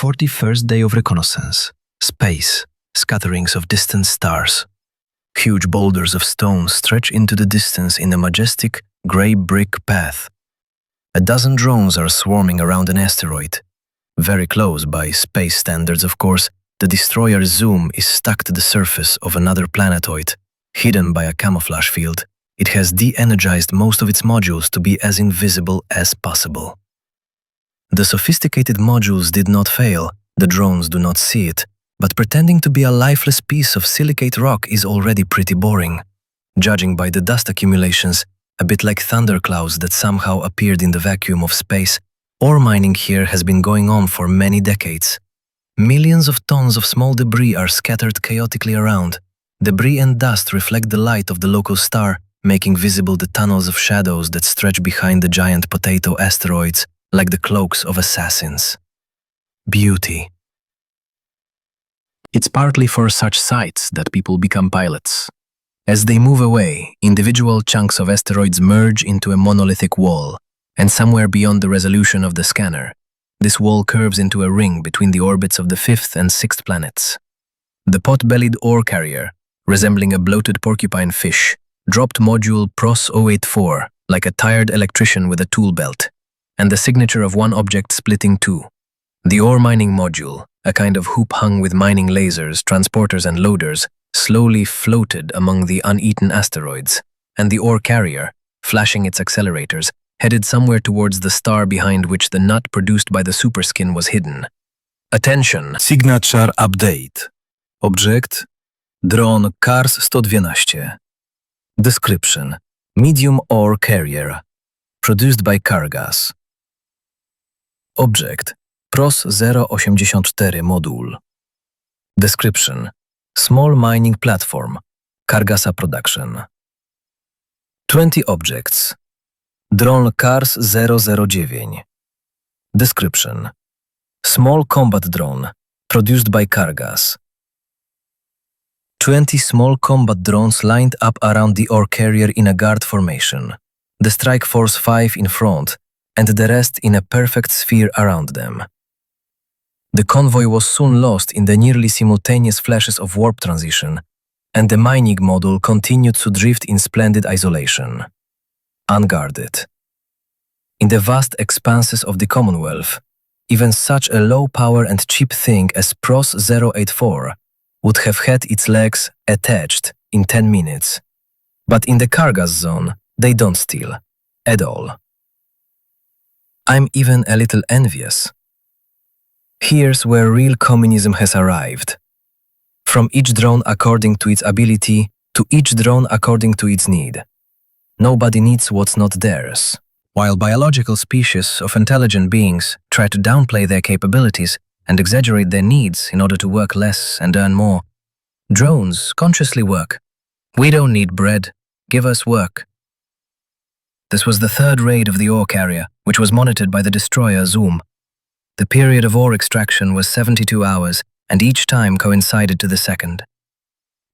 41st day of reconnaissance. Space, scatterings of distant stars. Huge boulders of stone stretch into the distance in a majestic, grey brick path. A dozen drones are swarming around an asteroid. Very close by space standards, of course, the destroyer Zuum is stuck to the surface of another planetoid, hidden by a camouflage field. It has de-energized most of its modules to be as invisible as possible. The sophisticated modules did not fail, the drones do not see it, but pretending to be a lifeless piece of silicate rock is already pretty boring. Judging by the dust accumulations, a bit like thunderclouds that somehow appeared in the vacuum of space, ore mining here has been going on for many decades. Millions of tons of small debris are scattered chaotically around. Debris and dust reflect the light of the local star, making visible the tunnels of shadows that stretch behind the giant potato asteroids like the cloaks of assassins. Beauty. It's partly for such sights that people become pilots. As they move away, individual chunks of asteroids merge into a monolithic wall, and somewhere beyond the resolution of the scanner, this wall curves into a ring between the orbits of the 5th and 6th planets. The pot-bellied ore carrier, resembling a bloated porcupine fish, dropped module PROS 084 like a tired electrician with a tool belt, and the signature of one object splitting two. The ore mining module, a kind of hoop hung with mining lasers, transporters and loaders, slowly floated among the uneaten asteroids, and the ore carrier, flashing its accelerators, headed somewhere towards the star behind which the nut produced by the superskin was hidden. Attention! Signature update. Object: drone Kargass 112. Description: medium ore carrier, produced by Kargass. Object: PROS 084 module. Description: small mining platform, Kargassa production. 20 objects. Drone Kargass 009. Description: small combat drone, produced by Kargass. 20 small combat drones lined up around the ore carrier in a guard formation, the strike force 5 in front, and the rest in a perfect sphere around them. The convoy was soon lost in the nearly simultaneous flashes of warp transition, and the mining module continued to drift in splendid isolation, unguarded. In the vast expanses of the Commonwealth, even such a low-power and cheap thing as PROS 084 would have had its legs attached in 10 minutes. But in the Kargass Zone, they don't steal, at all. I'm even a little envious. Here's where real communism has arrived. From each drone according to its ability, to each drone according to its need. Nobody needs what's not theirs. While biological species of intelligent beings try to downplay their capabilities and exaggerate their needs in order to work less and earn more, drones consciously work. We don't need bread, give us work. This was the third raid of the ore carrier, which was monitored by the destroyer Zuum. The period of ore extraction was 72 hours, and each time coincided to the second.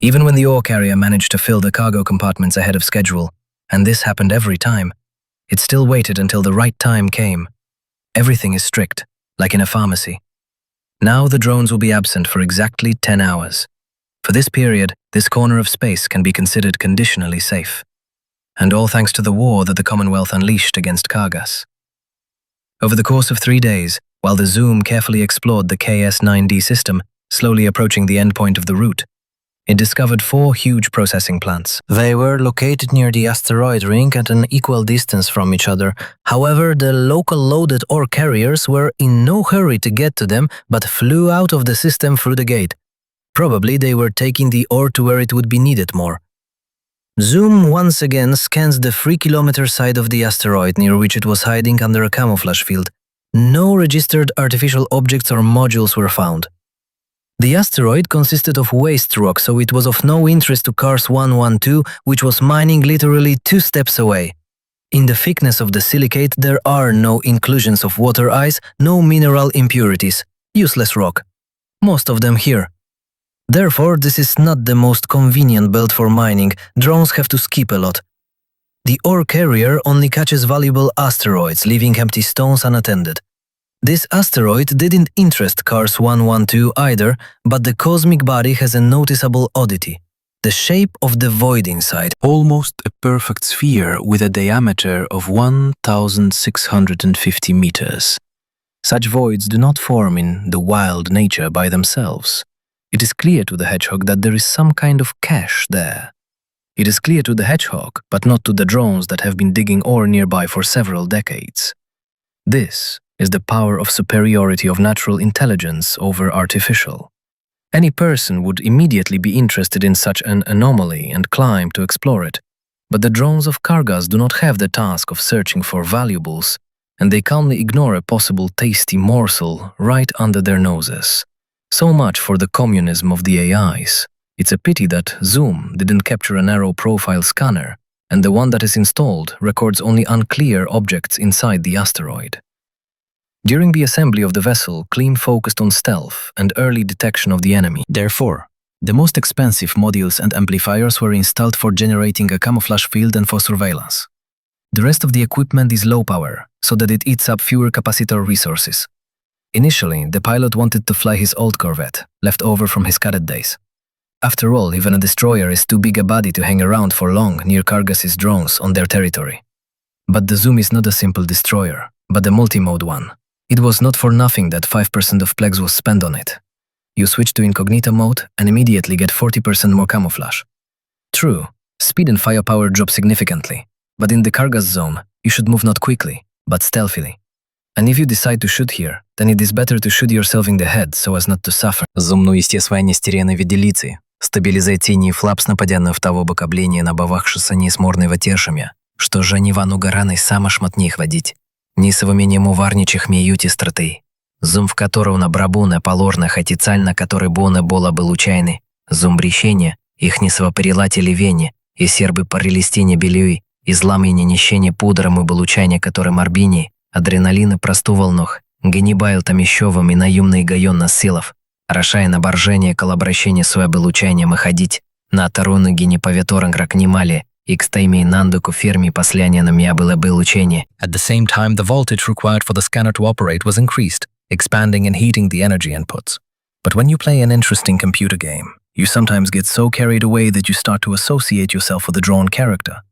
Even when the ore carrier managed to fill the cargo compartments ahead of schedule, and this happened every time, it still waited until the right time came. Everything is strict, like in a pharmacy. Now the drones will be absent for exactly 10 hours. For this period, this corner of space can be considered conditionally safe. And all thanks to the war that the Commonwealth unleashed against Kargass. Over the course of 3 days, while the Zuum carefully explored the KS-9D system, slowly approaching the endpoint of the route, it discovered 4 huge processing plants. They were located near the asteroid ring at an equal distance from each other. However, the local loaded ore carriers were in no hurry to get to them, but flew out of the system through the gate. Probably they were taking the ore to where it would be needed more. Zuum once again scans the 3-kilometer side of the asteroid near which it was hiding under a camouflage field. No registered artificial objects or modules were found. The asteroid consisted of waste rock, so it was of no interest to Kargass 112, which was mining literally 2 steps away. In the thickness of the silicate, there are no inclusions of water ice, no mineral impurities. Useless rock. Most of them here. Therefore, this is not the most convenient belt for mining. Drones have to skip a lot. The ore carrier only catches valuable asteroids, leaving empty stones unattended. This asteroid didn't interest Kargass 112 either, but the cosmic body has a noticeable oddity. The shape of the void inside. Almost a perfect sphere with a diameter of 1,650 meters. Such voids do not form in the wild nature by themselves. It is clear to the hedgehog that there is some kind of cache there. It is clear to the hedgehog, but not to the drones that have been digging ore nearby for several decades. This is the power of superiority of natural intelligence over artificial. Any person would immediately be interested in such an anomaly and climb to explore it. But the drones of Kargass do not have the task of searching for valuables, and they calmly ignore a possible tasty morsel right under their noses. So much for the communism of the AIs. It's a pity that Zuum didn't capture a narrow profile scanner, and the one that is installed records only unclear objects inside the asteroid. During the assembly of the vessel, Klim focused on stealth and early detection of the enemy. Therefore, the most expensive modules and amplifiers were installed for generating a camouflage field and for surveillance. The rest of the equipment is low power, so that it eats up fewer capacitor resources. Initially, the pilot wanted to fly his old Corvette, left over from his cadet days. After all, even a destroyer is too big a body to hang around for long near Kargass's drones on their territory. But the Zuum is not a simple destroyer, but a multi-mode one. It was not for nothing that 5% of Plex was spent on it. You switch to incognito mode and immediately get 40% more camouflage. True, speed and firepower drop significantly, but in the Kargass Zone, you should move not quickly, but stealthily. And if you decide to shoot here, then it is better to shoot yourself in the head so as not to suffer. Зумну естественно стерены виделицы, стабилизаційні флапс нападяны в того бокабления на бавахшися ні сморной ватершами, что же не вану гараной сама шматних водить. Ни с умением уварничих меюти страты. Зум в которого на брабуна положено хотицально, который бона бола был учайный. Зум брещения, их не свапарилатели вене, и сербы парилистине белюй, и зламыне нищение пудром и получайне, который марбини, адреналины просту волнох, генибайл там ещёвым и наёмный гайон на силов, рашая на боржение колобращение свое получайнем и ходить, на таруны генеповеторан ракнимали, At the same time, the voltage required for the scanner to operate was increased, expanding and heating the energy inputs. But when you play an interesting computer game, you sometimes get so carried away that you start to associate yourself with a drawn character.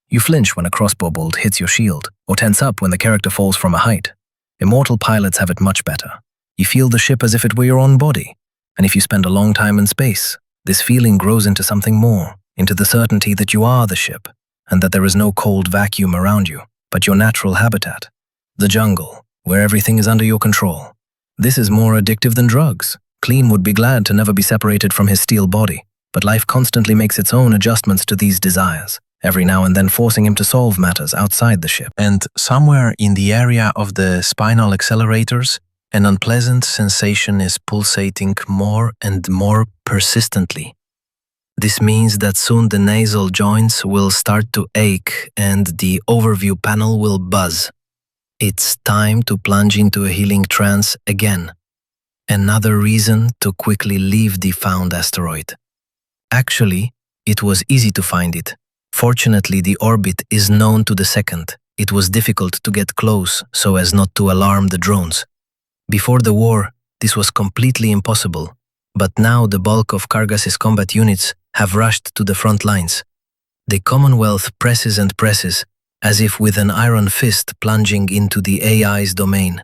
You flinch when a crossbow bolt hits your shield, or tense up when the character falls from a height. Immortal pilots have it much better. You feel the ship as if it were your own body. And if you spend a long time in space, this feeling grows into something more, into the certainty that you are the ship, and that there is no cold vacuum around you, but your natural habitat, the jungle, where everything is under your control. This is more addictive than drugs. Klim would be glad to never be separated from his steel body, but life constantly makes its own adjustments to these desires, every now and then forcing him to solve matters outside the ship. And somewhere in the area of the spinal accelerators, an unpleasant sensation is pulsating more and more persistently. This means that soon the nasal joints will start to ache and the overview panel will buzz. It's time to plunge into a healing trance again. Another reason to quickly leave the found asteroid. Actually, it was easy to find it. Fortunately, the orbit is known to the second. It was difficult to get close so as not to alarm the drones. Before the war, this was completely impossible. But now the bulk of Kargass's combat units have rushed to the front lines. The Commonwealth presses and presses, as if with an iron fist plunging into the AI's domain.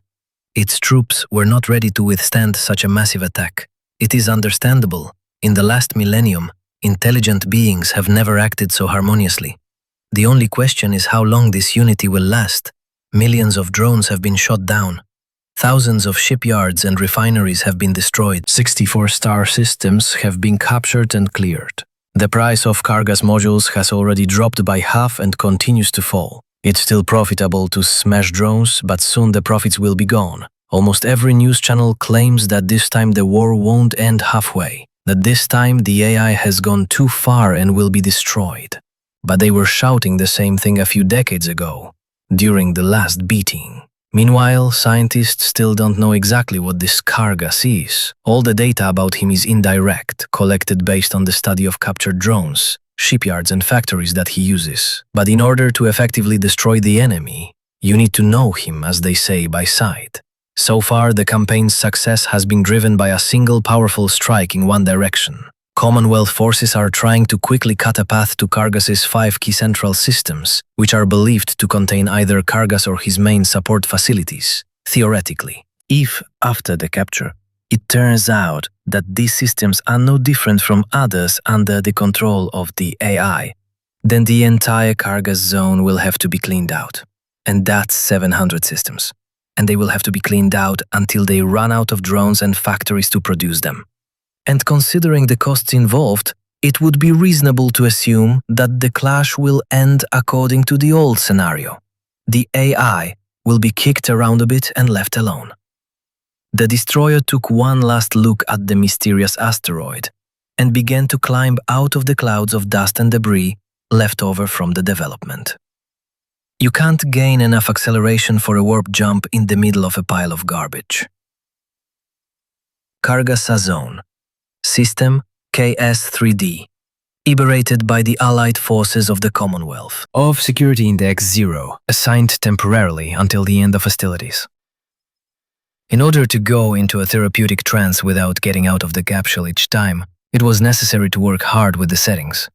Its troops were not ready to withstand such a massive attack. It is understandable. In the last millennium, intelligent beings have never acted so harmoniously. The only question is how long this unity will last. Millions of drones have been shot down. Thousands of shipyards and refineries have been destroyed. 64 star systems have been captured and cleared. The price of Kargass modules has already dropped by half and continues to fall. It's still profitable to smash drones, but soon the profits will be gone. Almost every news channel claims that this time the war won't end halfway, that this time the AI has gone too far and will be destroyed. But they were shouting the same thing a few decades ago, during the last beating. Meanwhile, scientists still don't know exactly what this Kargass is. All the data about him is indirect, collected based on the study of captured drones, shipyards and factories that he uses. But in order to effectively destroy the enemy, you need to know him, as they say, by sight. So far, the campaign's success has been driven by a single powerful strike in one direction. Commonwealth forces are trying to quickly cut a path to Kargass's 5 key central systems, which are believed to contain either Kargass or his main support facilities, theoretically. If, after the capture, it turns out that these systems are no different from others under the control of the AI, then the entire Kargass Zone will have to be cleaned out. And that's 700 systems. And they will have to be cleaned out until they run out of drones and factories to produce them. And considering the costs involved, it would be reasonable to assume that the clash will end according to the old scenario. The AI will be kicked around a bit and left alone. The destroyer took one last look at the mysterious asteroid and began to climb out of the clouds of dust and debris left over from the development. You can't gain enough acceleration for a warp jump in the middle of a pile of garbage. Kargass Zone. System KS-3D. Liberated by the Allied forces of the Commonwealth. Of Security Index 0, assigned temporarily until the end of hostilities. In order to go into a therapeutic trance without getting out of the capsule each time, it was necessary to work hard with the settings.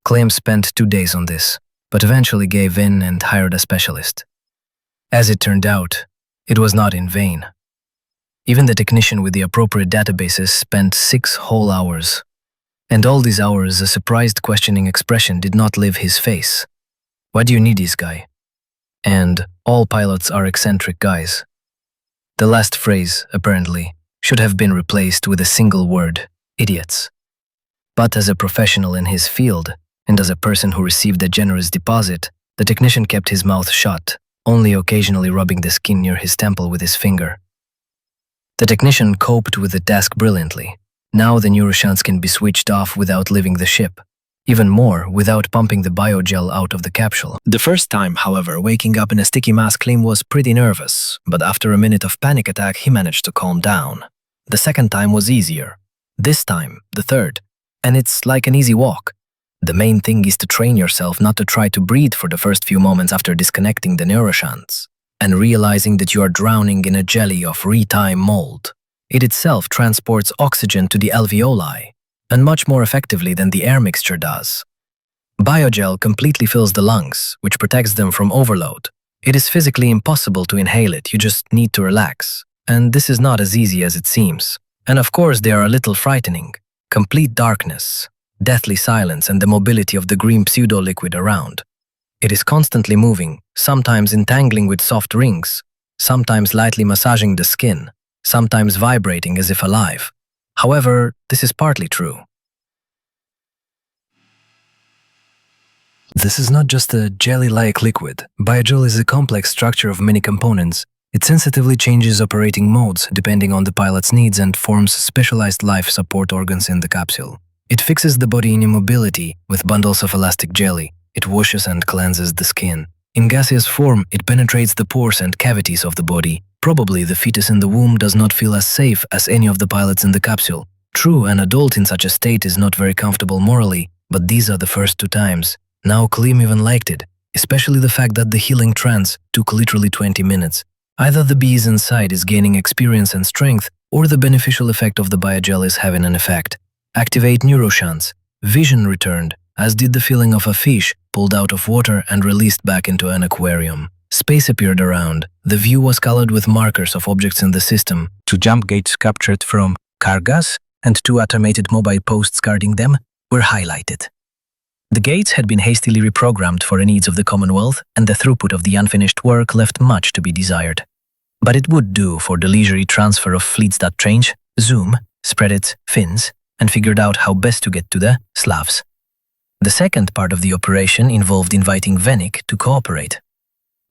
Klim spent 2 days on this, but eventually gave in and hired a specialist. As it turned out, it was not in vain. Even the technician with the appropriate databases spent 6 whole hours. And all these hours, a surprised questioning expression did not leave his face. Why do you need this guy? And all pilots are eccentric guys. The last phrase, apparently, should have been replaced with a single word, idiots. But as a professional in his field, and as a person who received a generous deposit, the technician kept his mouth shut, only occasionally rubbing the skin near his temple with his finger. The technician coped with the task brilliantly. Now the neuroshunts can be switched off without leaving the ship. Even more, without pumping the biogel out of the capsule. The first time, however, waking up in a sticky mass, Klim was pretty nervous, but after a minute of panic attack, he managed to calm down. The second time was easier. This time, the third. And it's like an easy walk. The main thing is to train yourself not to try to breathe for the first few moments after disconnecting the neuroshunts, and realizing that you are drowning in a jelly of retime mold. It itself transports oxygen to the alveoli, and much more effectively than the air mixture does. Biogel completely fills the lungs, which protects them from overload. It is physically impossible to inhale it, you just need to relax. And this is not as easy as it seems. And of course they are a little frightening. Complete darkness, deathly silence, and the mobility of the green pseudo-liquid around. It is constantly moving, sometimes entangling with soft rings, sometimes lightly massaging the skin, sometimes vibrating as if alive. However, this is partly true. This is not just a jelly-like liquid. Biogel is a complex structure of many components. It sensitively changes operating modes depending on the pilot's needs and forms specialized life support organs in the capsule. It fixes the body in immobility with bundles of elastic jelly. It washes and cleanses the skin. In gaseous form, it penetrates the pores and cavities of the body. Probably the fetus in the womb does not feel as safe as any of the pilots in the capsule. True, an adult in such a state is not very comfortable morally, but these are the first 2 times. Now Klim even liked it, especially the fact that the healing trance took literally 20 minutes. Either the bees inside is gaining experience and strength, or the beneficial effect of the biogel is having an effect. Activate neuroshunts. Vision returned, as did the feeling of a fish pulled out of water and released back into an aquarium. Space appeared around. The view was colored with markers of objects in the system. 2 jump gates captured from Kargass and 2 automated mobile posts guarding them were highlighted. The gates had been hastily reprogrammed for the needs of the Commonwealth, and the throughput of the unfinished work left much to be desired. But it would do for the leisurely transfer of fleets that changed, Zuum, spread its fins, and figured out how best to get to the Slavs. The second part of the operation involved inviting Venik to cooperate.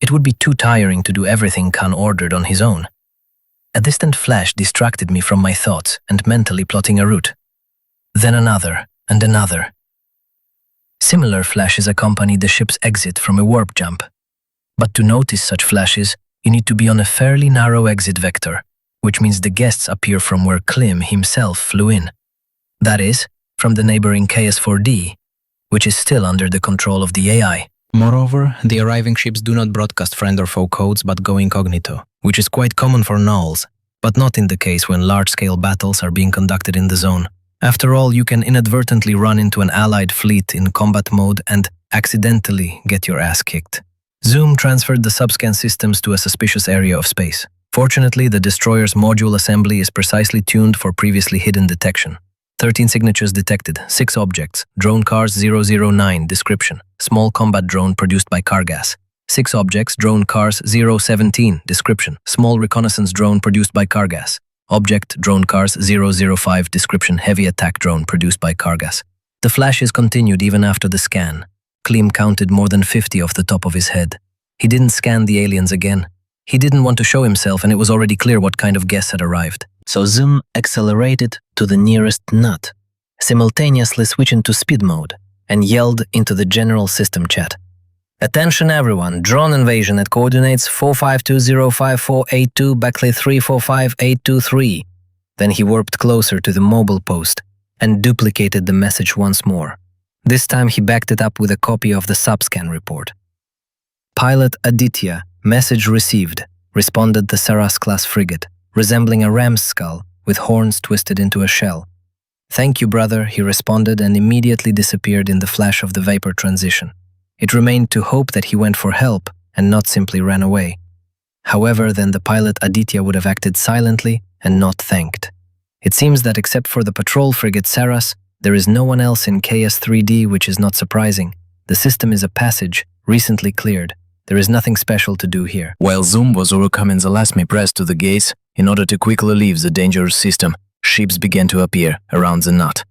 It would be too tiring to do everything Khan ordered on his own. A distant flash distracted me from my thoughts and mentally plotting a route. Then another, and another. Similar flashes accompanied the ship's exit from a warp jump. But to notice such flashes, you need to be on a fairly narrow exit vector, which means the guests appear from where Klim himself flew in. That is, from the neighboring KS-4D, which is still under the control of the AI. Moreover, the arriving ships do not broadcast friend or foe codes but go incognito, which is quite common for nulls, but not in the case when large-scale battles are being conducted in the zone. After all, you can inadvertently run into an allied fleet in combat mode and accidentally get your ass kicked. Zuum transferred the subscan systems to a suspicious area of space. Fortunately, the destroyer's module assembly is precisely tuned for previously hidden detection. 13 signatures detected, 6 objects, drone cars 009, description, small combat drone produced by Kargass. 6 objects, drone cars 017, description, small reconnaissance drone produced by Kargass. Object, drone cars 005, description, heavy attack drone produced by Kargass. The flashes continued even after the scan. Klim counted more than 50 off the top of his head. He didn't scan the aliens again. He didn't want to show himself, and it was already clear what kind of guests had arrived. So Zuum accelerated to the nearest nut, simultaneously switching to speed mode, and yelled into the general system chat. Attention everyone, drone invasion at coordinates 4520548 backlit 345823. Then he warped closer to the mobile post and duplicated the message once more. This time he backed it up with a copy of the subscan report. Pilot Aditya, message received, responded the Saras-class frigate, resembling a ram's skull with horns twisted into a shell. Thank you, brother, he responded and immediately disappeared in the flash of the vapor transition. It remained to hope that he went for help and not simply ran away. However, then the pilot Aditya would have acted silently and not thanked. It seems that except for the patrol frigate Saras, there is no one else in KS-3D, which is not surprising. The system is a passage, recently cleared. There is nothing special to do here. While Zuum was overcoming the last press to the gates, in order to quickly leave the dangerous system, ships began to appear around the nut.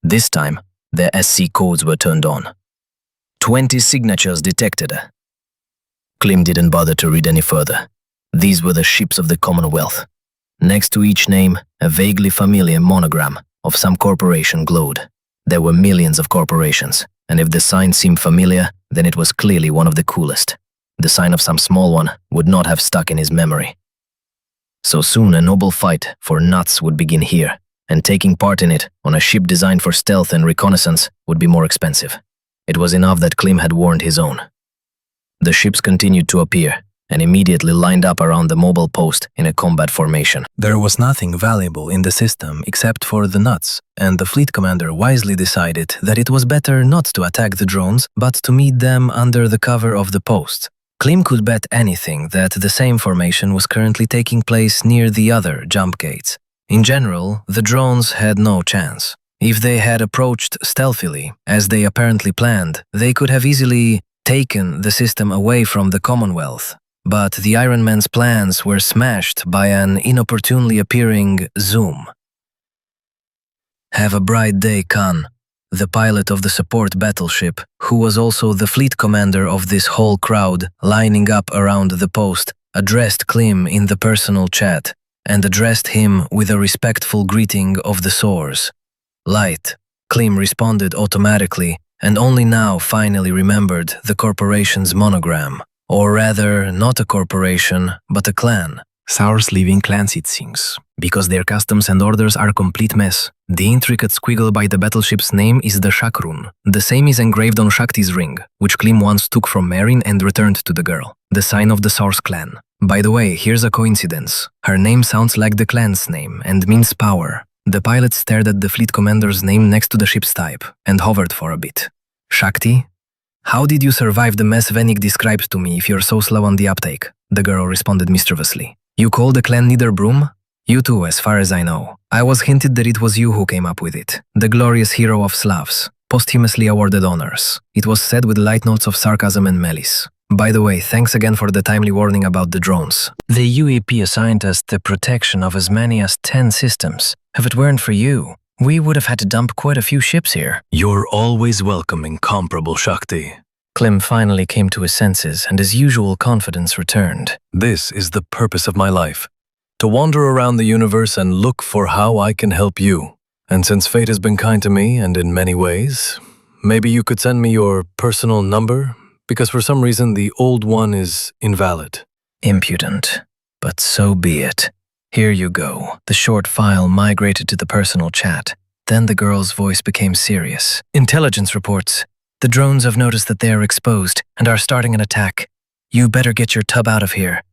This time, their SC codes were turned on. 20 signatures detected. Klim didn't bother to read any further. These were the ships of the Commonwealth. Next to each name, a vaguely familiar monogram of some corporation glowed. There were millions of corporations, and if the sign seemed familiar, then it was clearly one of the coolest. The sign of some small one would not have stuck in his memory. So soon a noble fight for nuts would begin here, and taking part in it on a ship designed for stealth and reconnaissance would be more expensive. It was enough that Klim had warned his own. The ships continued to appear, and immediately lined up around the mobile post in a combat formation. There was nothing valuable in the system except for the nuts, and the fleet commander wisely decided that it was better not to attack the drones, but to meet them under the cover of the post. Klim could bet anything that the same formation was currently taking place near the other jump gates. In general, the drones had no chance. If they had approached stealthily, as they apparently planned, they could have easily taken the system away from the Commonwealth. But the Iron Man's plans were smashed by an inopportunely appearing Zuum. Have a bright day, Khan. The pilot of the support battleship, who was also the fleet commander of this whole crowd lining up around the post, addressed Klim in the personal chat and addressed him with a respectful greeting of the source. Light. Klim responded automatically and only now finally remembered the corporation's monogram. Or rather, not a corporation, but a clan. Sours leaving clans, it seems, because their customs and orders are a complete mess. The intricate squiggle by the battleship's name is the Shak rune. The same is engraved on Shakti's ring, which Klim once took from Marin and returned to the girl. The sign of the Source clan. By the way, here's a coincidence. Her name sounds like the clan's name and means power. The pilot stared at the fleet commander's name next to the ship's type and hovered for a bit. Shakti? How did you survive the mess Venik described to me if you're so slow on the uptake? The girl responded mischievously. You call the clan leader Broom? You too, as far as I know. I was hinted that it was you who came up with it. The glorious hero of Slavs, posthumously awarded honors. It was said with light notes of sarcasm and malice. By the way, thanks again for the timely warning about the drones. The UEP assigned us the protection of as many as 10 systems. If it weren't for you, we would have had to dump quite a few ships here. You're always welcome, incomparable Shakti. Klim finally came to his senses and his usual confidence returned. This is the purpose of my life. To wander around the universe and look for how I can help you. And since fate has been kind to me and in many ways, maybe you could send me your personal number, because for some reason the old one is invalid. Impudent. But so be it. Here you go. The short file migrated to the personal chat. Then the girl's voice became serious. Intelligence reports. The drones have noticed that they are exposed and are starting an attack. You better get your tub out of here.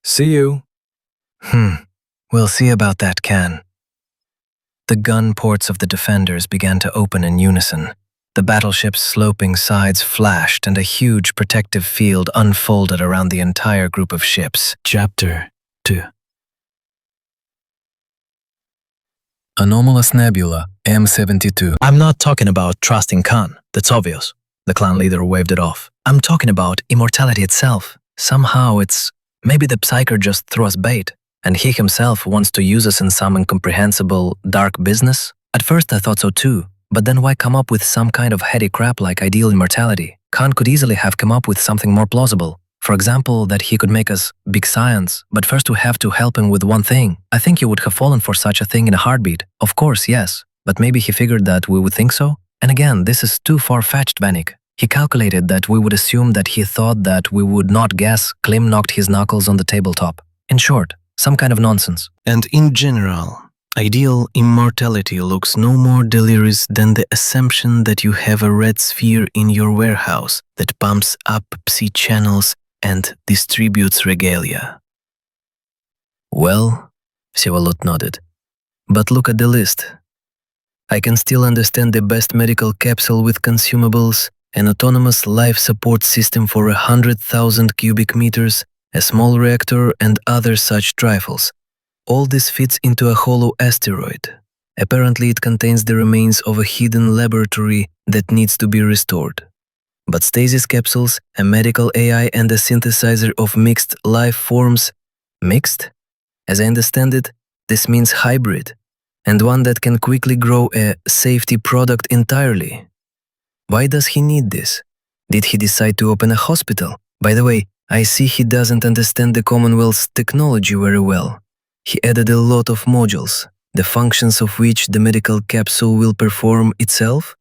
See you. We'll see about that, Can. The gun ports of the defenders began to open in unison. The battleship's sloping sides flashed and a huge protective field unfolded around the entire group of ships. Chapter 2. Anomalous Nebula, M72. I'm not talking about trusting Khan. That's obvious. The clan leader waved it off. I'm talking about immortality itself. Somehow maybe the psyker just threw us bait, and he himself wants to use us in some incomprehensible, dark business? At first I thought so too, but then why come up with some kind of heady crap like ideal immortality? Khan could easily have come up with something more plausible. For example, that he could make us big science, but first we have to help him with one thing. I think he would have fallen for such a thing in a heartbeat. Of course, yes, but maybe he figured that we would think so? And again, this is too far-fetched, Vanik. He calculated that we would assume that he thought that we would not guess Klim knocked his knuckles on the tabletop. In short, some kind of nonsense. And in general, ideal immortality looks no more delirious than the assumption that you have a red sphere in your warehouse that pumps up psi channels and distributes regalia. Well, Vsevolod nodded. But look at the list. I can still understand the best medical capsule with consumables, an autonomous life support system for 100,000 cubic meters, a small reactor and other such trifles. All this fits into a hollow asteroid. Apparently it contains the remains of a hidden laboratory that needs to be restored. But stasis capsules, a medical AI and a synthesizer of mixed life forms. Mixed? As I understand it, this means hybrid, and one that can quickly grow a safety product entirely. Why does he need this? Did he decide to open a hospital? By the way, I see he doesn't understand the Commonwealth's technology very well. He added a lot of modules, the functions of which the medical capsule will perform itself?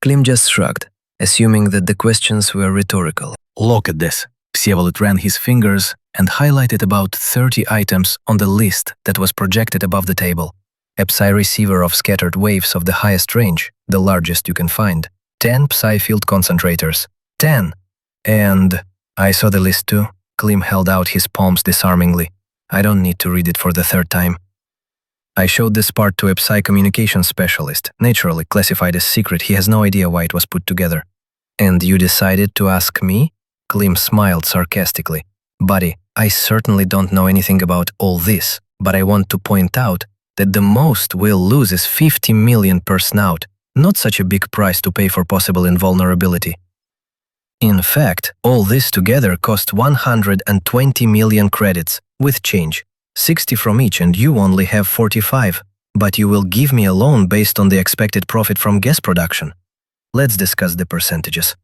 Klim just shrugged, assuming that the questions were rhetorical. Look at this. Vsevolod ran his fingers and highlighted about 30 items on the list that was projected above the table. A psi receiver of scattered waves of the highest range, the largest you can find. 10 psi field concentrators. 10! And I saw the list too. Klim held out his palms disarmingly. I don't need to read it for the third time. I showed this part to a psi communications specialist. Naturally, classified as secret, he has no idea why it was put together. And you decided to ask me? Klim smiled sarcastically. Buddy, I certainly don't know anything about all this, but I want to point out that the most we'll lose is 50 million per snout, not such a big price to pay for possible invulnerability. In fact, all this together cost 120 million credits, with change, 60 from each, and you only have 45, but you will give me a loan based on the expected profit from gas production. Let's discuss the percentages.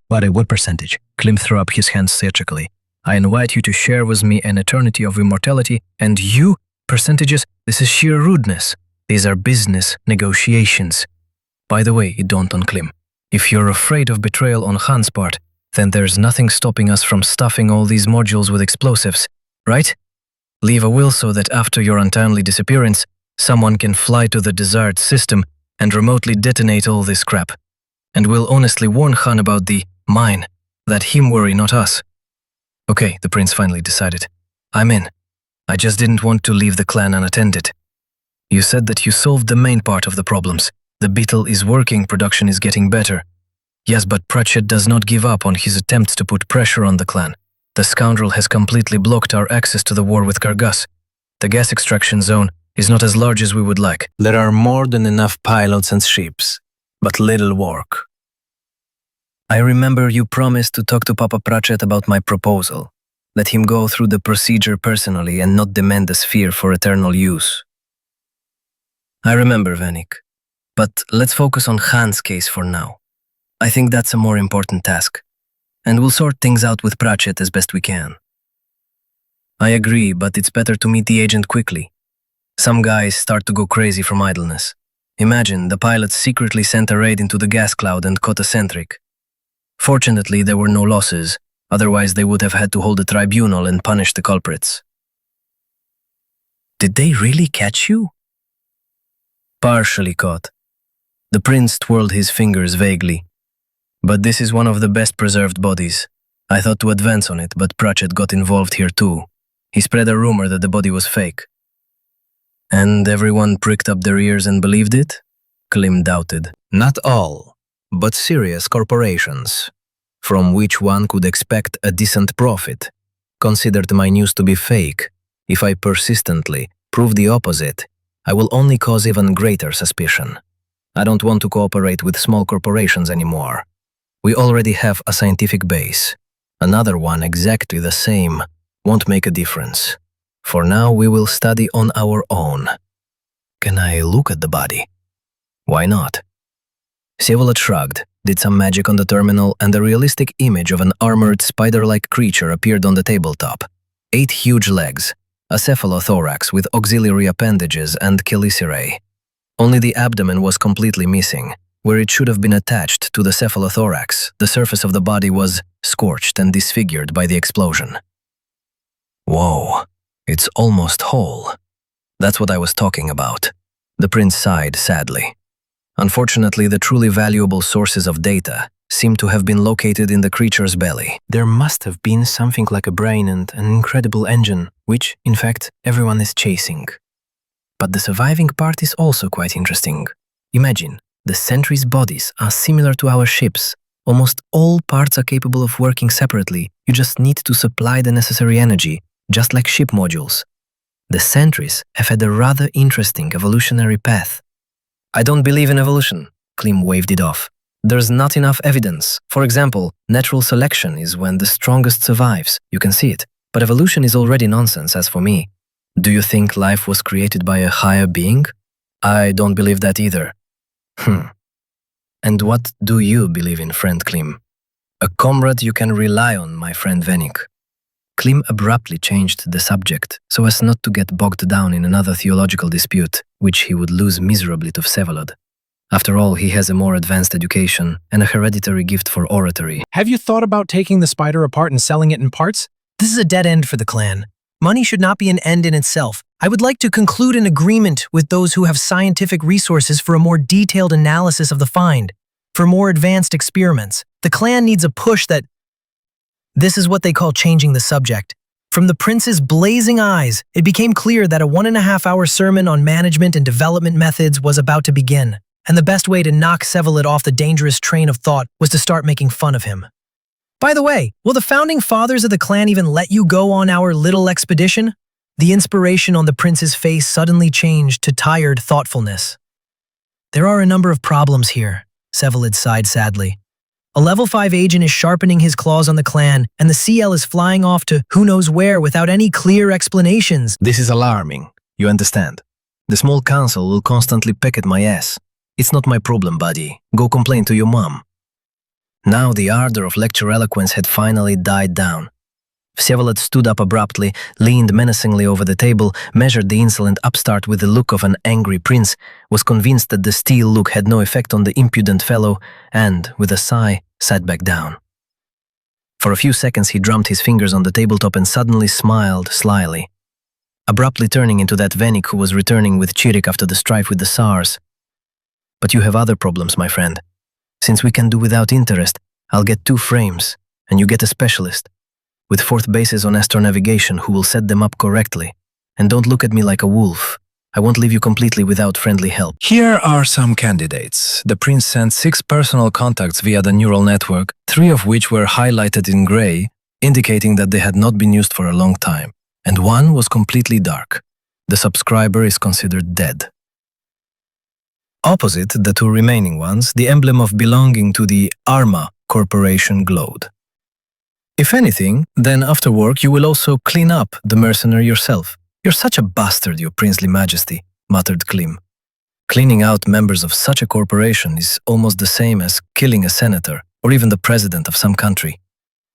Buddy, what percentage? Klim threw up his hands theatrically. I invite you to share with me an eternity of immortality, and you, percentages, this is sheer rudeness. These are business negotiations. By the way, it dawned on Klim. If you're afraid of betrayal on Han's part, then there's nothing stopping us from stuffing all these modules with explosives, right? Leave a will so that after your untimely disappearance, someone can fly to the desired system and remotely detonate all this crap. And we'll honestly warn Han about the mine, that him worry, not us. Okay, the prince finally decided. I'm in. I just didn't want to leave the clan unattended. You said that you solved the main part of the problems. The beetle is working, production is getting better. Yes, but Pratchett does not give up on his attempts to put pressure on the clan. The scoundrel has completely blocked our access to the war with Kargass. The gas extraction zone is not as large as we would like. There are more than enough pilots and ships, but little work. I remember you promised to talk to Papa Pratchett about my proposal. Let him go through the procedure personally and not demand the sphere for eternal use. I remember, Vanik. But let's focus on Han's case for now. I think that's a more important task. And we'll sort things out with Pratchett as best we can. I agree, but it's better to meet the agent quickly. Some guys start to go crazy from idleness. Imagine the pilots secretly sent a raid into the gas cloud and caught a sentryc. Fortunately, there were no losses, otherwise they would have had to hold a tribunal and punish the culprits. Did they really catch you? Partially caught. The prince twirled his fingers vaguely. But this is one of the best preserved bodies. I thought to advance on it, but Pratchett got involved here too. He spread a rumor that the body was fake. And everyone pricked up their ears and believed it? Klim doubted. Not all, but serious corporations, from which one could expect a decent profit, considered my news to be fake. If I persistently prove the opposite, I will only cause even greater suspicion. I don't want to cooperate with small corporations anymore. We already have a scientific base. Another one exactly the same won't make a difference. For now, we will study on our own. Can I look at the body? Why not? Vsevolod shrugged, did some magic on the terminal, and a realistic image of an armored spider-like creature appeared on the tabletop. 8 huge legs, a cephalothorax with auxiliary appendages and chelicerae. Only the abdomen was completely missing. Where it should have been attached to the cephalothorax, the surface of the body was scorched and disfigured by the explosion. Whoa, it's almost whole. That's what I was talking about. The prince sighed sadly. Unfortunately, the truly valuable sources of data seem to have been located in the creature's belly. There must have been something like a brain and an incredible engine, which, in fact, everyone is chasing. But the surviving part is also quite interesting. Imagine, the sentries' bodies are similar to our ships. Almost all parts are capable of working separately. You just need to supply the necessary energy, just like ship modules. The sentries have had a rather interesting evolutionary path. I don't believe in evolution, Klim waved it off. There's not enough evidence. For example, natural selection is when the strongest survives. You can see it. But evolution is already nonsense, as for me. Do you think life was created by a higher being? I don't believe that either. And what do you believe in, friend Klim? A comrade you can rely on, my friend Venik. Klim abruptly changed the subject so as not to get bogged down in another theological dispute, which he would lose miserably to Vsevolod. After all, he has a more advanced education and a hereditary gift for oratory. Have you thought about taking the spider apart and selling it in parts? This is a dead end for the clan. Money should not be an end in itself. I would like to conclude an agreement with those who have scientific resources for a more detailed analysis of the find. For more advanced experiments, the clan needs a push that... This is what they call changing the subject. From the prince's blazing eyes, it became clear that a 1.5-hour sermon on management and development methods was about to begin, and the best way to knock Vsevolod off the dangerous train of thought was to start making fun of him. By the way, will the founding fathers of the clan even let you go on our little expedition? The inspiration on the prince's face suddenly changed to tired thoughtfulness. There are a number of problems here, Vsevolod sighed sadly. A level 5 agent is sharpening his claws on the clan, and the CL is flying off to who knows where without any clear explanations. This is alarming, you understand. The small council will constantly peck at my ass. It's not my problem, buddy. Go complain to your mom. Now the ardor of lecture eloquence had finally died down. Vsevolod stood up abruptly, leaned menacingly over the table, measured the insolent upstart with the look of an angry prince, was convinced that the steel look had no effect on the impudent fellow, and, with a sigh, sat back down. For a few seconds he drummed his fingers on the tabletop and suddenly smiled slyly, abruptly turning into that Venik who was returning with Chirik after the strife with the SARS. But you have other problems, my friend. Since we can do without interest, I'll get 2 frames, and you get a specialist, with 4th bases on astronavigation who will set them up correctly. And don't look at me like a wolf. I won't leave you completely without friendly help. Here are some candidates. The prince sent 6 personal contacts via the neural network, 3 of which were highlighted in gray, indicating that they had not been used for a long time, and 1 was completely dark. The subscriber is considered dead. Opposite the 2 remaining ones, the emblem of belonging to the Arma Corporation glowed. If anything, then after work you will also clean up the mercenary yourself. You're such a bastard, your princely majesty, muttered Klim. Cleaning out members of such a corporation is almost the same as killing a senator or even the president of some country.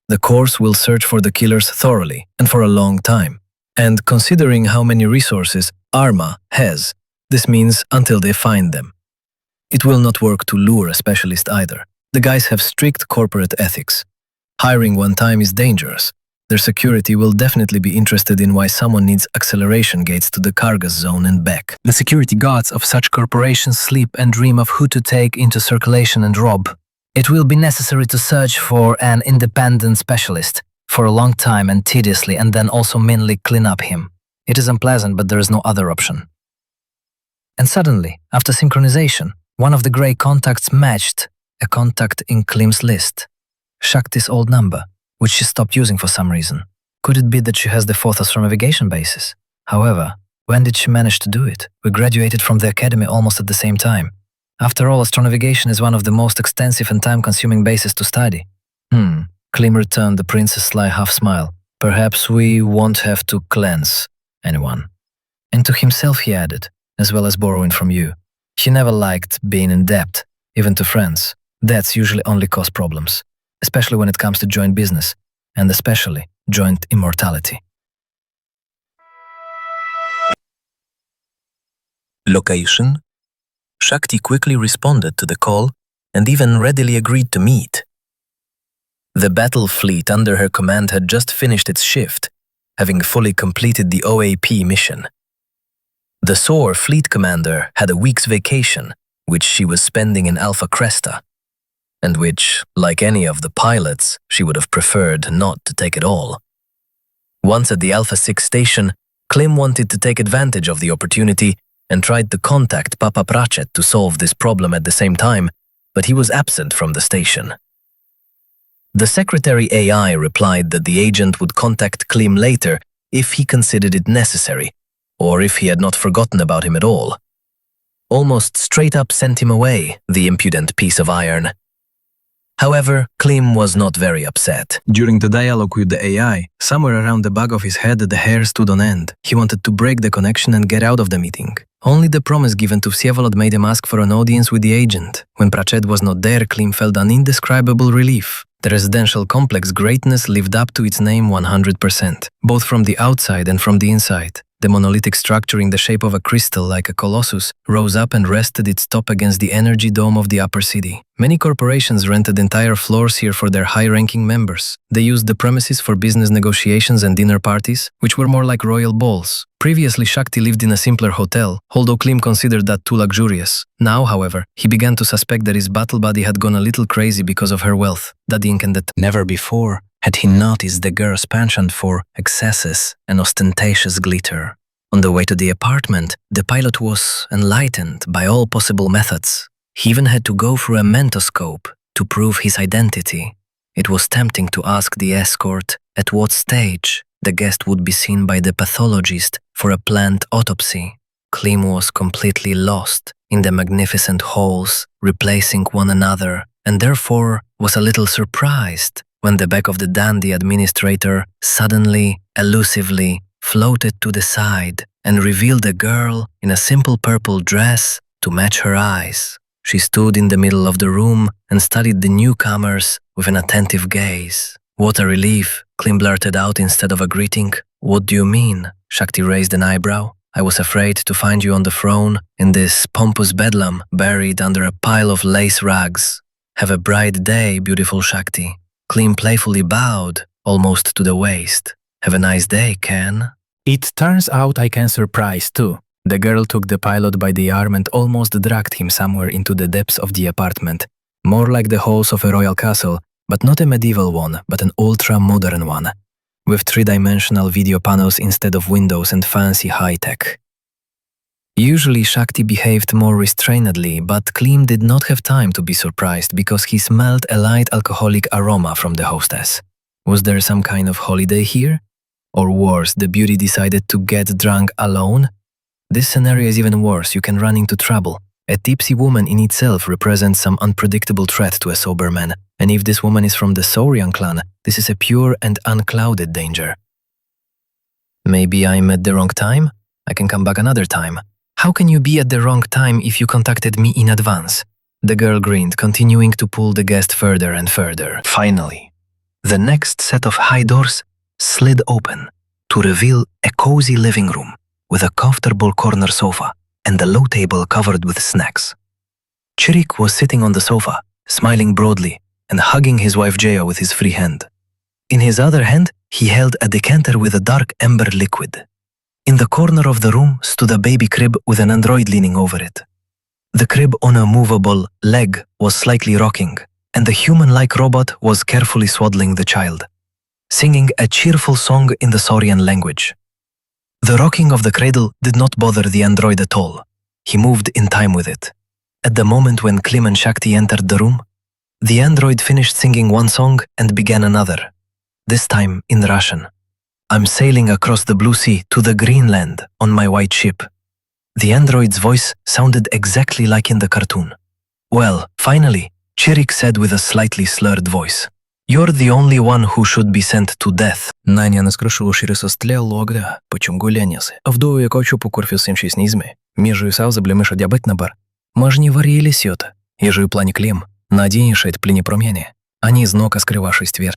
The course will search for the killers thoroughly and for a long time. And considering how many resources Arma has, this means until they find them. It will not work to lure a specialist either. The guys have strict corporate ethics. Hiring one time is dangerous, Their security will definitely be interested in why someone needs acceleration gates to the Kargass Zone and back. The security guards of such corporations sleep and dream of who to take into circulation and rob. It will be necessary to search for an independent specialist for a long time and tediously, and then also mainly clean up him. It is unpleasant, but there is no other option. And suddenly, after synchronization, one of the grey contacts matched a contact in Klim's list, Shakti's old number, which she stopped using for some reason. Could it be that she has the fourth astronavigation basis? However, when did she manage to do it? We graduated from the academy almost at the same time. After all, astronavigation is one of the most extensive and time-consuming bases to study. Klim returned the prince's sly half-smile. Perhaps we won't have to cleanse anyone. And to himself he added, as well as borrowing from you. He never liked being in debt, even to friends. Debts usually only cause problems, especially when it comes to joint business, and especially joint immortality. Location? Shakti quickly responded to the call and even readily agreed to meet. The battle fleet under her command had just finished its shift, having fully completed the OAP mission. The SOAR fleet commander had a week's vacation, which she was spending in Alpha Cresta, and which, like any of the pilots, she would have preferred not to take at all. Once at the Alpha 6 station, Klim wanted to take advantage of the opportunity and tried to contact Papa Pratchett to solve this problem at the same time, but he was absent from the station. The secretary AI replied that the agent would contact Klim later if he considered it necessary, or if he had not forgotten about him at all. Almost straight up sent him away, the impudent piece of iron. However, Klim was not very upset. During the dialogue with the AI, somewhere around the back of his head the hair stood on end. He wanted to break the connection and get out of the meeting. Only the promise given to Vsevolod made him ask for an audience with the agent. When Pratchett was not there, Klim felt an indescribable relief. The residential complex greatness lived up to its name 100%, both from the outside and from the inside. The monolithic structure in the shape of a crystal like a colossus rose up and rested its top against the energy dome of the upper city. Many corporations rented entire floors here for their high-ranking members. They used the premises for business negotiations and dinner parties, which were more like royal balls. Previously, Shakti lived in a simpler hotel, although Klim considered that too luxurious. Now, however, he began to suspect that his battle buddy had gone a little crazy because of her wealth. Never before had he noticed the girl's penchant for excesses and ostentatious glitter. On the way to the apartment, the pilot was enlightened by all possible methods. He even had to go through a mentoscope to prove his identity. It was tempting to ask the escort at what stage the guest would be seen by the pathologist for a planned autopsy. Klim was completely lost in the magnificent halls, replacing one another, and therefore was a little surprised when the back of the dandy administrator suddenly, elusively, floated to the side and revealed a girl in a simple purple dress to match her eyes. She stood in the middle of the room and studied the newcomers with an attentive gaze. What a relief, Klim blurted out instead of a greeting. What do you mean? Shakti raised an eyebrow. I was afraid to find you on the throne in this pompous bedlam buried under a pile of lace rags. Have a bright day, beautiful Shakti. Klim playfully bowed, almost to the waist. Have a nice day, Ken. It turns out I can surprise too. The girl took the pilot by the arm and almost dragged him somewhere into the depths of the apartment. More like the halls of a royal castle, but not a medieval one, but an ultra-modern one, with three-dimensional video panels instead of windows and fancy high-tech. Usually Shakti behaved more restrainedly, but Klim did not have time to be surprised because he smelled a light alcoholic aroma from the hostess. Was there some kind of holiday here? Or worse, the beauty decided to get drunk alone? This scenario is even worse. You can run into trouble. A tipsy woman in itself represents some unpredictable threat to a sober man, and if this woman is from the Saurian clan, this is a pure and unclouded danger. Maybe I'm at the wrong time? I can come back another time. How can you be at the wrong time if you contacted me in advance? The girl grinned, continuing to pull the guest further and further. Finally, the next set of high doors slid open to reveal a cozy living room with a comfortable corner sofa and a low table covered with snacks. Chirik was sitting on the sofa, smiling broadly and hugging his wife Jaya with his free hand. In his other hand, he held a decanter with a dark amber liquid. In the corner of the room stood a baby crib with an android leaning over it. The crib on a movable leg was slightly rocking, and the human-like robot was carefully swaddling the child, singing a cheerful song in the Saurian language. The rocking of the cradle did not bother the android at all. He moved in time with it. At the moment when Klim and Shakti entered the room, the android finished singing one song and began another, this time in Russian. I'm sailing across the blue sea to the Greenland on my white ship. The android's voice sounded exactly like in the cartoon. Well, finally, Chirik said with a slightly slurred voice, You're the only one who should be sent to death. Nania naskruszyło shirisas tlea почем гулянес. Авдою якочу по курфюсим шиснизме. Межу сау заблемеша диабет набар. Мажни варили сёта. Ежу плане Клим. Наденешет плени промяне. Они знока скрываши ствер.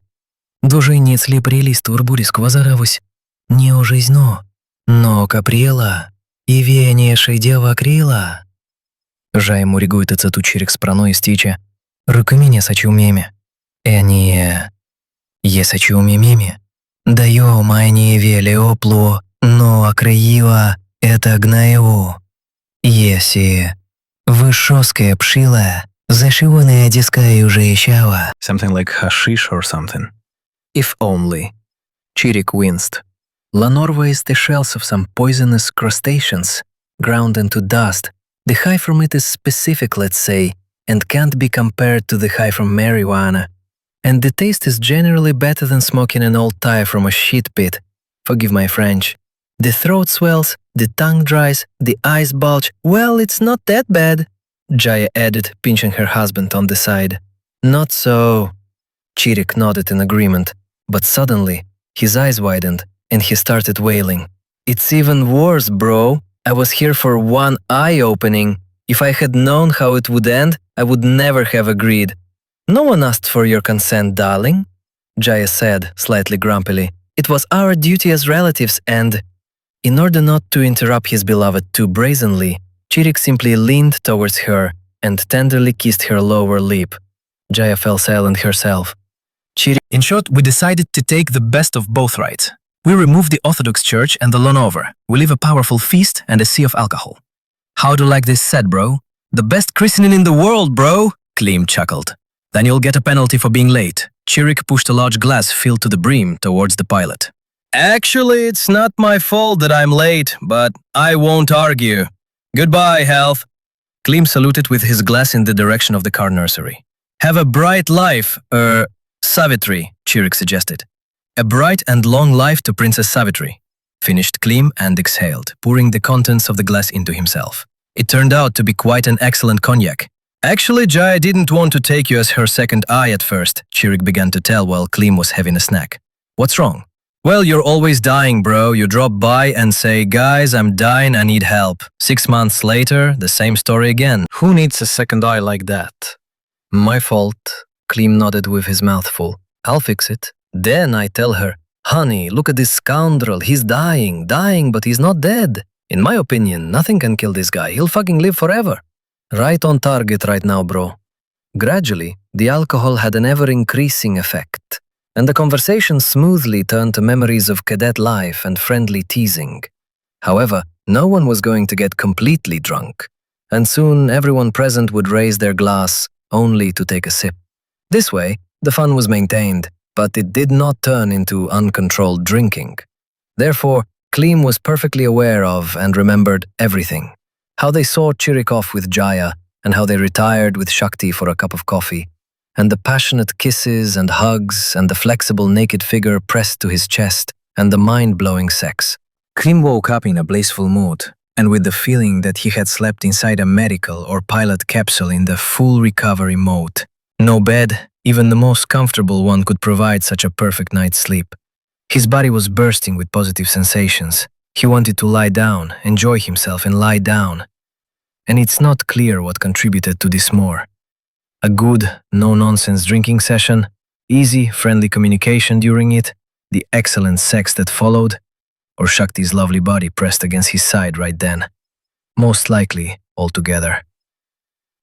Дуже ницли прелист турбурис квазаравусь. Не ужизно. Но капрела. И венешей дева крила. Жай ему ригует цату Чирик с праной стича. Рукамине сачу меме. Не. Есачу меме. Даю майне веле оплу. Но окрыила это гнаеву. Еси. Вышоская пшила. Зашиванная диска уже ищала. Something like hashish or something. If only. Chirik winced. Lanorva is the shells of some poisonous crustaceans, ground into dust. The high from it is specific, let's say, and can't be compared to the high from marijuana. And the taste is generally better than smoking an old tire from a shit pit. Forgive my French. The throat swells, the tongue dries, the eyes bulge. Well, it's not that bad, Jaya added, pinching her husband on the side. Not so. Chirik nodded in agreement, but suddenly his eyes widened and he started wailing. It's even worse, bro. I was here for one eye opening. If I had known how it would end, I would never have agreed. No one asked for your consent, darling, Jaya said, slightly grumpily. It was our duty as relatives and… In order not to interrupt his beloved too brazenly, Chirik simply leaned towards her and tenderly kissed her lower lip. Jaya fell silent herself. In short, we decided to take the best of both rights. We removed the Orthodox Church and the lawn over. We leave a powerful feast and a sea of alcohol. How do you like this set, bro? The best christening in the world, bro! Klim chuckled. Then you'll get a penalty for being late. Chirik pushed a large glass filled to the brim towards the pilot. Actually, it's not my fault that I'm late, but I won't argue. Goodbye, health. Klim saluted with his glass in the direction of the car nursery. Have a bright life, Savitri, Chirik suggested. A bright and long life to Princess Savitri, finished Klim and exhaled, pouring the contents of the glass into himself. It turned out to be quite an excellent cognac. Actually, Jaya didn't want to take you as her second eye at first, Chirik began to tell while Klim was having a snack. What's wrong? Well, you're always dying, bro. You drop by and say, guys, I'm dying, I need help. 6 months later, the same story again. Who needs a second eye like that? My fault, Klim nodded with his mouth full. I'll fix it. Then I tell her, honey, look at this scoundrel. He's dying, but he's not dead. In my opinion, nothing can kill this guy. He'll fucking live forever. Right on target right now, bro. Gradually, the alcohol had an ever-increasing effect, and the conversation smoothly turned to memories of cadet life and friendly teasing. However, no one was going to get completely drunk, and soon everyone present would raise their glass only to take a sip. This way, the fun was maintained, but it did not turn into uncontrolled drinking. Therefore, Klim was perfectly aware of and remembered everything. How they saw Chirik off with Jaya, and how they retired with Shakti for a cup of coffee, and the passionate kisses and hugs, and the flexible naked figure pressed to his chest, and the mind-blowing sex. Klim woke up in a blissful mood, and with the feeling that he had slept inside a medical or pilot capsule in the full recovery mode. No bed, even the most comfortable one, could provide such a perfect night's sleep. His body was bursting with positive sensations. He wanted to lie down, enjoy himself and lie down. And it's not clear what contributed to this more. A good, no-nonsense drinking session, easy, friendly communication during it, the excellent sex that followed, or Shakti's lovely body pressed against his side right then. Most likely, all together.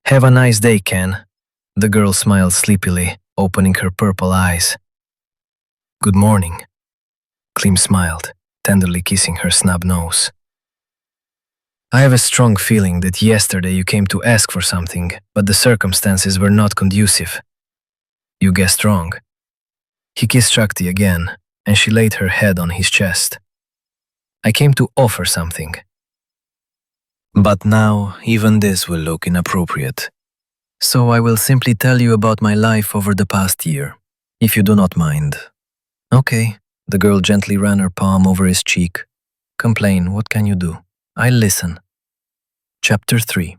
Have a nice day, Ken. The girl smiled sleepily, opening her purple eyes. Good morning. Klim smiled, tenderly kissing her snub nose. I have a strong feeling that yesterday you came to ask for something, but the circumstances were not conducive. You guessed wrong. He kissed Shakti again, and she laid her head on his chest. I came to offer something. But now, even this will look inappropriate. So I will simply tell you about my life over the past year, if you do not mind. Okay, the girl gently ran her palm over his cheek. Complain, what can you do? I'll listen. Chapter 3.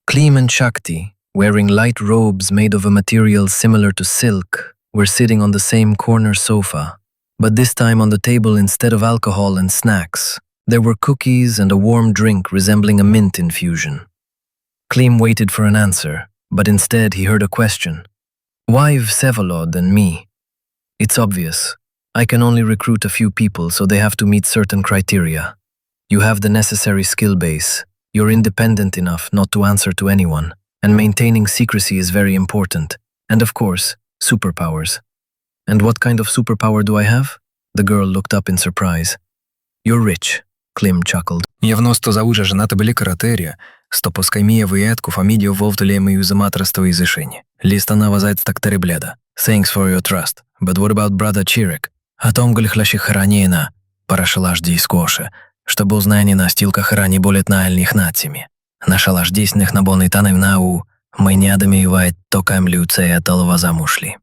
Klim and Shakti, wearing light robes made of a material similar to silk, were sitting on the same corner sofa, but this time on the table instead of alcohol and snacks, there were cookies and a warm drink resembling a mint infusion. Klim waited for an answer, but instead he heard a question. Why Vsevolod and me? It's obvious. I can only recruit a few people, so they have to meet certain criteria. You have the necessary skill base, you're independent enough not to answer to anyone, and maintaining secrecy is very important. And of course, superpowers. And what kind of superpower do I have? The girl looked up in surprise. You're rich, Klim chuckled. Явно сто заужа жената были каратерия, сто поскаймия выедку фамидио вовтулема и заматрасто изышени. Листа навазает так теребледа. Thanks for your trust. But what about brother Chirek? О том гольхлащих хранена, парашалажди и скоше, чтобы узнание на стилках рани болит на альних нациями. Наша лаждесных на бонный танев нау, мы не адамиевает токаем люцея толова замушли.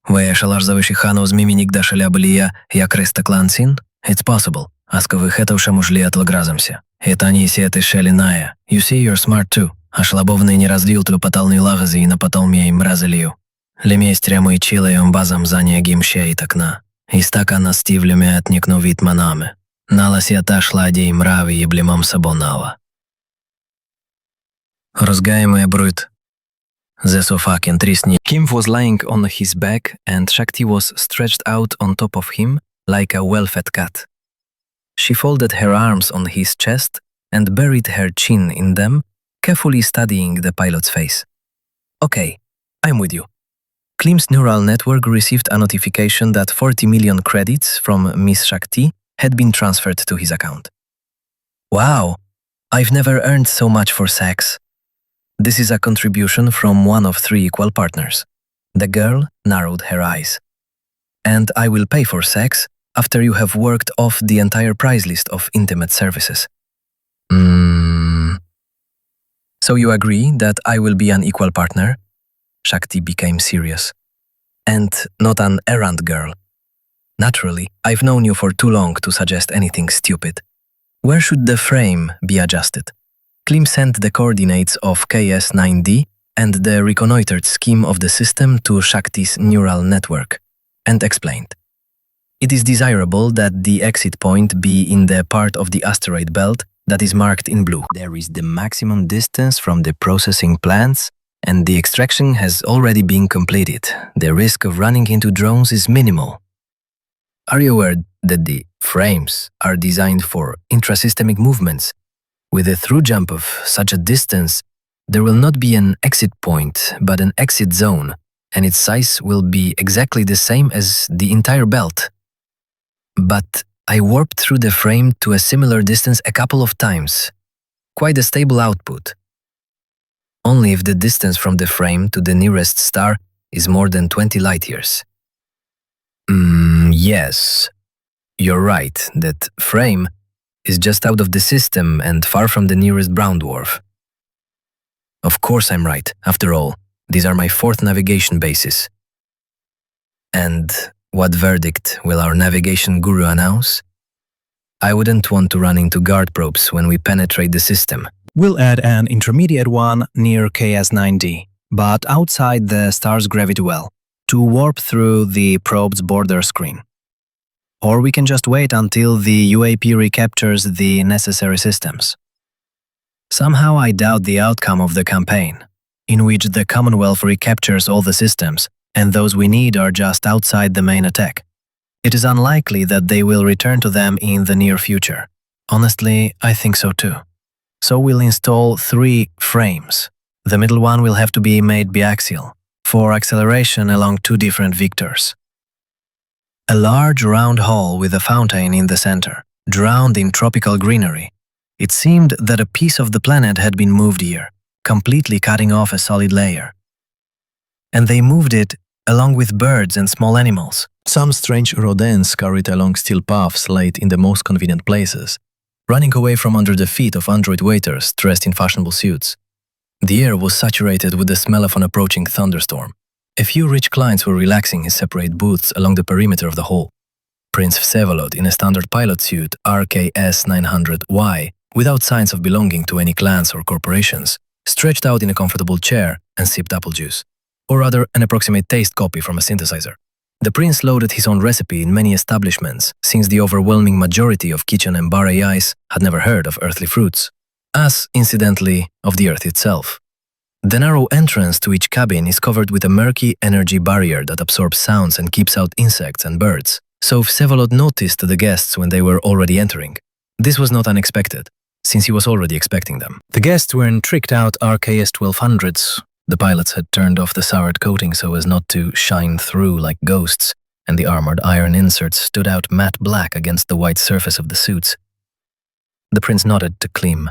Вы шалаш завыши хану змиминик дашеля былия, я креста клансин? It's possible. Асковых это уж мужли отлагразимся. Это они сеты шелиная. You see you're smart too. А шлабовный не раздвил тлю поталный лагази и напотал мне им разылью. Леместря мы чилаем базам за негимща и такна. И стакана стивлями отникну витманами. Налася та шлади и мрави еблемом сабонава. Разгаемая брут. The sofa can tristni. Kim was lying on his back and Shakti was stretched out on top of him like a well-fed cat. She folded her arms on his chest and buried her chin in them, carefully studying the pilot's face. Okay, I'm with you. Klim's neural network received a notification that 40 million credits from Miss Shakti had been transferred to his account. Wow, I've never earned so much for sex. This is a contribution from one of 3 equal partners. The girl narrowed her eyes. And I will pay for sex after you have worked off the entire price list of intimate services. So you agree that I will be an equal partner? Shakti became serious. And not an errand girl. Naturally, I've known you for too long to suggest anything stupid. Where should the frame be adjusted? Klim sent the coordinates of KS9D and the reconnoitered scheme of the system to Shakti's neural network, and explained. It is desirable that the exit point be in the part of the asteroid belt that is marked in blue. There is the maximum distance from the processing plants, and the extraction has already been completed. The risk of running into drones is minimal. Are you aware that the frames are designed for intrasystemic movements? With a through jump of such a distance, there will not be an exit point, but an exit zone, and its size will be exactly the same as the entire belt. But I warped through the frame to a similar distance a couple of times. Quite a stable output. Only if the distance from the frame to the nearest star is more than 20 light years. Yes, you're right, that frame is just out of the system and far from the nearest brown dwarf. Of course I'm right. After all, these are my 4th navigation bases. And what verdict will our navigation guru announce? I wouldn't want to run into guard probes when we penetrate the system. We'll add an intermediate one near KS9D, but outside the star's gravity well, to warp through the probe's border screen. Or we can just wait until the UAP recaptures the necessary systems. Somehow I doubt the outcome of the campaign, in which the Commonwealth recaptures all the systems, and those we need are just outside the main attack. It is unlikely that they will return to them in the near future. Honestly, I think so too. So we'll install 3 frames. The middle one will have to be made biaxial, for acceleration along 2 different vectors. A large round hall with a fountain in the center, drowned in tropical greenery. It seemed that a piece of the planet had been moved here, completely cutting off a solid layer. And they moved it along with birds and small animals. Some strange rodents scurried along steel paths laid in the most convenient places, running away from under the feet of android waiters dressed in fashionable suits. The air was saturated with the smell of an approaching thunderstorm. A few rich clients were relaxing in separate booths along the perimeter of the hall. Prince Vsevolod, in a standard pilot suit RKS 900Y, without signs of belonging to any clans or corporations, stretched out in a comfortable chair and sipped apple juice, or rather an approximate taste copy from a synthesizer. The prince loaded his own recipe in many establishments, since the overwhelming majority of kitchen and bar AIs had never heard of earthly fruits, as, incidentally, of the earth itself. The narrow entrance to each cabin is covered with a murky energy barrier that absorbs sounds and keeps out insects and birds, so Vsevolod noticed the guests when they were already entering. This was not unexpected, since he was already expecting them. The guests were in tricked-out RKS 1200s. The pilots had turned off the soured coating so as not to shine through like ghosts, and the armored iron inserts stood out matte black against the white surface of the suits. The prince nodded to Klim.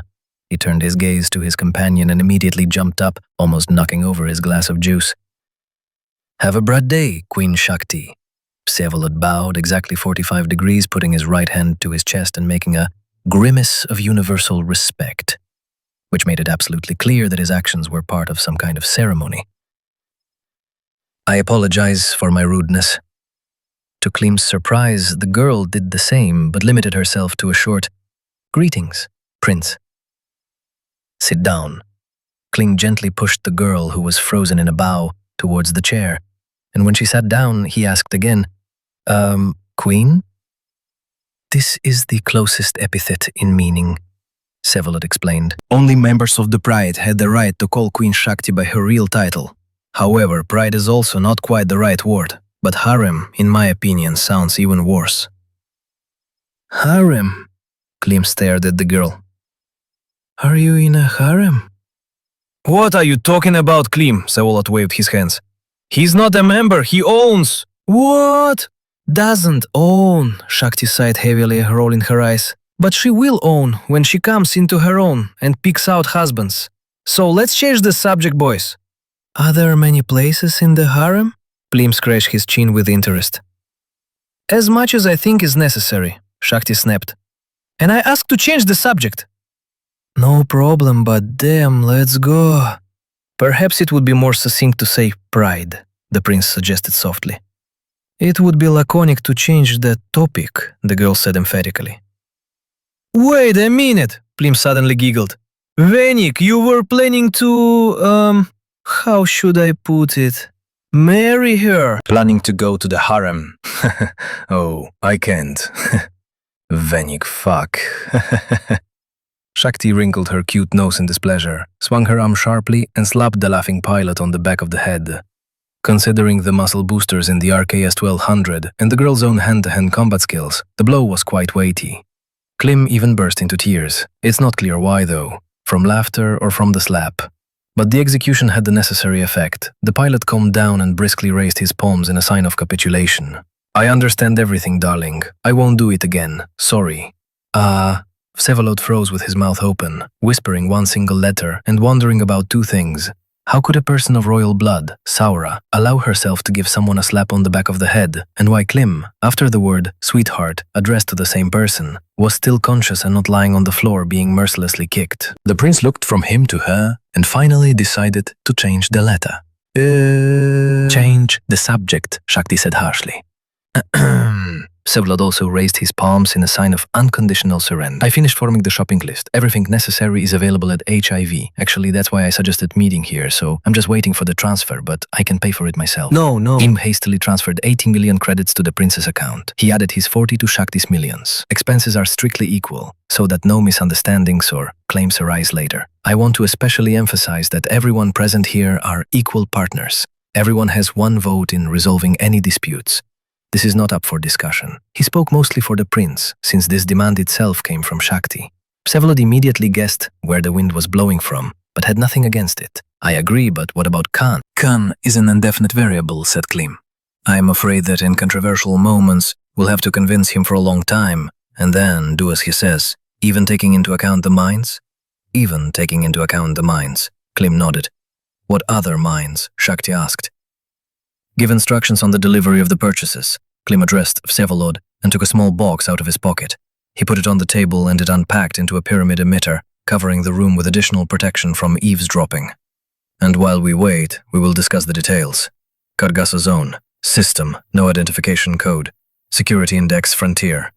He turned his gaze to his companion and immediately jumped up, almost knocking over his glass of juice. "Have a bright day, Queen Shakti." Vsevolod bowed exactly 45 degrees, putting his right hand to his chest and making a grimace of universal respect, which made it absolutely clear that his actions were part of some kind of ceremony. "I apologize for my rudeness." To Klim's surprise, the girl did the same, but limited herself to a short, "Greetings, Prince." "Sit down." Klim gently pushed the girl, who was frozen in a bow, towards the chair, and when she sat down, he asked again, Queen?" "This is the closest epithet in meaning," Vsevolod explained. "Only members of the Pride had the right to call Queen Shakti by her real title. However, Pride is also not quite the right word, but harem, in my opinion, sounds even worse." "Harem?" Klim stared at the girl. "Are you in a harem?" "What are you talking about, Klim?" Vsevolod waved his hands. "He's not a member, he owns." "What? Doesn't own," Shakti sighed heavily, rolling her eyes. "But she will own when she comes into her own and picks out husbands. So let's change the subject, boys." "Are there many places in the harem?" Klim scratched his chin with interest. "As much as I think is necessary," Shakti snapped. "And I asked to change the subject." "No problem, but damn, let's go." "Perhaps it would be more succinct to say pride," the prince suggested softly. "It would be laconic to change the topic," the girl said emphatically. "Wait a minute," Klim suddenly giggled. "Venik, you were planning to, how should I put it? Marry her." "Planning to go to the harem?" "Oh, I can't." "Venik, fuck." Shakti wrinkled her cute nose in displeasure, swung her arm sharply, and slapped the laughing pilot on the back of the head. Considering the muscle boosters in the RKS 1200 and the girl's own hand-to-hand combat skills, the blow was quite weighty. Klim even burst into tears. It's not clear why, though, from laughter or from the slap. But the execution had the necessary effect. The pilot calmed down and briskly raised his palms in a sign of capitulation. "I understand everything, darling. I won't do it again. Sorry." Vsevolod froze with his mouth open, whispering one single letter and wondering about two things. How could a person of royal blood, Saura, allow herself to give someone a slap on the back of the head, and why Klim, after the word sweetheart addressed to the same person, was still conscious and not lying on the floor being mercilessly kicked? The prince looked from him to her and finally decided to change the letter. "Change the subject," Shakti said harshly. Vsevolod also raised his palms in a sign of unconditional surrender. "I finished forming the shopping list. Everything necessary is available at HIV. Actually, that's why I suggested meeting here, so I'm just waiting for the transfer, but I can pay for it myself." No. Im hastily transferred 80 million credits to the prince's account. He added his 40 to Shakti's millions. Expenses are strictly equal, so that no misunderstandings or claims arise later. I want to especially emphasize that everyone present here are equal partners. Everyone has one vote in resolving any disputes. This is not up for discussion. He spoke mostly for the prince, since this demand itself came from Shakti. Vsevolod immediately guessed where the wind was blowing from, but had nothing against it. "I agree, but what about Khan?" "Khan is an indefinite variable," said Klim. I'm afraid that in controversial moments, we'll have to convince him for a long time, and then do as he says, even taking into account the mines? Even taking into account the mines, Klim nodded. What other mines? Shakti asked. Give instructions on the delivery of the purchases, Klim addressed Vsevolod and took a small box out of his pocket. He put it on the table and it unpacked into a pyramid emitter, covering the room with additional protection from eavesdropping. And while we wait, we will discuss the details. Kargass Zone, system, no identification code, security index frontier.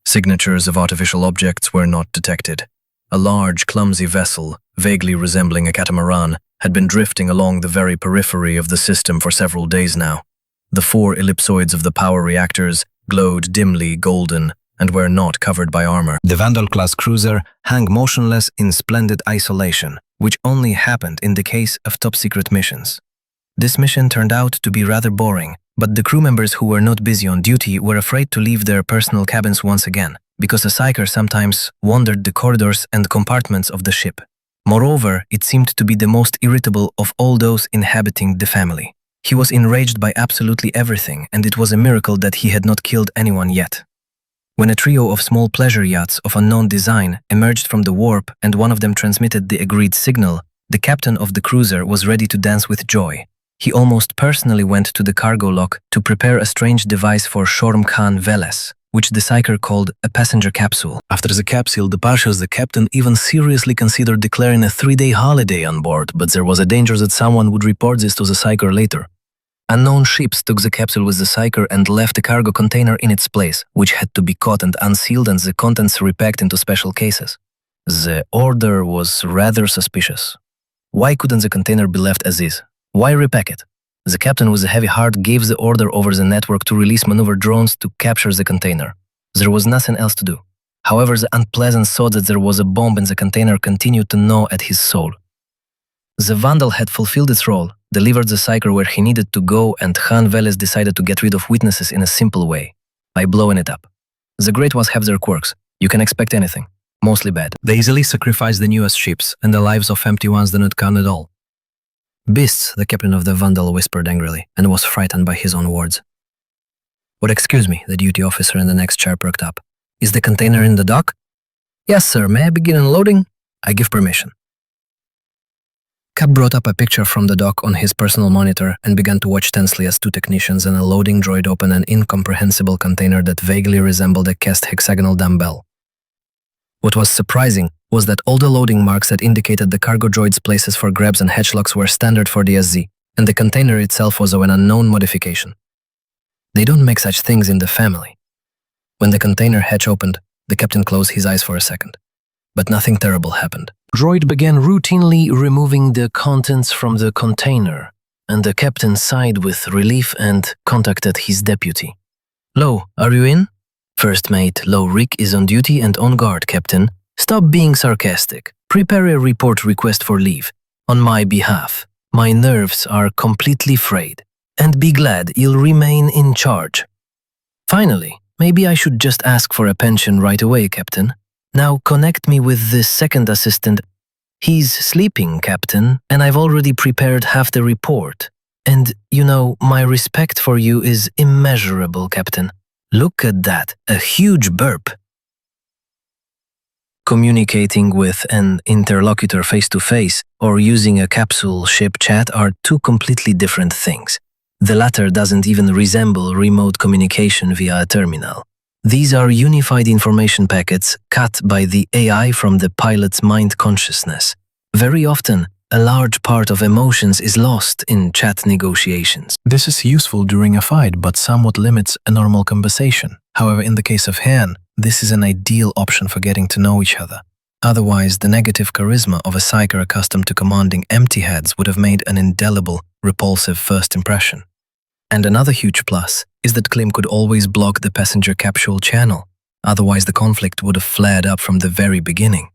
Signatures of artificial objects were not detected. A large, clumsy vessel, vaguely resembling a catamaran, had been drifting along the very periphery of the system for several days now. The 4 ellipsoids of the power reactors glowed dimly golden and were not covered by armor. The Vandal-class cruiser hung motionless in splendid isolation, which only happened in the case of top-secret missions. This mission turned out to be rather boring, but the crew members who were not busy on duty were afraid to leave their personal cabins once again, because the psyker sometimes wandered the corridors and compartments of the ship. Moreover, it seemed to be the most irritable of all those inhabiting the family. He was enraged by absolutely everything, and it was a miracle that he had not killed anyone yet. When a trio of small pleasure yachts of unknown design emerged from the warp and one of them transmitted the agreed signal, the captain of the cruiser was ready to dance with joy. He almost personally went to the cargo lock to prepare a strange device for Shorm Khan Veles, which the psyker called a passenger capsule. After the capsule departures, the captain even seriously considered declaring a 3-day holiday on board, but there was a danger that someone would report this to the psyker later. Unknown ships took the capsule with the psyker and left a cargo container in its place, which had to be caught and unsealed and the contents repacked into special cases. The order was rather suspicious. Why couldn't the container be left as is? Why repack it? The captain with a heavy heart gave the order over the network to release maneuver drones to capture the container. There was nothing else to do. However, the unpleasant thought that there was a bomb in the container continued to gnaw at his soul. The Vandal had fulfilled its role, delivered the psyker where he needed to go, and Khan Veles decided to get rid of witnesses in a simple way, by blowing it up. The Great Ones have their quirks. You can expect anything, mostly bad. They easily sacrifice the newest ships, and the lives of empty ones do not count at all. Beasts, the captain of the Vandal whispered angrily, and was frightened by his own words. What, excuse me, the duty officer in the next chair perked up. Is the container in the dock? Yes, sir. May I begin unloading? I give permission. Cap brought up a picture from the dock on his personal monitor and began to watch tensely as 2 technicians and a loading droid opened an incomprehensible container that vaguely resembled a cast hexagonal dumbbell. What was surprising was that all the loading marks that indicated the cargo droid's places for grabs and hatchlocks were standard for the SZ, and the container itself was of an unknown modification. They don't make such things in the family. When the container hatch opened, the captain closed his eyes for a second. But nothing terrible happened. Droid began routinely removing the contents from the container, and the captain sighed with relief and contacted his deputy. Lo, are you in? First mate Lo Rick is on duty and on guard, Captain. Stop being sarcastic. Prepare a report request for leave. On my behalf. My nerves are completely frayed. And be glad you'll remain in charge. Finally, maybe I should just ask for a pension right away, Captain. Now connect me with the second assistant. He's sleeping, Captain, and I've already prepared half the report. And, you know, my respect for you is immeasurable, Captain. Look at that, a huge burp. Communicating with an interlocutor face-to-face or using a capsule ship chat are 2 completely different things. The latter doesn't even resemble remote communication via a terminal. These are unified information packets cut by the AI from the pilot's mind consciousness. Very often, a large part of emotions is lost in chat negotiations. This is useful during a fight, but somewhat limits a normal conversation. However, in the case of Han, this is an ideal option for getting to know each other. Otherwise, the negative charisma of a psyker accustomed to commanding empty heads would have made an indelible, repulsive first impression. And another huge plus is that Klim could always block the passenger capsule channel. Otherwise, the conflict would have flared up from the very beginning.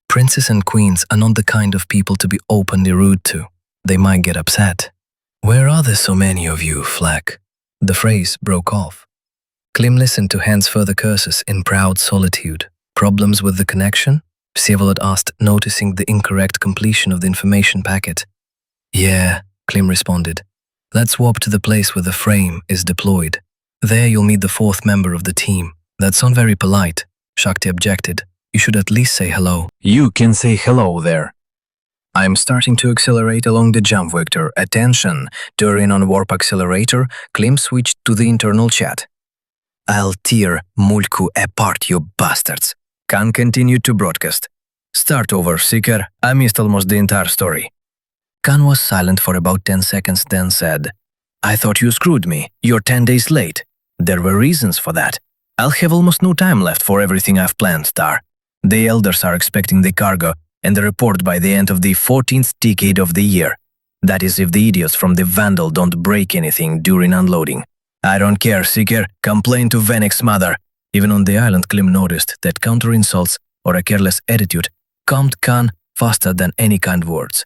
Princes and queens are not the kind of people to be openly rude to. They might get upset. Where are there so many of you, Flack? The phrase broke off. Klim listened to Han's further curses in proud solitude. Problems with the connection? Vsevolod asked, noticing the incorrect completion of the information packet. Yeah, Klim responded. Let's walk to the place where the frame is deployed. There you'll meet the fourth member of the team. That's not very polite, Shakti objected. You should at least say hello. You can say hello there. I'm starting to accelerate along the jump vector. Attention! Turn on warp accelerator. Klim switched to the internal chat. I'll tear Mulku apart, you bastards. Khan continued to broadcast. Start over, Seeker. I missed almost the entire story. Khan was silent for about 10 seconds, then said, I thought you screwed me. You're 10 days late. There were reasons for that. I'll have almost no time left for everything I've planned, Star. The elders are expecting the cargo and the report by the end of the 14th decade of the year. That is if the idiots from the Vandal don't break anything during unloading. I don't care, Seeker. Complain to Venex's mother. Even on the island, Klim noticed that counter-insults or a careless attitude calmed Khan faster than any kind words.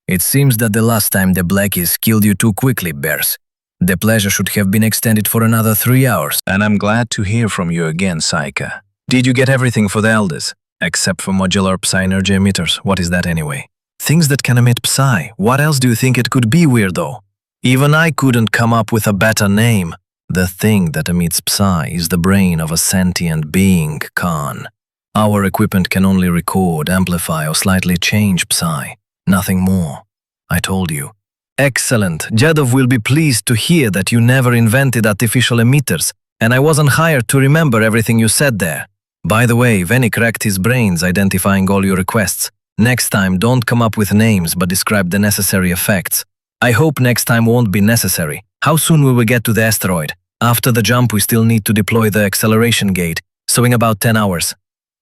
It seems that the last time the Blackies killed you too quickly, Bears. The pleasure should have been extended for another 3 hours. And I'm glad to hear from you again, Psyker. Did you get everything for the elders? Except for modular Psy energy emitters. What is that anyway? Things that can emit Psy. What else do you think it could be, weirdo? Even I couldn't come up with a better name. The thing that emits Psy is the brain of a sentient being, Khan. Our equipment can only record, amplify, or slightly change Psy. Nothing more. I told you. Excellent. Jedov will be pleased to hear that you never invented artificial emitters, and I wasn't hired to remember everything you said there. By the way, Venik racked his brains identifying all your requests. Next time, don't come up with names, but describe the necessary effects. I hope next time won't be necessary. How soon will we get to the asteroid? After the jump, we still need to deploy the acceleration gate, so in about 10 hours.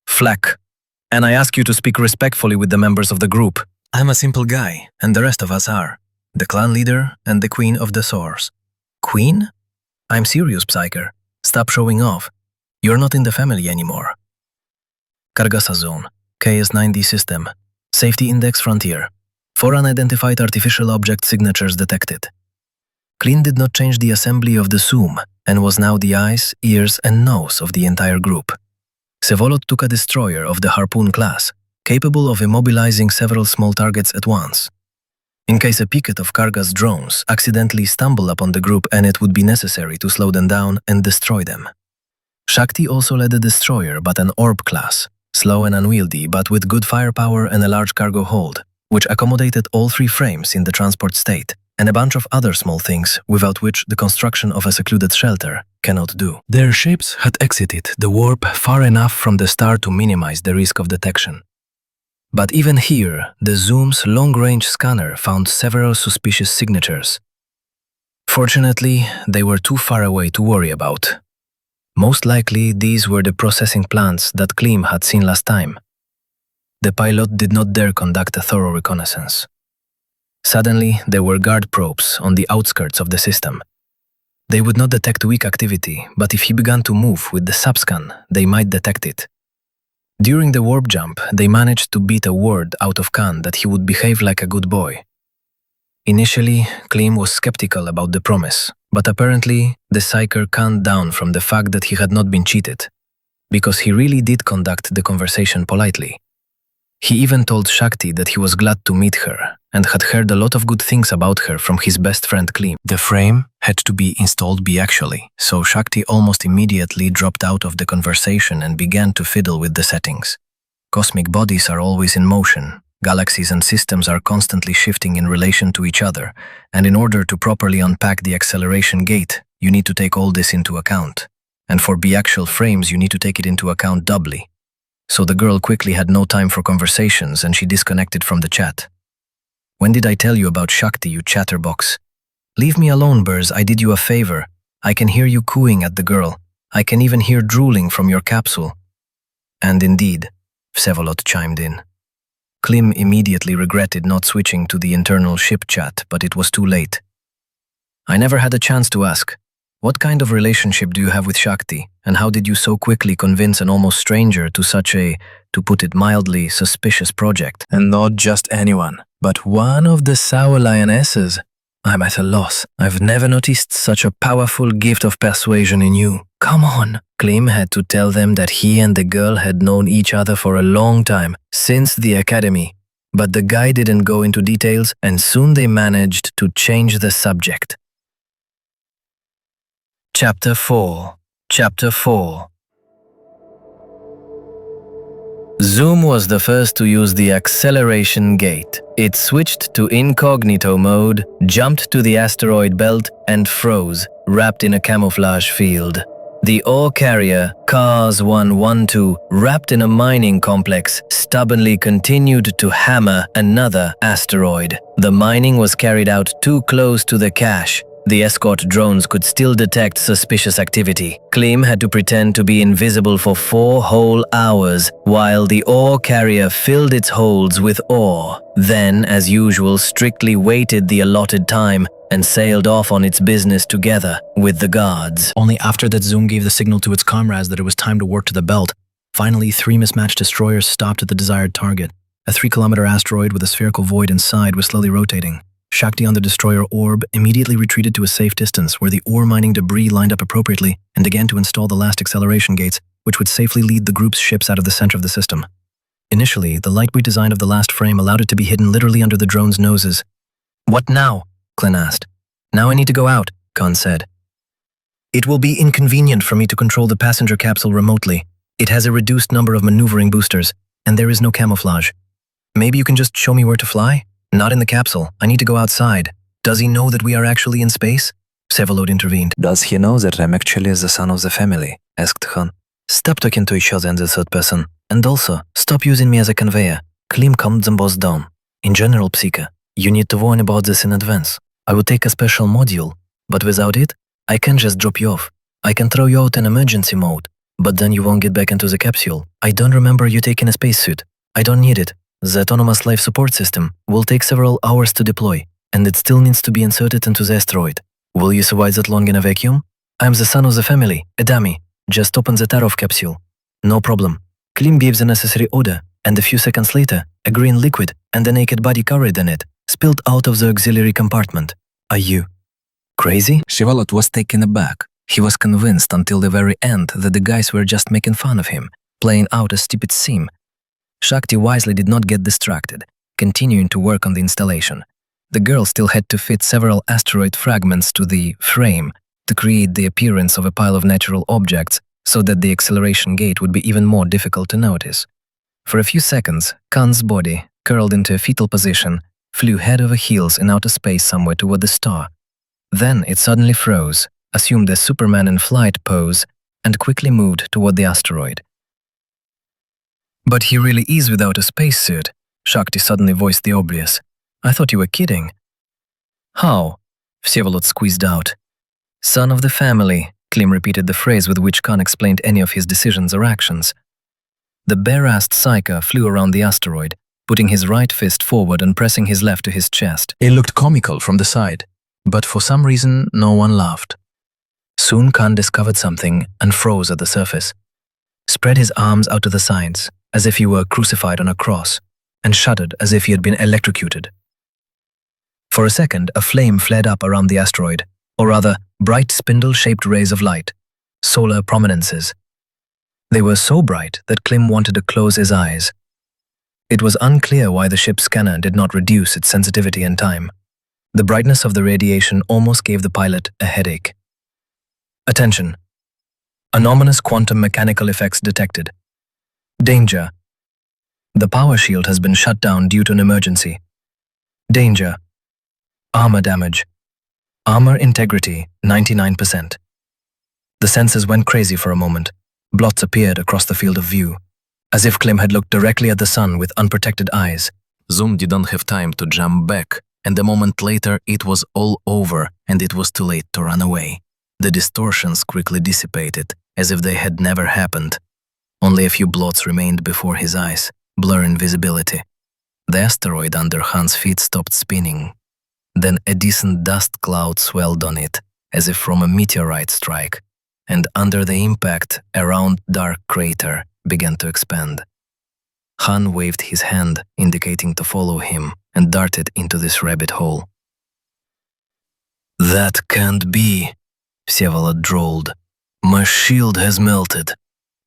Flack. And I ask you to speak respectfully with the members of the group. I'm a simple guy, and the rest of us are. The clan leader and the queen of the source. Queen? I'm serious, Psyker. Stop showing off. You're not in the family anymore. Kargass Zone, KS9D system. Safety index frontier. 4 unidentified artificial object signatures detected. Klim did not change the assembly of the Zuum and was now the eyes, ears, and nose of the entire group. Sevolot took a destroyer of the Harpoon class, capable of immobilizing several small targets at once. In case a picket of Kargass drones accidentally stumble upon the group and it would be necessary to slow them down and destroy them. Shakti also led a destroyer but an orb class, slow and unwieldy but with good firepower and a large cargo hold, which accommodated all 3 frames in the transport state, and a bunch of other small things without which the construction of a secluded shelter cannot do. Their ships had exited the warp far enough from the star to minimize the risk of detection. But even here, the Zoom's long-range scanner found several suspicious signatures. Fortunately, they were too far away to worry about. Most likely, these were the processing plants that Klim had seen last time. The pilot did not dare conduct a thorough reconnaissance. Suddenly, there were guard probes on the outskirts of the system. They would not detect weak activity, but if he began to move with the subscan, they might detect it. During the warp jump, they managed to beat a word out of Khan that he would behave like a good boy. Initially, Klim was skeptical about the promise, but apparently the psyker calmed down from the fact that he had not been cheated, because he really did conduct the conversation politely. He even told Shakti that he was glad to meet her and had heard a lot of good things about her from his best friend Klim. The frame had to be installed actually, so Shakti almost immediately dropped out of the conversation and began to fiddle with the settings. Cosmic bodies are always in motion. Galaxies and systems are constantly shifting in relation to each other, and in order to properly unpack the acceleration gate, you need to take all this into account. And for biaxial frames, you need to take it into account doubly. So the girl quickly had no time for conversations and she disconnected from the chat. When did I tell you about Shakti, you chatterbox? Leave me alone, Burrs, I did you a favor. I can hear you cooing at the girl. I can even hear drooling from your capsule. And indeed, Vsevolod chimed in. Klim immediately regretted not switching to the internal ship chat, but it was too late. I never had a chance to ask, what kind of relationship do you have with Shakti, and how did you so quickly convince an almost stranger to such a, to put it mildly, suspicious project? And not just anyone, but one of the Sour Lionesses. I'm at a loss. I've never noticed such a powerful gift of persuasion in you. Come on. Klim had to tell them that he and the girl had known each other for a long time, since the academy. but the guy didn't go into details, and soon they managed to change the subject. Chapter 4. Zuum was the first to use the acceleration gate. It switched to incognito mode, jumped to the asteroid belt, and froze, wrapped in a camouflage field. The ore carrier, Kargass 112, wrapped in a mining complex, stubbornly continued to hammer another asteroid. The mining was carried out too close to the cache. The escort drones could still detect suspicious activity. Klim had to pretend to be invisible for 4 whole hours, while the ore carrier filled its holds with ore. Then, as usual, strictly waited the allotted time and sailed off on its business together with the guards. Only after that Zuum gave the signal to its comrades that it was time to work to the belt. Finally, 3 mismatched destroyers stopped at the desired target. A 3-kilometer asteroid with a spherical void inside was slowly rotating. Shakti on the destroyer orb immediately retreated to a safe distance where the ore mining debris lined up appropriately and began to install the last acceleration gates, which would safely lead the group's ships out of the center of the system. Initially, the lightweight design of the last frame allowed it to be hidden literally under the drone's noses. "What now?" Clint asked. "Now I need to go out," Khan said. "It will be inconvenient for me to control the passenger capsule remotely. It has a reduced number of maneuvering boosters, and there is no camouflage. Maybe you can just show me where to fly? Not in the capsule. I need to go outside. Does he know that we are actually in space?" Vsevolod intervened. "Does he know that I'm actually the son of the family?" asked Khan. "Stop talking to each other in the third person. And also, stop using me as a conveyor. Klim calmed them both down. In general, Psyker, you need to warn about this in advance. I will take a special module, but without it, I can just drop you off. I can throw you out in emergency mode, but then you won't get back into the capsule. I don't remember you taking a spacesuit. I don't need it. The autonomous life support system will take several hours to deploy, and it still needs to be inserted into the asteroid. Will you survive that long in a vacuum? I'm the son of the family, a dummy. Just open the Tarov capsule. No problem." Klim gave the necessary order, and a few seconds later, a green liquid and a naked body covered in it spilled out of the auxiliary compartment. "Are you crazy?" Vsevolod was taken aback. He was convinced until the very end that the guys were just making fun of him, playing out a stupid scene. Shakti wisely did not get distracted, continuing to work on the installation. The girl still had to fit several asteroid fragments to the frame to create the appearance of a pile of natural objects so that the acceleration gate would be even more difficult to notice. For a few seconds, Khan's body, curled into a fetal position, flew head over heels in outer space somewhere toward the star. Then it suddenly froze, assumed a Superman in flight pose, and quickly moved toward the asteroid. "But he really is without a spacesuit," Shakti suddenly voiced the obvious. "I thought you were kidding." "How?" Vsevolod squeezed out. "Son of the family," Klim repeated the phrase with which Khan explained any of his decisions or actions. The bare-assed psyker flew around the asteroid, putting his right fist forward and pressing his left to his chest. It looked comical from the side, but for some reason no one laughed. Soon Khan discovered something and froze at the surface, spread his arms out to the sides, as if he were crucified on a cross, and shuddered as if he had been electrocuted. For a second, a flame flared up around the asteroid, or rather, bright spindle-shaped rays of light, solar prominences. They were so bright that Klim wanted to close his eyes. It was unclear why the ship's scanner did not reduce its sensitivity in time. The brightness of the radiation almost gave the pilot a headache. "Attention! Anomalous quantum mechanical effects detected. Danger! The power shield has been shut down due to an emergency. Danger! Armor damage. Armor integrity, 99%. The sensors went crazy for a moment. Blots appeared across the field of view, as if Klim had looked directly at the sun with unprotected eyes. Zuum didn't have time to jump back, and a moment later it was all over and it was too late to run away. The distortions quickly dissipated, as if they had never happened. Only a few blots remained before his eyes, blurring visibility. The asteroid under Khan's feet stopped spinning. Then a decent dust cloud swelled on it, as if from a meteorite strike, and under the impact, a round dark crater began to expand. Khan waved his hand, indicating to follow him, and darted into this rabbit hole. "That can't be," Vsevolod drawled. "My shield has melted.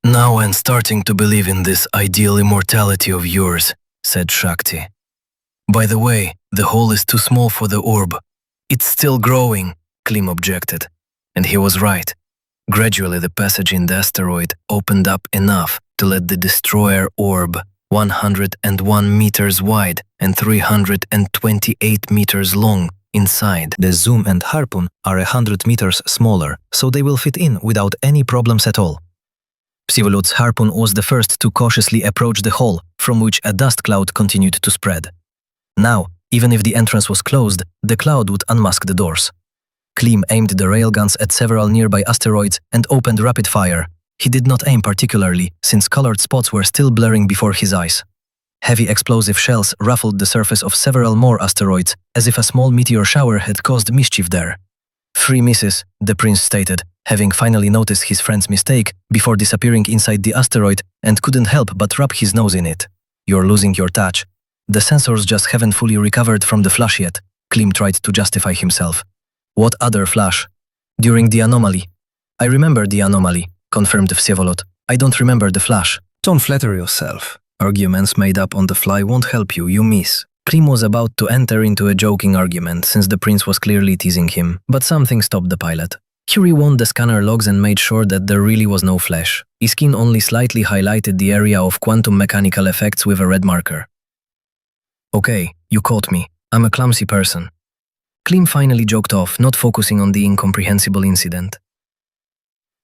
Now I'm starting to believe in this ideal immortality of yours," said Shakti. By the way, the hole is too small for the orb. It's still growing, Klim objected. And he was right. Gradually, the passage in the asteroid opened up enough to let the destroyer orb, 101 meters wide and 328 meters long, inside. The Zuum and Harpoon are 100 meters smaller, so they will fit in without any problems at all. Psivolut's Harpoon was the first to cautiously approach the hole, from which a dust cloud continued to spread. Now, even if the entrance was closed, the cloud would unmask the doors. Klim aimed the railguns at several nearby asteroids and opened rapid fire. He did not aim particularly, since colored spots were still blurring before his eyes. Heavy explosive shells ruffled the surface of several more asteroids, as if a small meteor shower had caused mischief there. 3 misses, the prince stated, having finally noticed his friend's mistake before disappearing inside the asteroid and couldn't help but rub his nose in it. You're losing your touch. The sensors just haven't fully recovered from the flash yet, Klim tried to justify himself. What other flash? During the anomaly. I remember the anomaly, confirmed Vsevolod. I don't remember the flash. Don't flatter yourself. Arguments made up on the fly won't help you, you miss. Klim was about to enter into a joking argument since the prince was clearly teasing him, but something stopped the pilot. He rewound the scanner logs and made sure that there really was no flash. His skin only slightly highlighted the area of quantum mechanical effects with a red marker. Okay, you caught me. I'm a clumsy person. Klim finally joked off, not focusing on the incomprehensible incident.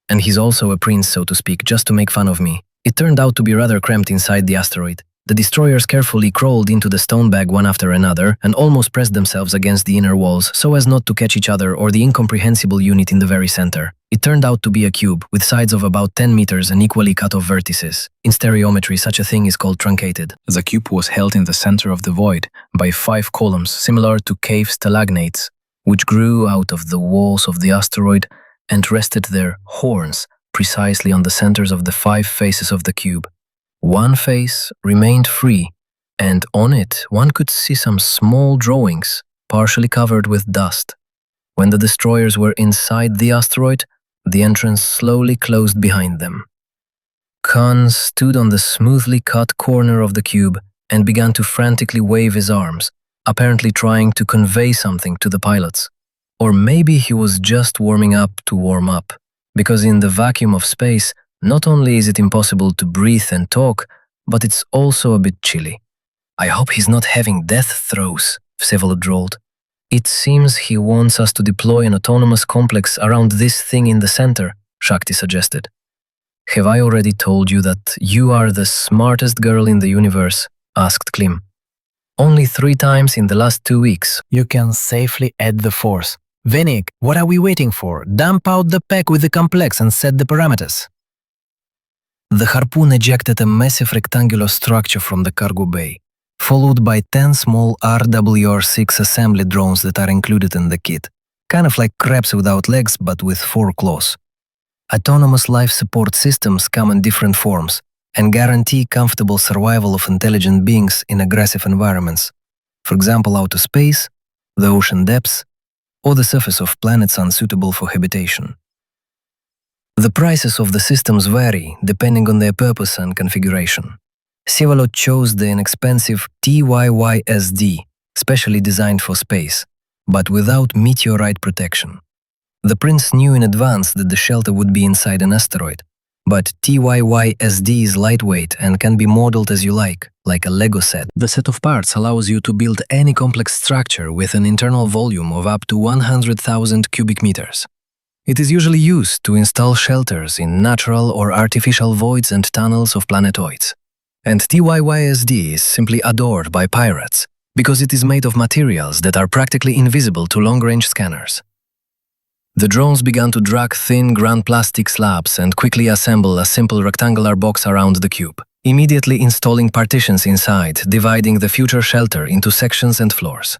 And he's also a prince, so to speak, just to make fun of me. It turned out to be rather cramped inside the asteroid. The destroyers carefully crawled into the stone bag one after another and almost pressed themselves against the inner walls so as not to catch each other or the incomprehensible unit in the very center. It turned out to be a cube with sides of about 10 meters and equally cut off vertices. In stereometry, such a thing is called truncated. The cube was held in the center of the void by 5 columns similar to cave stalagnates, which grew out of the walls of the asteroid and rested their horns precisely on the centers of the 5 faces of the cube. One face remained free, and on it one could see some small drawings, partially covered with dust. When the destroyers were inside the asteroid, the entrance slowly closed behind them. Khan stood on the smoothly cut corner of the cube and began to frantically wave his arms, apparently trying to convey something to the pilots. Or maybe he was just warming up to warm up, because in the vacuum of space, not only is it impossible to breathe and talk, but it's also a bit chilly. I hope he's not having death throes, Vsevolod drawled. It seems he wants us to deploy an autonomous complex around this thing in the center, Shakti suggested. Have I already told you that you are the smartest girl in the universe? Asked Klim. Only 3 times in the last 2 weeks. You can safely add the force. Venik, what are we waiting for? Dump out the pack with the complex and set the parameters. The harpoon ejected a massive rectangular structure from the cargo bay, followed by 10 small RWR-6 assembly drones that are included in the kit, kind of like crabs without legs but with 4 claws. Autonomous life support systems come in different forms and guarantee comfortable survival of intelligent beings in aggressive environments, for example outer space, the ocean depths, or the surface of planets unsuitable for habitation. The prices of the systems vary depending on their purpose and configuration. Vsevolod chose the inexpensive TYYSD, specially designed for space, but without meteorite protection. The prince knew in advance that the shelter would be inside an asteroid, but TYYSD is lightweight and can be modeled as you like a Lego set. The set of parts allows you to build any complex structure with an internal volume of up to 100,000 cubic meters. It is usually used to install shelters in natural or artificial voids and tunnels of planetoids. And TYYSD is simply adored by pirates because it is made of materials that are practically invisible to long-range scanners. The drones began to drag thin ground plastic slabs and quickly assemble a simple rectangular box around the cube, immediately installing partitions inside, dividing the future shelter into sections and floors.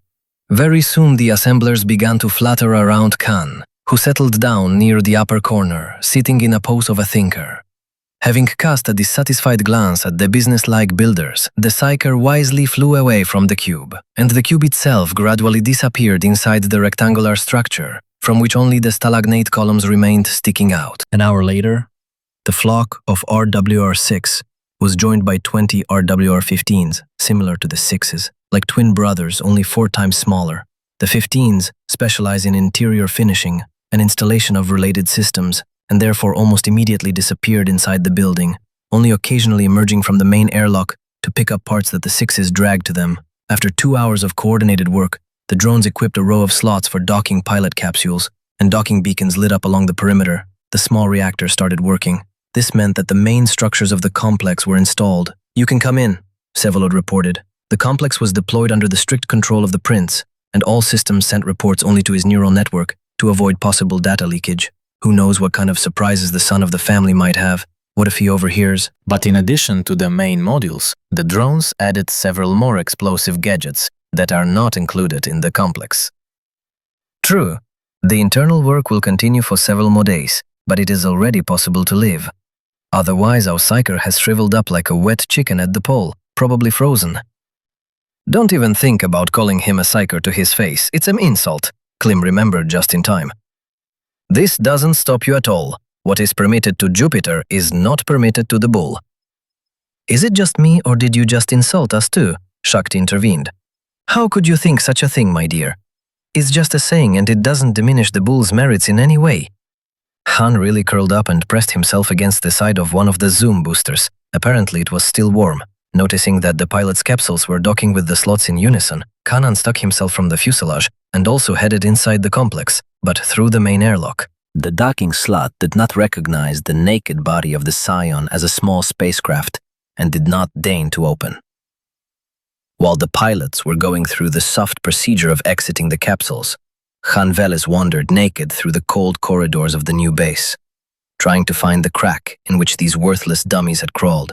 Very soon the assemblers began to flutter around Khan, who settled down near the upper corner, sitting in a pose of a thinker. Having cast a dissatisfied glance at the business-like builders, the psyker wisely flew away from the cube, and the cube itself gradually disappeared inside the rectangular structure, from which only the stalagnate columns remained sticking out. An hour later, the flock of RWR-6 was joined by 20 RWR-15s, similar to the 6s, like twin brothers, only 4 times smaller. The 15s specialize in interior finishing and installation of related systems, and therefore almost immediately disappeared inside the building, only occasionally emerging from the main airlock to pick up parts that the 6s dragged to them. After 2 hours of coordinated work, the drones equipped a row of slots for docking pilot capsules, and docking beacons lit up along the perimeter. The small reactor started working. This meant that the main structures of the complex were installed. "You can come in," Vsevolod reported. The complex was deployed under the strict control of the prince, and all systems sent reports only to his neural network to avoid possible data leakage. Who knows what kind of surprises the son of the family might have? What if he overhears? But in addition to the main modules, the drones added several more explosive gadgets that are not included in the complex. True, the internal work will continue for several more days, but it is already possible to live. Otherwise, our psyker has shriveled up like a wet chicken at the pole, probably frozen. "Don't even think about calling him a psyker to his face. It's an insult," Klim remembered just in time. "This doesn't stop you at all. What is permitted to Jupiter is not permitted to the bull." "Is it just me, or did you just insult us too?" Shakti intervened. "How could you think such a thing, my dear? It's just a saying, and it doesn't diminish the bull's merits in any way." Han really curled up and pressed himself against the side of one of the Zuum boosters. Apparently it was still warm. Noticing that the pilot's capsules were docking with the slots in unison, Khan unstuck himself from the fuselage and also headed inside the complex, but through the main airlock. The docking slot did not recognize the naked body of the Scion as a small spacecraft and did not deign to open. While the pilots were going through the soft procedure of exiting the capsules, Han Veles wandered naked through the cold corridors of the new base, trying to find the crack in which these worthless dummies had crawled,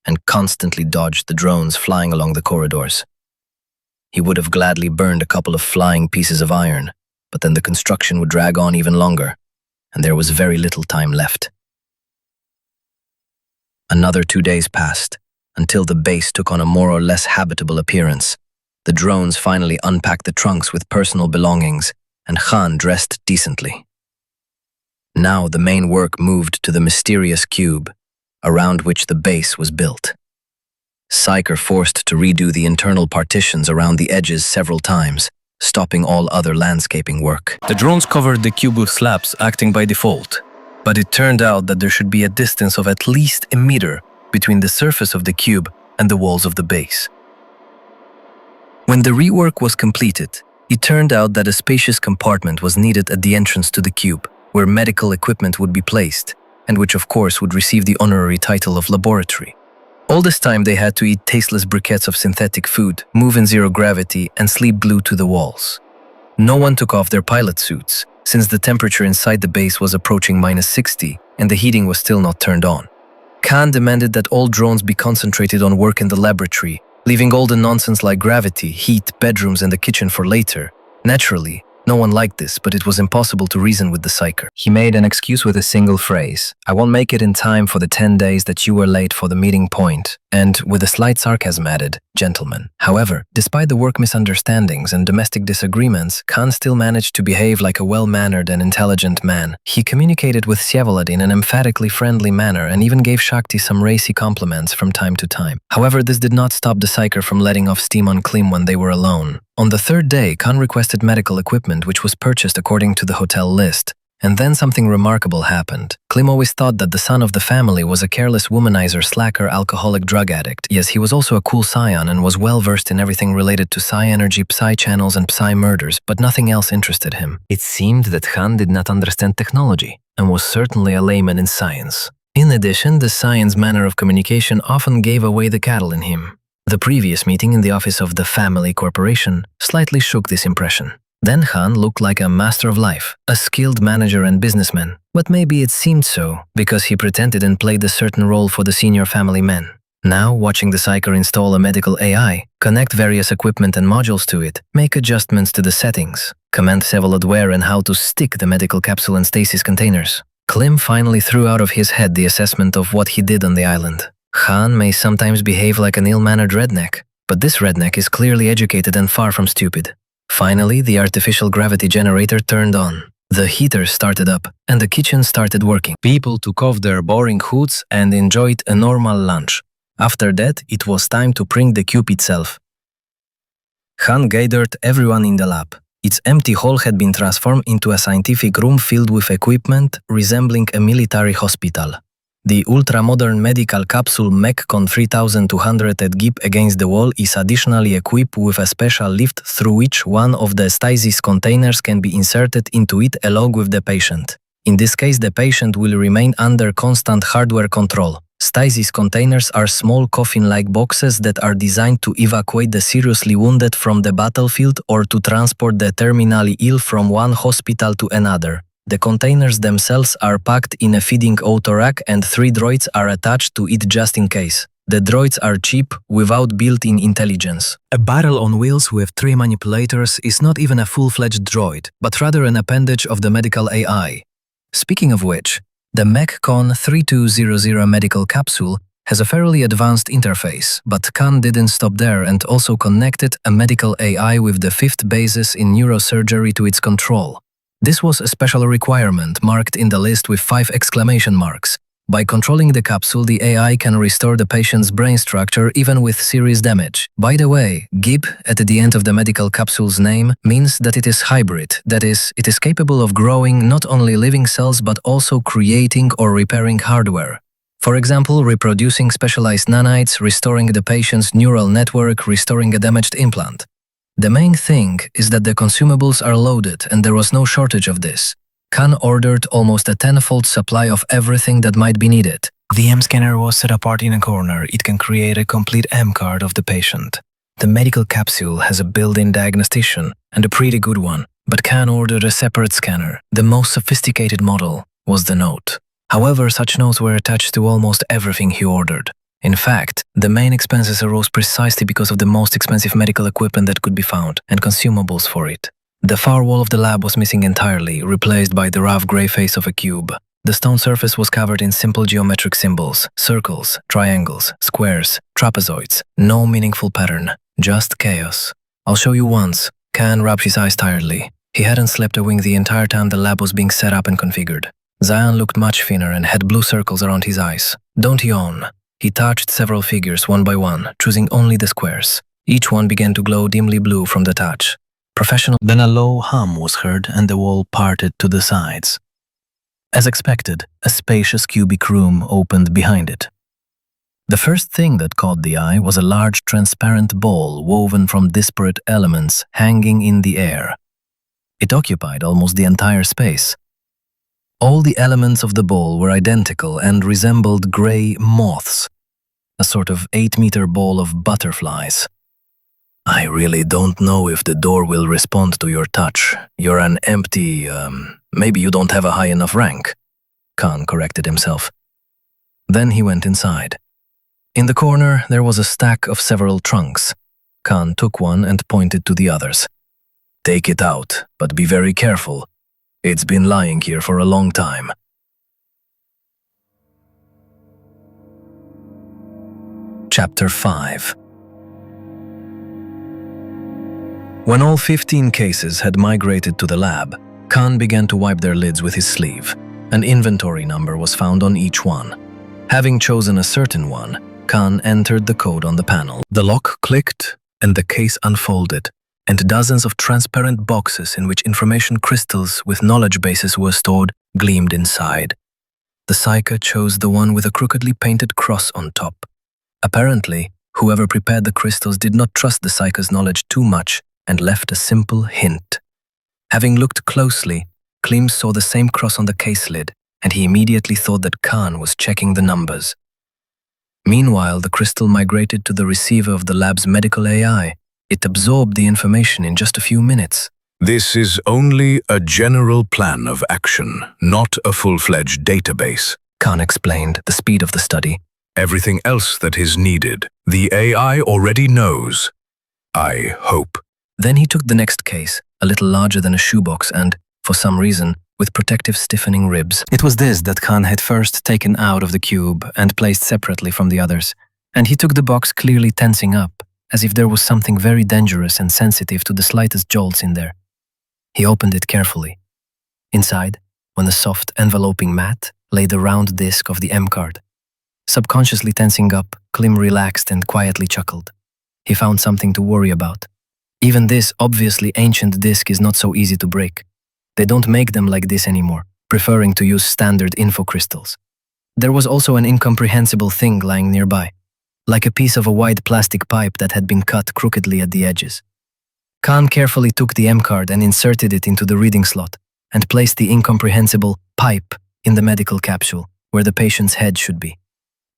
and constantly dodged the drones flying along the corridors. He would have gladly burned a couple of flying pieces of iron, but then the construction would drag on even longer, and there was very little time left. Another 2 days passed, until the base took on a more or less habitable appearance. The drones finally unpacked the trunks with personal belongings, and Han dressed decently. Now the main work moved to the mysterious cube, around which the base was built. Psyker forced to redo the internal partitions around the edges several times, stopping all other landscaping work. The drones covered the cube with slabs, acting by default, but it turned out that there should be a distance of at least a meter between the surface of the cube and the walls of the base. When the rework was completed, it turned out that a spacious compartment was needed at the entrance to the cube, where medical equipment would be placed, and which of course would receive the honorary title of laboratory. All this time they had to eat tasteless briquettes of synthetic food, move in zero gravity, and sleep glued to the walls. No one took off their pilot suits, since the temperature inside the base was approaching -60 and the heating was still not turned on. Khan demanded that all drones be concentrated on work in the laboratory, leaving all the nonsense like gravity, heat, bedrooms, and the kitchen for later. Naturally, no one liked this, but it was impossible to reason with the psyker. He made an excuse with a single phrase: "I won't make it in time for the 10 days that you were late for the meeting point," and with a slight sarcasm added, "Gentlemen." However, despite the work misunderstandings and domestic disagreements, Khan still managed to behave like a well-mannered and intelligent man. He communicated with Vsevolod in an emphatically friendly manner and even gave Shakti some racy compliments from time to time. However, this did not stop the psyker from letting off steam on Klim when they were alone. On the 3rd day, Khan requested medical equipment which was purchased according to the hotel list. And then something remarkable happened. Klim always thought that the son of the family was a careless womanizer, slacker, alcoholic, drug addict. Yes, he was also a cool scion and was well versed in everything related to psi energy, psi channels, and psi murders, but nothing else interested him. It seemed that Han did not understand technology and was certainly a layman in science. In addition, the science manner of communication often gave away the cattle in him. The previous meeting in the office of the family corporation slightly shook this impression. Then Han looked like a master of life, a skilled manager and businessman, but maybe it seemed so because he pretended and played a certain role for the senior family men. Now, watching the psyker install a medical AI, connect various equipment and modules to it, make adjustments to the settings, command Vsevolod where and how to stick the medical capsule and stasis containers, Klim finally threw out of his head the assessment of what he did on the island. Han may sometimes behave like an ill-mannered redneck, but this redneck is clearly educated and far from stupid. Finally, the artificial gravity generator turned on. The heater started up, and the kitchen started working. People took off their boring hoods and enjoyed a normal lunch. After that, it was time to bring the cube itself. Khan gathered everyone in the lab. Its empty hall had been transformed into a scientific room filled with equipment resembling a military hospital. The ultra-modern medical capsule MECCON 3200 at GIP against the wall is additionally equipped with a special lift through which one of the stasis containers can be inserted into it along with the patient. In this case, the patient will remain under constant hardware control. Stasis containers are small coffin-like boxes that are designed to evacuate the seriously wounded from the battlefield or to transport the terminally ill from one hospital to another. The containers themselves are packed in a feeding auto rack and 3 droids are attached to it just in case. The droids are cheap, without built-in intelligence. A barrel on wheels with 3 manipulators is not even a full-fledged droid, but rather an appendage of the medical AI. Speaking of which, the MECCON 3200 medical capsule has a fairly advanced interface, but Khan didn't stop there and also connected a medical AI with the 5th basis in neurosurgery to its control. This was a special requirement marked in the list with 5 exclamation marks. By controlling the capsule, the AI can restore the patient's brain structure even with serious damage. By the way, GIP at the end of the medical capsule's name means that it is hybrid, that is, it is capable of growing not only living cells but also creating or repairing hardware. For example, reproducing specialized nanites, restoring the patient's neural network, restoring a damaged implant. The main thing is that the consumables are loaded and there was no shortage of this. Khan ordered almost a 10-fold supply of everything that might be needed. The M scanner was set apart in a corner. It can create a complete M card of the patient. The medical capsule has a built-in diagnostician, and a pretty good one, but Khan ordered a separate scanner. The most sophisticated model was the note. However, such notes were attached to almost everything he ordered. In fact, the main expenses arose precisely because of the most expensive medical equipment that could be found, and consumables for it. The far wall of the lab was missing entirely, replaced by the rough grey face of a cube. The stone surface was covered in simple geometric symbols, circles, triangles, squares, trapezoids. No meaningful pattern, just chaos. I'll show you once. Khan rubbed his eyes tiredly. He hadn't slept a wink the entire time the lab was being set up and configured. Zion looked much thinner and had blue circles around his eyes. Don't yawn. He touched several figures one by one, choosing only the squares. Each one began to glow dimly blue from the touch. Professional. Then a low hum was heard and the wall parted to the sides. As expected, a spacious cubic room opened behind it. The first thing that caught the eye was a large transparent ball woven from disparate elements hanging in the air. It occupied almost the entire space. All the elements of the ball were identical and resembled grey moths, a sort of 8-meter ball of butterflies. I really don't know if the door will respond to your touch. You're an empty, maybe you don't have a high enough rank. Khan corrected himself. Then he went inside. In the corner, there was a stack of several trunks. Khan took one and pointed to the others. Take it out, but be very careful. It's been lying here for a long time. Chapter 5. When all 15 cases had migrated to the lab, Khan began to wipe their lids with his sleeve. An inventory number was found on each one. Having chosen a certain one, Khan entered the code on the panel. The lock clicked and the case unfolded, and dozens of transparent boxes in which information crystals with knowledge bases were stored gleamed inside. The psyker chose the one with a crookedly painted cross on top. Apparently, whoever prepared the crystals did not trust the psyker's knowledge too much and left a simple hint. Having looked closely, Klim saw the same cross on the case lid, and he immediately thought that Khan was checking the numbers. Meanwhile, the crystal migrated to the receiver of the lab's medical AI. It absorbed the information in just a few minutes. This is only a general plan of action, not a full-fledged database, Khan explained the speed of the study. Everything else that is needed, the AI already knows. I hope. Then he took the next case, a little larger than a shoebox and, for some reason, with protective stiffening ribs. It was this that Khan had first taken out of the cube and placed separately from the others, and he took the box clearly tensing up, as if there was something very dangerous and sensitive to the slightest jolts in there. He opened it carefully. Inside, on the soft enveloping mat, lay the round disc of the M card. Subconsciously tensing up, Klim relaxed and quietly chuckled. He found something to worry about. Even this obviously ancient disk is not so easy to break. They don't make them like this anymore, preferring to use standard info crystals. There was also an incomprehensible thing lying nearby, like a piece of a white plastic pipe that had been cut crookedly at the edges. Khan carefully took the M card and inserted it into the reading slot, and placed the incomprehensible pipe in the medical capsule, where the patient's head should be.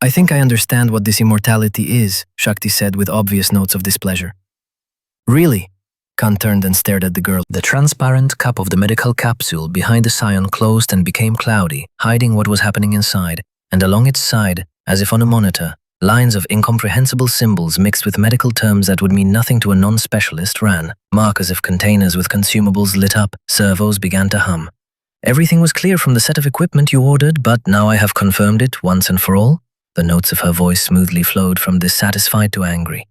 I think I understand what this immortality is, Shakti said with obvious notes of displeasure. Really? Khan turned and stared at the girl. The transparent cup of the medical capsule behind the scion closed and became cloudy, hiding what was happening inside, and along its side, as if on a monitor, lines of incomprehensible symbols mixed with medical terms that would mean nothing to a non-specialist ran. Markers of containers with consumables lit up, servos began to hum. Everything was clear from the set of equipment you ordered, but now I have confirmed it once and for all. The notes of her voice smoothly flowed from dissatisfied to angry.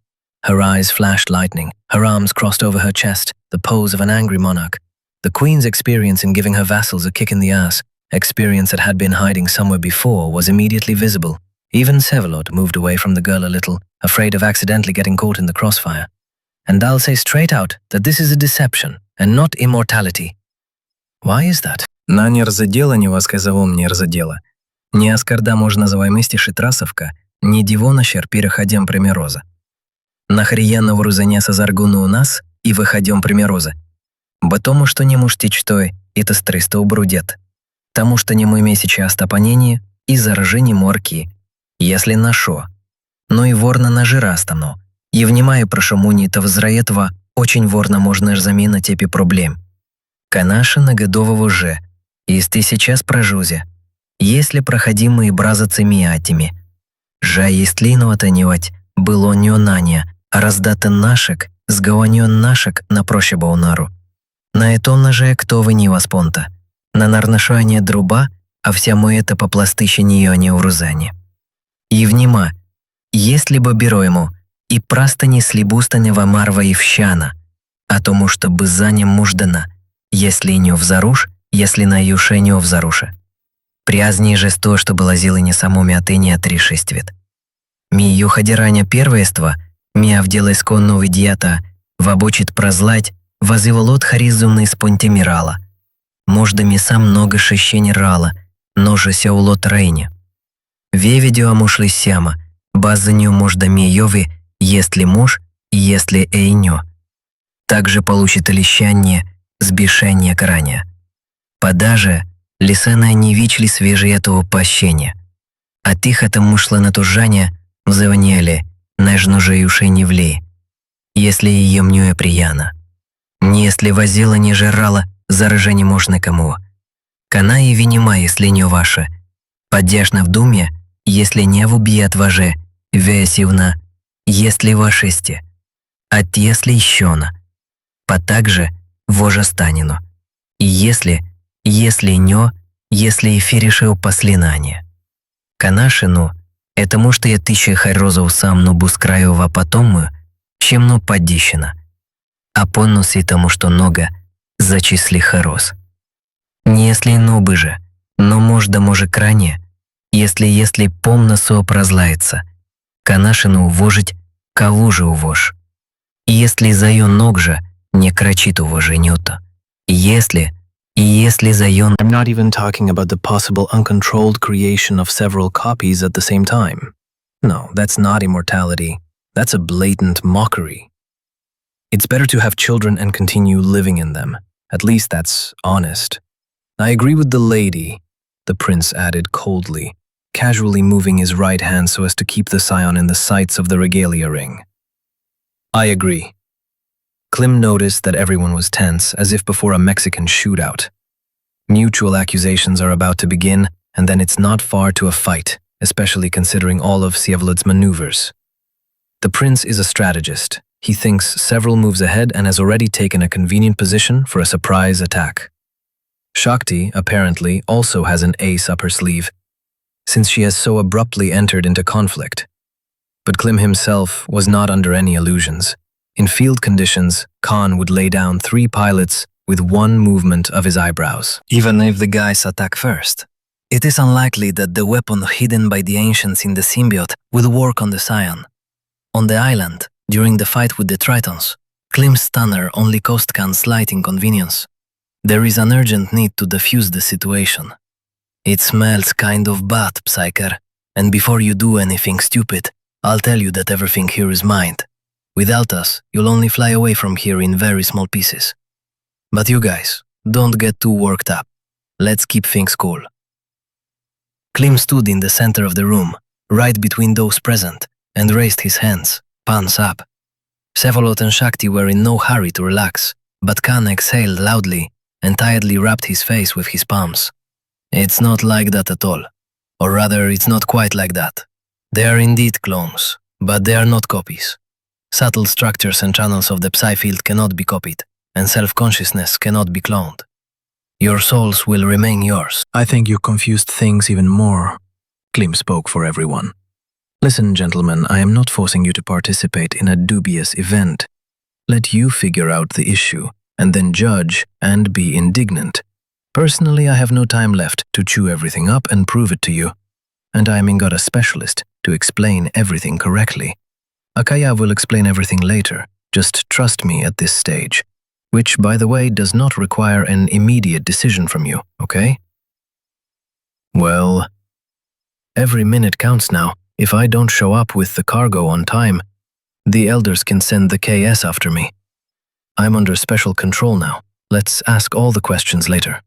Her eyes flashed lightning, her arms crossed over her chest, the pose of an angry monarch. The queen's experience in giving her vassals a kick in the ass, experience that had been hiding somewhere before, was immediately visible. Even Sevalot moved away from the girl a little, afraid of accidentally getting caught in the crossfire. And I'll say straight out that this is a deception, and not immortality. Why is that? На нерзадело не восказовом нерзадело. Не аскарда можно заваймыстиши трасовка, не дивона щер переходим примероза. Нахрияна ворузаняса заргуну у нас и выходим примероза. Потому что не муштич той, и то стристо убрудет. Тому что не мы месячи остапанение и заражение морки. Если нашо. Но и ворна нажирастано. И внимаю прошамуни-то взраетва, очень ворна можно ж замена тепи проблем. Канаша на годового же, если сейчас прожузе. Если проходимые бразацами атими. Жа если инуатанивать, было нюнания, а раздата нашек, сгаваньон нашек на прощебаунару. На этом наже кто вы не воспонта. На нарнашание друба, а вся мы это по пластыще нее не урузане. И внима, если бы беро ему, и просто не слибустане вамарва и вщана, а тому, чтобы за ним муждана, если не взаруш, если на юше не взаруша. Прязней же то, что было зилы не самоми отыне отришествет. Ми юхадираня первенства, ми авдела исконного дьята, вобочит прозлать, возыволот харизумный спонтемирала. Можда ми сам много шещень рала, ножася улот рейня. Вевидео мушлы сяма, базанью можда ми йови, если муж, если эйнё. Также получит лещание, сбешение крания. Подаже, лисаная не вичли свежие этого пощения. А тихо там мушла на тужане, взыванели, нежно же юшей не влей. Если ее мнюя прияна. Не если возила не жрала, заражение можно кому. Кана и винима, если не ваша. Поддержна в думе, если не в убьет важе, весивна, если вашесте. От если еще на. По также вожа станину. И если нё, если эфиришеу послинание. Канашину, этому что я тысяча хайрозов сам нубу с краева потомую, чем ну поддищена. А понус и тому, что нога, зачисли хароз. Не если нубы же, но можда може кране, если помно соопрозлается, канашину увожить, кого же увож. И если заён ног же, не крачит уваженью-то. Если заён... I'm not even talking about the possible uncontrolled creation of several copies at the same time. No, that's not immortality. That's a blatant mockery. It's better to have children and continue living in them. At least that's honest. I agree with the lady, the prince added coldly, casually moving his right hand so as to keep the scion in the sights of the regalia ring. I agree. Klim noticed that everyone was tense, as if before a Mexican shootout. Mutual accusations are about to begin, and then it's not far to a fight, especially considering all of Vsevolod's maneuvers. The prince is a strategist. He thinks several moves ahead and has already taken a convenient position for a surprise attack. Shakti, apparently, also has an ace up her sleeve, since she has so abruptly entered into conflict. But Klim himself was not under any illusions. In field conditions, Khan would lay down 3 pilots with one movement of his eyebrows. Even if the guys attack first, it is unlikely that the weapon hidden by the ancients in the symbiote will work on the scion. On the island, during the fight with the Tritons, Klim's stunner only caused Khan slight inconvenience. There is an urgent need to defuse the situation. It smells kind of bad, psyker, and before you do anything stupid, I'll tell you that everything here is mined. Without us, you'll only fly away from here in very small pieces. But you guys, don't get too worked up. Let's keep things cool. Klim stood in the center of the room, right between those present, and raised his hands, palms up. Sevolot and Shakti were in no hurry to relax, but Khan exhaled loudly and tiredly rubbed his face with his palms. It's not like that at all. Or rather, it's not quite like that. They are indeed clones, but they are not copies. Subtle structures and channels of the psi field cannot be copied, and self-consciousness cannot be cloned. Your souls will remain yours. I think you confused things even more. Klim spoke for everyone. Listen, gentlemen, I am not forcing you to participate in a dubious event. Let you figure out the issue, and then judge and be indignant. Personally, I have no time left to chew everything up and prove it to you. And I am got a specialist to explain everything correctly. Akaya will explain everything later. Just trust me at this stage. Which, by the way, does not require an immediate decision from you, okay? Well, every minute counts now. If I don't show up with the cargo on time, the elders can send the KS after me. I'm under special control now. Let's ask all the questions later.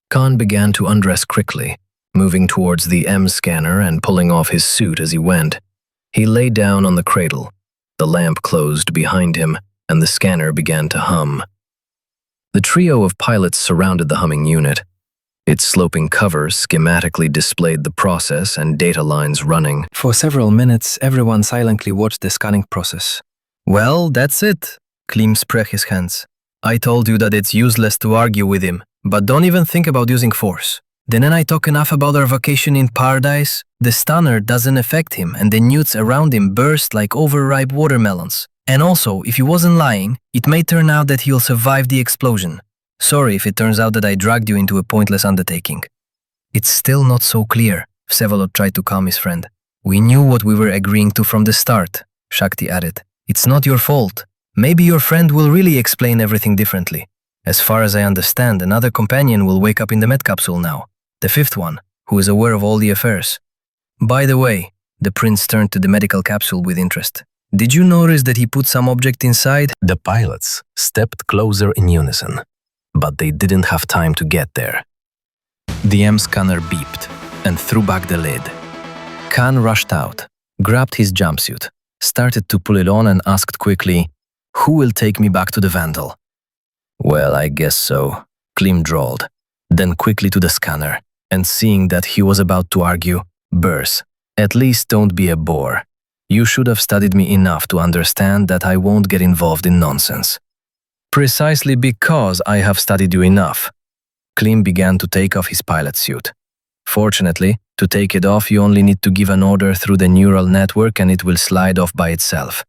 Khan began to undress quickly, moving towards the M scanner and pulling off his suit as he went. He lay down on the cradle. The lamp closed behind him, and the scanner began to hum. The trio of pilots surrounded the humming unit. Its sloping cover schematically displayed the process and data lines running. For several minutes, everyone silently watched the scanning process. Well, that's it. Klim spread his hands. I told you that it's useless to argue with him, but don't even think about using force. Didn't I talk enough about our vacation in paradise? The stunner doesn't affect him, and the newts around him burst like overripe watermelons. And also, if he wasn't lying, it may turn out that he'll survive the explosion. Sorry if it turns out that I dragged you into a pointless undertaking. It's still not so clear, Vsevolod tried to calm his friend. We knew what we were agreeing to from the start, Shakti added. It's not your fault. Maybe your friend will really explain everything differently. As far as I understand, another companion will wake up in the med capsule now, the fifth one, who is aware of all the affairs. By the way, the prince turned to the medical capsule with interest. Did you notice that he put some object inside? The pilots stepped closer in unison, but they didn't have time to get there. The M scanner beeped and threw back the lid. Khan rushed out, grabbed his jumpsuit, started to pull it on and asked quickly, "Who will take me back to the Vandal?" "Well, I guess so," Klim drawled, then quickly to the scanner, and seeing that he was about to argue, "Burse, at least don't be a bore. You should have studied me enough to understand that I won't get involved in nonsense." "Precisely because I have studied you enough." Klim began to take off his pilot suit. Fortunately, to take it off you only need to give an order through the neural network and it will slide off by itself.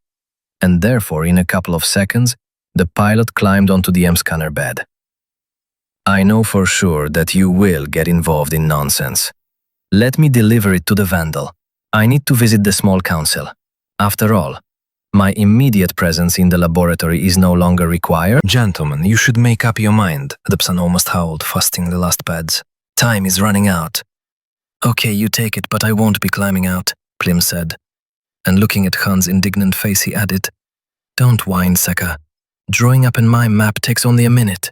And therefore, in a couple of seconds, the pilot climbed onto the M-scanner bed. "I know for sure that you will get involved in nonsense. Let me deliver it to the Vandal. I need to visit the small council. After all, my immediate presence in the laboratory is no longer required." "Gentlemen, you should make up your mind," the Psan almost howled, fasting the last pads. "Time is running out." "Okay, you take it, but I won't be climbing out," Klim said. And looking at Khan's indignant face, he added, "Don't whine, Seka. Drawing up in my map takes only a minute."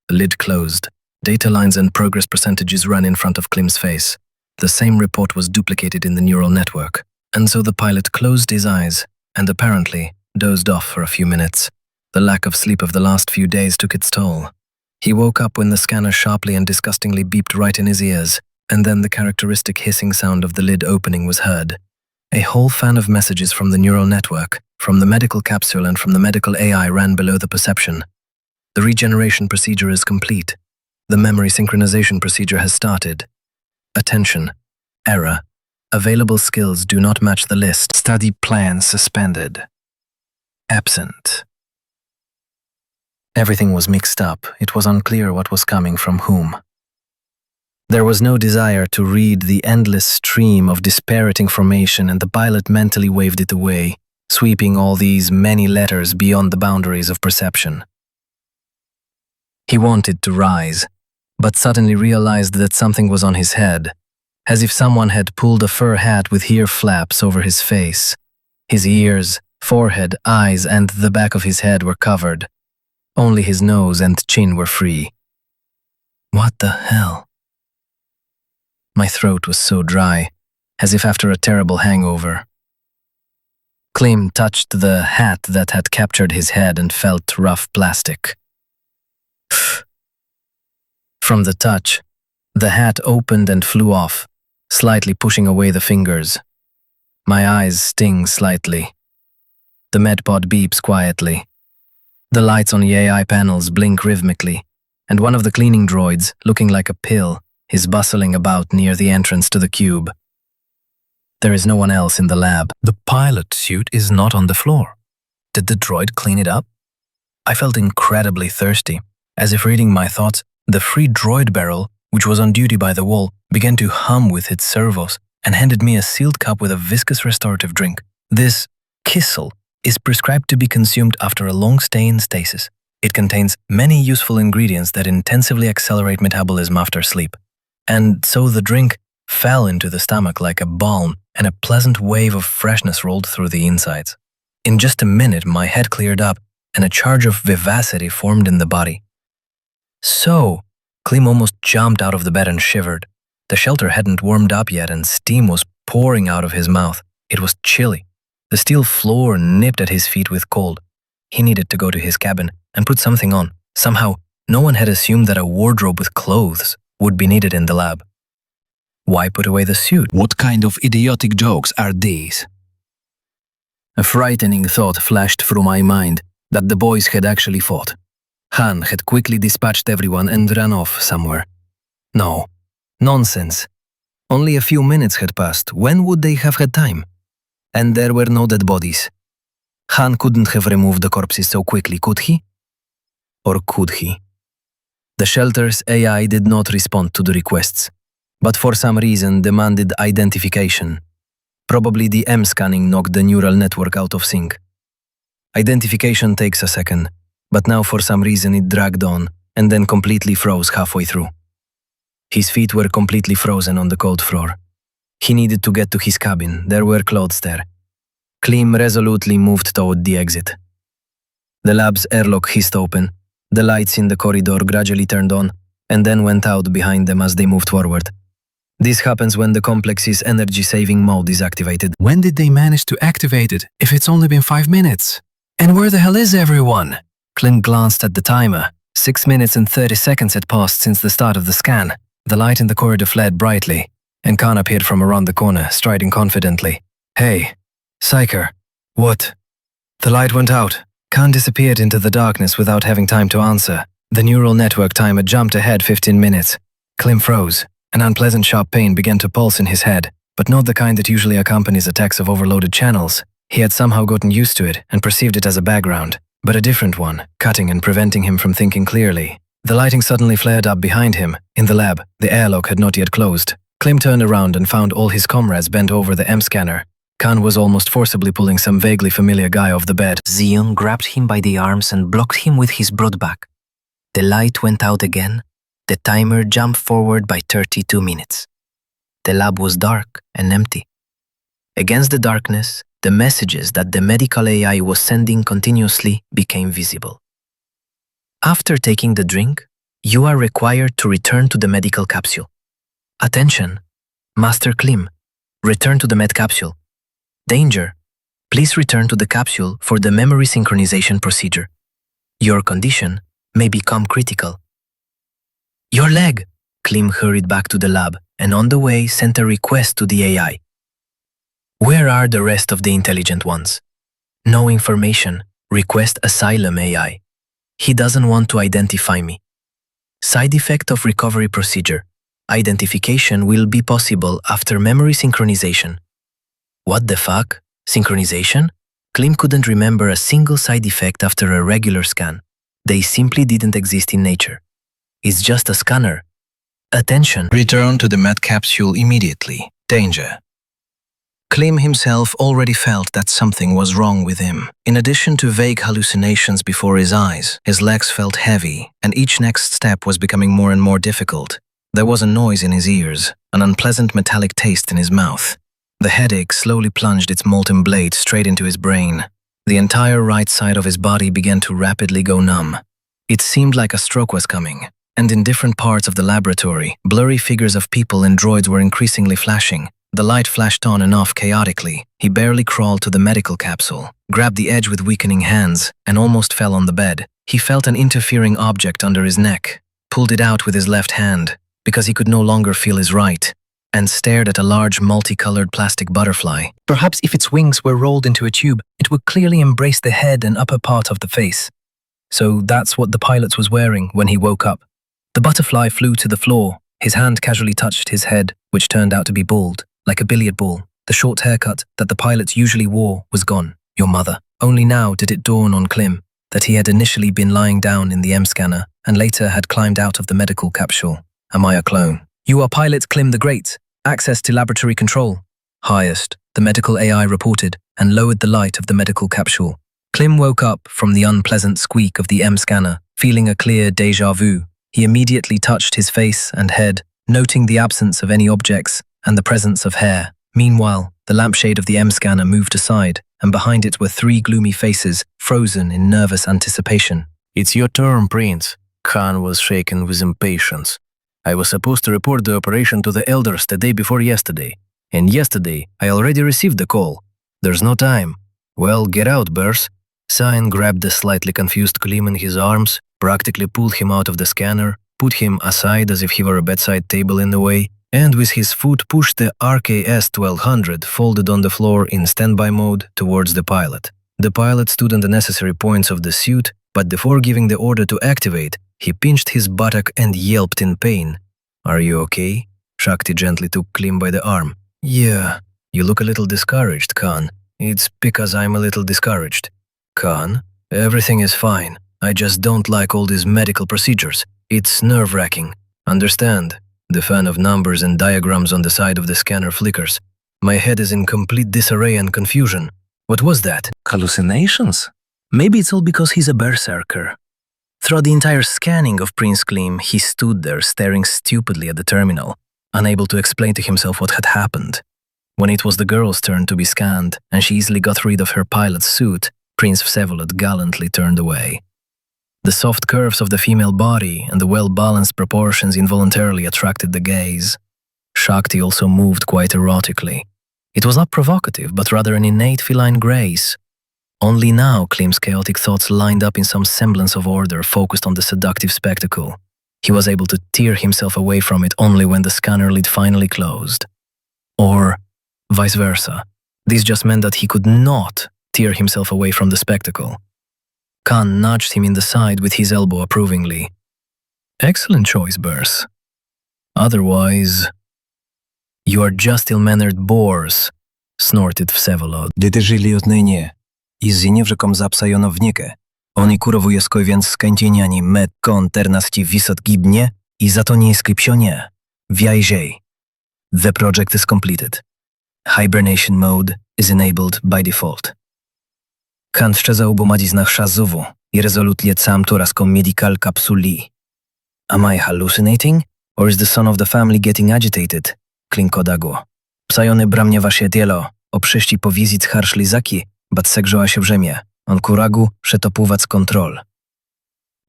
The lid closed. Data lines and progress percentages ran in front of Klim's face. The same report was duplicated in the neural network. And so the pilot closed his eyes and apparently dozed off for a few minutes. The lack of sleep of the last few days took its toll. He woke up when the scanner sharply and disgustingly beeped right in his ears, and then the characteristic hissing sound of the lid opening was heard. A whole fan of messages from the neural network, from the medical capsule and from the medical AI ran below the perception. The regeneration procedure is complete. The memory synchronization procedure has started. Attention. Error. Available skills do not match the list. Study plan suspended. Absent. Everything was mixed up. It was unclear what was coming from whom. There was no desire to read the endless stream of disparate information, and the pilot mentally waved it away, sweeping all these many letters beyond the boundaries of perception. He wanted to rise, but suddenly realized that something was on his head, as if someone had pulled a fur hat with ear flaps over his face. His ears, forehead, eyes, and the back of his head were covered. Only his nose and chin were free. What the hell? My throat was so dry, as if after a terrible hangover. Klim touched the hat that had captured his head and felt rough plastic. From the touch, the hat opened and flew off, slightly pushing away the fingers. My eyes sting slightly. The medpod beeps quietly. The lights on the AI panels blink rhythmically, and one of the cleaning droids, looking like a pill, is bustling about near the entrance to the cube. There is no one else in the lab. The pilot suit is not on the floor. Did the droid clean it up? I felt incredibly thirsty. As if reading my thoughts, the free droid barrel, which was on duty by the wall, began to hum with its servos and handed me a sealed cup with a viscous restorative drink. This kissel is prescribed to be consumed after a long stay in stasis. It contains many useful ingredients that intensively accelerate metabolism after sleep. And so the drink fell into the stomach like a balm, and a pleasant wave of freshness rolled through the insides. In just a minute, my head cleared up, and a charge of vivacity formed in the body. So, Klim almost jumped out of the bed and shivered. The shelter hadn't warmed up yet, and steam was pouring out of his mouth. It was chilly. The steel floor nipped at his feet with cold. He needed to go to his cabin and put something on. Somehow, no one had assumed that a wardrobe with clothes would be needed in the lab. Why put away the suit? What kind of idiotic jokes are these? A frightening thought flashed through my mind that the boys had actually fought. Han had quickly dispatched everyone and ran off somewhere. No, nonsense. Only a few minutes had passed. When would they have had time? And there were no dead bodies. Han couldn't have removed the corpses so quickly, could he? Or could he? The shelter's AI did not respond to the requests, but for some reason demanded identification. Probably the M-scanning knocked the neural network out of sync. Identification takes a second, but now for some reason it dragged on and then completely froze halfway through. His feet were completely frozen on the cold floor. He needed to get to his cabin. There were clothes there. Klim resolutely moved toward the exit. The lab's airlock hissed open. The lights in the corridor gradually turned on and then went out behind them as they moved forward. This happens when the complex's energy-saving mode is activated. When did they manage to activate it if it's only been 5 minutes? And where the hell is everyone? Klim glanced at the timer. 6 minutes and 30 seconds had passed since the start of the scan. The light in the corridor flared brightly, and Khan appeared from around the corner, striding confidently. Hey, psyker. What? The light went out. Khan disappeared into the darkness without having time to answer. The neural network timer jumped ahead 15 minutes. Klim froze. An unpleasant sharp pain began to pulse in his head, but not the kind that usually accompanies attacks of overloaded channels. He had somehow gotten used to it and perceived it as a background, but a different one, cutting and preventing him from thinking clearly. The lighting suddenly flared up behind him. In the lab, the airlock had not yet closed. Klim turned around and found all his comrades bent over the M-scanner. Khan was almost forcibly pulling some vaguely familiar guy off the bed. Zion grabbed him by the arms and blocked him with his broadback. The light went out again. The timer jumped forward by 32 minutes. The lab was dark and empty. Against the darkness, the messages that the medical AI was sending continuously became visible. After taking the drink, you are required to return to the medical capsule. Attention, Master Klim, return to the med capsule. Danger, please return to the capsule for the memory synchronization procedure. Your condition may become critical. Your leg! Klim hurried back to the lab and on the way sent a request to the AI. Where are the rest of the intelligent ones? No information. Request asylum AI. He doesn't want to identify me. Side effect of recovery procedure. Identification will be possible after memory synchronization. What the fuck? Synchronization? Klim couldn't remember a single side effect after a regular scan. They simply didn't exist in nature. It's just a scanner. Attention. Return to the med capsule immediately. Danger. Klim himself already felt that something was wrong with him. In addition to vague hallucinations before his eyes, his legs felt heavy, and each next step was becoming more and more difficult. There was a noise in his ears, an unpleasant metallic taste in his mouth. The headache slowly plunged its molten blade straight into his brain. The entire right side of his body began to rapidly go numb. It seemed like a stroke was coming, and in different parts of the laboratory, blurry figures of people and droids were increasingly flashing. The light flashed on and off chaotically. He barely crawled to the medical capsule, grabbed the edge with weakening hands, and almost fell on the bed. He felt an interfering object under his neck, pulled it out with his left hand, because he could no longer feel his right, and stared at a large multicolored plastic butterfly. Perhaps if its wings were rolled into a tube, it would clearly embrace the head and upper part of the face. So that's what the pilot was wearing when he woke up. The butterfly flew to the floor. His hand casually touched his head, which turned out to be bald, like a billiard ball. The short haircut that the pilots usually wore was gone. Your mother. Only now did it dawn on Klim that he had initially been lying down in the M-scanner and later had climbed out of the medical capsule. Am I a clone? You are Pilot Klim the Great. Access to laboratory control. Highest, the medical AI reported, and lowered the light of the medical capsule. Klim woke up from the unpleasant squeak of the M-scanner, feeling a clear déjà vu. He immediately touched his face and head, noting the absence of any objects and the presence of hair. Meanwhile, the lampshade of the M-scanner moved aside, and behind it were 3 gloomy faces, frozen in nervous anticipation. It's your turn, Prince. Khan was shaken with impatience. I was supposed to report the operation to the elders the day before yesterday, and yesterday I already received the call. There's no time. Well, get out, Bers. Cyan grabbed the slightly confused Klim in his arms, practically pulled him out of the scanner, put him aside as if he were a bedside table in the way, and with his foot pushed the RKS-1200 folded on the floor in standby mode towards the pilot. The pilot stood on the necessary points of the suit, but before giving the order to activate, he pinched his buttock and yelped in pain. Are you okay? Shakti gently took Klim by the arm. Yeah, you look a little discouraged, Khan. It's because I'm a little discouraged. Khan, everything is fine. I just don't like all these medical procedures. It's nerve-wracking. Understand? The fan of numbers and diagrams on the side of the scanner flickers. My head is in complete disarray and confusion. What was that? Hallucinations? Maybe it's all because he's a berserker. Throughout the entire scanning of Prince Klim, he stood there staring stupidly at the terminal, unable to explain to himself what had happened. When it was the girl's turn to be scanned, and she easily got rid of her pilot's suit, Prince Vsevolod gallantly turned away. The soft curves of the female body and the well-balanced proportions involuntarily attracted the gaze. Shakti also moved quite erotically. It was not provocative, but rather an innate feline grace. Only now Klim's chaotic thoughts lined up in some semblance of order focused on the seductive spectacle. He was able to tear himself away from it only when the scanner lid finally closed. Or vice versa. This just meant that he could not tear himself away from the spectacle. Khan nudged him in the side with his elbow approvingly. Excellent choice, Bers. Otherwise, you are just ill-mannered boors, snorted Vsevolod. Дите жили отныне, из-за невжиком запсайоно внике. Oni kurowujesko więc skęcieniani met konternosti wisot gibnie i za to nie skrypsionie. Wiajżej. The project is completed. Hibernation mode is enabled by default. Khan wszczezał bomadziznych szazuwu i rezolutnie cam turaską medical capsuli. Am I hallucinating? Or is the son of the family getting agitated? Klinkodago. Psajony bramnie wasze tielo, oprzyści powizic harszlizaki, bat segrzoła się w rzemie. On kuragu szetopuwac kontrol.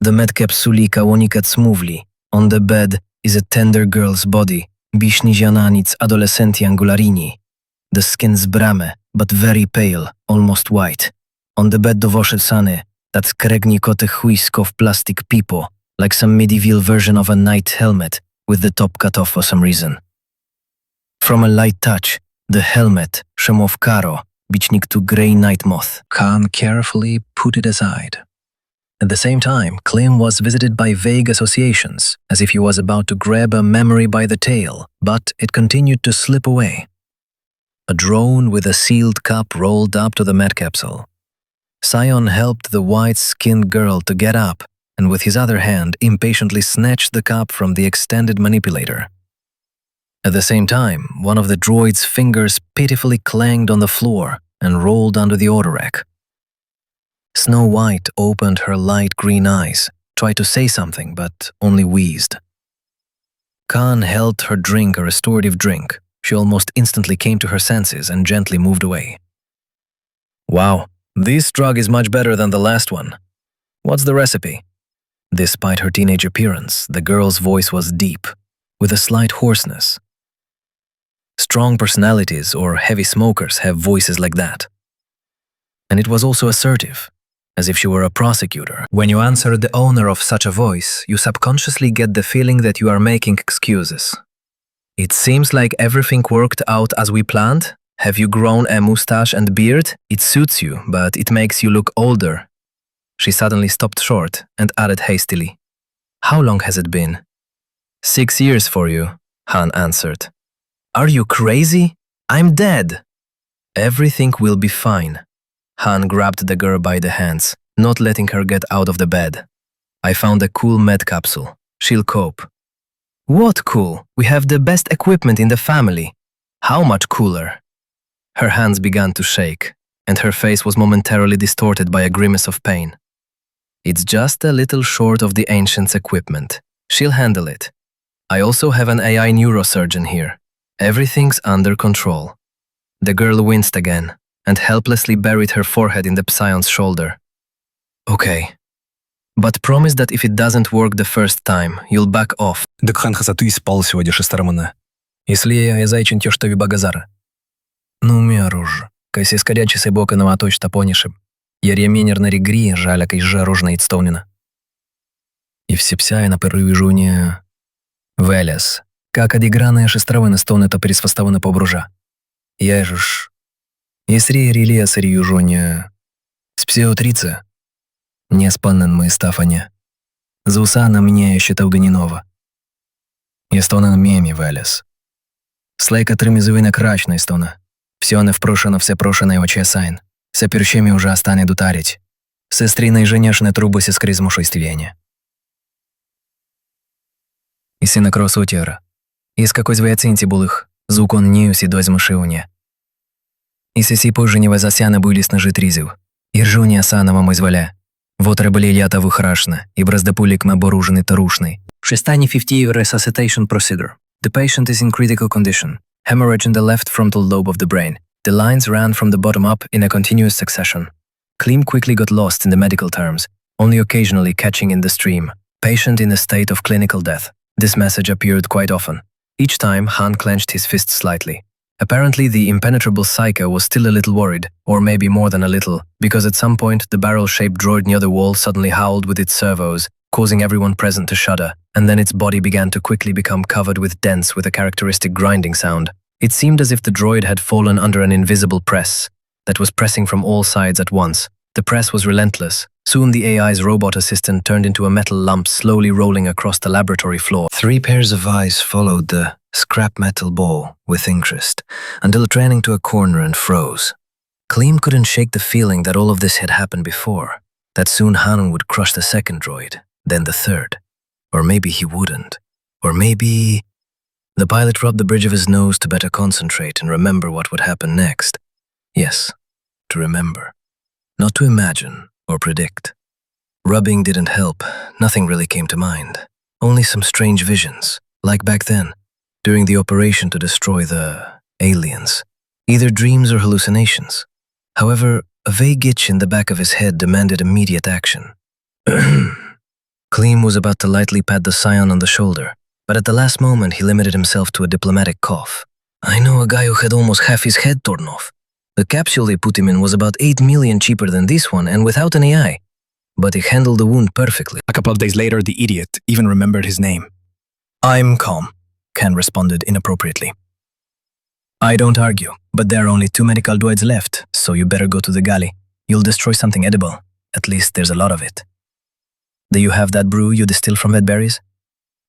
The medcapsuli kałoniket smówli. On the bed is a tender girl's body. Biśni ziananic adolescenti angularini. The skin's brame, but very pale, almost white. On the bed dowoszysany, that skregni koty chuisko w plastic pipo, like some medieval version of a knight helmet, with the top cut off for some reason. From a light touch, the helmet, Szemow Karo, bicznik to grey night moth. Khan carefully put it aside. At the same time, Klim was visited by vague associations, as if he was about to grab a memory by the tail, but it continued to slip away. A drone with a sealed cup rolled up to the med capsule. Sion helped the white-skinned girl to get up, and with his other hand impatiently snatched the cup from the extended manipulator. At the same time, one of the droid's fingers pitifully clanged on the floor and rolled under the order rack. Snow White opened her light green eyes, tried to say something, but only wheezed. Khan held her drink, a restorative drink. She almost instantly came to her senses and gently moved away. Wow, this drug is much better than the last one. What's the recipe? Despite her teenage appearance, the girl's voice was deep, with a slight hoarseness. Strong personalities or heavy smokers have voices like that. And it was also assertive, as if she were a prosecutor. When you answer the owner of such a voice, you subconsciously get the feeling that you are making excuses. It seems like everything worked out as we planned. Have you grown a mustache and beard? It suits you, but it makes you look older. She suddenly stopped short and added hastily, "How long has it been?" 6 years for you, Han answered. Are you crazy? I'm dead. Everything will be fine. Han grabbed the girl by the hands, not letting her get out of the bed. I found a cool med capsule. She'll cope. What cool? We have the best equipment in the family. How much cooler? Her hands began to shake, and her face was momentarily distorted by a grimace of pain. It's just a little short of the ancient's equipment. She'll handle it. I also have an AI neurosurgeon here. Everything's under control. The girl winced again and helplessly buried her forehead in the Psion's shoulder. Okay. But promise that if it doesn't work the first time, you'll back off. Декхан хасату испал сегодня шестарамана. Если я зайчин тёштови багазара. Ну миаруж, кайси скорячи се бока на маточ топонишем. Ярьяменер на регри, жаля кайжа рожна ицтовнина. И всепсяя на первую жуне... Велес. Как одигранная шестровина стонета пересвоставана побружа. Я ж... Если релия сырью жуне... С псеутрица... Не спаннен мы стафаня. Зусана мне считал ганинова. Естонен меми велес. Слейка тримизуина крачна истона. Все не впрошено, все прошено оче сайн. Се перщеми уже остане дутарить. Сестрина женешне трубоси скрізь мушойствєння. І сина кросутєра. Із какой звояцинці булих, зукон ніюсі дозь мушивня. І сесі поженєва засяна буйліс на житрізів. Іржуня сана мамой зволя. Вот ребелілята вихрашна, і браздапулік ме боружений та рушний. Шестані 50 resuscitation procedure. The patient is in critical condition. Hemorrhage in the left frontal lobe of the brain. The lines ran from the bottom up in a continuous succession. Klim quickly got lost in the medical terms, only occasionally catching in the stream. Patient in a state of clinical death. This message appeared quite often. Each time, Han clenched his fist slightly. Apparently, the impenetrable psyker was still a little worried, or maybe more than a little, because at some point, the barrel-shaped droid near the wall suddenly howled with its servos, causing everyone present to shudder, and then its body began to quickly become covered with dents with a characteristic grinding sound. It seemed as if the droid had fallen under an invisible press that was pressing from all sides at once. The press was relentless. Soon the AI's robot assistant turned into a metal lump slowly rolling across the laboratory floor. 3 pairs of eyes followed the scrap metal ball with interest until training to a corner and froze. Klim couldn't shake the feeling that all of this had happened before, that soon Han would crush the second droid, then the third. Or maybe he wouldn't. Or maybe... The pilot rubbed the bridge of his nose to better concentrate and remember what would happen next. Yes, to remember. Not to imagine or predict. Rubbing didn't help. Nothing really came to mind. Only some strange visions, like back then, during the operation to destroy the aliens. Either dreams or hallucinations. However, a vague itch in the back of his head demanded immediate action. Klim was about to lightly pat the scion on the shoulder, but at the last moment he limited himself to a diplomatic cough. I know a guy who had almost half his head torn off. The capsule they put him in was about 8 million cheaper than this one and without an AI. But he handled the wound perfectly. A couple of days later, the idiot even remembered his name. I'm calm, Ken responded inappropriately. I don't argue, but there are only 2 medical droids left, so you better go to the galley. You'll destroy something edible. At least there's a lot of it. Do you have that brew you distill from red berries?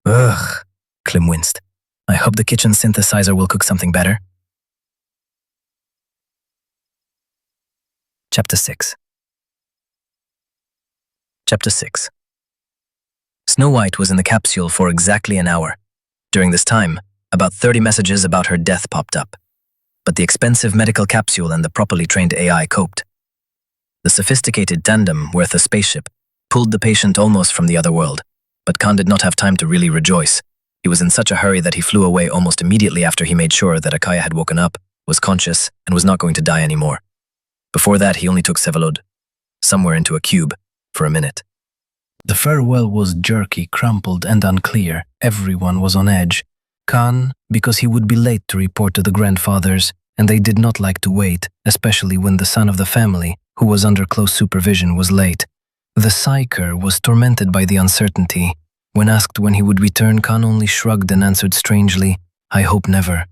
Ugh, Klim winced. I hope the kitchen synthesizer will cook something better. Chapter 6. Chapter 6. Snow White was in the capsule for exactly an hour. During this time, About 30 messages about her death popped up. But the expensive medical capsule and the properly trained AI coped. The sophisticated tandem, worth a spaceship, pulled the patient almost from the other world, but Khan did not have time to really rejoice. He was in such a hurry that he flew away almost immediately after he made sure that Akaya had woken up, was conscious, and was not going to die anymore. Before that, he only took Sevalod, somewhere into a cube, for a minute. The farewell was jerky, crumpled, and unclear. Everyone was on edge. Khan, because he would be late to report to the grandfathers, and they did not like to wait, especially when the son of the family, who was under close supervision, was late. The psyker was tormented by the uncertainty. When asked when he would return, Khan only shrugged and answered strangely, "I hope never."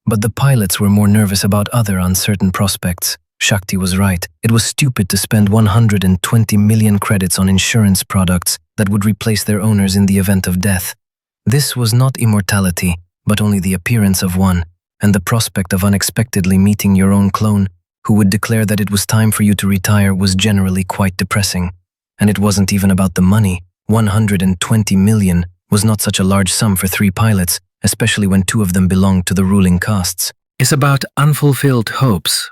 But the pilots were more nervous about other uncertain prospects. Shakti was right. It was stupid to spend 120 million credits on insurance products that would replace their owners in the event of death. This was not immortality, but only the appearance of one, and the prospect of unexpectedly meeting your own clone, who would declare that it was time for you to retire, was generally quite depressing. And it wasn't even about the money. 120 million was not such a large sum for 3 pilots, especially when 2 of them belonged to the ruling castes. It's about unfulfilled hopes.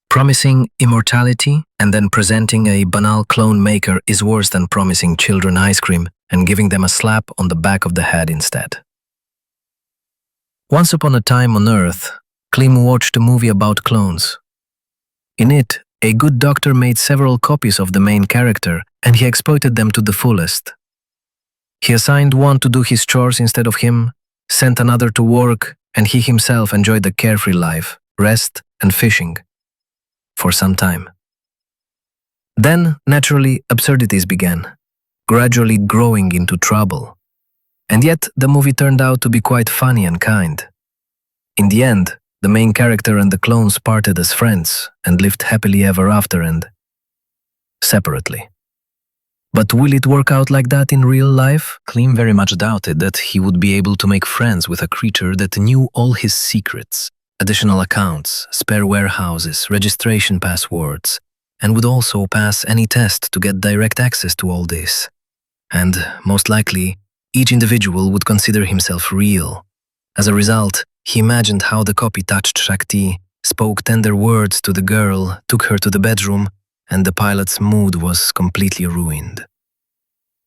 Promising immortality and then presenting a banal clone maker is worse than promising children ice cream and giving them a slap on the back of the head instead. Once upon a time on Earth, Klim watched a movie about clones. In it, a good doctor made several copies of the main character, and he exploited them to the fullest. He assigned one to do his chores instead of him, sent another to work, and he himself enjoyed a carefree life, rest, and fishing. For some time. Then, naturally, absurdities began, gradually growing into trouble. And yet, the movie turned out to be quite funny and kind. In the end, the main character and the clones parted as friends and lived happily ever after and separately. But will it work out like that in real life? Klim very much doubted that he would be able to make friends with a creature that knew all his secrets, additional accounts, spare warehouses, registration passwords, and would also pass any test to get direct access to all this. And, most likely, each individual would consider himself real. As a result, he imagined how the copy touched Shakti, spoke tender words to the girl, took her to the bedroom, and the pilot's mood was completely ruined.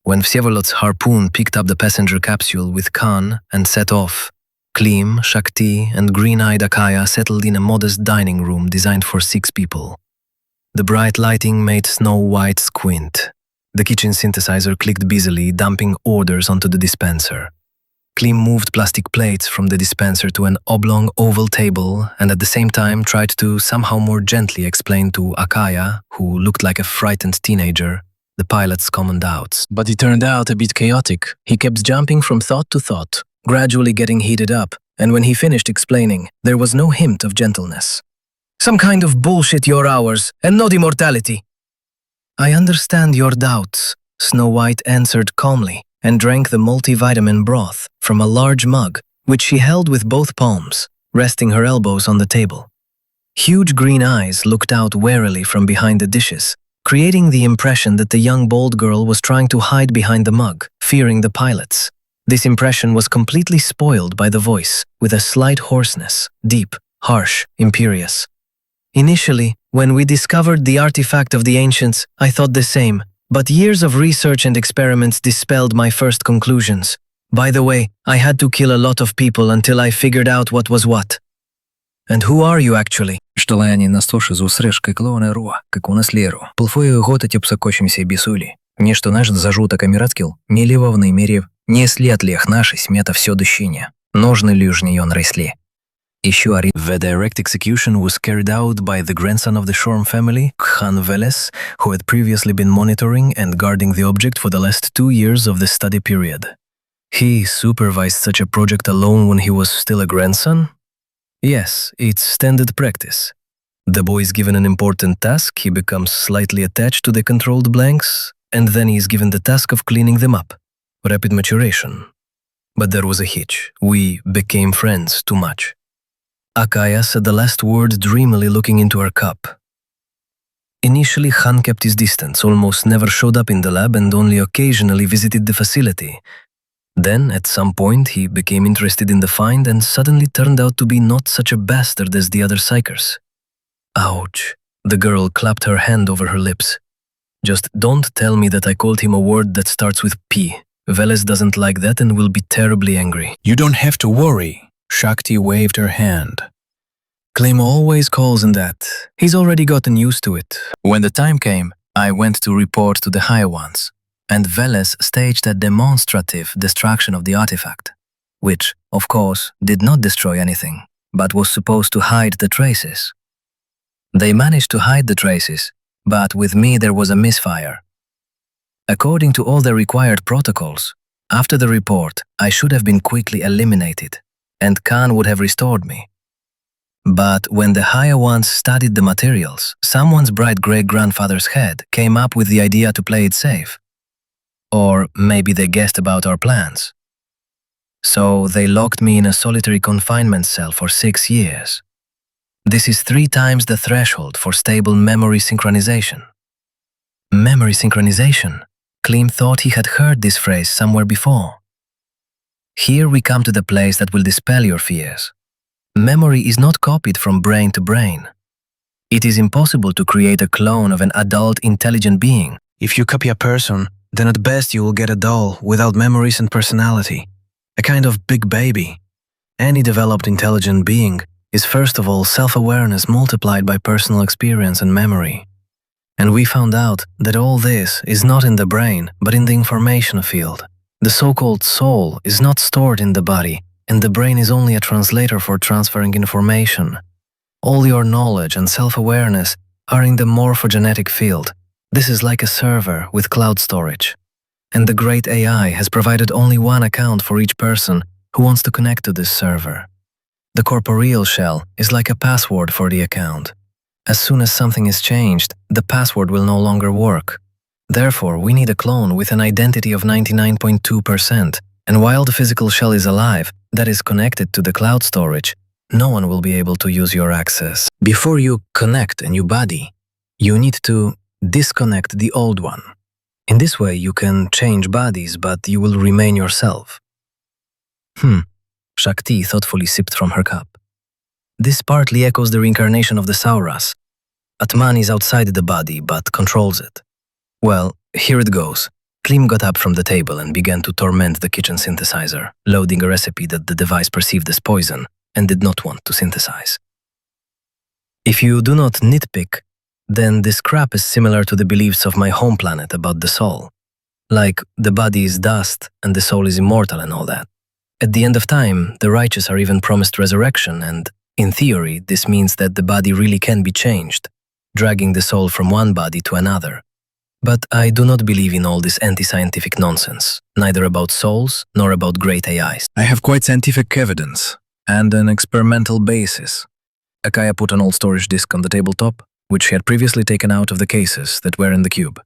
When Vsevolod's harpoon picked up the passenger capsule with Khan and set off, Klim, Shakti, and green-eyed Akaya settled in a modest dining room designed for 6 people. The bright lighting made Snow White squint. The kitchen synthesizer clicked busily, dumping orders onto the dispenser. Klim moved plastic plates from the dispenser to an oblong oval table and at the same time tried to somehow more gently explain to Akaya, who looked like a frightened teenager, the pilot's common doubts. But it turned out a bit chaotic. He kept jumping from thought to thought, gradually getting heated up, and when he finished explaining, there was no hint of gentleness. "Some kind of bullshit your hours, and not immortality." "I understand your doubts," Snow White answered calmly, and drank the multivitamin broth from a large mug, which she held with both palms, resting her elbows on the table. Huge green eyes looked out warily from behind the dishes, creating the impression that the young bold girl was trying to hide behind the mug, fearing the pilots. This impression was completely spoiled by the voice, with a slight hoarseness, deep, harsh, imperious. "Initially, when we discovered the artifact of the ancients, I thought the same. But years of research and experiments dispelled my first conclusions. By the way, I had to kill a lot of people until I figured out what was what. And who are you actually?" Что они на слушай зусрышкой клоуна руа, как у нас леру. Полфою год эти псакощимся бесули. Нечто наш зажута камераткил, не ливовный мерев, не след лех нашей смета все дощиня. Ножны люжни он райсли. The direct execution was carried out by the grandson of the Shorm family, Khan Veles, who had previously been monitoring and guarding the object for the last 2 years of the study period. He supervised such a project alone when he was still a grandson? Yes, it's standard practice. The boy is given an important task, he becomes slightly attached to the controlled blanks, and then he is given the task of cleaning them up. Rapid maturation. But there was a hitch. We became friends too much. Akaya said the last word dreamily looking into her cup. Initially, Khan kept his distance, almost never showed up in the lab and only occasionally visited the facility. Then, at some point, he became interested in the find and suddenly turned out to be not such a bastard as the other psychers. Ouch. The girl clapped her hand over her lips. Just don't tell me that I called him a word that starts with P. Veles doesn't like that and will be terribly angry. You don't have to worry. Shakti waved her hand. Klim always calls in that. He's already gotten used to it. When the time came, I went to report to the higher ones, and Veles staged a demonstrative destruction of the artifact, which, of course, did not destroy anything, but was supposed to hide the traces. They managed to hide the traces, but with me there was a misfire. According to all the required protocols, after the report, I should have been quickly eliminated, and Khan would have restored me. But when the higher ones studied the materials, someone's bright great-grandfather's head came up with the idea to play it safe. Or maybe they guessed about our plans. So they locked me in a solitary confinement cell for 6 years. This is 3 times the threshold for stable memory synchronization. Memory synchronization? Klim thought he had heard this phrase somewhere before. Here we come to the place that will dispel your fears. Memory is not copied from brain to brain. It is impossible to create a clone of an adult intelligent being. If you copy a person, then at best you will get a doll without memories and personality. A kind of big baby. Any developed intelligent being is first of all self-awareness multiplied by personal experience and memory. And we found out that all this is not in the brain, but in the information field. The so-called soul is not stored in the body, and the brain is only a translator for transferring information. All your knowledge and self-awareness are in the morphogenetic field. This is like a server with cloud storage. And the great AI has provided only one account for each person who wants to connect to this server. The corporeal shell is like a password for the account. As soon as something is changed, the password will no longer work. Therefore, we need a clone with an identity of 99.2%, and while the physical shell is alive, that is connected to the cloud storage, no one will be able to use your access. Before you connect a new body, you need to disconnect the old one. In this way, you can change bodies, but you will remain yourself. Shakti thoughtfully sipped from her cup. This partly echoes the reincarnation of the Sauras. Atman is outside the body, but controls it. Well, here it goes. Klim got up from the table and began to torment the kitchen synthesizer, loading a recipe that the device perceived as poison and did not want to synthesize. If you do not nitpick, then this crap is similar to the beliefs of my home planet about the soul. Like, the body is dust and the soul is immortal and all that. At the end of time, the righteous are even promised resurrection, and, in theory, this means that the body really can be changed, dragging the soul from one body to another. But I do not believe in all this anti-scientific nonsense, neither about souls nor about great AIs. I have quite scientific evidence and an experimental basis. Akaya put an old storage disk on the tabletop, which she had previously taken out of the cases that were in the cube.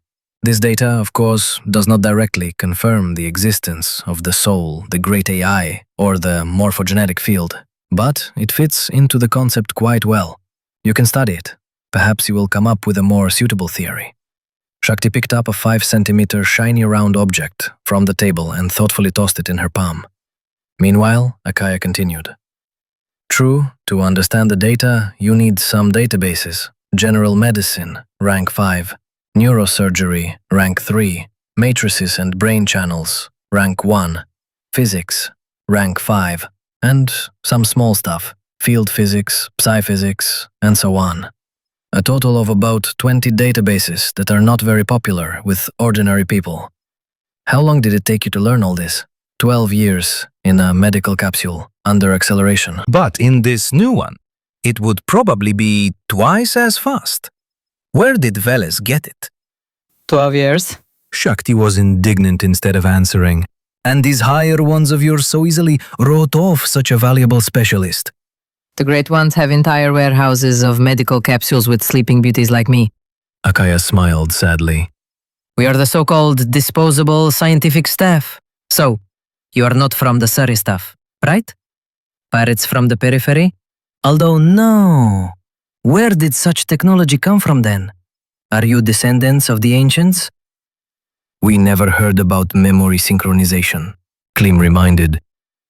This data, of course, does not directly confirm the existence of the soul, the great AI, or the morphogenetic field, but it fits into the concept quite well. You can study it. Perhaps you will come up with a more suitable theory. Shakti picked up a 5-centimeter shiny round object from the table and thoughtfully tossed it in her palm. Meanwhile, Akaya continued. True, to understand the data, you need some databases. General medicine, rank 5. Neurosurgery, rank 3. Matrices and brain channels, rank 1. Physics, rank 5. And some small stuff, field physics, psi-physics, and so on. A total of about 20 databases that are not very popular with ordinary people. How long did it take you to learn all this? 12 years in a medical capsule under acceleration. But in this new one, it would probably be twice as fast. Where did Veles get it? 12 years. Shakti was indignant instead of answering. And these higher ones of yours so easily wrote off such a valuable specialist. The great ones have entire warehouses of medical capsules with sleeping beauties like me. Akaya smiled sadly. We are the so-called disposable scientific staff. So, you are not from the Surrey stuff, right? Pirates from the periphery? Although no. Where did such technology come from then? Are you descendants of the ancients? We never heard about memory synchronization. Klim reminded.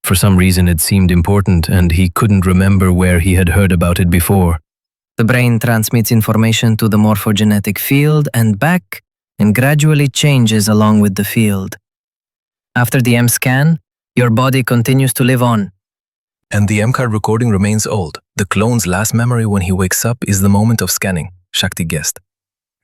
For some reason it seemed important and he couldn't remember where he had heard about it before. The brain transmits information to the morphogenetic field and back and gradually changes along with the field. After the M scan, your body continues to live on. And the M-card recording remains old. The clone's last memory when he wakes up is the moment of scanning, Shakti guessed.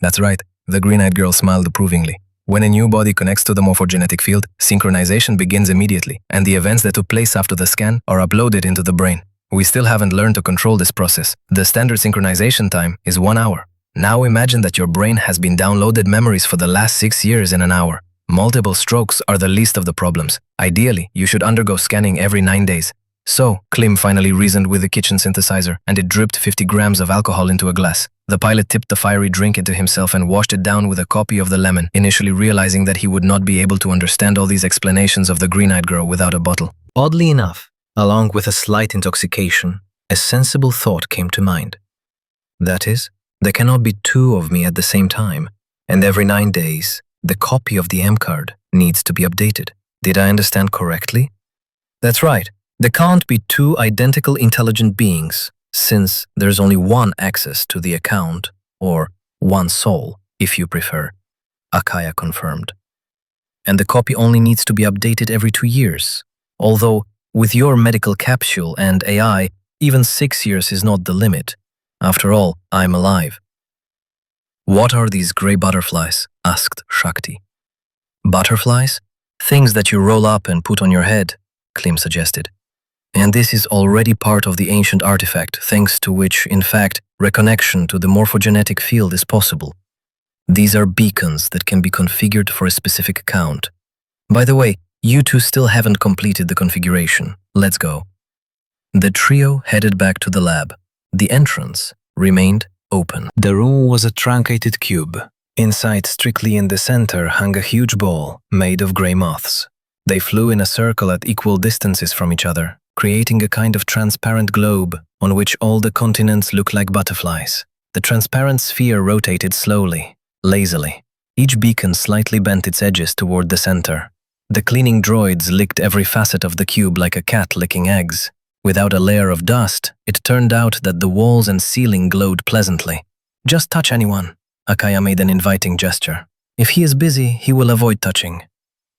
That's right, the green-eyed girl smiled approvingly. When a new body connects to the morphogenetic field, synchronization begins immediately, and the events that took place after the scan are uploaded into the brain. We still haven't learned to control this process. The standard synchronization time is 1 hour. Now imagine that your brain has been downloaded memories for the last 6 years in an hour. Multiple strokes are the least of the problems. Ideally, you should undergo scanning every 9 days. So, Klim finally reasoned with the kitchen synthesizer, and it dripped 50 grams of alcohol into a glass. The pilot tipped the fiery drink into himself and washed it down with a copy of the lemon, initially realizing that he would not be able to understand all these explanations of the green-eyed girl without a bottle. Oddly enough, along with a slight intoxication, a sensible thought came to mind. That is, there cannot be 2 of me at the same time, and every 9 days, the copy of the M-card needs to be updated. Did I understand correctly? That's right. There can't be 2 identical intelligent beings, since there's only one access to the account, or one soul, if you prefer, Akaya confirmed. And the copy only needs to be updated every 2 years, although with your medical capsule and AI, even 6 years is not the limit. After all, I'm alive. What are these grey butterflies? Asked Shakti. Butterflies? Things that you roll up and put on your head, Klim suggested. And this is already part of the ancient artifact, thanks to which, in fact, reconnection to the morphogenetic field is possible. These are beacons that can be configured for a specific account. By the way, you two still haven't completed the configuration. Let's go. The trio headed back to the lab. The entrance remained open. The room was a truncated cube. Inside, strictly in the center, hung a huge ball made of grey moths. They flew in a circle at equal distances from each other, creating a kind of transparent globe on which all the continents looked like butterflies. The transparent sphere rotated slowly, lazily. Each beacon slightly bent its edges toward the center. The cleaning droids licked every facet of the cube like a cat licking eggs. Without a layer of dust, it turned out that the walls and ceiling glowed pleasantly. Just touch anyone. Akaya made an inviting gesture. If he is busy, he will avoid touching.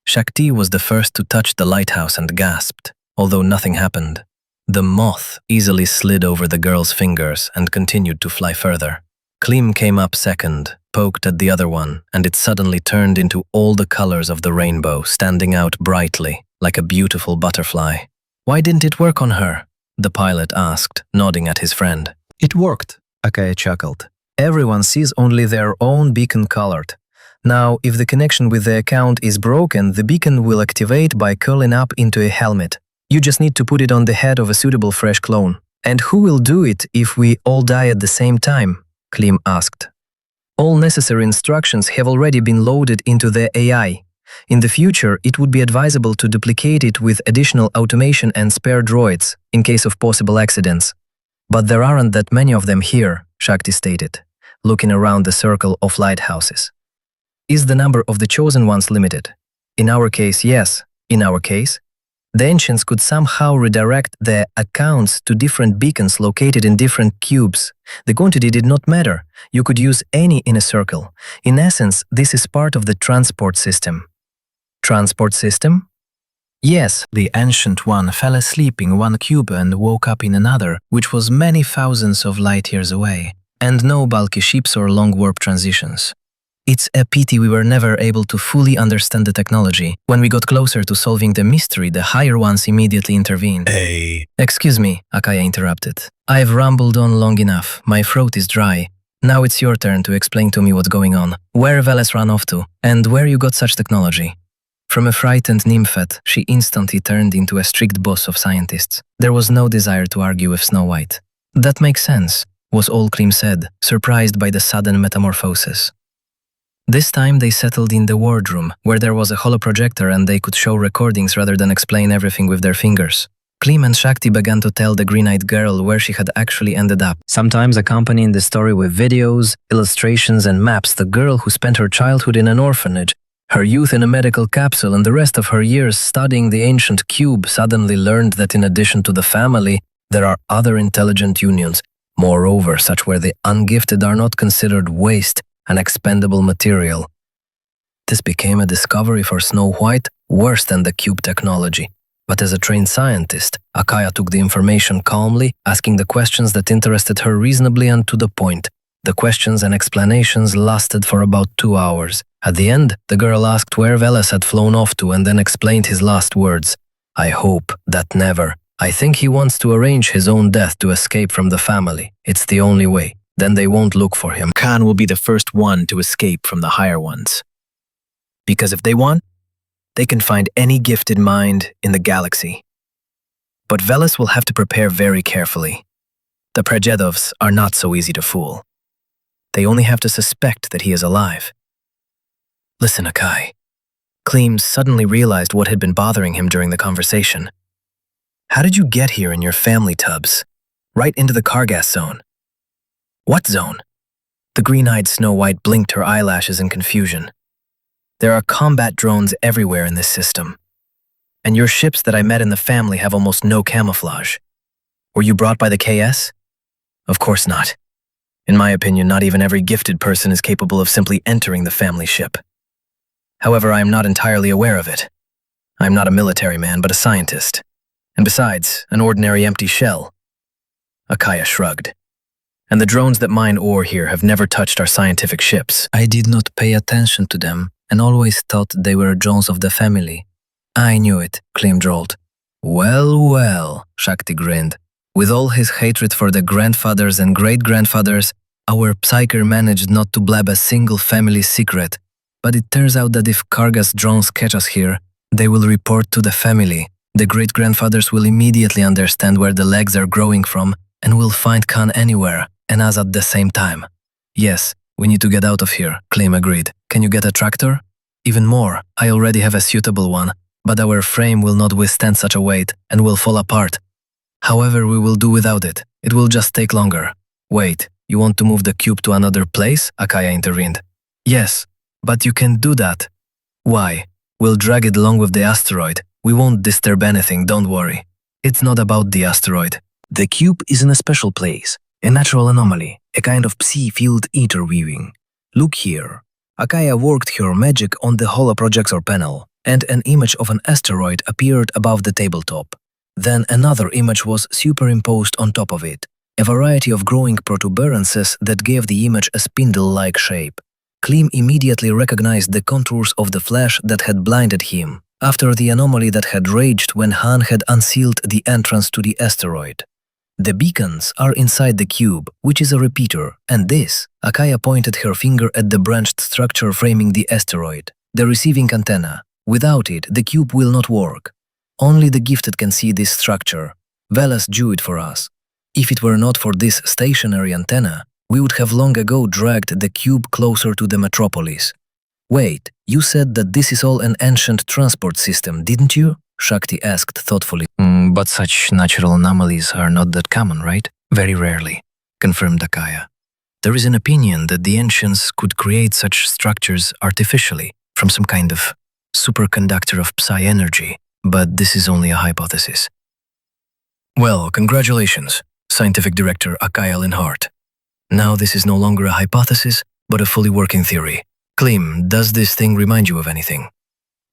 Shakti was the first to touch the lighthouse and gasped. Although nothing happened, the moth easily slid over the girl's fingers and continued to fly further. Klim came up second, poked at the other one, and it suddenly turned into all the colors of the rainbow, standing out brightly, like a beautiful butterfly. Why didn't it work on her? The pilot asked, nodding at his friend. It worked, Akaya chuckled. Everyone sees only their own beacon colored. Now, if the connection with the account is broken, the beacon will activate by curling up into a helmet. You just need to put it on the head of a suitable fresh clone. And who will do it if we all die at the same time? Klim asked. All necessary instructions have already been loaded into the AI. In the future, it would be advisable to duplicate it with additional automation and spare droids in case of possible accidents. But there aren't that many of them here, Shakti stated, looking around the circle of lighthouses. Is the number of the chosen ones limited? In our case, yes. In our case, the ancients could somehow redirect their accounts to different beacons located in different cubes. The quantity did not matter. You could use any in a circle. In essence, this is part of the transport system. Transport system? Yes, the ancient one fell asleep in one cube and woke up in another, which was many thousands of light years away, and no bulky ships or long warp transitions. It's a pity we were never able to fully understand the technology. When we got closer to solving the mystery, the higher ones immediately intervened. Hey. Excuse me, Akaya interrupted. I've rambled on long enough. My throat is dry. Now it's your turn to explain to me what's going on. Where Veles ran off to, and where you got such technology. From a frightened nymphet, she instantly turned into a strict boss of scientists. There was no desire to argue with Snow White. That makes sense, was all Klim said, surprised by the sudden metamorphosis. This time they settled in the wardroom, where there was a holoprojector and they could show recordings rather than explain everything with their fingers. Klim and Shakti began to tell the green-eyed girl where she had actually ended up, sometimes accompanying the story with videos, illustrations and maps. The girl who spent her childhood in an orphanage Her youth in a medical capsule and the rest of her years studying the ancient cube suddenly learned that in addition to the family, there are other intelligent unions, moreover such where the ungifted are not considered waste and expendable material. This became a discovery for Snow White, worse than the cube technology. But as a trained scientist, Akaya took the information calmly, asking the questions that interested her reasonably and to the point. The questions and explanations lasted for about 2 hours. At the end, the girl asked where Veles had flown off to and then explained his last words. I hope that never. I think he wants to arrange his own death to escape from the family. It's the only way. Then they won't look for him. Khan will be the first one to escape from the higher ones. Because if they want, they can find any gifted mind in the galaxy. But Veles will have to prepare very carefully. The Prajedovs are not so easy to fool. They only have to suspect that he is alive. Listen, Akai. Klim suddenly realized what had been bothering him during the conversation. How did you get here in your family tubs? Right into the Kargass Zone. What zone? The green-eyed Snow White blinked her eyelashes in confusion. There are combat drones everywhere in this system. And your ships that I met in the family have almost no camouflage. Were you brought by the KS? Of course not. In my opinion, not even every gifted person is capable of simply entering the family ship. However, I am not entirely aware of it. I am not a military man, but a scientist. And besides, an ordinary empty shell. Akaya shrugged. And the drones that mine ore here have never touched our scientific ships. I did not pay attention to them and always thought they were drones of the family. I knew it, Klim drawled. Well, well, Shakti grinned. With all his hatred for the grandfathers and great-grandfathers, our psyker managed not to blab a single family secret. But it turns out that if Kargass drones catch us here, they will report to the family. The great-grandfathers will immediately understand where the legs are growing from and will find Khan anywhere, and us at the same time. Yes, we need to get out of here, Klim agreed. Can you get a tractor? Even more, I already have a suitable one, but our frame will not withstand such a weight and will fall apart. However, we will do without it. It will just take longer. Wait, you want to move the cube to another place? Akaya intervened. Yes, but you can do that. Why? We'll drag it along with the asteroid. We won't disturb anything, don't worry. It's not about the asteroid. The cube is in a special place, a natural anomaly, a kind of psi-field interweaving. Look here. Akaya worked her magic on the holoprojector panel, and an image of an asteroid appeared above the tabletop. Then another image was superimposed on top of it, a variety of growing protuberances that gave the image a spindle-like shape. Klim immediately recognized the contours of the flash that had blinded him, after the anomaly that had raged when Han had unsealed the entrance to the asteroid. The beacons are inside the cube, which is a repeater, and this, Akaya pointed her finger at the branched structure framing the asteroid, the receiving antenna. Without it, the cube will not work. Only the gifted can see this structure. Veles drew it for us. If it were not for this stationary antenna, we would have long ago dragged the cube closer to the metropolis. Wait, you said that this is all an ancient transport system, didn't you? Shakti asked thoughtfully. But such natural anomalies are not that common, right? Very rarely, confirmed Akaya. There is an opinion that the ancients could create such structures artificially, from some kind of superconductor of psi-energy, but this is only a hypothesis. Well, congratulations, Scientific Director Akaya Linhart. Now this is no longer a hypothesis, but a fully working theory. Klim, does this thing remind you of anything?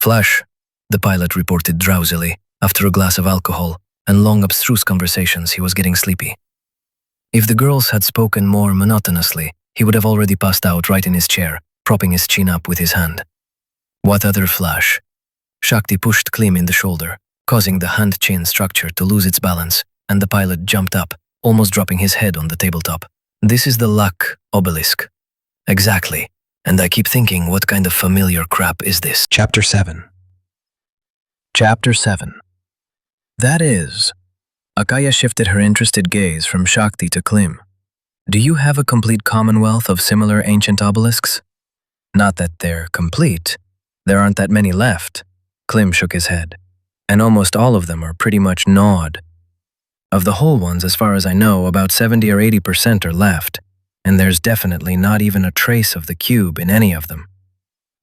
Flash, the pilot reported drowsily. After a glass of alcohol and long abstruse conversations, he was getting sleepy. If the girls had spoken more monotonously, he would have already passed out right in his chair, propping his chin up with his hand. What other flash? Shakti pushed Klim in the shoulder, causing the hand-chin structure to lose its balance, and the pilot jumped up, almost dropping his head on the tabletop. This is the luck obelisk. Exactly. And I keep thinking, what kind of familiar crap is this? Chapter 7. Chapter 7. That is. Akaya shifted her interested gaze from Shakti to Klim. Do you have a complete commonwealth of similar ancient obelisks? Not that they're complete. There aren't that many left. Klim shook his head. And almost all of them are pretty much gnawed. Of the whole ones, as far as I know, about 70 or 80% are left. And there's definitely not even a trace of the cube in any of them.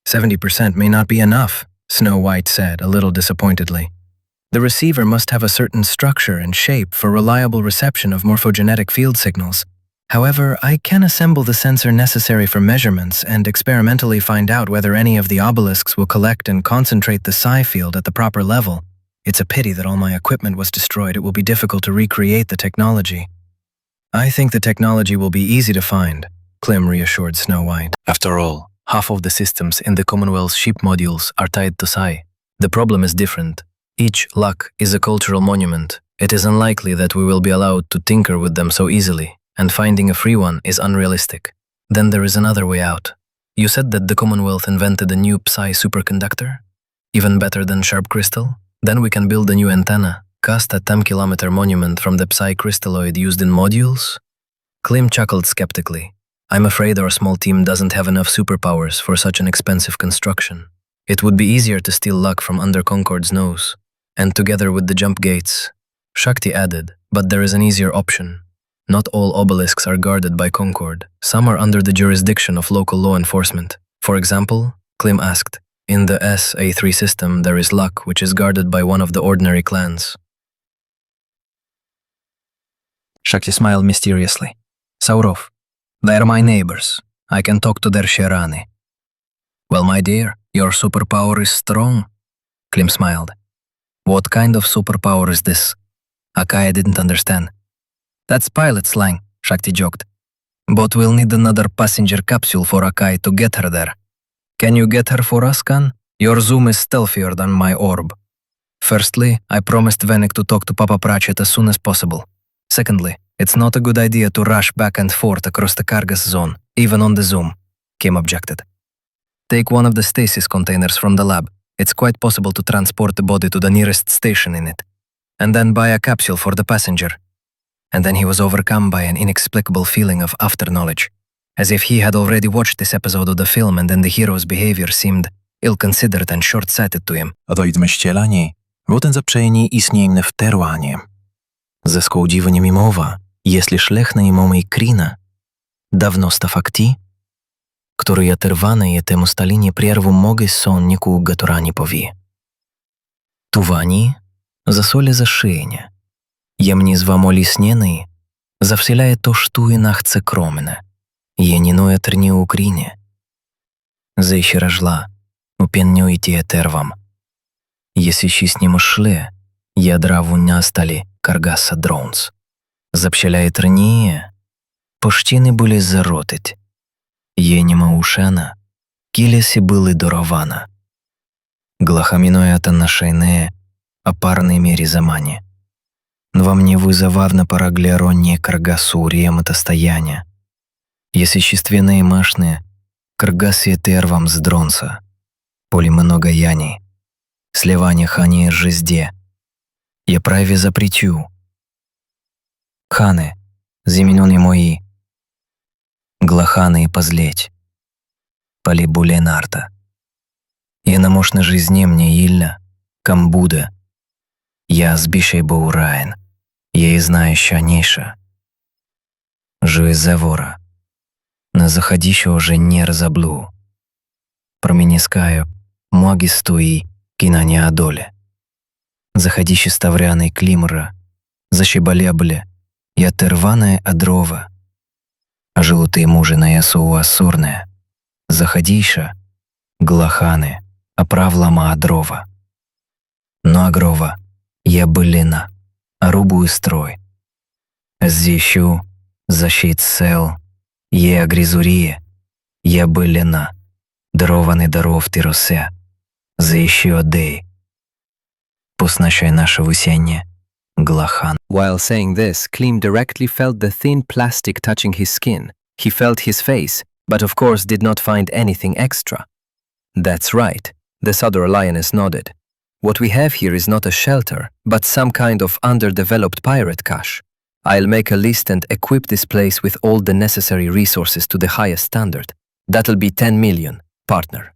70% may not be enough, Snow White said, a little disappointedly. The receiver must have a certain structure and shape for reliable reception of morphogenetic field signals. However, I can assemble the sensor necessary for measurements and experimentally find out whether any of the obelisks will collect and concentrate the psi field at the proper level. It's a pity that all my equipment was destroyed. It will be difficult to recreate the technology. I think the technology will be easy to find, Klim reassured Snow White. After all, half of the systems in the Commonwealth's ship modules are tied to psi. The problem is different. Each luck is a cultural monument. It is unlikely that we will be allowed to tinker with them so easily, and finding a free one is unrealistic. Then there is another way out. You said that the Commonwealth invented a new psi superconductor? Even better than sharp crystal? Then we can build a new antenna, cast a 10-kilometer monument from the psi crystalloid used in modules? Klim chuckled skeptically. I'm afraid our small team doesn't have enough superpowers for such an expensive construction. It would be easier to steal luck from under Concord's nose. And together with the jump gates, Shakti added, but there is an easier option. Not all obelisks are guarded by Concord. Some are under the jurisdiction of local law enforcement. For example, Klim asked, in the SA3 system there is luck which is guarded by one of the ordinary clans. Shakti smiled mysteriously. Saurov, they're my neighbors. I can talk to their Sherani. Well, my dear, your superpower is strong. Klim smiled. What kind of superpower is this? Akaya didn't understand. That's pilot slang, Shakti joked. But we'll need another passenger capsule for Akai to get her there. Can you get her for us, Khan? Your Zuum is stealthier than my orb. Firstly, I promised Venek to talk to Papa Pratchett as soon as possible. Secondly, it's not a good idea to rush back and forth across the Kargass Zone, even on the Zuum, Kim objected. Take one of the stasis containers from the lab. It's quite possible to transport the body to the nearest station in it. And then buy a capsule for the passenger. And then he was overcome by an inexplicable feeling of after-knowledge, as if he had already watched this episode of the film and then the hero's behavior seemed ill-considered and short-sighted to him. Adoid mścielani, вот запчайни istniejny w terwanie. Ze skołdziwy nie mimowa, jeśli szlechna i momej krina, dawno sta fakti, który ja terwane je temu stalinie prierwu mogę sonniku gaturani powie. Tuwani, засоле за шиєння. Я мені з вам оліснений, завселяє то штує нахце кромене, є ніноє терні укріне. Зайші ражла, упенню іті етервам. Єси шіснім шле, я драву нясталі Каргаса Дроунс. Запщеляє терніє, поштіни були заротить. Є німа ушена, кілесі були дорована. Глахаміноя та нашайне, о парной мере замане. Но во мне вызовавно параглероннее Каргасу риематостояния. Есущественные машные, Каргасе тервам с дронса, поле много яний, сливание хане жезде. Я праве запретю. Ханы, заменены мои, глаханы и позлеть, поле буленарта. Я намошна жизне мне ильна, камбуда. Я збішей був раєн, я і знаю, що ніша. Жує завора, на заходіщо уже не разоблю. Променискаю, моги стуи, кинания одоле. Заходище ставряной климра, защебалебле, я терваная одрова. А желтые мужиная суасурная, заходиша, глаханы, оправлама одрова. Но агрова, я былина, а рубую строй. Зищу, защит сел, є агризурие, я былина, дарований даров ти росе, зищу одей. Поснащай наше весеннє, глахан. While saying this, Klim directly felt the thin plastic touching his skin. He felt his face, but of course did not find anything extra. That's right, the Southern Lioness nodded. What we have here is not a shelter, but some kind of underdeveloped pirate cache. I'll make a list and equip this place with all the necessary resources to the highest standard. That'll be 10 million, partner.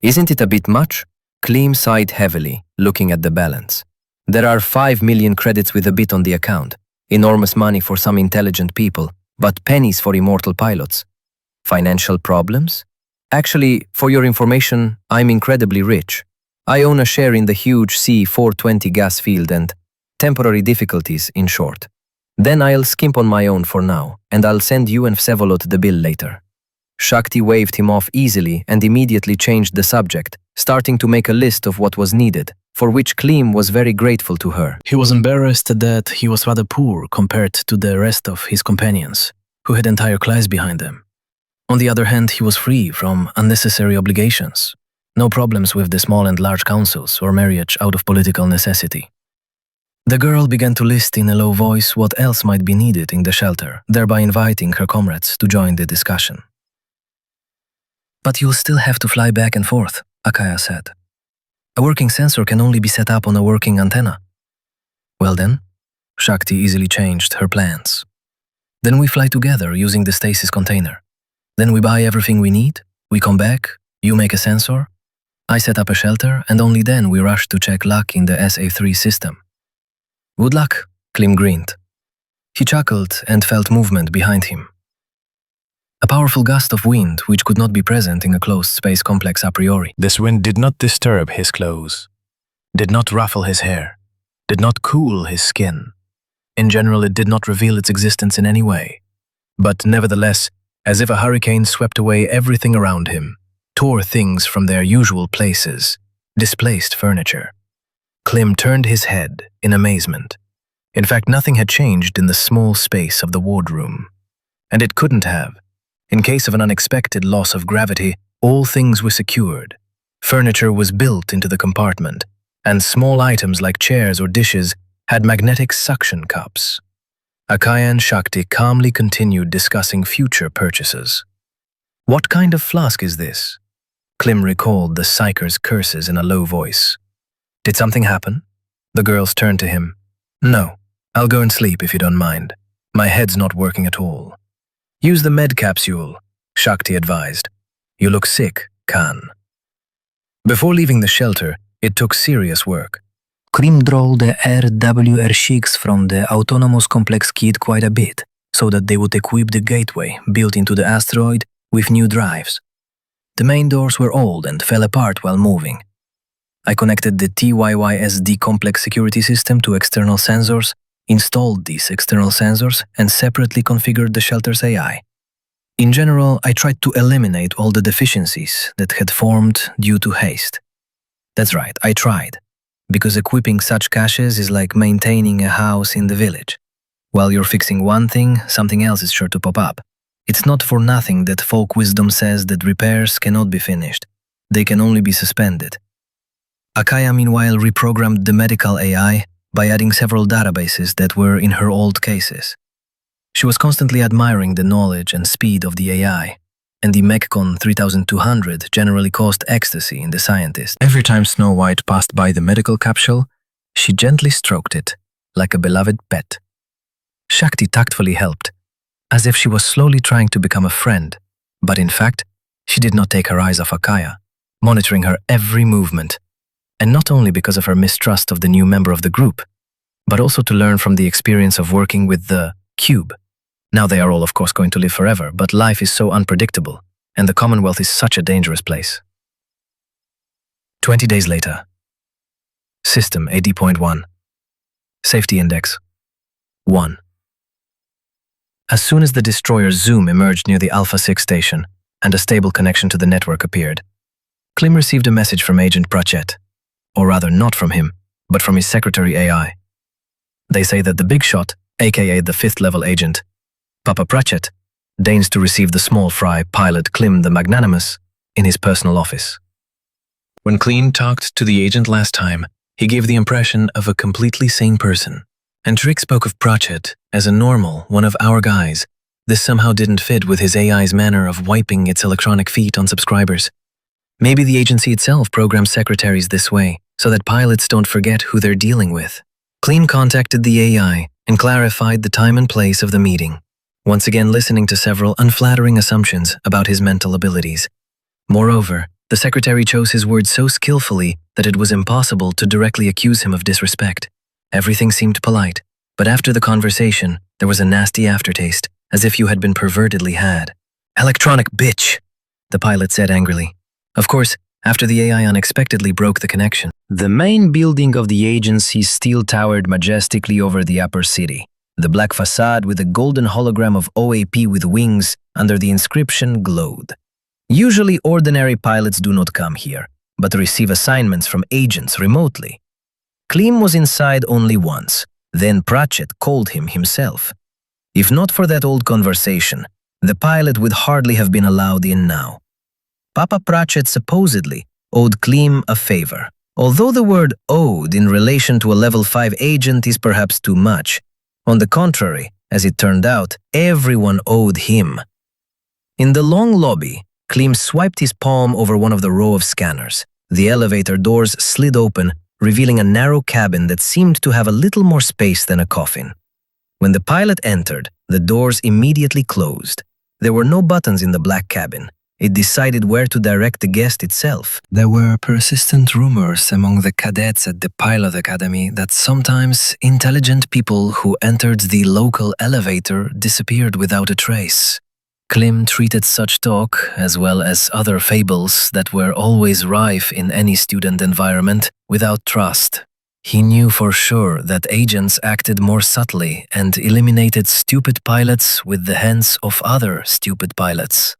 Isn't it a bit much? Klim sighed heavily, looking at the balance. There are 5 million credits with a bit on the account. Enormous money for some intelligent people, but pennies for immortal pilots. Financial problems? Actually, for your information, I'm incredibly rich. I own a share in the huge C420 gas field and temporary difficulties, in short. Then I'll skimp on my own for now, and I'll send you and Vsevolod the bill later. Shakti waved him off easily and immediately changed the subject, starting to make a list of what was needed, for which Klim was very grateful to her. He was embarrassed that he was rather poor compared to the rest of his companions, who had entire class behind them. On the other hand, he was free from unnecessary obligations. No problems with the small and large councils or marriage out of political necessity. The girl began to list in a low voice what else might be needed in the shelter, thereby inviting her comrades to join the discussion. But you'll still have to fly back and forth, Akaya said. A working sensor can only be set up on a working antenna. Well then, Shakti easily changed her plans. Then we fly together using the stasis container. Then we buy everything we need, we come back, you make a sensor, I set up a shelter, and only then we rush to check luck in the SA3 system. Good luck, Klim grinned. He chuckled and felt movement behind him. A powerful gust of wind which could not be present in a closed space complex a priori. This wind did not disturb his clothes, did not ruffle his hair, did not cool his skin. In general, it did not reveal its existence in any way. But nevertheless, as if a hurricane swept away everything around him, tore things from their usual places, displaced furniture. Klim turned his head in amazement. In fact, nothing had changed in the small space of the wardroom. And it couldn't have. In case of an unexpected loss of gravity, all things were secured. Furniture was built into the compartment, and small items like chairs or dishes had magnetic suction cups. Akaya and Shakti calmly continued discussing future purchases. What kind of flask is this? Klim recalled the psyker's curses in a low voice. Did something happen? The girls turned to him. No, I'll go and sleep if you don't mind. My head's not working at all. Use the med capsule, Shakti advised. You look sick, Khan. Before leaving the shelter, it took serious work. Klim drove the RWR6 from the autonomous complex kit quite a bit, so that they would equip the gateway built into the asteroid with new drives. The main doors were old and fell apart while moving. I connected the TYYSD complex security system to external sensors, installed these external sensors, and separately configured the shelter's AI. In general, I tried to eliminate all the deficiencies that had formed due to haste. That's right, I tried. Because equipping such caches is like maintaining a house in the village. While you're fixing one thing, something else is sure to pop up. It's not for nothing that folk wisdom says that repairs cannot be finished. They can only be suspended. Akaya meanwhile reprogrammed the medical AI by adding several databases that were in her old cases. She was constantly admiring the knowledge and speed of the AI, and the Mechcon 3200 generally caused ecstasy in the scientist. Every time Snow White passed by the medical capsule, she gently stroked it, like a beloved pet. Shakti tactfully helped, as if she was slowly trying to become a friend, but in fact, she did not take her eyes off Akaya, monitoring her every movement, and not only because of her mistrust of the new member of the group, but also to learn from the experience of working with the Cube. Now they are all of course going to live forever, but life is so unpredictable, and the Commonwealth is such a dangerous place. 20 days later. System AD.1. Safety Index 1. As soon as the destroyer Zuum emerged near the Alpha 6 station, and a stable connection to the network appeared, Klim received a message from Agent Pratchett, or rather not from him, but from his secretary AI. They say that the big shot, aka the 5th level agent, Papa Pratchett, deigns to receive the small fry pilot Klim the Magnanimous in his personal office. When Klim talked to the agent last time, he gave the impression of a completely sane person, and Trick spoke of Pratchett as a normal, one of our guys. This somehow didn't fit with his AI's manner of wiping its electronic feet on subscribers. Maybe the agency itself programs secretaries this way, so that pilots don't forget who they're dealing with. Klim contacted the AI and clarified the time and place of the meeting, once again listening to several unflattering assumptions about his mental abilities. Moreover, the secretary chose his words so skillfully that it was impossible to directly accuse him of disrespect. Everything seemed polite, but after the conversation, there was a nasty aftertaste, as if you had been pervertedly had. Electronic bitch! the pilot said angrily. Of course, after the AI unexpectedly broke the connection. The main building of the agency still towered majestically over the upper city. The black facade with a golden hologram of OAP with wings under the inscription glowed. Usually ordinary pilots do not come here, but receive assignments from agents remotely. Klim was inside only once, then Pratchett called him himself. If not for that old conversation, the pilot would hardly have been allowed in now. Papa Pratchett supposedly owed Klim a favor, although the word owed in relation to a level 5 agent is perhaps too much. On the contrary, as it turned out, everyone owed him. In the long lobby, Klim swiped his palm over one of the row of scanners. The elevator doors slid open, revealing a narrow cabin that seemed to have a little more space than a coffin. When the pilot entered, the doors immediately closed. There were no buttons in the black cabin. It decided where to direct the guest itself. There were persistent rumors among the cadets at the pilot academy that sometimes intelligent people who entered the local elevator disappeared without a trace. Klim treated such talk, as well as other fables that were always rife in any student environment, without trust. He knew for sure that agents acted more subtly and eliminated stupid pilots with the hands of other stupid pilots.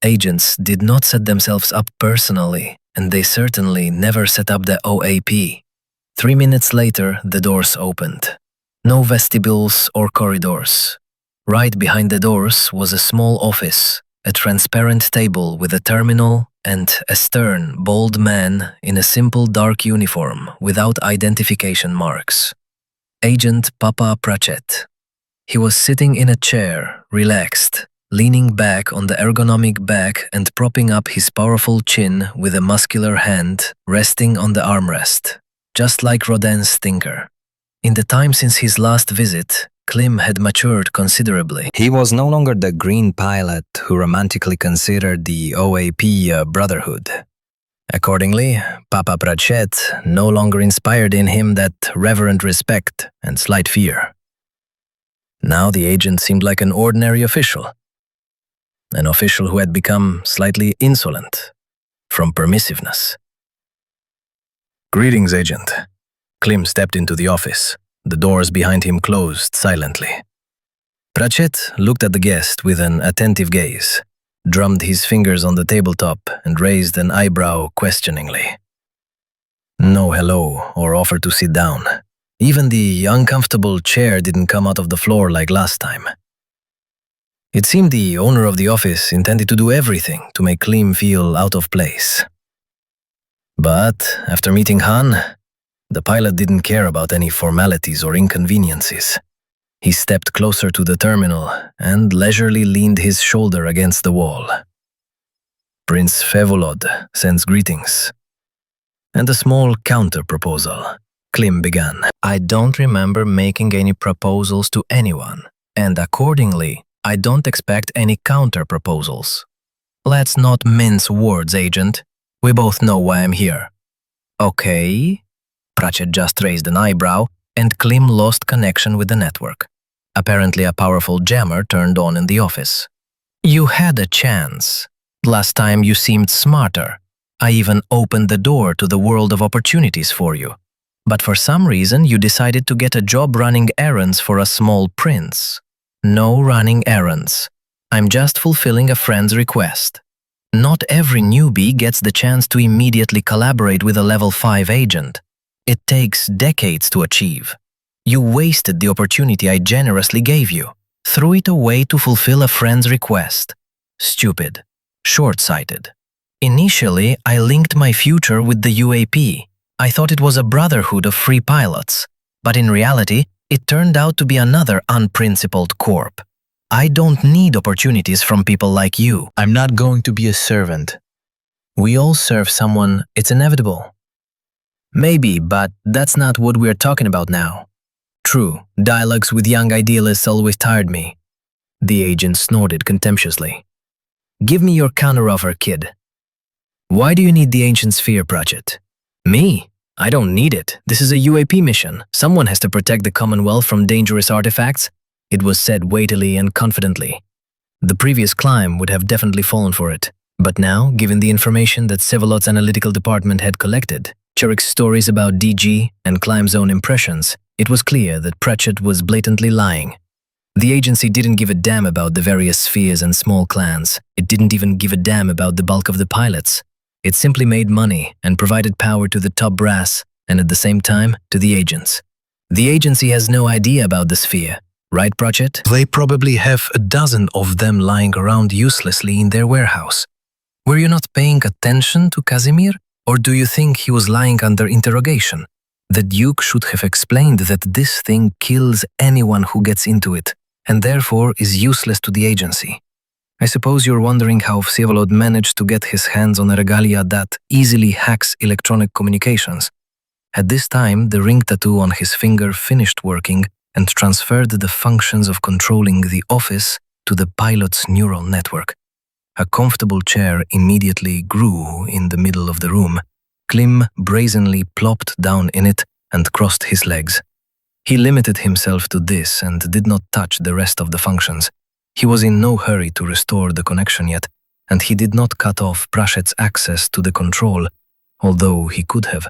Agents did not set themselves up personally, and they certainly never set up the OAP. 3 minutes later, the doors opened. No vestibules or corridors. Right behind the doors was a small office, a transparent table with a terminal and a stern, bald man in a simple dark uniform without identification marks. Agent Papa Pratchett. He was sitting in a chair, relaxed, leaning back on the ergonomic back and propping up his powerful chin with a muscular hand resting on the armrest, just like Rodin's thinker. In the time since his last visit, Klim had matured considerably. He was no longer the green pilot who romantically considered the OAP a brotherhood. Accordingly, Papa Pratchett no longer inspired in him that reverent respect and slight fear. Now the agent seemed like an ordinary official. An official who had become slightly insolent from permissiveness. "Greetings, Agent." Klim stepped into the office. The doors behind him closed silently. Pratchett looked at the guest with an attentive gaze, drummed his fingers on the tabletop, and raised an eyebrow questioningly. No hello or offer to sit down. Even the uncomfortable chair didn't come out of the floor like last time. It seemed the owner of the office intended to do everything to make Klim feel out of place. But after meeting Han, the pilot didn't care about any formalities or inconveniences. He stepped closer to the terminal and leisurely leaned his shoulder against the wall. "Prince Fevolod sends greetings. And a small counter-proposal," Klim began. "I don't remember making any proposals to anyone, and accordingly, I don't expect any counter-proposals. Let's not mince words, Agent. We both know why I'm here." "Okay." Pratchett just raised an eyebrow, and Klim lost connection with the network. Apparently a powerful jammer turned on in the office. "You had a chance. Last time you seemed smarter. I even opened the door to the world of opportunities for you. But for some reason you decided to get a job running errands for a small prince. No running errands. I'm just fulfilling a friend's request. Not every newbie gets the chance to immediately collaborate with a level 5 agent. It takes decades to achieve. You wasted the opportunity I generously gave you. Threw it away to fulfill a friend's request. Stupid. Short-sighted. Initially, I linked my future with the UAP. I thought it was a brotherhood of free pilots. But in reality, it turned out to be another unprincipled corp. I don't need opportunities from people like you. I'm not going to be a servant. We all serve someone, it's inevitable. Maybe, but that's not what we're talking about now. True, dialogues with young idealists always tired me. The agent snorted contemptuously. Give me your counteroffer, kid. Why do you need the ancient sphere, Pratchett? Me? I don't need it. This is a UAP mission. Someone has to protect the Commonwealth from dangerous artifacts. It was said weightily and confidently. The previous climb would have definitely fallen for it. But now, given the information that Vsevolod's analytical department had collected, Churik's stories about DG and Klim Zone impressions, it was clear that Pratchett was blatantly lying. The agency didn't give a damn about the various spheres and small clans. It didn't even give a damn about the bulk of the pilots. It simply made money and provided power to the top brass, and at the same time, to the agents. The agency has no idea about the sphere, right, Pratchett? They probably have a dozen of them lying around uselessly in their warehouse. Were you not paying attention to Casimir? Or do you think he was lying under interrogation? The Duke should have explained that this thing kills anyone who gets into it, and therefore is useless to the agency. I suppose you're wondering how Vsevolod managed to get his hands on a regalia that easily hacks electronic communications. At this time, the ring tattoo on his finger finished working and transferred the functions of controlling the office to the pilot's neural network. A comfortable chair immediately grew in the middle of the room. Klim brazenly plopped down in it and crossed his legs. He limited himself to this and did not touch the rest of the functions. He was in no hurry to restore the connection yet, and he did not cut off Pratchett's access to the control, although he could have.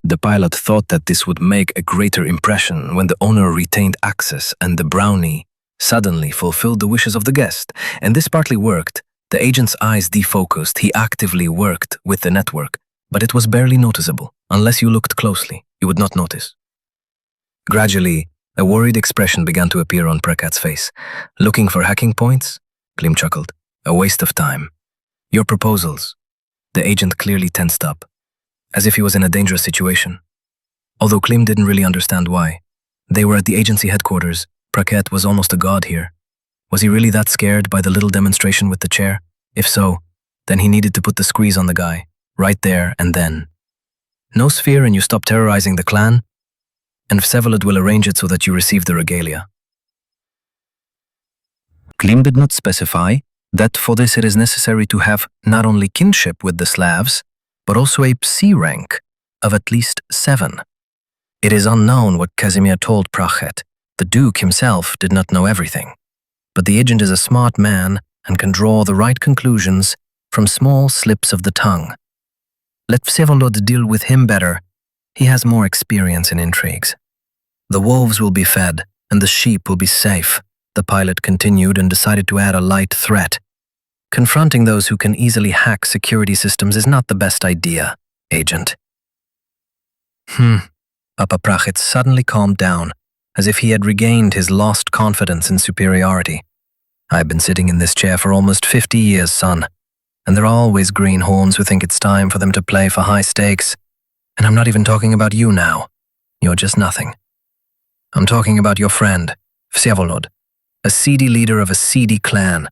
The pilot thought that this would make a greater impression when the owner retained access and the brownie suddenly fulfilled the wishes of the guest, and this partly worked. The agent's eyes defocused. He actively worked with the network, but it was barely noticeable. Unless you looked closely, you would not notice. Gradually, a worried expression began to appear on Pratchett's face. Looking for hacking points? Klim chuckled. A waste of time. Your proposals. The agent clearly tensed up, as if he was in a dangerous situation. Although Klim didn't really understand why. They were at the agency headquarters. Pratchett was almost a god here. Was he really that scared by the little demonstration with the chair? If so, then he needed to put the squeeze on the guy, right there and then. No sphere and you stop terrorizing the clan, and Vsevolod will arrange it so that you receive the regalia. Klim did not specify that for this it is necessary to have not only kinship with the Slavs, but also a Psi rank of at least 7. It is unknown what Casimir told Pratchett. The Duke himself did not know everything, but the agent is a smart man and can draw the right conclusions from small slips of the tongue. Let Vsevolod deal with him better. He has more experience in intrigues. The wolves will be fed, and the sheep will be safe, the pilot continued and decided to add a light threat. Confronting those who can easily hack security systems is not the best idea, Agent. Papa Pratchett suddenly calmed down, as if he had regained his lost confidence in superiority. I've been sitting in this chair for almost 50 years, son, and there are always greenhorns who think it's time for them to play for high stakes. And I'm not even talking about you now. You're just nothing. I'm talking about your friend, Vsevolod, a seedy leader of a seedy clan,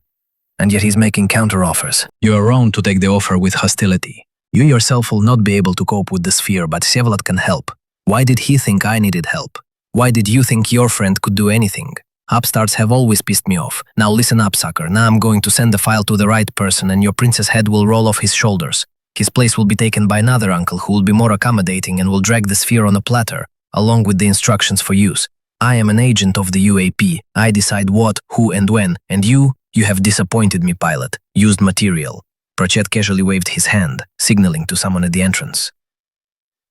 and yet he's making counter-offers. You are wrong to take the offer with hostility. You yourself will not be able to cope with the sphere, but Vsevolod can help. Why did he think I needed help? Why did you think your friend could do anything? Upstarts have always pissed me off. Now listen up, sucker. Now I'm going to send the file to the right person and your prince's head will roll off his shoulders. His place will be taken by another uncle who will be more accommodating and will drag the sphere on a platter, along with the instructions for use. I am an agent of the UAP. I decide what, who, and when. And you have disappointed me, pilot. Used material. Pratchett casually waved his hand, signaling to someone at the entrance.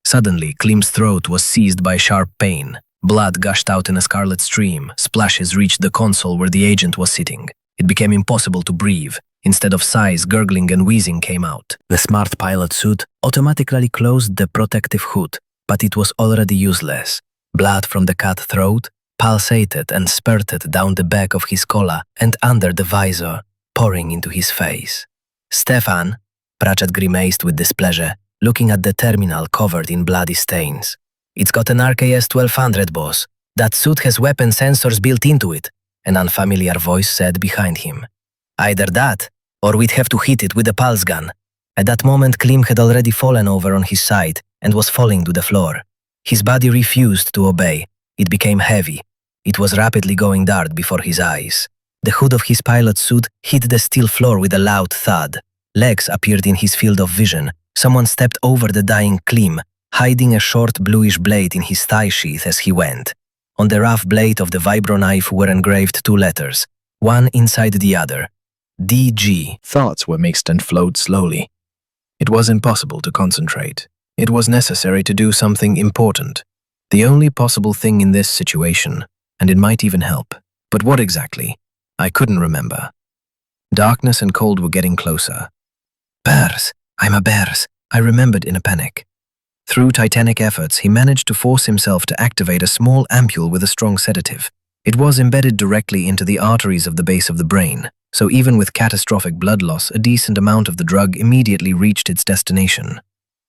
Suddenly, Klim's throat was seized by sharp pain. Blood gushed out in a scarlet stream. Splashes reached the console where the agent was sitting. It became impossible to breathe. Instead of sighs, gurgling and wheezing came out. The smart pilot suit automatically closed the protective hood, but it was already useless. Blood from the cut throat pulsated and spurted down the back of his collar and under the visor, pouring into his face. Stefan, Pratchett grimaced with displeasure, looking at the terminal covered in bloody stains. It's got an RKS 1200, boss. That suit has weapon sensors built into it, an unfamiliar voice said behind him. Either that, or we'd have to hit it with a pulse gun. At that moment, Klim had already fallen over on his side and was falling to the floor. His body refused to obey. It became heavy. It was rapidly going dark before his eyes. The hood of his pilot suit hit the steel floor with a loud thud. Legs appeared in his field of vision. Someone stepped over the dying Klim, hiding a short bluish blade in his thigh sheath as he went. On the rough blade of the vibro knife were engraved 2 letters, one inside the other. DG. Thoughts were mixed and flowed slowly. It was impossible to concentrate. It was necessary to do something important. The only possible thing in this situation, and it might even help. But what exactly? I couldn't remember. Darkness and cold were getting closer. Bears! I'm a bears! I remembered in a panic. Through titanic efforts, he managed to force himself to activate a small ampule with a strong sedative. It was embedded directly into the arteries of the base of the brain, so even with catastrophic blood loss, a decent amount of the drug immediately reached its destination.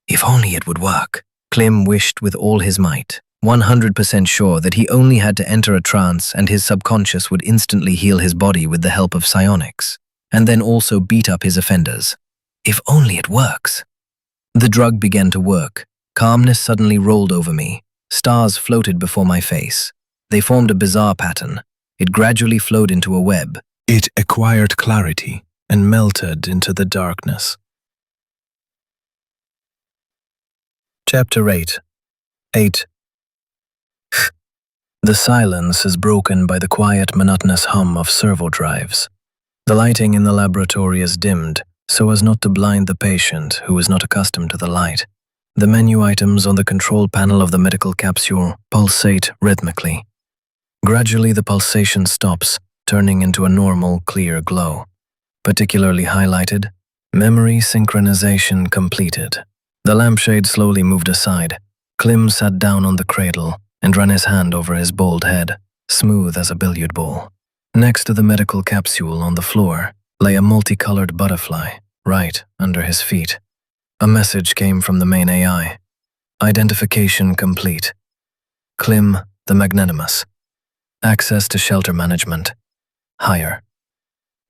If only it would work. Klim wished with all his might, 100% sure that he only had to enter a trance and his subconscious would instantly heal his body with the help of psionics, and then also beat up his offenders. If only it works. The drug began to work. Calmness suddenly rolled over me. Stars floated before my face. They formed a bizarre pattern. It gradually flowed into a web. It acquired clarity and melted into the darkness. Chapter 8. The silence is broken by the quiet, monotonous hum of servo drives. The lighting in the laboratory is dimmed, so as not to blind the patient who is not accustomed to the light. The menu items on the control panel of the medical capsule pulsate rhythmically. Gradually, the pulsation stops, turning into a normal, clear glow. Particularly highlighted, memory synchronization completed. The lampshade slowly moved aside. Klim sat down on the cradle and ran his hand over his bald head, smooth as a billiard ball. Next to the medical capsule on the floor lay a multicolored butterfly, right under his feet. A message came from the main AI. Identification complete. Klim the Magnanimous. Access to shelter management. Higher.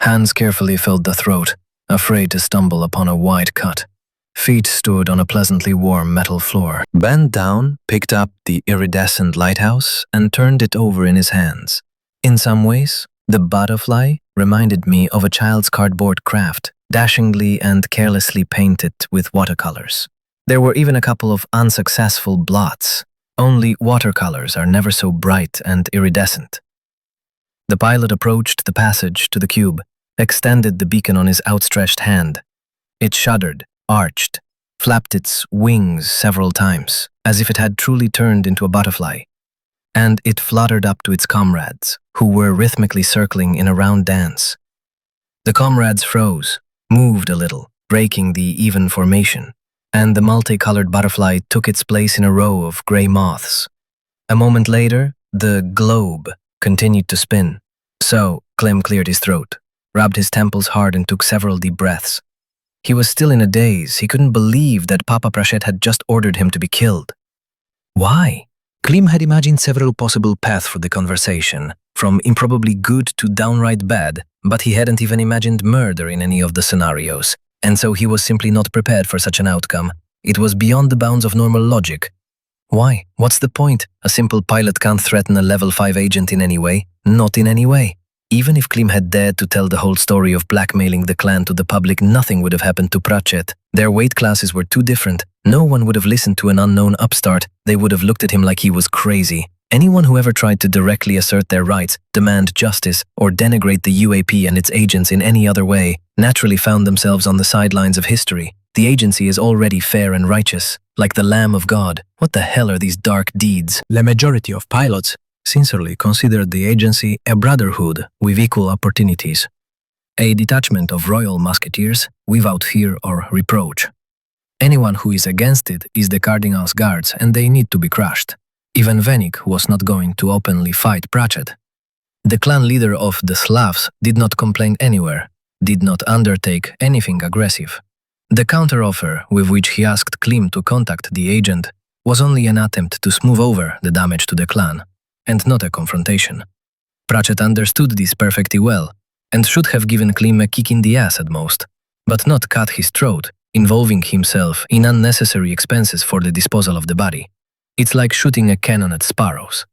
Hands carefully filled the throat, afraid to stumble upon a wide cut. Feet stood on a pleasantly warm metal floor. Bent down, picked up the iridescent lighthouse and turned it over in his hands. In some ways, the butterfly reminded me of a child's cardboard craft, dashingly and carelessly painted with watercolors. There were even a couple of unsuccessful blots. Only watercolors are never so bright and iridescent. The pilot approached the passage to the cube, extended the beacon on his outstretched hand. It shuddered, arched, flapped its wings several times, as if it had truly turned into a butterfly. And it fluttered up to its comrades, who were rhythmically circling in a round dance. The comrades froze, moved a little, breaking the even formation, and the multicolored butterfly took its place in a row of gray moths. A moment later, the globe continued to spin. So, Klim cleared his throat, rubbed his temples hard and took several deep breaths. He was still in a daze. He couldn't believe that Papa Prashet had just ordered him to be killed. Why? Klim had imagined several possible paths for the conversation, from improbably good to downright bad, but he hadn't even imagined murder in any of the scenarios, and so he was simply not prepared for such an outcome. It was beyond the bounds of normal logic. Why? What's the point? A simple pilot can't threaten a level 5 agent in any way. Not in any way. Even if Klim had dared to tell the whole story of blackmailing the clan to the public, nothing would have happened to Pratchett. Their weight classes were too different. No one would have listened to an unknown upstart. They would have looked at him like he was crazy. Anyone who ever tried to directly assert their rights, demand justice, or denigrate the UAP and its agents in any other way, naturally found themselves on the sidelines of history. The agency is already fair and righteous, like the Lamb of God. What the hell are these dark deeds? The majority of pilots Sincerely considered the agency a brotherhood with equal opportunities. A detachment of royal musketeers without fear or reproach. Anyone who is against it is the Cardinal's guards and they need to be crushed. Even Venik was not going to openly fight Pratchett. The clan leader of the Slavs did not complain anywhere, did not undertake anything aggressive. The counteroffer with which he asked Klim to contact the agent was only an attempt to smooth over the damage to the clan, and not a confrontation. Pratchett understood this perfectly well, and should have given Klim a kick in the ass at most, but not cut his throat, involving himself in unnecessary expenses for the disposal of the body. It's like shooting a cannon at sparrows.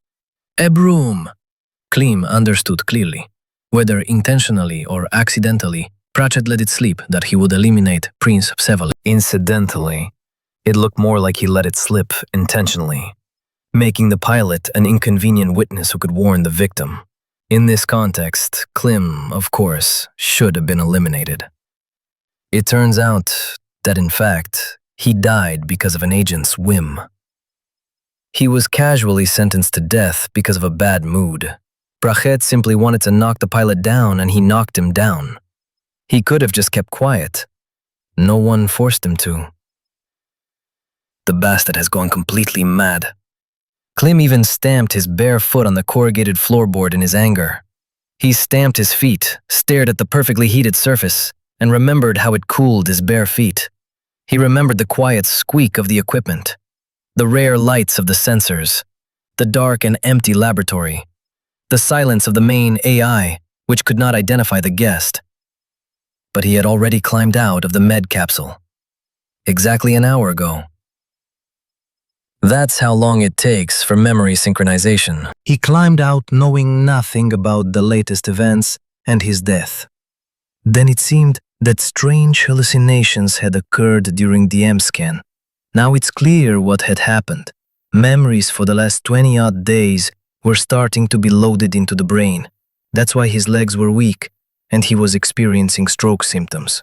A broom! Klim understood clearly. Whether intentionally or accidentally, Pratchett let it slip that he would eliminate Prince Vsevolod. Incidentally, it looked more like he let it slip intentionally, making the pilot an inconvenient witness who could warn the victim. In this context, Klim, of course, should have been eliminated. It turns out that, in fact, he died because of an agent's whim. He was casually sentenced to death because of a bad mood. Brachet simply wanted to knock the pilot down, and he knocked him down. He could have just kept quiet. No one forced him to. The bastard has gone completely mad. Klim even stamped his bare foot on the corrugated floorboard in his anger. He stamped his feet, stared at the perfectly heated surface, and remembered how it cooled his bare feet. He remembered the quiet squeak of the equipment, the rare lights of the sensors, the dark and empty laboratory, the silence of the main AI, which could not identify the guest. But he had already climbed out of the med capsule. Exactly an hour ago. That's how long it takes for memory synchronization. He climbed out knowing nothing about the latest events and his death. Then it seemed that strange hallucinations had occurred during the M-scan. Now it's clear what had happened. Memories for the last 20-odd days were starting to be loaded into the brain. That's why his legs were weak, and he was experiencing stroke symptoms.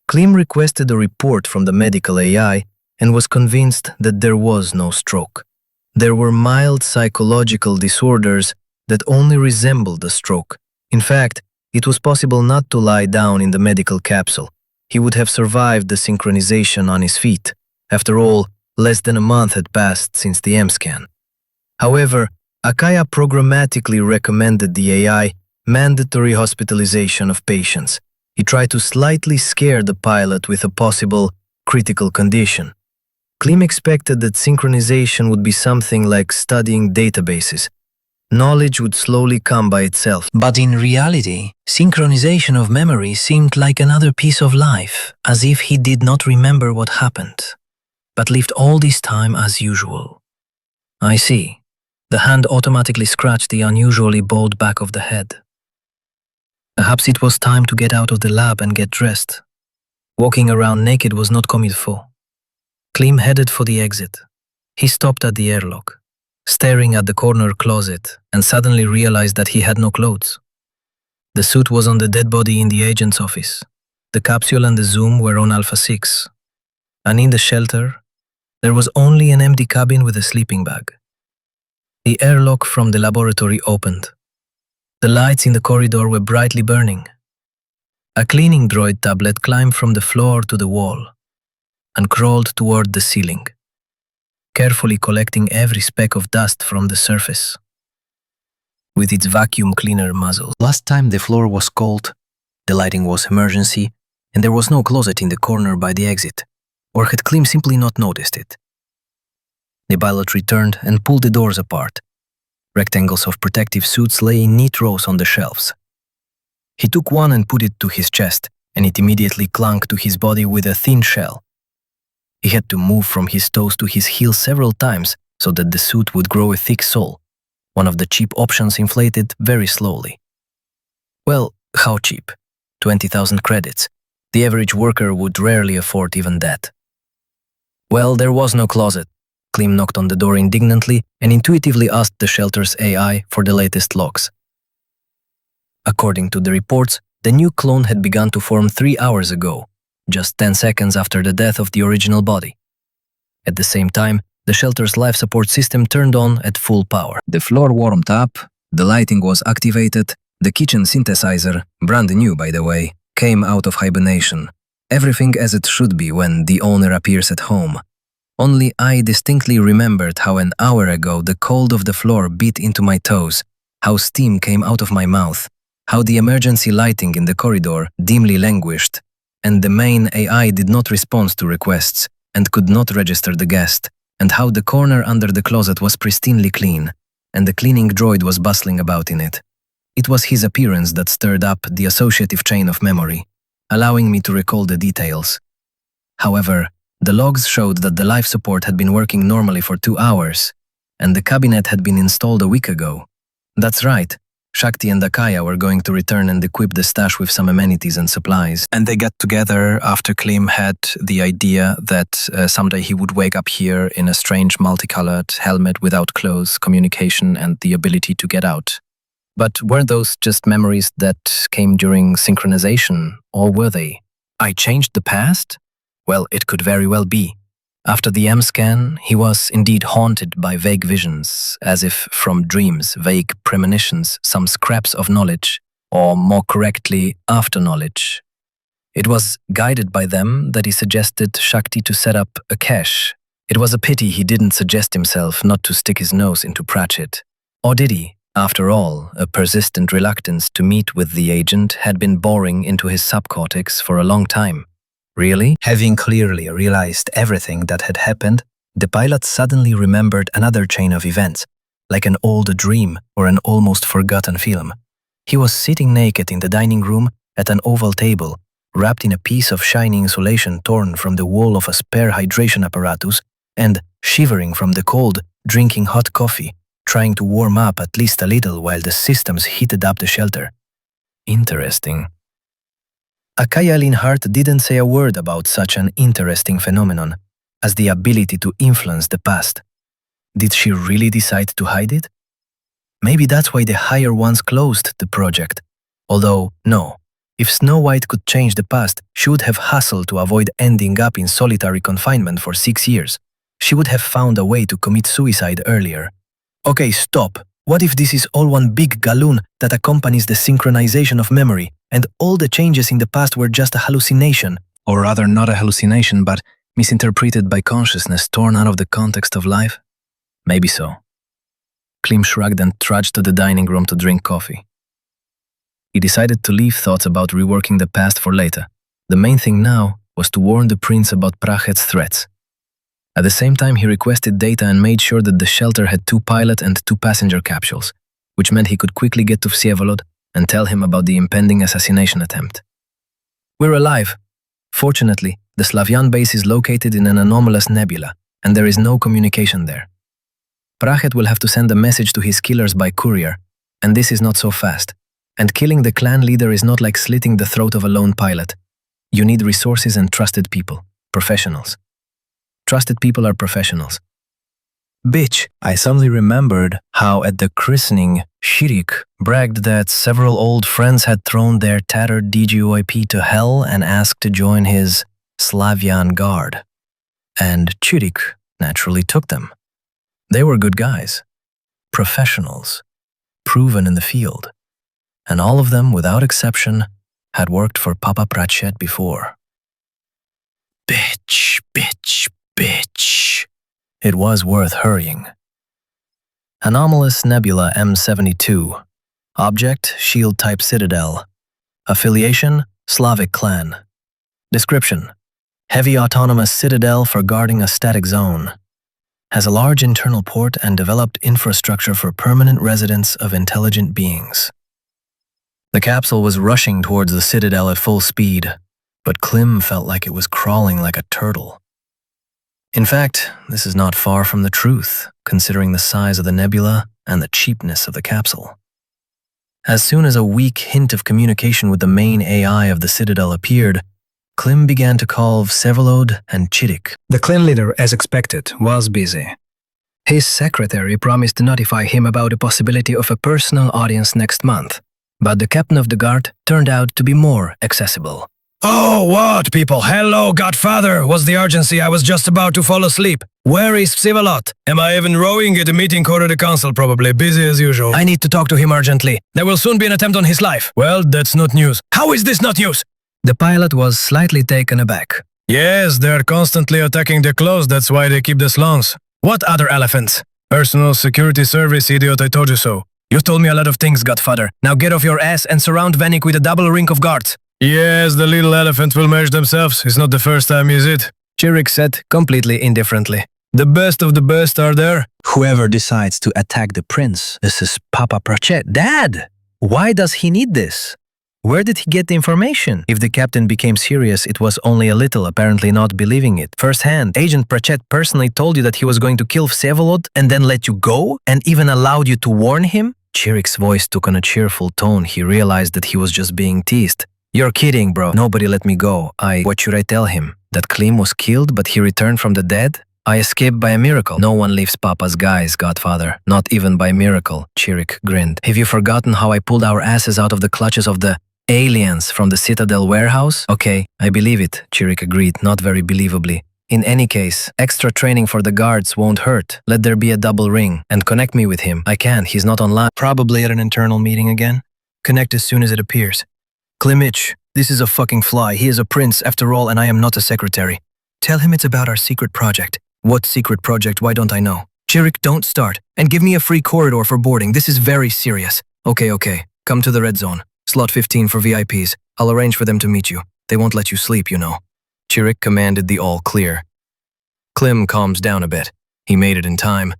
Klim requested a report from the medical AI and was convinced that there was no stroke. There were mild psychological disorders that only resembled a stroke. In fact, it was possible not to lie down in the medical capsule. He would have survived the synchronization on his feet. After all, less than a month had passed since the M-scan. However, Akaya programmatically recommended the AI mandatory hospitalization of patients. He tried to slightly scare the pilot with a possible critical condition. Klim expected that synchronization would be something like studying databases. Knowledge would slowly come by itself. But in reality, synchronization of memory seemed like another piece of life, as if he did not remember what happened, but lived all this time as usual. I see. The hand automatically scratched the unusually bald back of the head. Perhaps it was time to get out of the lab and get dressed. Walking around naked was not comme il faut. Klim headed for the exit. He stopped at the airlock, staring at the corner closet, and suddenly realized that he had no clothes. The suit was on the dead body in the agent's office. The capsule and the Zuum were on Alpha 6. And in the shelter, there was only an empty cabin with a sleeping bag. The airlock from the laboratory opened. The lights in the corridor were brightly burning. A cleaning droid tablet climbed from the floor to the wall and crawled toward the ceiling, carefully collecting every speck of dust from the surface with its vacuum cleaner muzzle. Last time the floor was cold, the lighting was emergency, and there was no closet in the corner by the exit, or had Klim simply not noticed it? The pilot returned and pulled the doors apart. Rectangles of protective suits lay in neat rows on the shelves. He took one and put it to his chest, and it immediately clung to his body with a thin shell. He had to move from his toes to his heels several times so that the suit would grow a thick sole. One of the cheap options inflated very slowly. Well, how cheap? 20,000 credits. The average worker would rarely afford even that. Well, there was no closet. Klim knocked on the door indignantly and intuitively asked the shelter's AI for the latest logs. According to the reports, the new clone had begun to form 3 hours ago, just 10 seconds after the death of the original body. At the same time, the shelter's life support system turned on at full power. The floor warmed up, the lighting was activated, the kitchen synthesizer, brand new by the way, came out of hibernation. Everything as it should be when the owner appears at home. Only I distinctly remembered how an hour ago the cold of the floor beat into my toes, how steam came out of my mouth, how the emergency lighting in the corridor dimly languished, and the main AI did not respond to requests and could not register the guest, and how the corner under the closet was pristinely clean, and the cleaning droid was bustling about in it. It was his appearance that stirred up the associative chain of memory, allowing me to recall the details. However, the logs showed that the life support had been working normally for 2 hours, and the cabinet had been installed a week ago. That's right, Shakti and Akaya were going to return and equip the stash with some amenities and supplies. And they got together after Klim had the idea that someday he would wake up here in a strange multicolored helmet without clothes, communication, and the ability to get out. But were those just memories that came during synchronization, or were they? I changed the past? Well, it could very well be. After the M-scan, he was indeed haunted by vague visions, as if from dreams, vague premonitions, some scraps of knowledge, or more correctly, after-knowledge. It was guided by them that he suggested Shakti to set up a cache. It was a pity he didn't suggest himself not to stick his nose into Pratchett. Or did he? After all, a persistent reluctance to meet with the agent had been boring into his subcortex for a long time. Really? Having clearly realized everything that had happened, the pilot suddenly remembered another chain of events, like an old dream or an almost forgotten film. He was sitting naked in the dining room at an oval table, wrapped in a piece of shiny insulation torn from the wall of a spare hydration apparatus, and, shivering from the cold, drinking hot coffee, trying to warm up at least a little while the systems heated up the shelter. Interesting. Akaya Linhart didn't say a word about such an interesting phenomenon as the ability to influence the past. Did she really decide to hide it? Maybe that's why the higher ones closed the project. Although, no, if Snow White could change the past, she would have hustled to avoid ending up in solitary confinement for 6 years. She would have found a way to commit suicide earlier. Okay, stop. What if this is all one big galloon that accompanies the synchronization of memory, and all the changes in the past were just a hallucination? Or rather, not a hallucination, but misinterpreted by consciousness torn out of the context of life? Maybe so. Klim shrugged and trudged to the dining room to drink coffee. He decided to leave thoughts about reworking the past for later. The main thing now was to warn the prince about Pratchett's threats. At the same time, he requested data and made sure that the shelter had 2 pilot and 2 passenger capsules, which meant he could quickly get to Vsevolod and tell him about the impending assassination attempt. We're alive. Fortunately, the Slavyan base is located in an anomalous nebula, and there is no communication there. Pratchett will have to send a message to his killers by courier, and this is not so fast. And killing the clan leader is not like slitting the throat of a lone pilot. You need resources and trusted people, professionals. Trusted people are professionals. Bitch, I suddenly remembered how at the christening, Shirik bragged that several old friends had thrown their tattered DGOIP to hell and asked to join his Slavyan guard. And Chirik naturally took them. They were good guys, professionals, proven in the field, and all of them, without exception, had worked for Papa Pratchett before. Bitch, bitch, bitch. It was worth hurrying. Anomalous Nebula M72. Object, Shield-type Citadel. Affiliation, Slavic clan. Description: heavy autonomous citadel for guarding a static zone. Has a large internal port and developed infrastructure for permanent residence of intelligent beings. The capsule was rushing towards the citadel at full speed, but Klim felt like it was crawling like a turtle. In fact, this is not far from the truth, considering the size of the nebula and the cheapness of the capsule. As soon as a weak hint of communication with the main AI of the citadel appeared, Klim began to call Vsevolod and Chirik. The clan leader, as expected, was busy. His secretary promised to notify him about the possibility of a personal audience next month, but the captain of the guard turned out to be more accessible. Oh, what, people? Hello, Godfather. What's the urgency? I was just about to fall asleep. Where is Vsevolod? Am I even rowing at a meeting called at the council? Probably busy as usual. I need to talk to him urgently. There will soon be an attempt on his life. Well, that's not news. How is this not news? The pilot was slightly taken aback. Yes, they're constantly attacking the clothes. That's why they keep the slums. What other elephants? Personal security service, idiot, I told you so. You told me a lot of things, Godfather. Now get off your ass and surround Vanik with a double ring of guards. Yes, the little elephant will merge themselves. It's not the first time, is it? Chirik said, completely indifferently. The best of the best are there. Whoever decides to attack the prince, This is Papa Pratchett. Dad! Why does he need this? Where did he get the information? If the captain became serious, it was only a little, apparently not believing it. Firsthand, Agent Pratchett personally told you that he was going to kill Vsevolod and then let you go, and even allowed you to warn him? Chirik's voice took on a cheerful tone. He realized that he was just being teased. You're kidding, bro. Nobody let me go. What should I tell him? That Klim was killed, but he returned from the dead? I escaped by a miracle. No one leaves Papa's guys, Godfather. Not even by miracle, Chirik grinned. Have you forgotten how I pulled our asses out of the clutches of the aliens from the Citadel warehouse? Okay, I believe it, Chirik agreed, not very believably. In any case, extra training for the guards won't hurt. Let there be a double ring, and connect me with him. I can't, he's not online. Probably at an internal meeting again. Connect as soon as it appears. Klimich, this is a fucking fly. He is a prince, after all, and I am not a secretary. Tell him it's about our secret project. What secret project? Why don't I know? Chirik, don't start. And give me a free corridor for boarding. This is very serious. Okay. Come to the red zone. Slot 15 for VIPs. I'll arrange for them to meet you. They won't let you sleep, you know. Chirik commanded the all clear. Klim calms down a bit. He made it in time.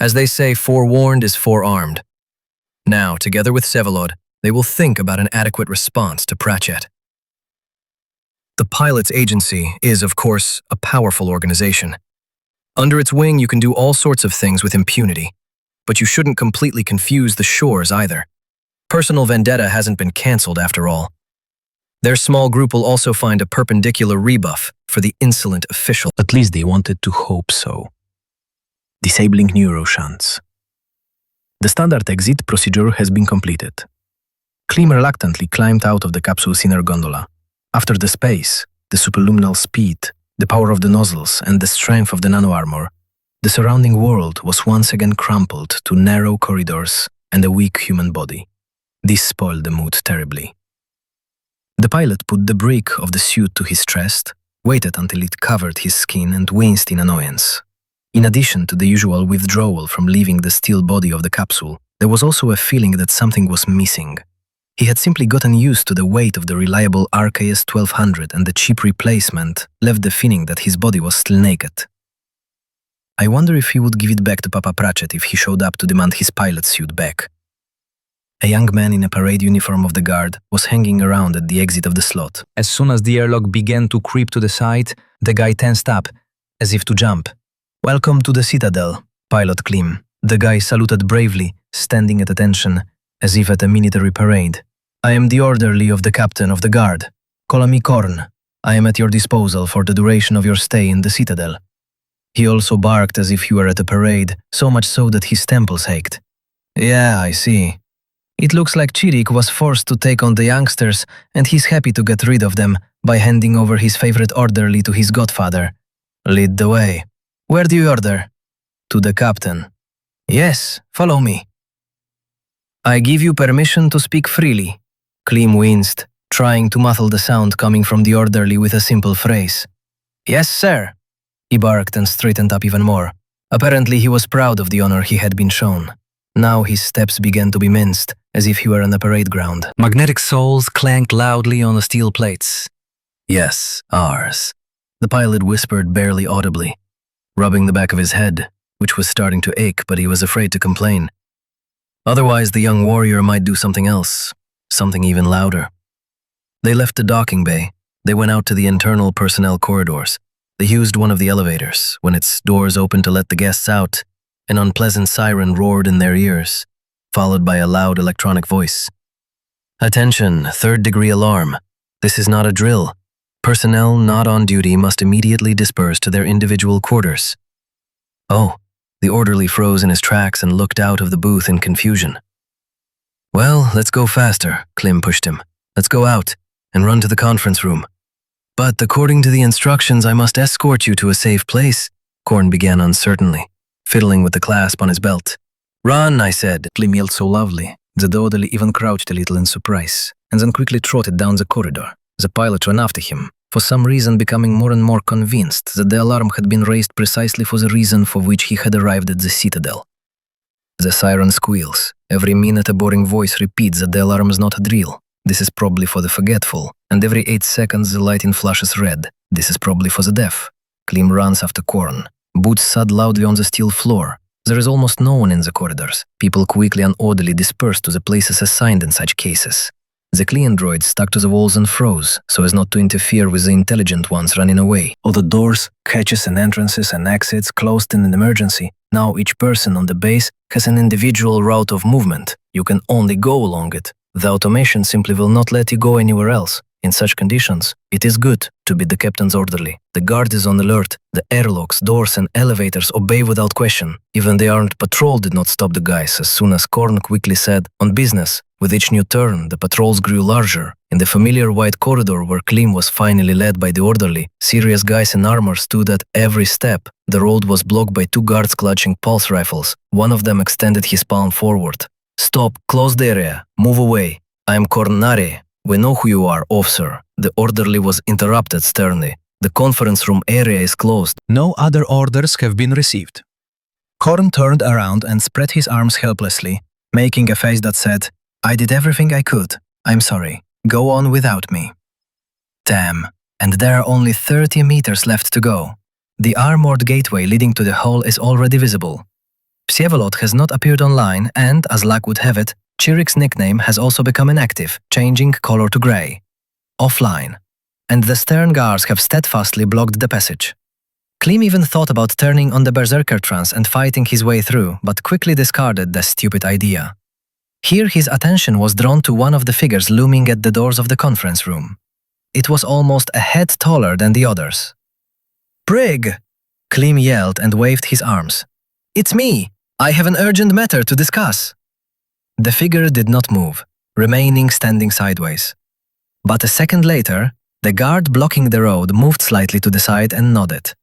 As they say, forewarned is forearmed. Now, together with Vsevolod, they will think about an adequate response to Pratchett. The pilot's agency is, of course, a powerful organization. Under its wing, you can do all sorts of things with impunity, but you shouldn't completely confuse the shores either. Personal vendetta hasn't been cancelled after all. Their small group will also find a perpendicular rebuff for the insolent official. At least they wanted to hope so. Disabling neuroshunts. The standard exit procedure has been completed. Klim reluctantly climbed out of the capsule's inner gondola. After the space, the superluminal speed, the power of the nozzles, and the strength of the nano-armor, the surrounding world was once again crumpled to narrow corridors and a weak human body. This spoiled the mood terribly. The pilot put the brick of the suit to his chest, waited until it covered his skin, and winced in annoyance. In addition to the usual withdrawal from leaving the steel body of the capsule, there was also a feeling that something was missing. He had simply gotten used to the weight of the reliable RKS 1200, and the cheap replacement left the feeling that his body was still naked. I wonder if he would give it back to Papa Pratchett if he showed up to demand his pilot suit back. A young man in a parade uniform of the guard was hanging around at the exit of the slot. As soon as the airlock began to creep to the side, the guy tensed up, as if to jump. Welcome to the Citadel, Pilot Klim. The guy saluted bravely, standing at attention, as if at a military parade. I am the orderly of the captain of the guard. Call me Korn. I am at your disposal for the duration of your stay in the Citadel. He also barked as if he were at a parade, so much so that his temples ached. Yeah, I see. It looks like Chirik was forced to take on the youngsters, and he's happy to get rid of them by handing over his favorite orderly to his godfather. Lead the way. Where do you order? To the captain. Yes, follow me. I give you permission to speak freely. Klim winced, trying to muffle the sound coming from the orderly with a simple phrase. Yes, sir. He barked and straightened up even more. Apparently he was proud of the honor he had been shown. Now his steps began to be minced, as if he were on a parade ground. Magnetic soles clanked loudly on the steel plates. Yes, ours. The pilot whispered barely audibly, rubbing the back of his head, which was starting to ache, but he was afraid to complain. Otherwise, the young warrior might do something else, something even louder. They left the docking bay. They went out to the internal personnel corridors. They used one of the elevators. When its doors opened to let the guests out, an unpleasant siren roared in their ears, followed by a loud electronic voice. Attention, third-degree alarm. This is not a drill. Personnel not on duty must immediately disperse to their individual quarters. Oh, the orderly froze in his tracks and looked out of the booth in confusion. Well, let's go faster, Klim pushed him. Let's go out and run to the conference room. But according to the instructions, I must escort you to a safe place, Korn began uncertainly, fiddling with the clasp on his belt. Run, I said. Klim yelled so loudly that the orderly even crouched a little in surprise, and then quickly trotted down the corridor. The pilot ran after him, for some reason becoming more and more convinced that the alarm had been raised precisely for the reason for which he had arrived at the Citadel. The siren squeals. Every minute a boring voice repeats that the alarm is not a drill. This is probably for the forgetful, and every 8 seconds the lighting flashes red. This is probably for the deaf. Klim runs after Korn. Boots thud loudly on the steel floor. There is almost no one in the corridors. People quickly and orderly disperse to the places assigned in such cases. The clean droids stuck to the walls and froze, so as not to interfere with the intelligent ones running away. All the doors, hatches and entrances and exits closed in an emergency. Now each person on the base has an individual route of movement. You can only go along it. The automation simply will not let you go anywhere else. In such conditions, it is good to be the captain's orderly. The guard is on alert. The airlocks, doors and elevators obey without question. Even the armed patrol did not stop the guys as soon as Korn quickly said, "On business." With each new turn, the patrols grew larger. In the familiar white corridor where Klim was finally led by the orderly, serious guys in armor stood at every step. The road was blocked by two guards clutching pulse rifles. One of them extended his palm forward. "Stop, close the area, move away. I am Kornari. We know who you are, officer." The orderly was interrupted sternly. "The conference room area is closed." No other orders have been received. Korn turned around and spread his arms helplessly, making a face that said, "I did everything I could. I'm sorry. Go on without me." Damn, and there are only 30 meters left to go. The armored gateway leading to the hall is already visible. Psievolod has not appeared online and, as luck would have it, Chirik's nickname has also become inactive, changing color to grey. Offline. And the stern guards have steadfastly blocked the passage. Klim even thought about turning on the berserker trance and fighting his way through, but quickly discarded the stupid idea. Here his attention was drawn to one of the figures looming at the doors of the conference room. It was almost a head taller than the others. "Brig!" Klim yelled and waved his arms. "It's me! I have an urgent matter to discuss." The figure did not move, remaining standing sideways. But a second later, the guard blocking the road moved slightly to the side and nodded.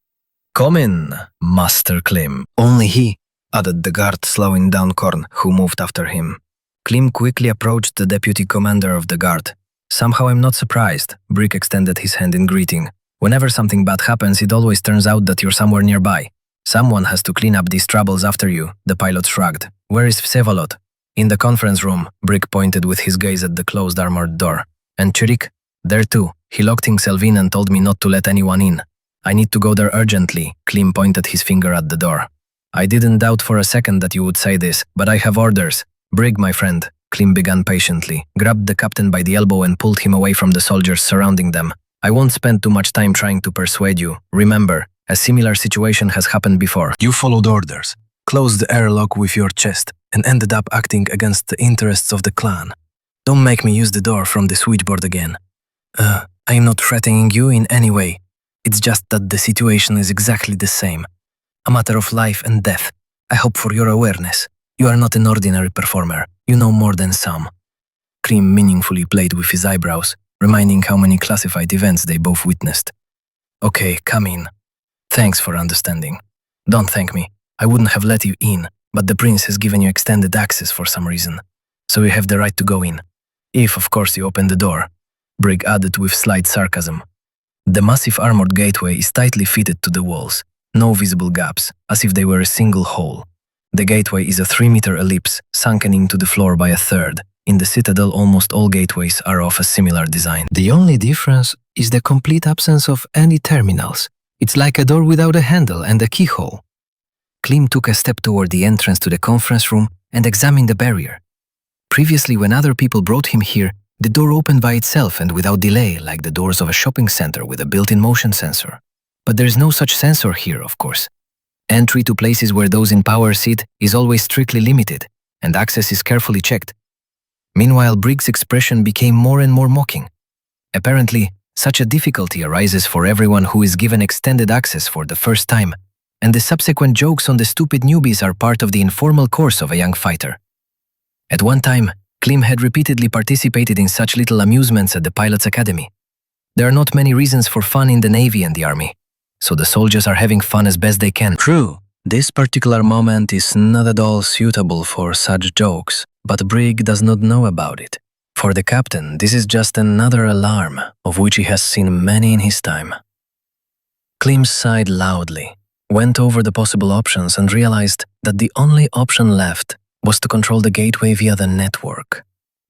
"Come in, Master Klim." "Only he," added the guard, slowing down Korn, who moved after him. Klim quickly approached the deputy commander of the guard. "Somehow I'm not surprised." Brick extended his hand in greeting. "Whenever something bad happens, it always turns out that you're somewhere nearby. Someone has to clean up these troubles after you." The pilot shrugged. "Where is Vsevolod?" "In the conference room." Brick pointed with his gaze at the closed armored door. "And Chirik?" "There too. He locked himself in and told me not to let anyone in. I need to go there urgently." Klim pointed his finger at the door. "I didn't doubt for a second that you would say this, but I have orders." "Brig, my friend." Klim began patiently, grabbed the captain by the elbow and pulled him away from the soldiers surrounding them. "I won't spend too much time trying to persuade you. Remember, a similar situation has happened before. You followed orders, closed the airlock with your chest, and ended up acting against the interests of the clan. Don't make me use the door from the switchboard again. I am not threatening you in any way. It's just that the situation is exactly the same. A matter of life and death. I hope for your awareness. You are not an ordinary performer. You know more than some." Klim meaningfully played with his eyebrows, reminding how many classified events they both witnessed. "Okay, come in. Thanks for understanding. Don't thank me. I wouldn't have let you in, but the prince has given you extended access for some reason. So you have the right to go in. If, of course, you open the door." Brig added with slight sarcasm. The massive armored gateway is tightly fitted to the walls, no visible gaps, as if they were a single hole. The gateway is a 3-meter ellipse, sunken into the floor by a third. In the Citadel, almost all gateways are of a similar design. The only difference is the complete absence of any terminals. It's like a door without a handle and a keyhole. Klim took a step toward the entrance to the conference room and examined the barrier. Previously, when other people brought him here, the door opened by itself and without delay, like the doors of a shopping center with a built-in motion sensor. But there is no such sensor here, of course. Entry to places where those in power sit is always strictly limited, and access is carefully checked. Meanwhile, Briggs' expression became more and more mocking. Apparently, such a difficulty arises for everyone who is given extended access for the first time, and the subsequent jokes on the stupid newbies are part of the informal course of a young fighter. At one time, Klim had repeatedly participated in such little amusements at the Pilot's Academy. There are not many reasons for fun in the Navy and the Army, so the soldiers are having fun as best they can. True, this particular moment is not at all suitable for such jokes, but Brig does not know about it. For the captain, this is just another alarm, of which he has seen many in his time. Klim sighed loudly, went over the possible options and realized that the only option left was to control the gateway via the network,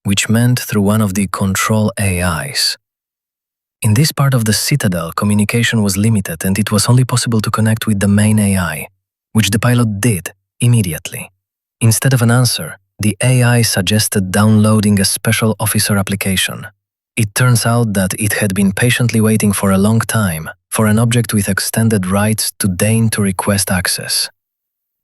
which meant through one of the control AIs. In this part of the Citadel, communication was limited and it was only possible to connect with the main AI, which the pilot did immediately. Instead of an answer, the AI suggested downloading a special officer application. It turns out that it had been patiently waiting for a long time for an object with extended rights to deign to request access.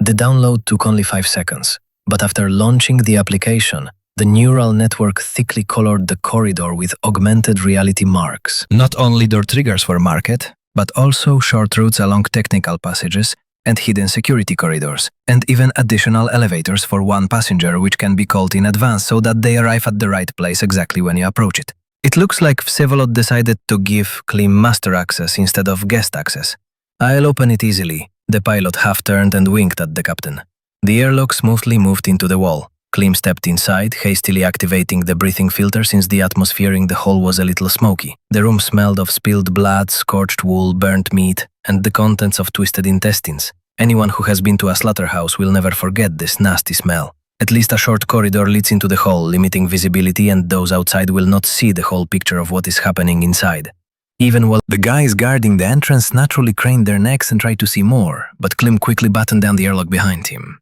The download took only 5 seconds, but after launching the application, The neural network thickly colored the corridor with augmented reality marks. Not only door triggers were marked, but also short routes along technical passages and hidden security corridors, and even additional elevators for one passenger which can be called in advance so that they arrive at the right place exactly when you approach it. It looks like Vsevolod decided to give Klim master access instead of guest access. I'll open it easily. The pilot half turned and winked at the captain. The airlock smoothly moved into the wall. Klim stepped inside, hastily activating the breathing filter since the atmosphere in the hall was a little smoky. The room smelled of spilled blood, scorched wool, burnt meat, and the contents of twisted intestines. Anyone who has been to a slaughterhouse will never forget this nasty smell. At least a short corridor leads into the hall, limiting visibility, and those outside will not see the whole picture of what is happening inside. Even while the guys guarding the entrance naturally craned their necks and tried to see more, but Klim quickly battened down the airlock behind him.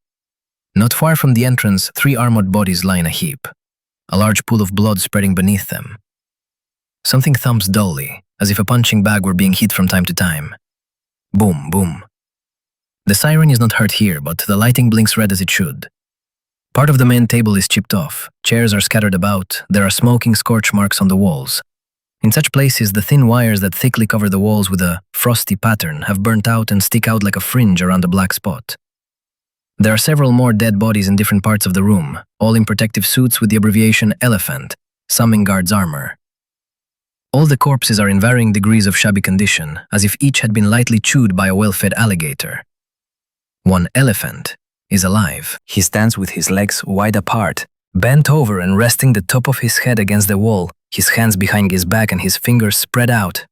Not far from the entrance, 3 armored bodies lie in a heap, a large pool of blood spreading beneath them. Something thumps dully, as if a punching bag were being hit from time to time. Boom, boom. The siren is not heard here, but the lighting blinks red as it should. Part of the main table is chipped off, chairs are scattered about, there are smoking scorch marks on the walls. In such places, the thin wires that thickly cover the walls with a frosty pattern have burnt out and stick out like a fringe around a black spot. There are several more dead bodies in different parts of the room, all in protective suits with the abbreviation Elephant, some in guard's armor. All the corpses are in varying degrees of shabby condition, as if each had been lightly chewed by a well-fed alligator. One elephant is alive. He stands with his legs wide apart, bent over and resting the top of his head against the wall, his hands behind his back and his fingers spread out.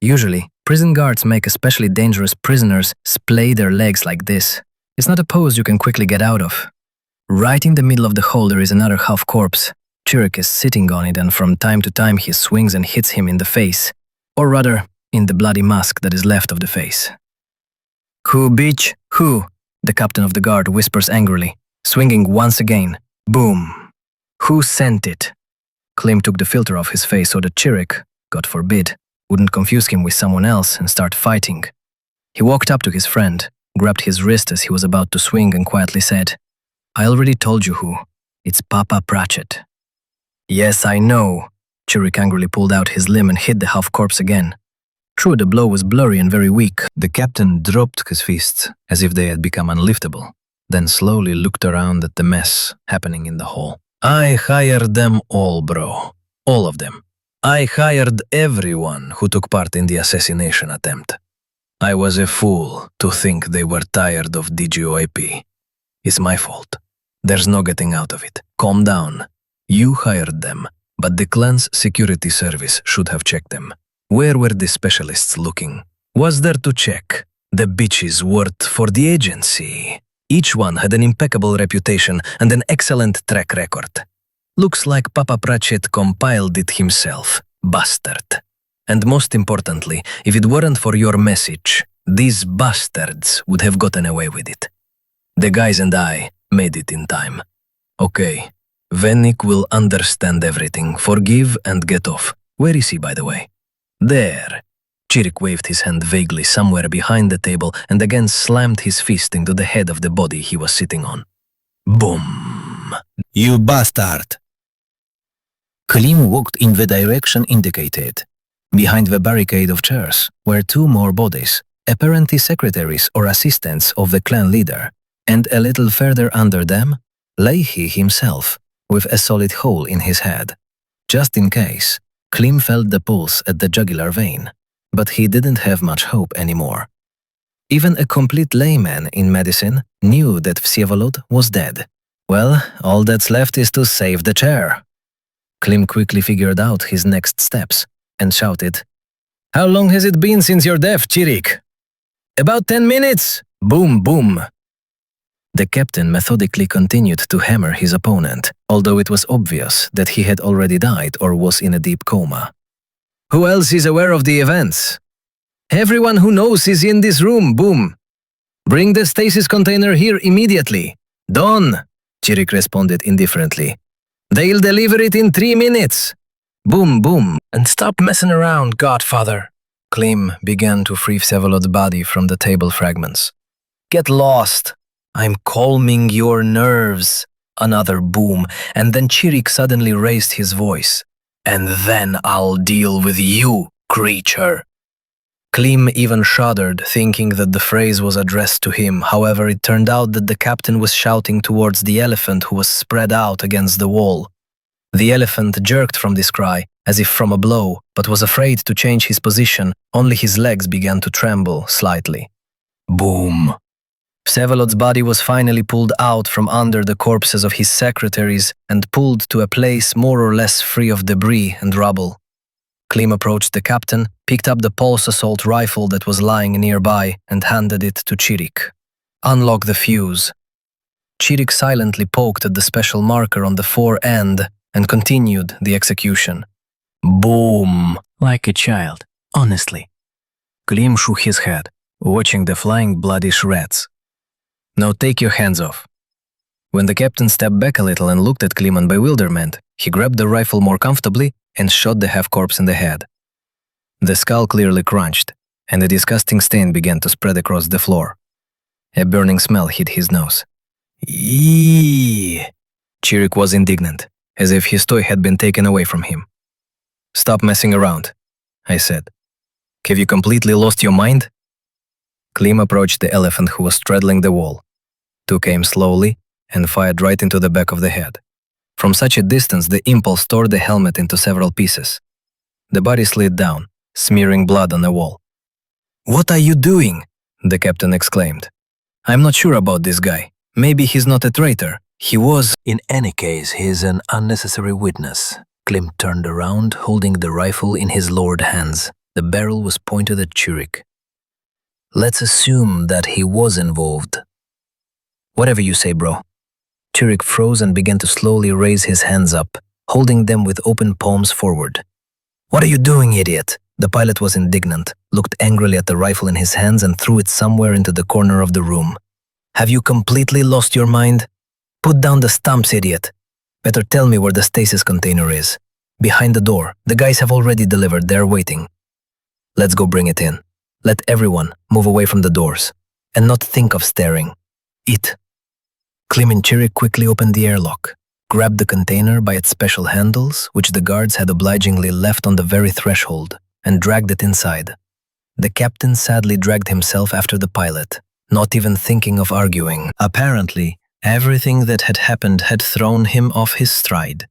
Usually, prison guards make especially dangerous prisoners splay their legs like this. It's not a pose you can quickly get out of. Right in the middle of the hall there is another half corpse. Chirik is sitting on it, and from time to time he swings and hits him in the face, or rather, in the bloody mask that is left of the face. "Who, bitch? Who?" the captain of the guard whispers angrily, swinging once again. Boom. "Who sent it?" Klim took the filter off his face so that Chirik, God forbid, wouldn't confuse him with someone else and start fighting. He walked up to his friend, grabbed his wrist as he was about to swing and quietly said, "I already told you who. It's Papa Pratchett." "Yes, I know." Chirik angrily pulled out his limb and hit the half-corpse again. True, the blow was blurry and very weak. The captain dropped his fists as if they had become unliftable, then slowly looked around at the mess happening in the hall. "I hired them all, bro. All of them. I hired everyone who took part in the assassination attempt. I was a fool to think they were tired of DGOAP. It's my fault. There's no getting out of it. Calm down. You hired them, but the clan's security service should have checked them. Where were the specialists looking? Was there to check? The bitches worked for the agency. Each one had an impeccable reputation and an excellent track record. Looks like Papa Pratchett compiled it himself. Bastard. And most importantly, if it weren't for your message, these bastards would have gotten away with it. The guys and I made it in time. Okay, Vennik will understand everything, forgive and get off. Where is he, by the way? There. Chirik waved his hand vaguely somewhere behind the table and again slammed his fist into the head of the body he was sitting on. Boom. You bastard! Klim walked in the direction indicated. Behind the barricade of chairs were 2 more bodies, apparently secretaries or assistants of the clan leader, and a little further under them lay he himself, with a solid hole in his head. Just in case, Klim felt the pulse at the jugular vein, but he didn't have much hope anymore. Even a complete layman in medicine knew that Vsevolod was dead. Well, all that's left is to save the chair. Klim quickly figured out his next steps and shouted, "How long has it been since your death, Chirik?" "About 10 minutes! Boom, boom!" The captain methodically continued to hammer his opponent, although it was obvious that he had already died or was in a deep coma. "Who else is aware of the events?" "Everyone who knows is in this room, boom!" "Bring the stasis container here immediately." "Done," Chirik responded indifferently. "They'll deliver it in 3 minutes." Boom, boom. "And stop messing around, Godfather." Klim began to free Vsevolod's body from the table fragments. "Get lost. I'm calming your nerves. another boom, and then Chirik suddenly raised his voice. "And then I'll deal with you, creature." Klim even shuddered, thinking that the phrase was addressed to him. However, it turned out that the captain was shouting towards the elephant who was spread out against the wall. The elephant jerked from this cry, as if from a blow, but was afraid to change his position. Only his legs began to tremble slightly. Boom! Vsevolod's body was finally pulled out from under the corpses of his secretaries and pulled to a place more or less free of debris and rubble. Klim approached the captain, picked up the pulse assault rifle that was lying nearby, and handed it to Chirik. "Unlock the fuse." Chirik silently poked at the special marker on the fore end and continued the execution. Boom! Like a child, honestly. Klim shook his head, watching the flying bloody shreds. "Now take your hands off." When the captain stepped back a little and looked at Klim in bewilderment, he grabbed the rifle more comfortably and shot the half-corpse in the head. The skull clearly crunched, and a disgusting stain began to spread across the floor. A burning smell hit his nose. Eeeeee! Chirik was indignant, as if his toy had been taken away from him. "Stop messing around," I said. "Have you completely lost your mind?" Klim approached the elephant who was straddling the wall, took aim slowly, and fired right into the back of the head. From such a distance, the impulse tore the helmet into several pieces. The body slid down, smearing blood on the wall. "What are you doing?" the captain exclaimed. "I'm not sure about this guy. Maybe he's not a traitor. He was..." In any case, he's an unnecessary witness. Klim turned around, holding the rifle in his lowered hands. The barrel was pointed at Chirik. "Let's assume that he was involved." "Whatever you say, bro." Chirik froze and began to slowly raise his hands up, holding them with open palms forward. "What are you doing, idiot?" The pilot was indignant, looked angrily at the rifle in his hands and threw it somewhere into the corner of the room. "Have you completely lost your mind? Put down the stumps, idiot. Better tell me where the stasis container is. Behind the door. The guys have already delivered, they're waiting. Let's go bring it in. Let everyone move away from the doors. And not think of staring. Eat." Klim and Chirik quickly opened the airlock, grabbed the container by its special handles, which the guards had obligingly left on the very threshold, and dragged it inside. The captain sadly dragged himself after the pilot, not even thinking of arguing. Apparently, everything that had happened had thrown him off his stride.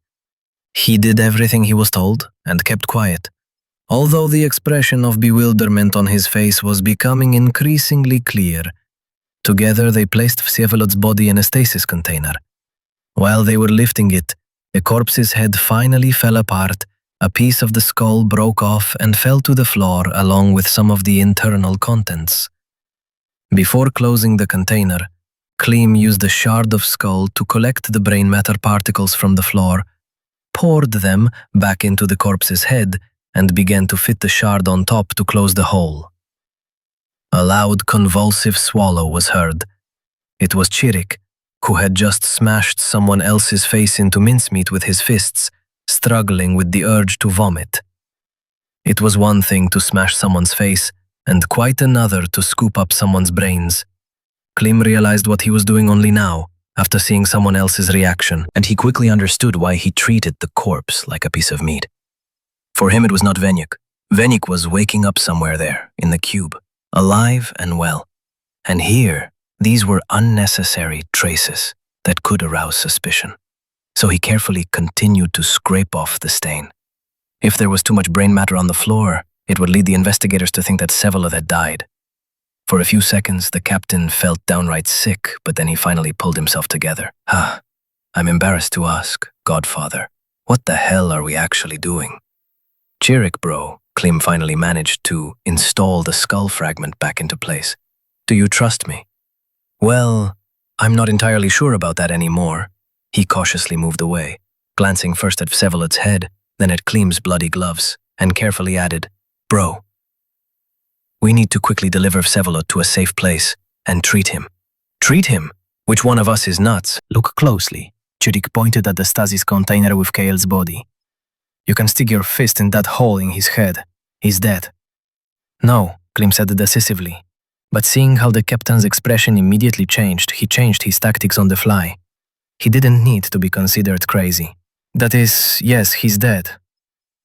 He did everything he was told and kept quiet, although the expression of bewilderment on his face was becoming increasingly clear. Together they placed Vsevolod's body in a stasis container. While they were lifting it, the corpse's head finally fell apart, a piece of the skull broke off and fell to the floor along with some of the internal contents. Before closing the container, Klim used a shard of skull to collect the brain matter particles from the floor, poured them back into the corpse's head, and began to fit the shard on top to close the hole. A loud convulsive swallow was heard. It was Chirik, who had just smashed someone else's face into mincemeat with his fists, struggling with the urge to vomit. It was one thing to smash someone's face, and quite another to scoop up someone's brains. Klim realized what he was doing only now, after seeing someone else's reaction, and he quickly understood why he treated the corpse like a piece of meat. For him it was not Venyuk. Venyuk was waking up somewhere there, in the cube, alive and well. And here, these were unnecessary traces that could arouse suspicion. So he carefully continued to scrape off the stain. If there was too much brain matter on the floor, it would lead the investigators to think that Vsevolod had died. For a few seconds, the captain felt downright sick, but then he finally pulled himself together. I'm embarrassed to ask, Godfather, what the hell are we actually doing? Chirik, bro, Klim finally managed to install the skull fragment back into place. Do you trust me? Well, I'm not entirely sure about that anymore. He cautiously moved away, glancing first at Vsevolod's head, then at Klim's bloody gloves, and carefully added, Bro, we need to quickly deliver Vsevolod to a safe place and treat him. Treat him? Which one of us is nuts? Look closely. Chirik pointed at the stasis container with Kael's body. You can stick your fist in that hole in his head. He's dead. No, Klim said decisively. But seeing how the captain's expression immediately changed, he changed his tactics on the fly. He didn't need to be considered crazy. That is, yes, he's dead.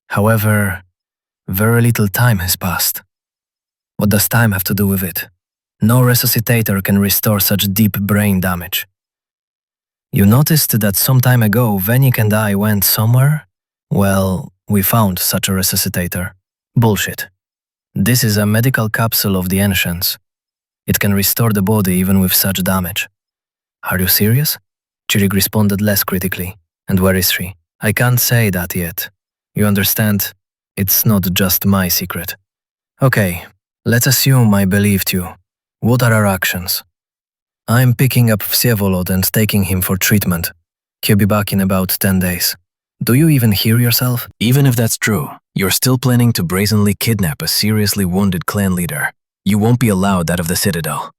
However, very little time has passed. What does time have to do with it? No resuscitator can restore such deep brain damage. You noticed that some time ago Venik and I went somewhere? Well, we found such a resuscitator. Bullshit. This is a medical capsule of the ancients. It can restore the body even with such damage. Are you serious? Chirik responded less critically. And where is she? I can't say that yet. You understand? It's not just my secret. Okay, let's assume I believed you. What are our actions? I'm picking up Vsevolod and taking him for treatment. He'll be back in about 10 days. Do you even hear yourself? Even if that's true, you're still planning to brazenly kidnap a seriously wounded clan leader. You won't be allowed out of the Citadel.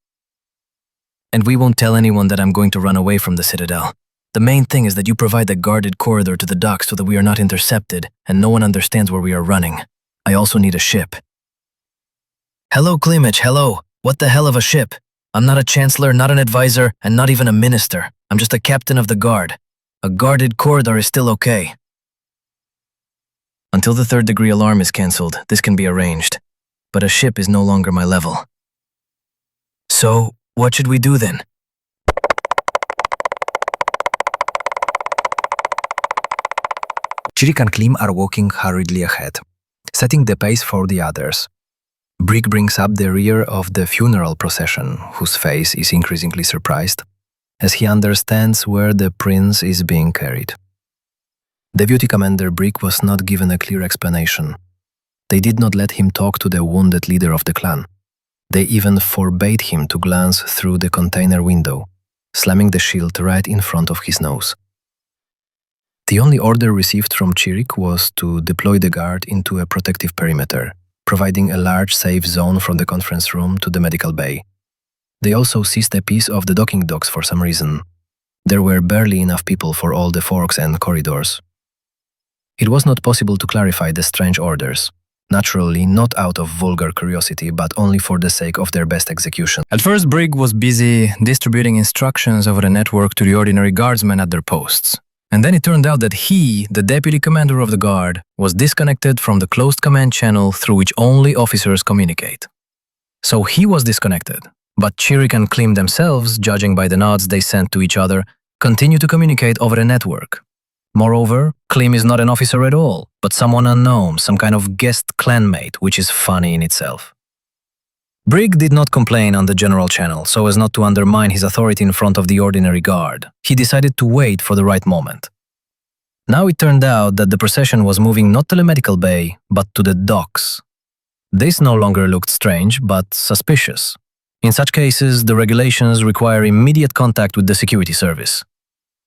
And we won't tell anyone that I'm going to run away from the Citadel. The main thing is that you provide a guarded corridor to the docks so that we are not intercepted and no one understands where we are running. I also need a ship. Hello, Klimich, hello. What the hell of a ship? I'm not a chancellor, not an advisor, and not even a minister. I'm just a captain of the guard. A guarded corridor is still okay. Until the third-degree alarm is cancelled, this can be arranged. But a ship is no longer my level. So, what should we do then? Chirik and Klim are walking hurriedly ahead, setting the pace for the others. Brick brings up the rear of the funeral procession, whose face is increasingly surprised, as he understands where the prince is being carried. Deputy Commander Brick was not given a clear explanation. They did not let him talk to the wounded leader of the clan. They even forbade him to glance through the container window, slamming the shield right in front of his nose. The only order received from Chirik was to deploy the guard into a protective perimeter, providing a large safe zone from the conference room to the medical bay. They also seized a piece of the docking docks for some reason. There were barely enough people for all the forks and corridors. It was not possible to clarify the strange orders, naturally not out of vulgar curiosity, but only for the sake of their best execution. At first, Brigg was busy distributing instructions over the network to the ordinary guardsmen at their posts. And then it turned out that he, the deputy commander of the guard, was disconnected from the closed command channel through which only officers communicate. So he was disconnected, but Chirik and Klim themselves, judging by the nods they sent to each other, continue to communicate over the network. Moreover, Klim is not an officer at all, but someone unknown, some kind of guest clanmate, which is funny in itself. Brigg did not complain on the general channel so as not to undermine his authority in front of the ordinary guard. He decided to wait for the right moment. Now it turned out that the procession was moving not to the medical bay, but to the docks. This no longer looked strange, but suspicious. In such cases, the regulations require immediate contact with the security service.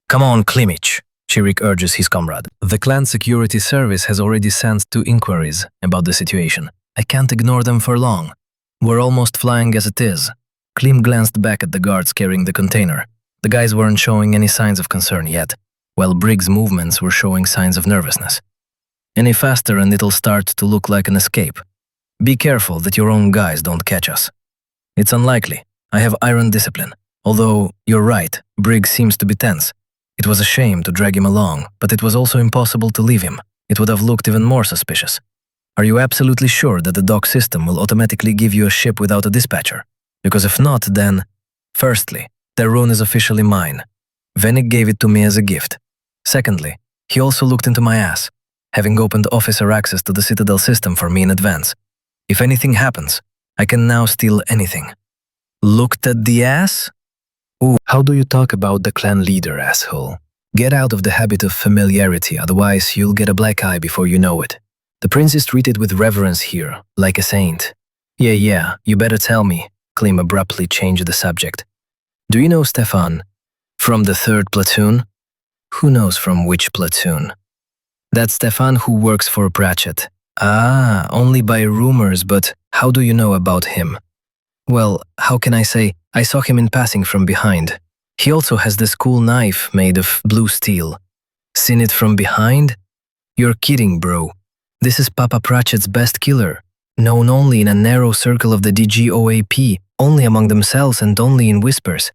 Come on, Klimich, Chirik urges his comrade. The clan security service has already sent 2 inquiries about the situation. I can't ignore them for long. We're almost flying as it is. Klim glanced back at the guards carrying the container. The guys weren't showing any signs of concern yet, while Brigg's movements were showing signs of nervousness. Any faster and it'll start to look like an escape. Be careful that your own guys don't catch us. It's unlikely. I have iron discipline. Although, you're right, Brigg seems to be tense. It was a shame to drag him along, but it was also impossible to leave him. It would have looked even more suspicious. Are you absolutely sure that the dock system will automatically give you a ship without a dispatcher? Because if not, then... Firstly, the rune is officially mine. Venik gave it to me as a gift. Secondly, he also looked into my ass, having opened officer access to the Citadel system for me in advance. If anything happens, I can now steal anything. Looked at the ass? Ooh, how do you talk about the clan leader, asshole? Get out of the habit of familiarity, otherwise you'll get a black eye before you know it. The prince is treated with reverence here, like a saint. Yeah, you better tell me. Klim abruptly changed the subject. Do you know Stefan? From the 3rd platoon? Who knows from which platoon? That's Stefan who works for Pratchett. Ah, only by rumors, but how do you know about him? Well, how can I say? I saw him in passing from behind. He also has this cool knife made of blue steel. Seen it from behind? You're kidding, bro. This is Papa Pratchett's best killer, known only in a narrow circle of the DGOAP, only among themselves and only in whispers.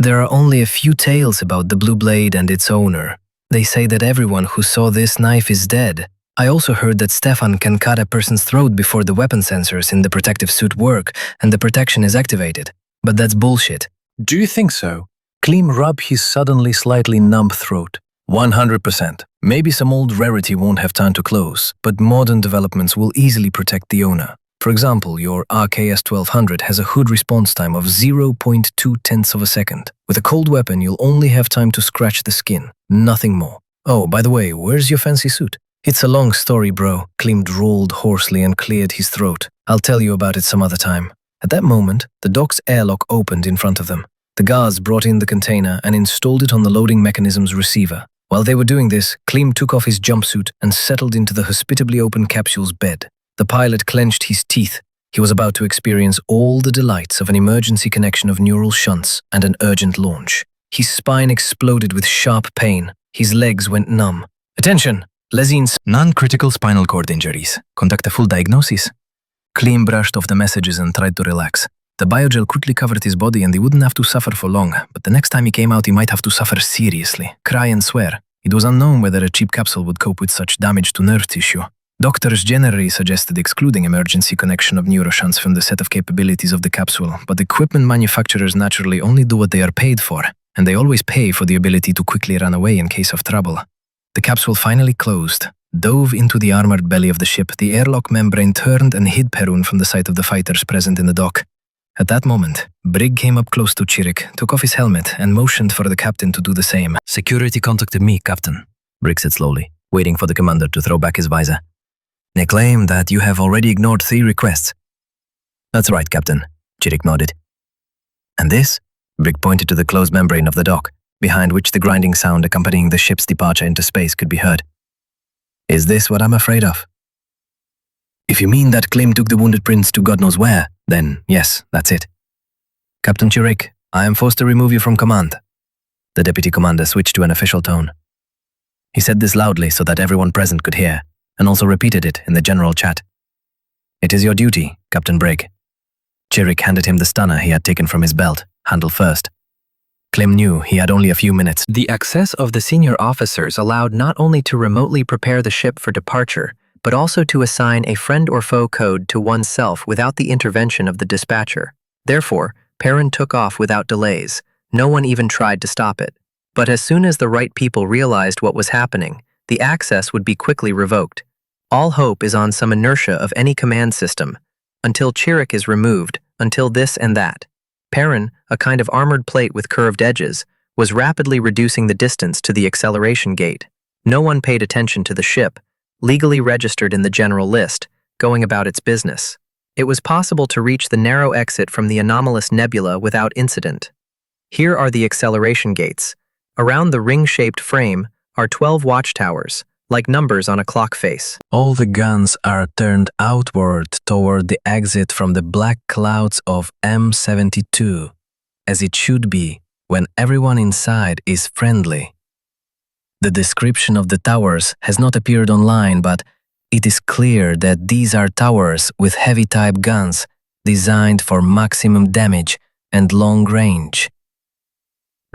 There are only a few tales about the blue blade and its owner. They say that everyone who saw this knife is dead. I also heard that Stefan can cut a person's throat before the weapon sensors in the protective suit work and the protection is activated. But that's bullshit. Do you think so? Klim rubbed his suddenly slightly numb throat. 100%. Maybe some old rarity won't have time to close, but modern developments will easily protect the owner. For example, your RKS 1200 has a hood response time of 0.2 of a second. With a cold weapon, you'll only have time to scratch the skin, nothing more. Oh, by the way, where's your fancy suit? It's a long story, bro. Klim drawled hoarsely and cleared his throat. I'll tell you about it some other time. At that moment, the dock's airlock opened in front of them. The guards brought in the container and installed it on the loading mechanism's receiver. While they were doing this, Klim took off his jumpsuit and settled into the hospitably open capsule's bed. The pilot clenched his teeth. He was about to experience all the delights of an emergency connection of neural shunts and an urgent launch. His spine exploded with sharp pain. His legs went numb. Attention! Lezine's Non-critical spinal cord injuries. Conduct a full diagnosis. Klim brushed off the messages and tried to relax. The biogel quickly covered his body and he wouldn't have to suffer for long, but the next time he came out he might have to suffer seriously, cry and swear. It was unknown whether a cheap capsule would cope with such damage to nerve tissue. Doctors generally suggested excluding emergency connection of neuroshunts from the set of capabilities of the capsule, but equipment manufacturers naturally only do what they are paid for, and they always pay for the ability to quickly run away in case of trouble. The capsule finally closed, dove into the armored belly of the ship. The airlock membrane turned and hid Perun from the sight of the fighters present in the dock. At that moment, Brig came up close to Chirik, took off his helmet, and motioned for the captain to do the same. Security contacted me, Captain, Brig said slowly, waiting for the commander to throw back his visor. They claim that you have already ignored 3 requests. That's right, Captain, Chirik nodded. And this? Brig pointed to the closed membrane of the dock, behind which the grinding sound accompanying the ship's departure into space could be heard. Is this what I'm afraid of? If you mean that Klim took the wounded prince to God knows where, then yes, that's it. Captain Chirik, I am forced to remove you from command. The deputy commander switched to an official tone. He said this loudly so that everyone present could hear, and also repeated it in the general chat. It is your duty, Captain Brig. Chirik handed him the stunner he had taken from his belt, handle first. Klim knew he had only a few minutes. The access of the senior officers allowed not only to remotely prepare the ship for departure, but also to assign a friend or foe code to oneself without the intervention of the dispatcher. Therefore, Perrin took off without delays. No one even tried to stop it. But as soon as the right people realized what was happening, the access would be quickly revoked. All hope is on some inertia of any command system, until Chirik is removed, until this and that. Perrin, a kind of armored plate with curved edges, was rapidly reducing the distance to the acceleration gate. No one paid attention to the ship, legally registered in the general list, going about its business. It was possible to reach the narrow exit from the anomalous nebula without incident. Here are the acceleration gates. Around the ring-shaped frame are 12 watchtowers, like numbers on a clock face. All the guns are turned outward toward the exit from the black clouds of M72, as it should be when everyone inside is friendly. The description of the towers has not appeared online, but it is clear that these are towers with heavy-type guns designed for maximum damage and long range.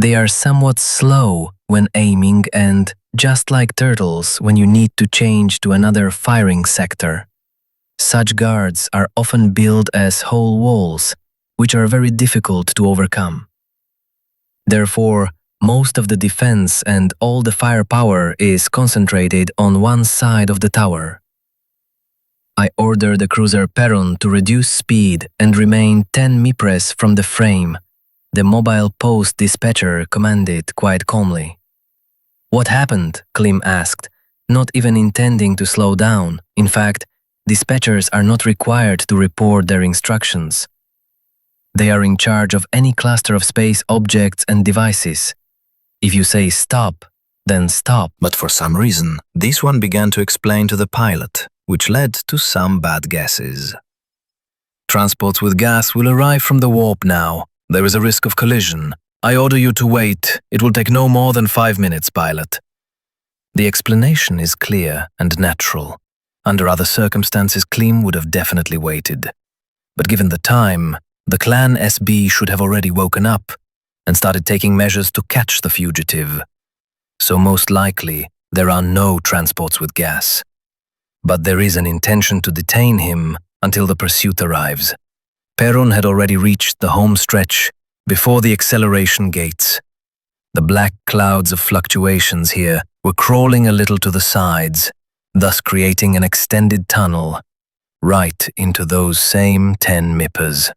They are somewhat slow when aiming and, just like turtles, when you need to change to another firing sector. Such guards are often built as whole walls, which are very difficult to overcome. Therefore, most of the defense and all the firepower is concentrated on one side of the tower. I ordered the cruiser Perun to reduce speed and remain 10 mipres from the frame. The mobile post dispatcher commanded quite calmly. What happened? Klim asked, not even intending to slow down. In fact, dispatchers are not required to report their instructions. They are in charge of any cluster of space objects and devices. If you say stop, then stop. But for some reason, this one began to explain to the pilot, which led to some bad guesses. Transports with gas will arrive from the warp now. There is a risk of collision. I order you to wait. It will take no more than 5 minutes, pilot. The explanation is clear and natural. Under other circumstances, Klim would have definitely waited. But given the time, the clan SB should have already woken up. and started taking measures to catch the fugitive. So most likely, there are no transports with gas. But there is an intention to detain him until the pursuit arrives. Perun had already reached the home stretch before the acceleration gates. The black clouds of fluctuations here were crawling a little to the sides, thus creating an extended tunnel right into those same 10 mippers.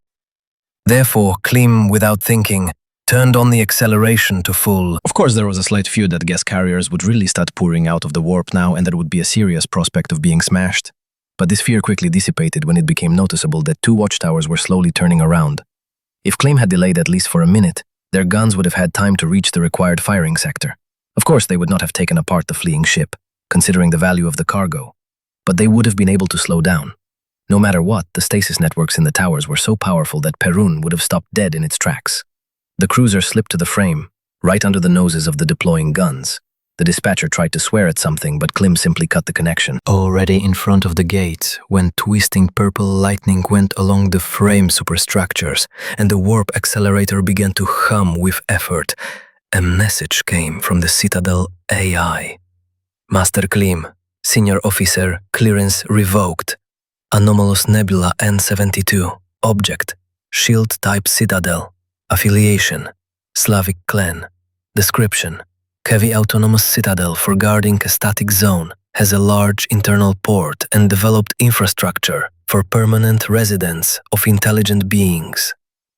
Therefore, Klim, without thinking, turned on the acceleration to full. Of course, there was a slight fear that gas carriers would really start pouring out of the warp now and there would be a serious prospect of being smashed. But this fear quickly dissipated when it became noticeable that 2 watchtowers were slowly turning around. If Klim had delayed at least for a minute, their guns would have had time to reach the required firing sector. Of course, they would not have taken apart the fleeing ship, considering the value of the cargo, but they would have been able to slow down. No matter what, the stasis networks in the towers were so powerful that Perun would have stopped dead in its tracks. The cruiser slipped to the frame, right under the noses of the deploying guns. The dispatcher tried to swear at something, but Klim simply cut the connection. Already in front of the gate, when twisting purple lightning went along the frame superstructures and the warp accelerator began to hum with effort, a message came from the Citadel AI. Master Klim, Senior Officer, clearance revoked. Anomalous Nebula N72, Object, Shield Type Citadel, Affiliation, Slavic Clan, Description, Heavy Autonomous Citadel for guarding a static zone, has a large internal port and developed infrastructure for permanent residence of intelligent beings.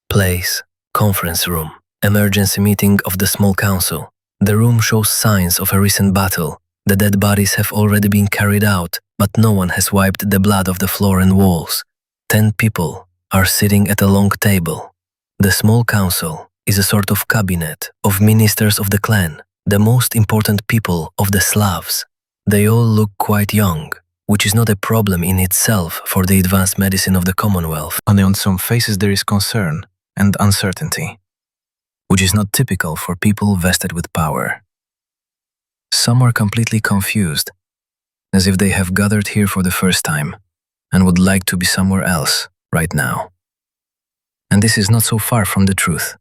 Place, Conference Room, Emergency Meeting of the Small Council. The room shows signs of a recent battle. The dead bodies have already been carried out, but no one has wiped the blood off the floor and walls. 10 people are sitting at a long table. The Small Council is a sort of cabinet of ministers of the clan, the most important people of the Slavs. They all look quite young, which is not a problem in itself for the advanced medicine of the Commonwealth. Only on some faces there is concern and uncertainty, which is not typical for people vested with power. Some are completely confused, as if they have gathered here for the first time and would like to be somewhere else right now. And this is not so far from the truth.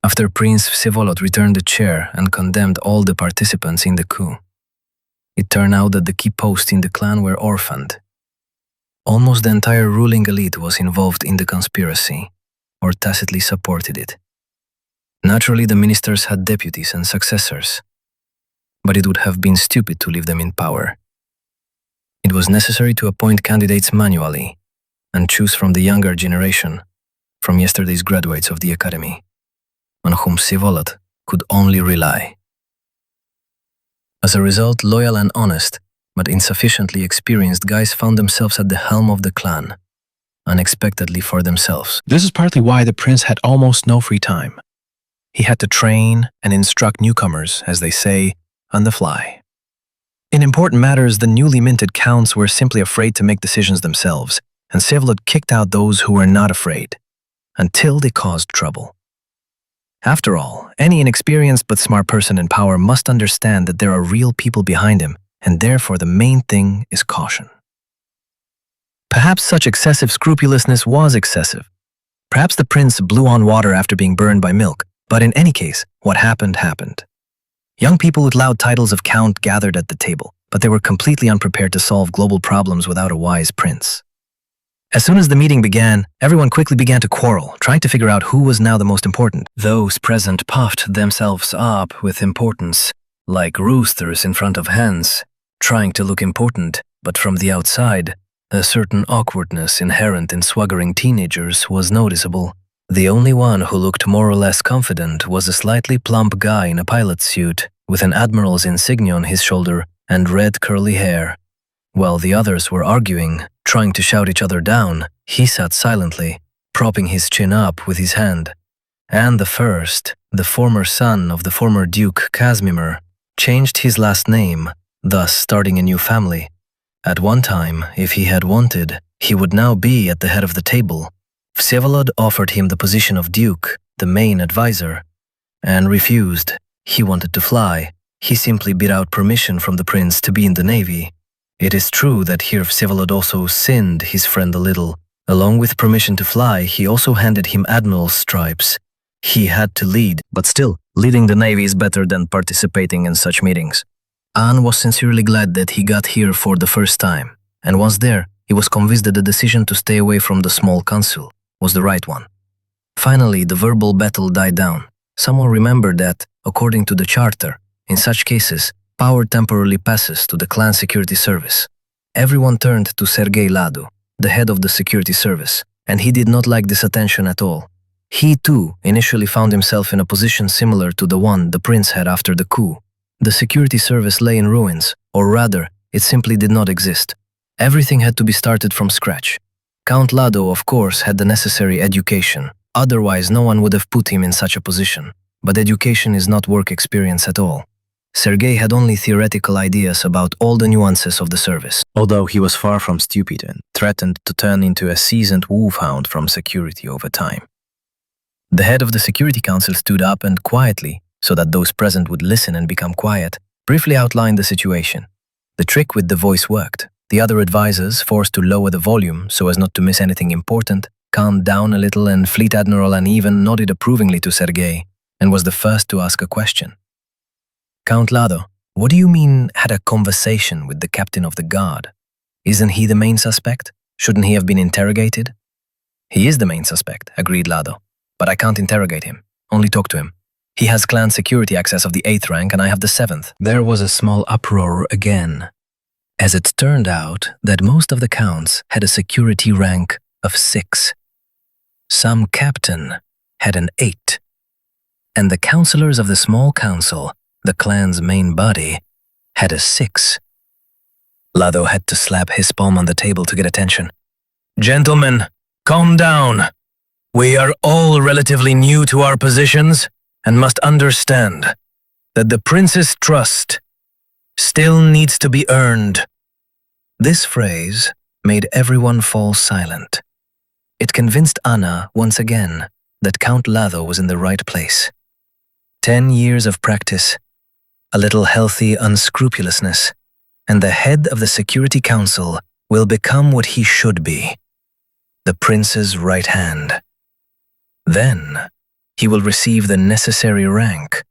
After Prince Vsevolod returned the chair and condemned all the participants in the coup, it turned out that the key posts in the clan were orphaned. Almost the entire ruling elite was involved in the conspiracy, or tacitly supported it. Naturally, the ministers had deputies and successors, but it would have been stupid to leave them in power. It was necessary to appoint candidates manually and choose from the younger generation, from yesterday's graduates of the academy, on whom Vsevolod could only rely. As a result, loyal and honest, but insufficiently experienced guys found themselves at the helm of the clan, unexpectedly for themselves. This is partly why the prince had almost no free time. He had to train and instruct newcomers, as they say, on the fly. In important matters, the newly minted counts were simply afraid to make decisions themselves, and Vsevolod kicked out those who were not afraid, until they caused trouble. After all, any inexperienced but smart person in power must understand that there are real people behind him, and therefore the main thing is caution. Perhaps such excessive scrupulousness was excessive. Perhaps the prince blew on water after being burned by milk, but in any case, what happened happened. Young people with loud titles of count gathered at the table, but they were completely unprepared to solve global problems without a wise prince. As soon as the meeting began, everyone quickly began to quarrel, trying to figure out who was now the most important. Those present puffed themselves up with importance, like roosters in front of hens, trying to look important, but from the outside, a certain awkwardness inherent in swaggering teenagers was noticeable. The only one who looked more or less confident was a slightly plump guy in a pilot's suit, with an admiral's insignia on his shoulder and red curly hair. While the others were arguing, trying to shout each other down, he sat silently, propping his chin up with his hand. And the first, the former son of the former Duke Kazimir, changed his last name, thus starting a new family. At one time, if he had wanted, he would now be at the head of the table. Vsevolod offered him the position of Duke, the main advisor, and refused. He wanted to fly. He simply beat out permission from the prince to be in the navy. It is true that here Vsevolod also sinned his friend a little. Along with permission to fly, he also handed him admiral's stripes. He had to lead, but still, leading the Navy is better than participating in such meetings. An was sincerely glad that he got here for the first time, and once there, he was convinced that the decision to stay away from the small council was the right one. Finally, the verbal battle died down. Someone remembered that, according to the charter, in such cases, power temporarily passes to the clan security service. Everyone turned to Sergei Ladu, the head of the security service, and he did not like this attention at all. He too initially found himself in a position similar to the one the prince had after the coup. The security service lay in ruins, or rather, it simply did not exist. Everything had to be started from scratch. Count Lado, of course, had the necessary education. Otherwise, no one would have put him in such a position. But education is not work experience at all. Sergei had only theoretical ideas about all the nuances of the service. Although he was far from stupid and threatened to turn into a seasoned wolfhound from security over time. The head of the Security Council stood up and quietly, so that those present would listen and become quiet, briefly outlined the situation. The trick with the voice worked. The other advisors, forced to lower the volume so as not to miss anything important, calmed down a little, and Fleet Admiral An even nodded approvingly to Sergei and was the first to ask a question. Count Lado, what do you mean had a conversation with the captain of the guard? Isn't he the main suspect? Shouldn't he have been interrogated? He is the main suspect, agreed Lado, but I can't interrogate him, only talk to him. He has clan security access of the 8th rank and I have the 7th. There was a small uproar again, as it turned out that most of the counts had a security rank of 6. Some captain had an 8, and the councillors of the small council, the clan's main body, had a 6. Lado had to slap his palm on the table to get attention. Gentlemen, calm down. We are all relatively new to our positions and must understand that the prince's trust still needs to be earned. This phrase made everyone fall silent. It convinced Anna once again that Count Lado was in the right place. 10 years of practice, a little healthy unscrupulousness, and the head of the Security Council will become what he should be, the prince's right hand. Then, he will receive the necessary rank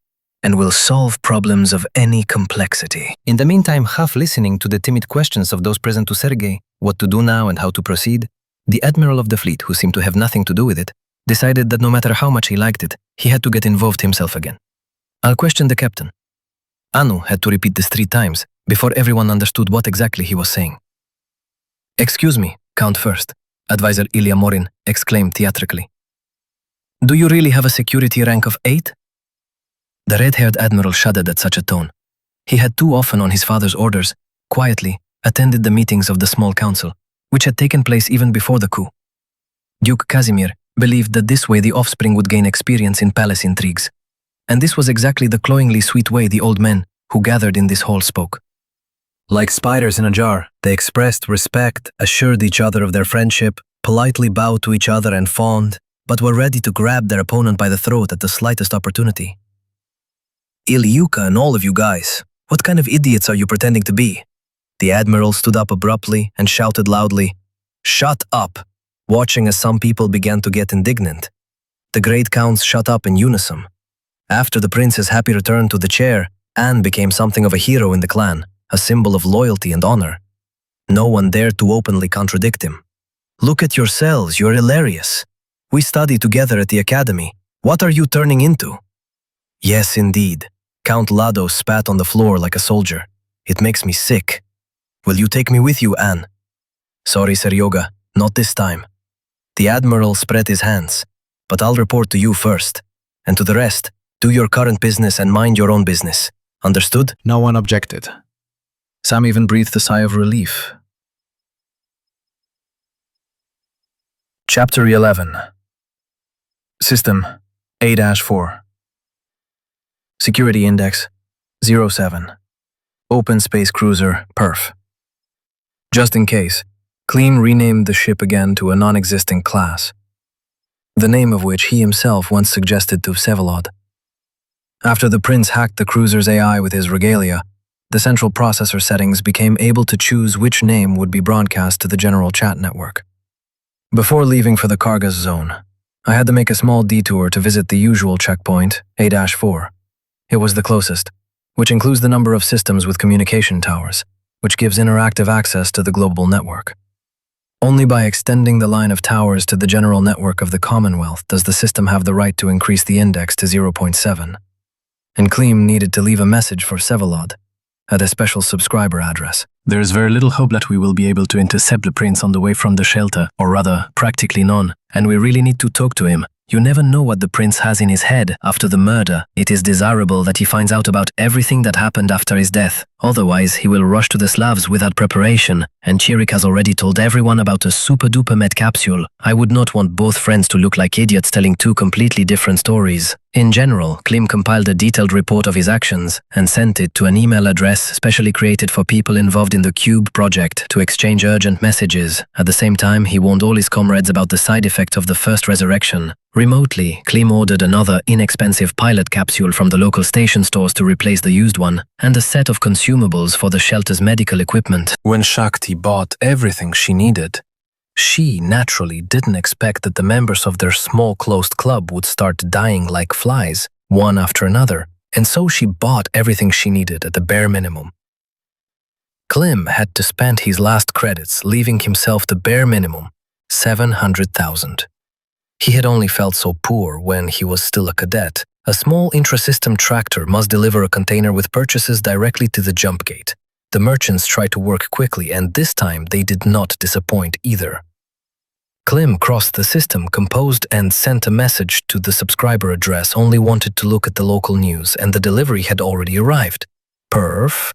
and will solve problems of any complexity. In the meantime, half listening to the timid questions of those present to Sergei, what to do now and how to proceed, the admiral of the fleet, who seemed to have nothing to do with it, decided that no matter how much he liked it, he had to get involved himself again. I'll question the captain. Anu had to repeat this 3 times before everyone understood what exactly he was saying. Excuse me, Count First, Advisor Ilya Morin exclaimed theatrically. Do you really have a security rank of 8? The red-haired admiral shuddered at such a tone. He had too often, on his father's orders, quietly attended the meetings of the small council, which had taken place even before the coup. Duke Casimir believed that this way the offspring would gain experience in palace intrigues, and this was exactly the cloyingly sweet way the old men who gathered in this hall spoke. Like spiders in a jar, they expressed respect, assured each other of their friendship, politely bowed to each other and fawned, but were ready to grab their opponent by the throat at the slightest opportunity. Ilyuka and all of you guys, what kind of idiots are you pretending to be? The admiral stood up abruptly and shouted loudly, "Shut up!" watching as some people began to get indignant. The great counts shut up in unison. After the prince's happy return to the chair, Anne became something of a hero in the clan, a symbol of loyalty and honor. No one dared to openly contradict him. Look at yourselves, you're hilarious. We studied together at the academy. What are you turning into? Yes, indeed. Count Lado spat on the floor like a soldier. It makes me sick. Will you take me with you, Anne? Sorry, Seryoga, not this time. The admiral spread his hands. But I'll report to you first. And to the rest, do your current business and mind your own business. Understood? No one objected. Some even breathed a sigh of relief. Chapter 11. System A-4. Security Index 07. Open Space Cruiser Perf. Just in case, Klim renamed the ship again to a non-existent class, the name of which he himself once suggested to Vsevolod. After the prince hacked the cruiser's AI with his regalia, the central processor settings became able to choose which name would be broadcast to the general chat network. Before leaving for the Kargass Zone, I had to make a small detour to visit the usual checkpoint, A-4. It was the closest, which includes the number of systems with communication towers, which gives interactive access to the global network. Only by extending the line of towers to the general network of the Commonwealth does the system have the right to increase the index to 0.7. And Klim needed to leave a message for Sevalod at a special subscriber address. There is very little hope that we will be able to intercept the prince on the way from the shelter, or rather, practically none, and we really need to talk to him. You never know what the prince has in his head after the murder. It is desirable that he finds out about everything that happened after his death. Otherwise, he will rush to the Slavs without preparation, and Chirik has already told everyone about a super-duper med capsule. I would not want both friends to look like idiots telling two completely different stories. In general, Klim compiled a detailed report of his actions and sent it to an email address specially created for people involved in the Cube project to exchange urgent messages. At the same time, he warned all his comrades about the side effects of the first resurrection. Remotely, Klim ordered another inexpensive pilot capsule from the local station stores to replace the used one, and a set of consumables for the shelter's medical equipment. When Shakti bought everything she needed, she naturally didn't expect that the members of their small closed club would start dying like flies, one after another, and so she bought everything she needed at the bare minimum. Klim had to spend his last credits, leaving himself the bare minimum, 700,000. He had only felt so poor when he was still a cadet. A small intrasystem tractor must deliver a container with purchases directly to the jump gate. The merchants tried to work quickly, and this time they did not disappoint either. Klim crossed the system, composed and sent a message to the subscriber address, only wanted to look at the local news, and the delivery had already arrived. Perf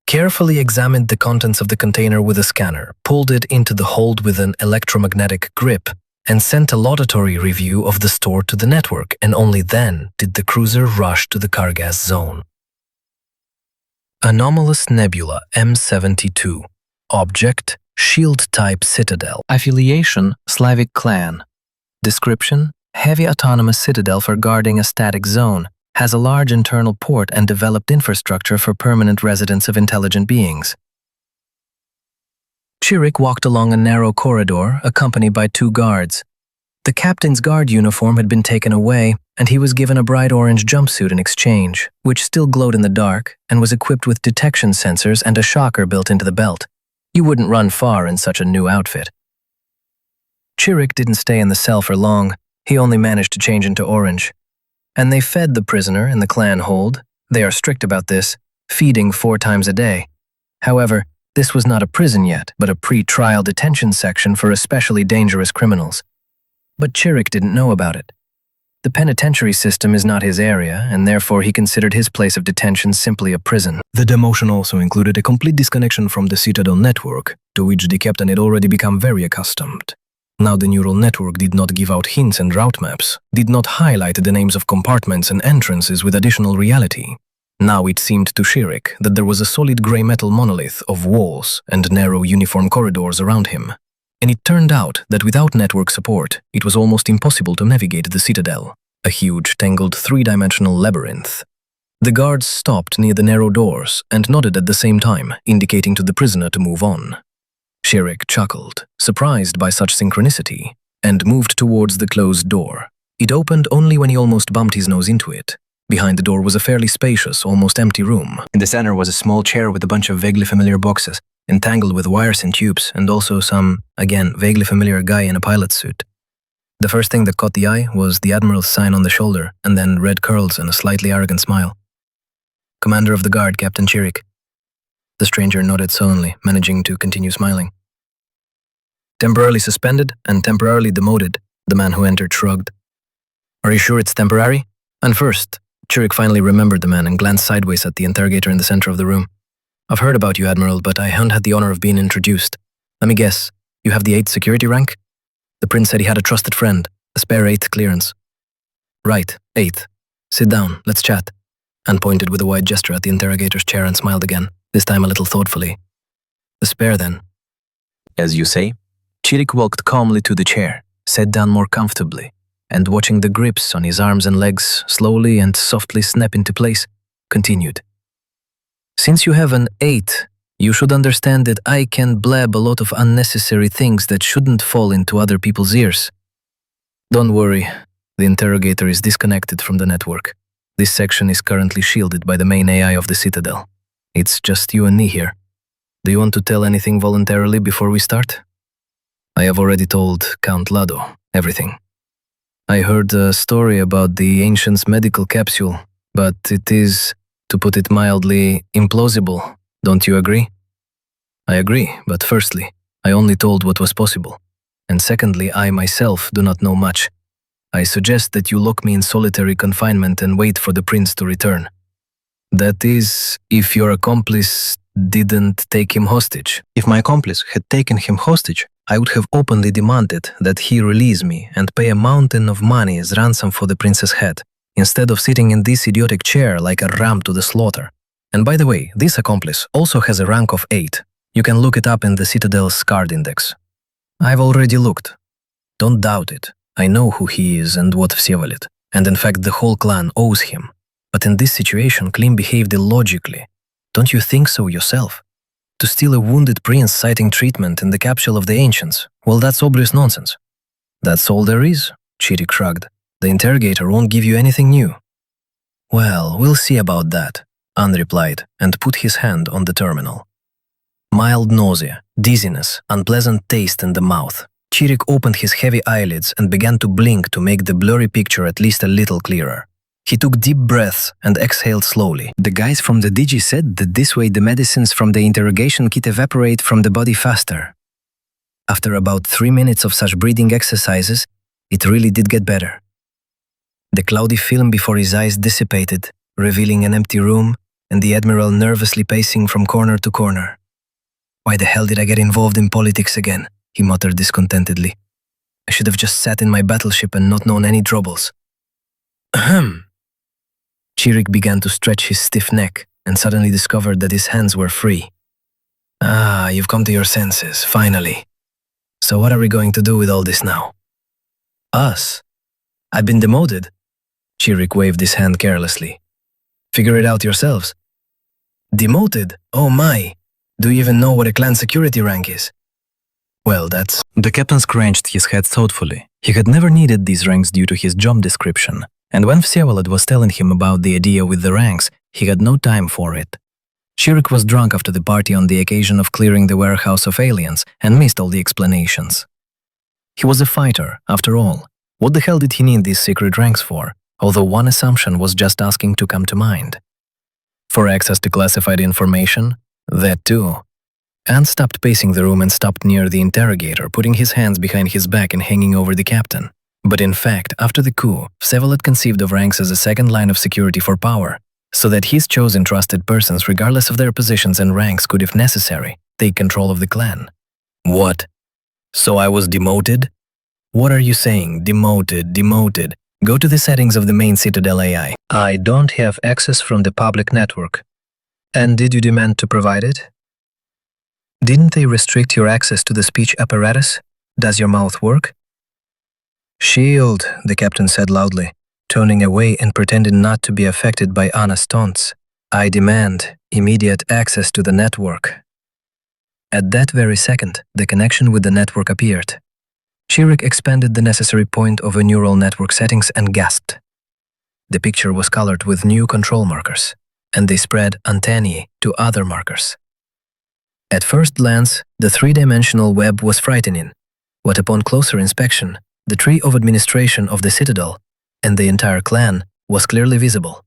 carefully examined the contents of the container with a scanner, pulled it into the hold with an electromagnetic grip, and sent a laudatory review of the store to the network, and only then did the cruiser rush to the Kargass Zone. Anomalous Nebula M72. Object, Shield-type Citadel. Affiliation, Slavic clan. Description, heavy autonomous citadel for guarding a static zone. Has a large internal port and developed infrastructure for permanent residence of intelligent beings. Chirik walked along a narrow corridor, accompanied by two guards. The captain's guard uniform had been taken away, and he was given a bright orange jumpsuit in exchange, which still glowed in the dark and was equipped with detection sensors and a shocker built into the belt. You wouldn't run far in such a new outfit. Chirik didn't stay in the cell for long. He only managed to change into orange. And they fed the prisoner in the clan hold. They are strict about this, feeding 4 times a day. However, this was not a prison yet, but a pre-trial detention section for especially dangerous criminals. But Chirik didn't know about it. The penitentiary system is not his area, and therefore he considered his place of detention simply a prison. The demotion also included a complete disconnection from the Citadel network, to which the captain had already become very accustomed. Now the neural network did not give out hints and route maps, did not highlight the names of compartments and entrances with additional reality. Now it seemed to Chirik that there was a solid grey metal monolith of walls and narrow uniform corridors around him. And it turned out that without network support, it was almost impossible to navigate the Citadel, a huge, tangled, 3-dimensional labyrinth. The guards stopped near the narrow doors and nodded at the same time, indicating to the prisoner to move on. Chirik chuckled, surprised by such synchronicity, and moved towards the closed door. It opened only when he almost bumped his nose into it. Behind the door was a fairly spacious, almost empty room. In the center was a small chair with a bunch of vaguely familiar boxes, entangled with wires and tubes, and also some, again, vaguely familiar guy in a pilot's suit. The first thing that caught the eye was the Admiral's sign on the shoulder, and then red curls and a slightly arrogant smile. Commander of the Guard, Captain Chirik. The stranger nodded sullenly, managing to continue smiling. Temporarily suspended and temporarily demoted, the man who entered shrugged. Are you sure it's temporary? And first, Chirik finally remembered the man and glanced sideways at the interrogator in the center of the room. I've heard about you, Admiral, but I haven't had the honor of being introduced. Let me guess, you have the 8th security rank? The prince said he had a trusted friend, a spare 8th clearance. Right, 8th. Sit down, let's chat. And pointed with a wide gesture at the interrogator's chair and smiled again, this time a little thoughtfully. The spare, then. As you say. Chirik walked calmly to the chair, sat down more comfortably, and watching the grips on his arms and legs slowly and softly snap into place, continued. Since you have an 8, you should understand that I can blab a lot of unnecessary things that shouldn't fall into other people's ears. Don't worry, the interrogator is disconnected from the network. This section is currently shielded by the main AI of the Citadel. It's just you and me here. Do you want to tell anything voluntarily before we start? I have already told Count Lado everything. I heard a story about the Ancient's medical capsule, but it is, to put it mildly, implausible. Don't you agree? I agree, but firstly, I only told what was possible. And secondly, I myself do not know much. I suggest that you lock me in solitary confinement and wait for the prince to return. That is, if your accomplice didn't take him hostage. If my accomplice had taken him hostage, I would have openly demanded that he release me and pay a mountain of money as ransom for the prince's head, instead of sitting in this idiotic chair like a ram to the slaughter. And by the way, this accomplice also has a rank of 8. You can look it up in the Citadel's card index. I've already looked. Don't doubt it. I know who he is and what Vsevolod, and in fact the whole clan owes him. But in this situation, Klim behaved illogically. Don't you think so yourself? To steal a wounded prince citing treatment in the capsule of the Ancients, well, that's obvious nonsense. That's all there is, Chirik shrugged. The interrogator won't give you anything new. Well, we'll see about that, An replied, and put his hand on the terminal. Mild nausea, dizziness, unpleasant taste in the mouth. Chirik opened his heavy eyelids and began to blink to make the blurry picture at least a little clearer. He took deep breaths and exhaled slowly. The guys from the Digi said that this way the medicines from the interrogation kit evaporate from the body faster. After about 3 minutes of such breathing exercises, it really did get better. The cloudy film before his eyes dissipated, revealing an empty room and the Admiral nervously pacing from corner to corner. Why the hell did I get involved in politics again? He muttered discontentedly. I should have just sat in my battleship and not known any troubles. Ahem. Chirik began to stretch his stiff neck and suddenly discovered that his hands were free. Ah, you've come to your senses, finally. So what are we going to do with all this now? Us? I've been demoted. Chirik waved his hand carelessly. Figure it out yourselves. Demoted? Oh my! Do you even know what a clan security rank is? Well, that's... The captain scratched his head thoughtfully. He had never needed these ranks due to his job description, and when Vsevolod was telling him about the idea with the ranks, he had no time for it. Chirik was drunk after the party on the occasion of clearing the warehouse of aliens and missed all the explanations. He was a fighter, after all. What the hell did he need these secret ranks for? Although one assumption was just asking to come to mind. For access to classified information? That too. Ant stopped pacing the room and stopped near the interrogator, putting his hands behind his back and hanging over the captain. But in fact, after the coup, Vsevolod conceived of ranks as a second line of security for power, so that his chosen trusted persons, regardless of their positions and ranks, could, if necessary, take control of the clan. What? So I was demoted? What are you saying? Demoted, demoted. Go to the settings of the main Citadel AI. I don't have access from the public network. And did you demand to provide it? Didn't they restrict your access to the speech apparatus? Does your mouth work? Shield, the captain said loudly, turning away and pretending not to be affected by Anna's taunts. I demand immediate access to the network. At that very second, the connection with the network appeared. Chirik expanded the necessary point over neural network settings and gasped. The picture was colored with new control markers, and they spread uncanny to other markers. At first glance, the three-dimensional web was frightening, but upon closer inspection, the tree of administration of the Citadel and the entire clan was clearly visible.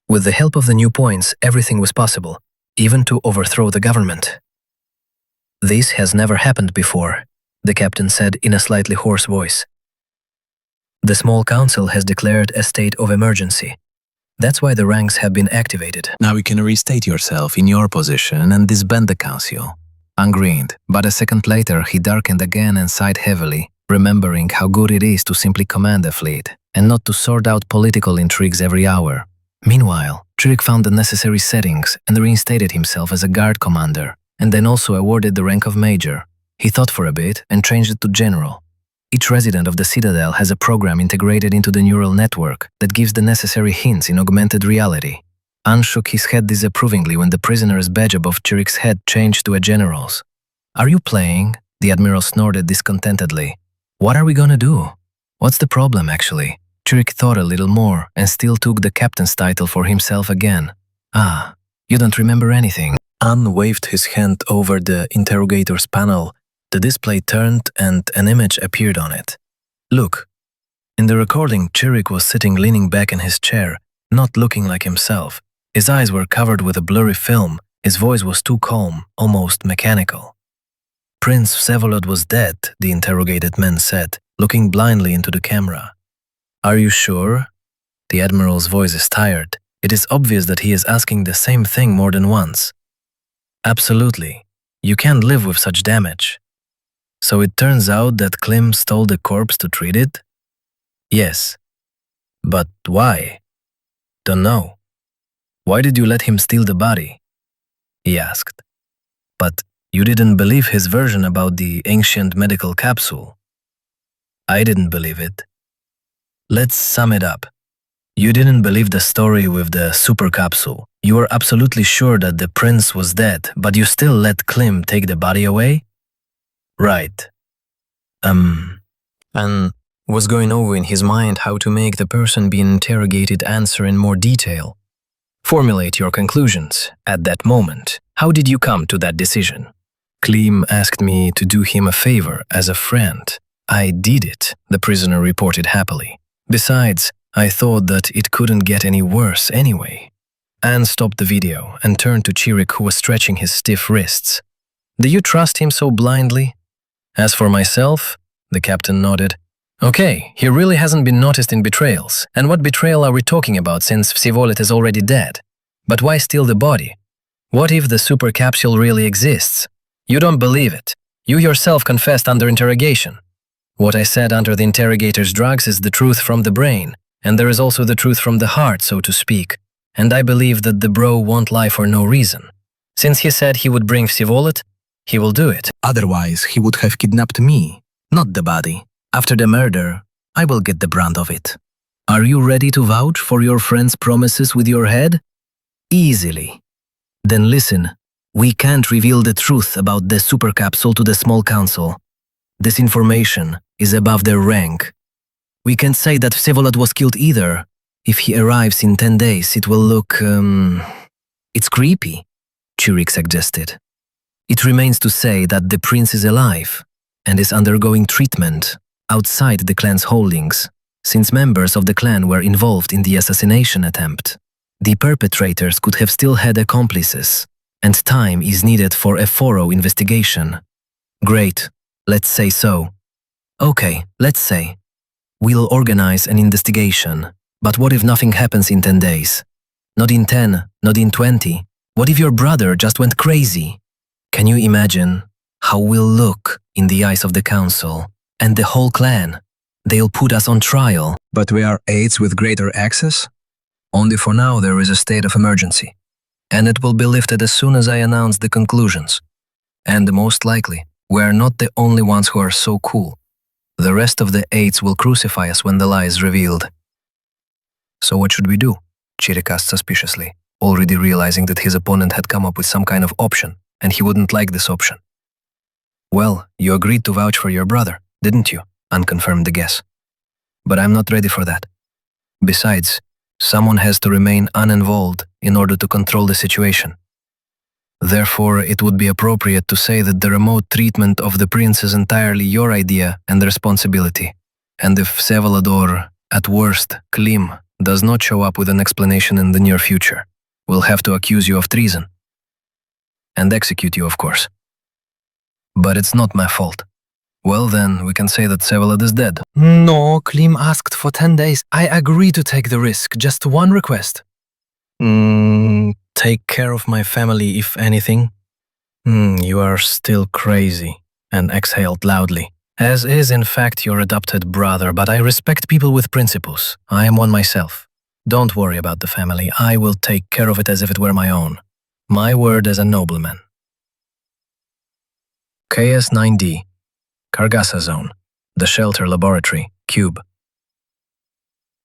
With the help of the new points, everything was possible, even to overthrow the government. This has never happened before, the captain said in a slightly hoarse voice. The small council has declared a state of emergency. That's why the ranks have been activated. Now you can restate yourself in your position and disband the council. An grinned, but a second later he darkened again and sighed heavily, remembering how good it is to simply command a fleet, and not to sort out political intrigues every hour. Meanwhile, Chirik found the necessary settings and reinstated himself as a guard commander, and then also awarded the rank of major. He thought for a bit and changed it to general. Each resident of the Citadel has a program integrated into the neural network that gives the necessary hints in augmented reality. An shook his head disapprovingly when the prisoner's badge above Chirik's head changed to a general's. Are you playing? The Admiral snorted discontentedly. What are we gonna do? What's the problem, actually? Chirik thought a little more and still took the captain's title for himself again. Ah, you don't remember anything. An waved his hand over the interrogator's panel. The display turned and an image appeared on it. Look. In the recording, Chirik was sitting leaning back in his chair, not looking like himself. His eyes were covered with a blurry film. His voice was too calm, almost mechanical. Prince Vsevolod was dead, the interrogated man said, looking blindly into the camera. Are you sure? The admiral's voice is tired. It is obvious that he is asking the same thing more than once. Absolutely. You can't live with such damage. So it turns out that Klim stole the corpse to treat it? Yes. But why? Don't know. Why did you let him steal the body? He asked. But you didn't believe his version about the ancient medical capsule. I didn't believe it. Let's sum it up. You didn't believe the story with the super capsule. You were absolutely sure that the prince was dead, but you still let Klim take the body away? Right. And was going over in his mind how to make the person being interrogated answer in more detail. Formulate your conclusions at that moment. How did you come to that decision? Klim asked me to do him a favor as a friend. I did it, the prisoner reported happily. Besides, I thought that it couldn't get any worse anyway. Anne stopped the video and turned to Chirik, who was stretching his stiff wrists. Do you trust him so blindly? As for myself, the captain nodded. Okay, he really hasn't been noticed in betrayals. And what betrayal are we talking about since Vsevolod is already dead? But why steal the body? What if the super capsule really exists? You don't believe it. You yourself confessed under interrogation. What I said under the interrogator's drugs is the truth from the brain, and there is also the truth from the heart, so to speak. And I believe that the bro won't lie for no reason. Since he said he would bring Vsevolod, he will do it. Otherwise, he would have kidnapped me, not the body. After the murder, I will get the brunt of it. Are you ready to vouch for your friend's promises with your head? Easily. Then listen, we can't reveal the truth about the super capsule to the small council. This information is above their rank. We can't say that Vsevolod was killed either. If he arrives in 10 days, it will look, it's creepy, Chirik suggested. It remains to say that the prince is alive and is undergoing treatment outside the clan's holdings, since members of the clan were involved in the assassination attempt. The perpetrators could have still had accomplices, and time is needed for a thorough investigation. Great, let's say so. Okay, let's say. We'll organize an investigation, but what if nothing happens in 10 days? Not in 10, not in 20. What if your brother just went crazy? Can you imagine how we'll look in the eyes of the council and the whole clan? They'll put us on trial. But we are aides with greater access? Only for now there is a state of emergency. And it will be lifted as soon as I announce the conclusions. And most likely, we are not the only ones who are so cool. The rest of the aides will crucify us when the lie is revealed. So what should we do? Chirik asked suspiciously, already realizing that his opponent had come up with some kind of option, and he wouldn't like this option. Well, you agreed to vouch for your brother, didn't you? Anne confirmed the guess. But I'm not ready for that. Besides, someone has to remain uninvolved in order to control the situation. Therefore, it would be appropriate to say that the remote treatment of the prince is entirely your idea and responsibility. And if Vsevolod or, at worst, Klim, does not show up with an explanation in the near future, we'll have to accuse you of treason. And execute you, of course. But it's not my fault. Well then, we can say that Vsevolod is dead. No, Klim asked for 10 days. I agree to take the risk. Just one request. Take care of my family, if anything. You are still crazy, and exhaled loudly. As is, in fact, your adopted brother, but I respect people with principles. I am one myself. Don't worry about the family. I will take care of it as if it were my own. My word as a nobleman. KS-9D, Kargass Zone, the shelter laboratory, Cube.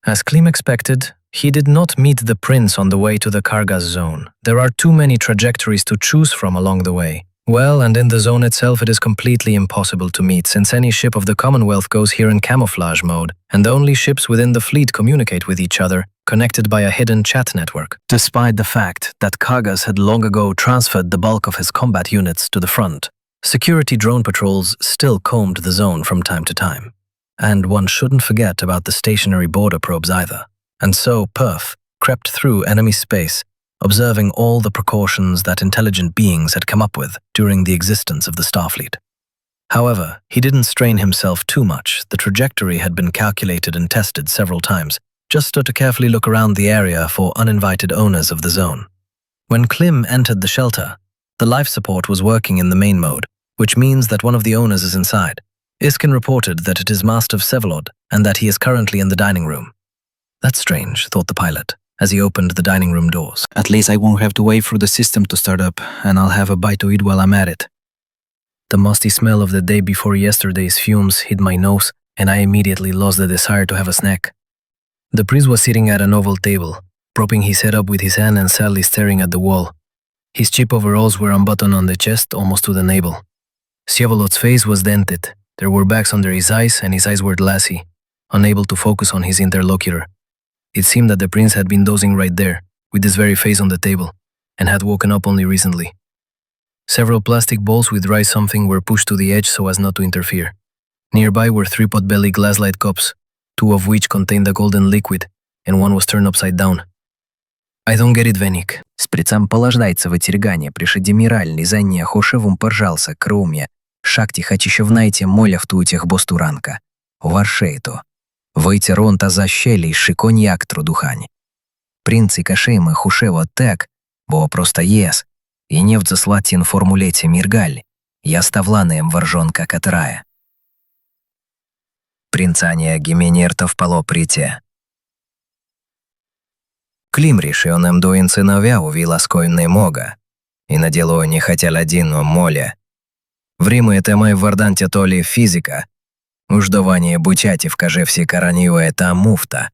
As Klim expected, he did not meet the prince on the way to the Kargass Zone. There are too many trajectories to choose from along the way. Well, and in the zone itself it is completely impossible to meet, since any ship of the Commonwealth goes here in camouflage mode, and only ships within the fleet communicate with each other, connected by a hidden chat network. Despite the fact that Kargass had long ago transferred the bulk of his combat units to the front, security drone patrols still combed the zone from time to time. And one shouldn't forget about the stationary border probes either. And so Perf crept through enemy space, observing all the precautions that intelligent beings had come up with during the existence of the Starfleet. However, he didn't strain himself too much. The trajectory had been calculated and tested several times, just so to carefully look around the area for uninvited owners of the zone. When Klim entered the shelter, the life support was working in the main mode, which means that one of the owners is inside. Iskin reported that it is Master Vsevolod and that he is currently in the dining room. That's strange, thought the pilot, as he opened the dining room doors. At least I won't have to wait for the system to start up, and I'll have a bite to eat while I'm at it. The musty smell of the day before yesterday's fumes hit my nose, and I immediately lost the desire to have a snack. The priest was sitting at an oval table, propping his head up with his hand and sadly staring at the wall. His cheap overalls were unbuttoned on the chest, almost to the navel. Vsevolod's face was dented. There were bags under his eyes, and his eyes were glassy, unable to focus on his interlocutor. It seemed that the prince had been dozing right there, with his very face on the table, and had woken up only recently. Several plastic bowls with dry something were pushed to the edge so as not to interfere. Nearby were 3 pot-belly glass-like cups, 2 of which contained a golden liquid, and one was turned upside down. I don't get it, Venik. С прицам полождается вытергание, пришедемиральный за не хошевум поржался крумя, шакти хачищевнайте моля в тутях бостуранка. Варшейто. Войте ронта за щелей шиконьяк трудухань. Принц и кашейма хушево так, бо просто ес, и не в заслатин формулете миргаль, я ставланаем воржонка катрая. Принцания гименертов пало прите. Клим решенным дуин сыновья увила скойный мога, и на дело не хотел один моля. Время это мой в варданте то ли физика, уждование бучати в каже все каранива это муфта.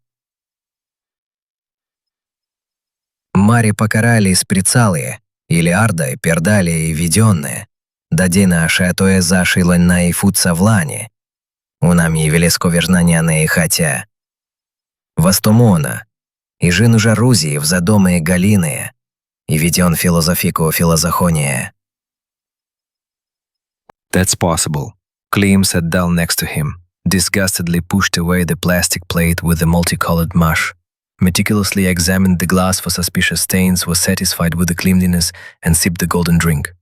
Мари покарали сприцалые, или ардой пердали и веденные, дадина шатое зашилань на и футса в лане. Унами велеско верзнания хотя. Вастомона, и жин жарузии в задомые галины, и веден философику филозахония. That's possible. Klim sat down next to him, disgustedly pushed away the plastic plate with the multicolored mush, meticulously examined the glass for suspicious stains, was satisfied with the cleanliness, and sipped the golden drink.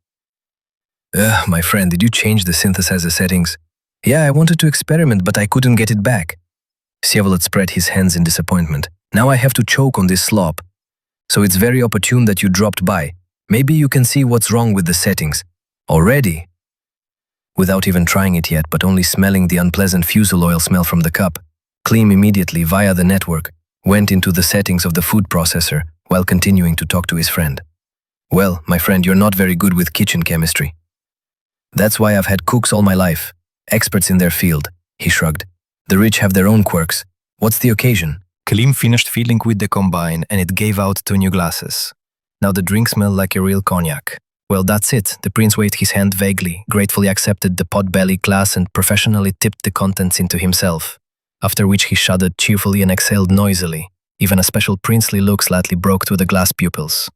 My friend, did you change the synthesizer settings? Yeah, I wanted to experiment, but I couldn't get it back. Vsevolod spread his hands in disappointment. Now I have to choke on this slop. So it's very opportune that you dropped by. Maybe you can see what's wrong with the settings. Already? Without even trying it yet, but only smelling the unpleasant fusel oil smell from the cup, Klim immediately, via the network, went into the settings of the food processor while continuing to talk to his friend. Well, my friend, you're not very good with kitchen chemistry. That's why I've had cooks all my life, experts in their field, he shrugged. The rich have their own quirks. What's the occasion? Klim finished filling with the combine and it gave out 2 new glasses. Now the drink smelled like a real cognac. Well, that's it. The prince waved his hand vaguely, gratefully accepted the pot-belly glass and professionally tipped the contents into himself, after which he shuddered cheerfully and exhaled noisily. Even a special princely look slightly broke through the glass pupils.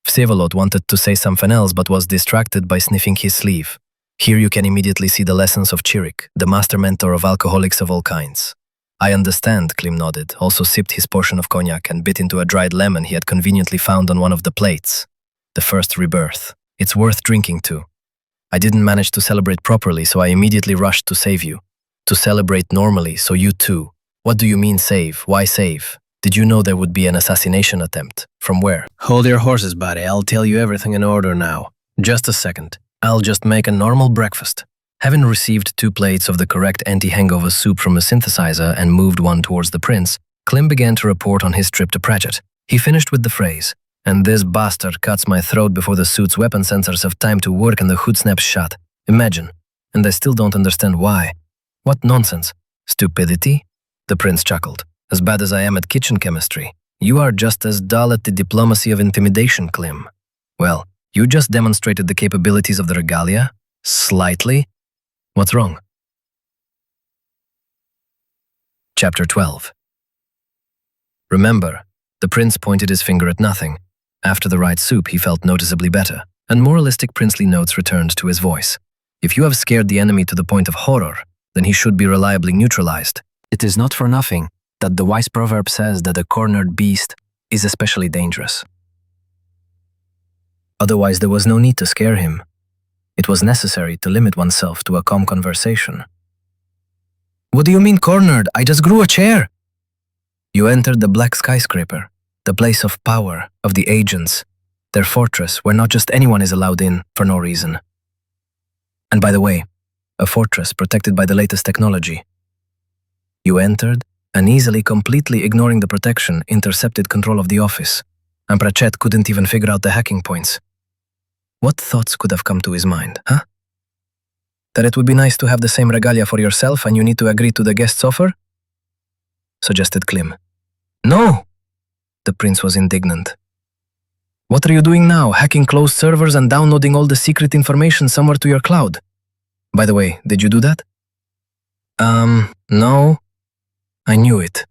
Vsevolod wanted to say something else but was distracted by sniffing his sleeve. Here you can immediately see the lessons of Chirik, the master mentor of alcoholics of all kinds. I understand, Klim nodded, also sipped his portion of cognac and bit into a dried lemon he had conveniently found on one of the plates. The first rebirth. It's worth drinking too. I didn't manage to celebrate properly, so I immediately rushed to save you. To celebrate normally, so you too. What do you mean save? Why save? Did you know there would be an assassination attempt? From where? Hold your horses, buddy. I'll tell you everything in order now. Just a second. I'll just make a normal breakfast. Having received 2 plates of the correct anti-hangover soup from a synthesizer and moved one towards the prince, Klim began to report on his trip to Pratchett. He finished with the phrase, "And this bastard cuts my throat before the suit's weapon sensors have time to work and the hood snaps shut. Imagine. And I still don't understand why. What nonsense. Stupidity?" The prince chuckled. "As bad as I am at kitchen chemistry, you are just as dull at the diplomacy of intimidation, Klim. Well, You just demonstrated the capabilities of the regalia? Slightly? What's wrong? Chapter 12. Remember, the prince pointed his finger at nothing. After the right soup, he felt noticeably better, and moralistic princely notes returned to his voice. If you have scared the enemy to the point of horror, then he should be reliably neutralized. It is not for nothing that the wise proverb says that a cornered beast is especially dangerous. Otherwise, there was no need to scare him. It was necessary to limit oneself to a calm conversation. What do you mean cornered? I just grew a chair. You entered the black skyscraper, the place of power, of the agents, their fortress where not just anyone is allowed in for no reason. And by the way, a fortress protected by the latest technology. You entered, and easily, completely ignoring the protection, intercepted control of the office, and Pratchett couldn't even figure out the hacking points. What thoughts could have come to his mind, huh? That it would be nice to have the same regalia for yourself and you need to agree to the guest's offer? Suggested Klim. No! The prince was indignant. What are you doing now, hacking closed servers and downloading all the secret information somewhere to your cloud? By the way, did you do that? No. I knew it,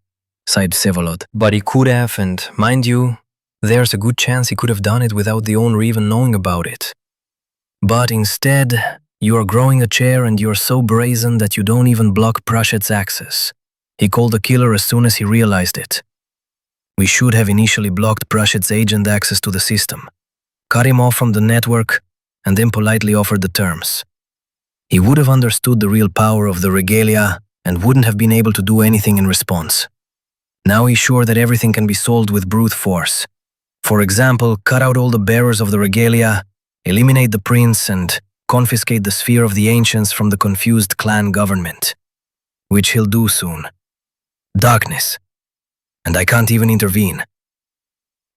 sighed Vsevolod. But he could have, and mind you, there's a good chance he could have done it without the owner even knowing about it. But instead, you are growing a chair and you're so brazen that you don't even block Pratchett's access. He called the killer as soon as he realized it. We should have initially blocked Pratchett's agent access to the system, cut him off from the network, and then politely offered the terms. He would have understood the real power of the regalia and wouldn't have been able to do anything in response. Now he's sure that everything can be solved with brute force. For example, cut out all the bearers of the regalia, eliminate the prince, and confiscate the sphere of the ancients from the confused clan government. Which he'll do soon. Darkness. And I can't even intervene.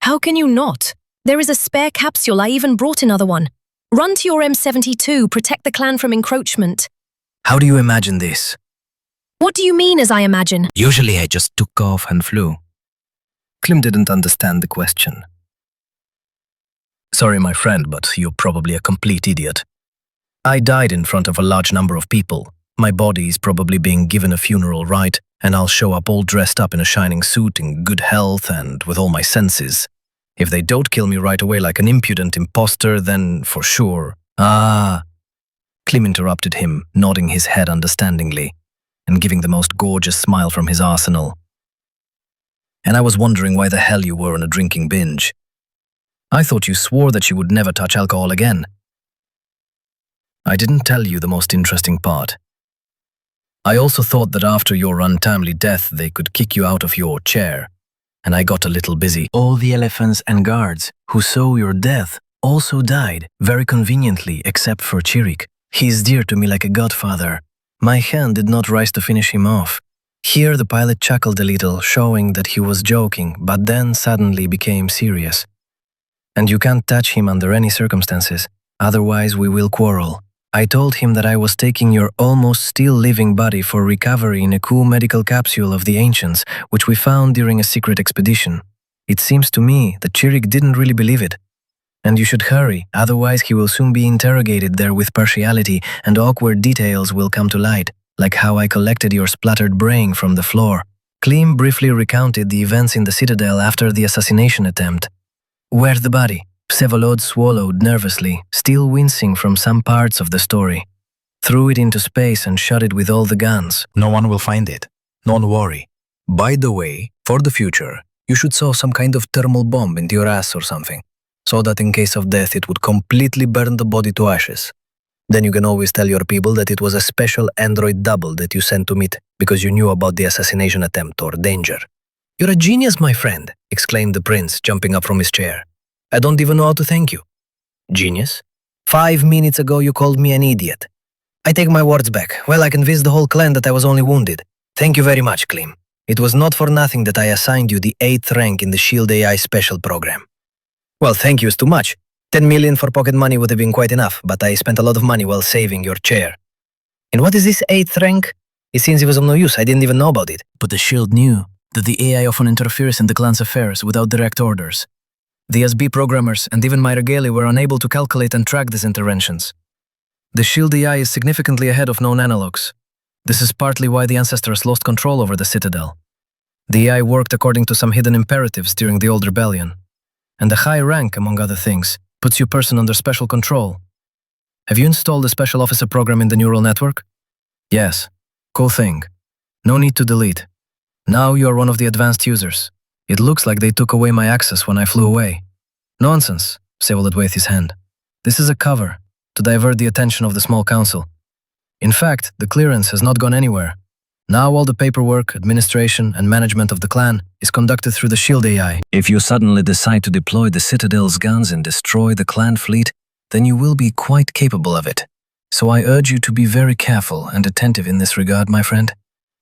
How can you not? There is a spare capsule, I even brought another one. Run to your M72, protect the clan from encroachment. How do you imagine this? What do you mean, as I imagine? Usually I just took off and flew. Klim didn't understand the question. Sorry, my friend, but you're probably a complete idiot. I died in front of a large number of people. My body is probably being given a funeral rite, and I'll show up all dressed up in a shining suit, in good health, and with all my senses. If they don't kill me right away like an impudent imposter, then for sure. Klim interrupted him, nodding his head understandingly, and giving the most gorgeous smile from his arsenal. And I was wondering why the hell you were on a drinking binge. I thought you swore that you would never touch alcohol again. I didn't tell you the most interesting part. I also thought that after your untimely death they could kick you out of your chair, and I got a little busy. All the elephants and guards who saw your death also died, very conveniently, except for Chirik. He's dear to me like a godfather. My hand did not rise to finish him off. Here the pilot chuckled a little, showing that he was joking, but then suddenly became serious. And you can't touch him under any circumstances, otherwise we will quarrel. I told him that I was taking your almost still living body for recovery in a cool medical capsule of the ancients, which we found during a secret expedition. It seems to me that Chirik didn't really believe it. And you should hurry, otherwise he will soon be interrogated there with partiality and awkward details will come to light, like how I collected your splattered brain from the floor. Klim briefly recounted the events in the citadel after the assassination attempt. Where's the body? Vsevolod swallowed nervously, still wincing from some parts of the story. Threw it into space and shot it with all the guns. No one will find it. Don't worry. By the way, for the future, you should sew some kind of thermal bomb into your ass or something, so that in case of death it would completely burn the body to ashes. Then you can always tell your people that it was a special android double that you sent to meet because you knew about the assassination attempt or danger. You're a genius, my friend, exclaimed the prince, jumping up from his chair. I don't even know how to thank you. Genius? 5 minutes ago you called me an idiot. I take my words back. Well, I convinced the whole clan that I was only wounded. Thank you very much, Klim. It was not for nothing that I assigned you the 8th rank in the Shield AI special program. Well, thank you is too much. 10 million for pocket money would have been quite enough, but I spent a lot of money while saving your chair. And what is this 8th rank? It seems it was of no use. I didn't even know about it. But the Shield knew that the AI often interferes in the clan's affairs without direct orders. The SB programmers and even my regale were unable to calculate and track these interventions. The Shield AI is significantly ahead of known analogs. This is partly why the ancestors lost control over the Citadel. The AI worked according to some hidden imperatives during the old rebellion. And the high rank, among other things, puts your person under special control. Have you installed the Special Officer program in the neural network? Yes. Cool thing. No need to delete. Now you are one of the advanced users. It looks like they took away my access when I flew away. Nonsense, Sevolet waved his hand. This is a cover, to divert the attention of the small council. In fact, the clearance has not gone anywhere. Now all the paperwork, administration, and management of the clan is conducted through the Shield AI. If you suddenly decide to deploy the Citadel's guns and destroy the clan fleet, then you will be quite capable of it. So I urge you to be very careful and attentive in this regard, my friend.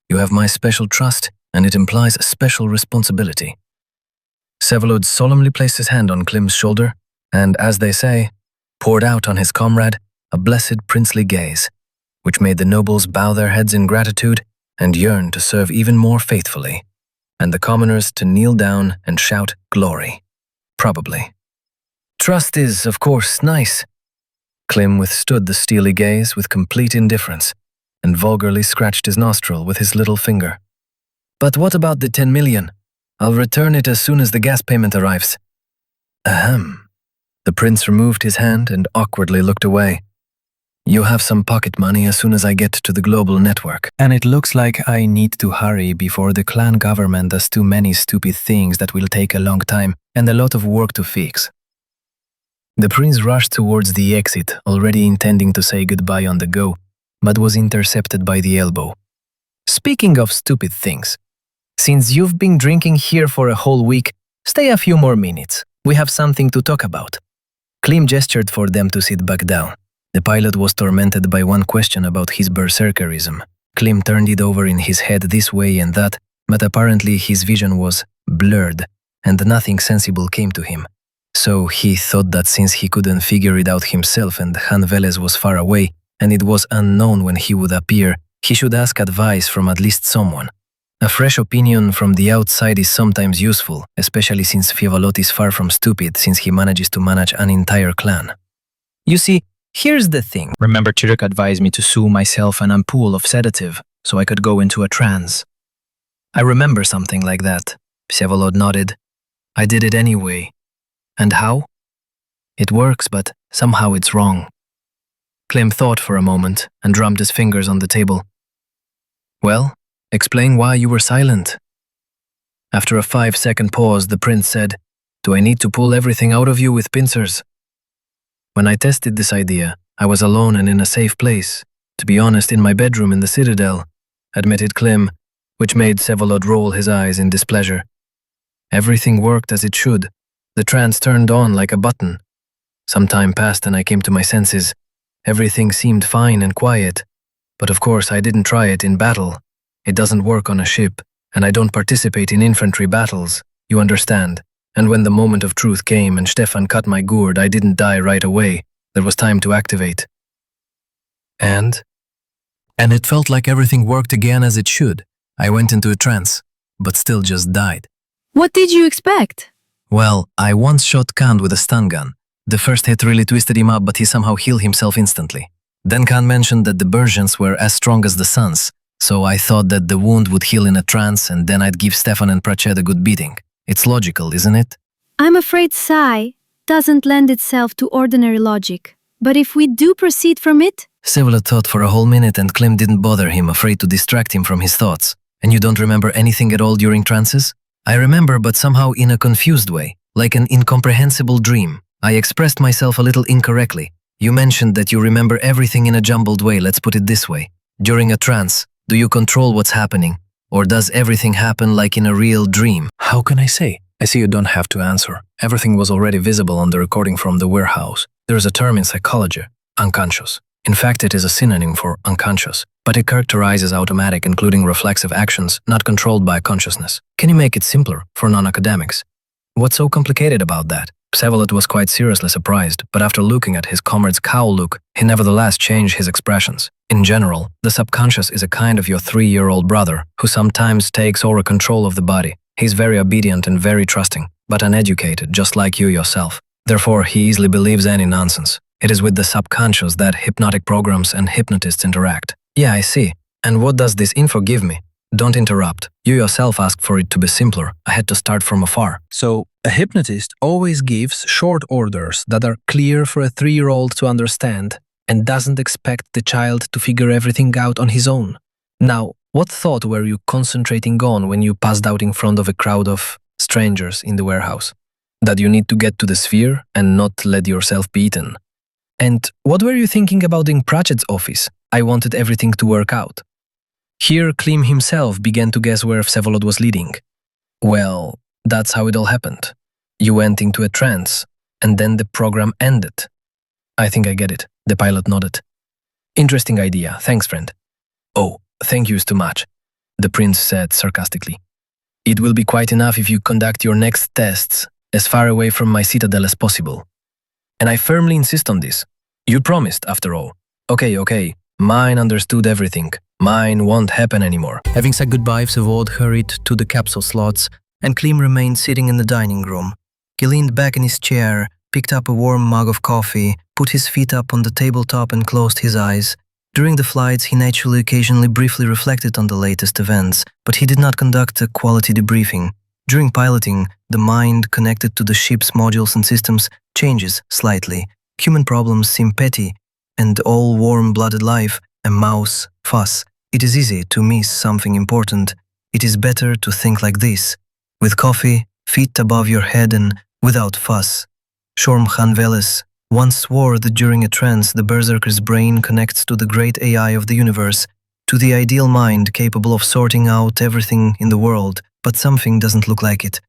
You have my special trust, and it implies a special responsibility. Sevolod solemnly placed his hand on Klim's shoulder, and, as they say, poured out on his comrade a blessed princely gaze, which made the nobles bow their heads in gratitude and yearn to serve even more faithfully, and the commoners to kneel down and shout glory. Probably. Trust is, of course, nice. Klim withstood the steely gaze with complete indifference, and vulgarly scratched his nostril with his little finger. But what about the 10 million? I'll return it as soon as the gas payment arrives. Ahem. The prince removed his hand and awkwardly looked away. You have some pocket money as soon as I get to the global network. And it looks like I need to hurry before the clan government does too many stupid things that will take a long time and a lot of work to fix. The prince rushed towards the exit, already intending to say goodbye on the go, but was intercepted by the elbow. Speaking of stupid things, since you've been drinking here for a whole week, stay a few more minutes. We have something to talk about. Klim gestured for them to sit back down. The pilot was tormented by one question about his berserkerism. Klim turned it over in his head this way and that, but apparently his vision was blurred, and nothing sensible came to him. So he thought that since he couldn't figure it out himself and Han Velez was far away, and it was unknown when he would appear, he should ask advice from at least someone. A fresh opinion from the outside is sometimes useful, especially since Fievolot is far from stupid since he manages to manage an entire clan. You see, here's the thing. Remember, Chiruk advised me to sew myself an ampoule of sedative so I could go into a trance. I remember something like that. Vsevolod nodded. I did it anyway. And how? It works, but somehow it's wrong. Klim thought for a moment and drummed his fingers on the table. Well, explain why you were silent. After a 5-second pause, the prince said, Do I need to pull everything out of you with pincers? When I tested this idea, I was alone and in a safe place. To be honest, in my bedroom in the Citadel, admitted Klim, which made Vsevolod roll his eyes in displeasure. Everything worked as it should. The trance turned on like a button. Some time passed and I came to my senses. Everything seemed fine and quiet. But of course, I didn't try it in battle. It doesn't work on a ship, and I don't participate in infantry battles, you understand. And when the moment of truth came and Stefan cut my gourd, I didn't die right away. There was time to activate. And it felt like everything worked again as it should. I went into a trance, but still just died. What did you expect? Well, I once shot Khan with a stun gun. The first hit really twisted him up, but he somehow healed himself instantly. Then Khan mentioned that the Bersians were as strong as the suns, so I thought that the wound would heal in a trance and then I'd give Stefan and Prached a good beating. It's logical, isn't it? I'm afraid psi doesn't lend itself to ordinary logic. But if we do proceed from it? Sevola thought for a whole minute and Klim didn't bother him, afraid to distract him from his thoughts. And you don't remember anything at all during trances? I remember, but somehow in a confused way, like an incomprehensible dream. I expressed myself a little incorrectly. You mentioned that you remember everything in a jumbled way, let's put it this way. During a trance, do you control what's happening? Or does everything happen like in a real dream? How can I say? I see you don't have to answer. Everything was already visible on the recording from the warehouse. There is a term in psychology, unconscious. In fact, it is a synonym for unconscious, but it characterizes automatic, including reflexive actions, not controlled by consciousness. Can you make it simpler for non-academics? What's so complicated about that? Vsevolod was quite seriously surprised, but after looking at his comrade's cowl look, he nevertheless changed his expressions. In general, the subconscious is a kind of your 3-year-old brother who sometimes takes over control of the body. He's very obedient and very trusting, but uneducated, just like you yourself. Therefore, he easily believes any nonsense. It is with the subconscious that hypnotic programs and hypnotists interact. Yeah, I see. And what does this info give me? Don't interrupt. You yourself asked for it to be simpler. I had to start from afar. So, a hypnotist always gives short orders that are clear for a 3-year-old to understand and doesn't expect the child to figure everything out on his own. Now, what thought were you concentrating on when you passed out in front of a crowd of strangers in the warehouse? That you need to get to the sphere and not let yourself be eaten. And what were you thinking about in Pratchett's office? I wanted everything to work out. Here, Klim himself began to guess where Vsevolod was leading. Well, that's how it all happened. You went into a trance, and then the program ended. I think I get it. The pilot nodded. Interesting idea. Thanks, friend. Oh, thank you is too much, the prince said sarcastically. It will be quite enough if you conduct your next tests as far away from my citadel as possible. And I firmly insist on this. You promised, after all. Okay. Mine understood everything. Mine won't happen anymore. Having said goodbye, Vsevolod hurried to the capsule slots, and Klim remained sitting in the dining room. He leaned back in his chair, picked up a warm mug of coffee, put his feet up on the tabletop and closed his eyes. During the flights, he naturally occasionally briefly reflected on the latest events, but he did not conduct a quality debriefing. During piloting, the mind connected to the ship's modules and systems changes slightly. Human problems seem petty, and all warm-blooded life, a mouse, fuss. It is easy to miss something important. It is better to think like this, with coffee, feet above your head and without fuss. Shorm Khan Veles once swore that during a trance the berserker's brain connects to the great AI of the universe, to the ideal mind capable of sorting out everything in the world, but something doesn't look like it.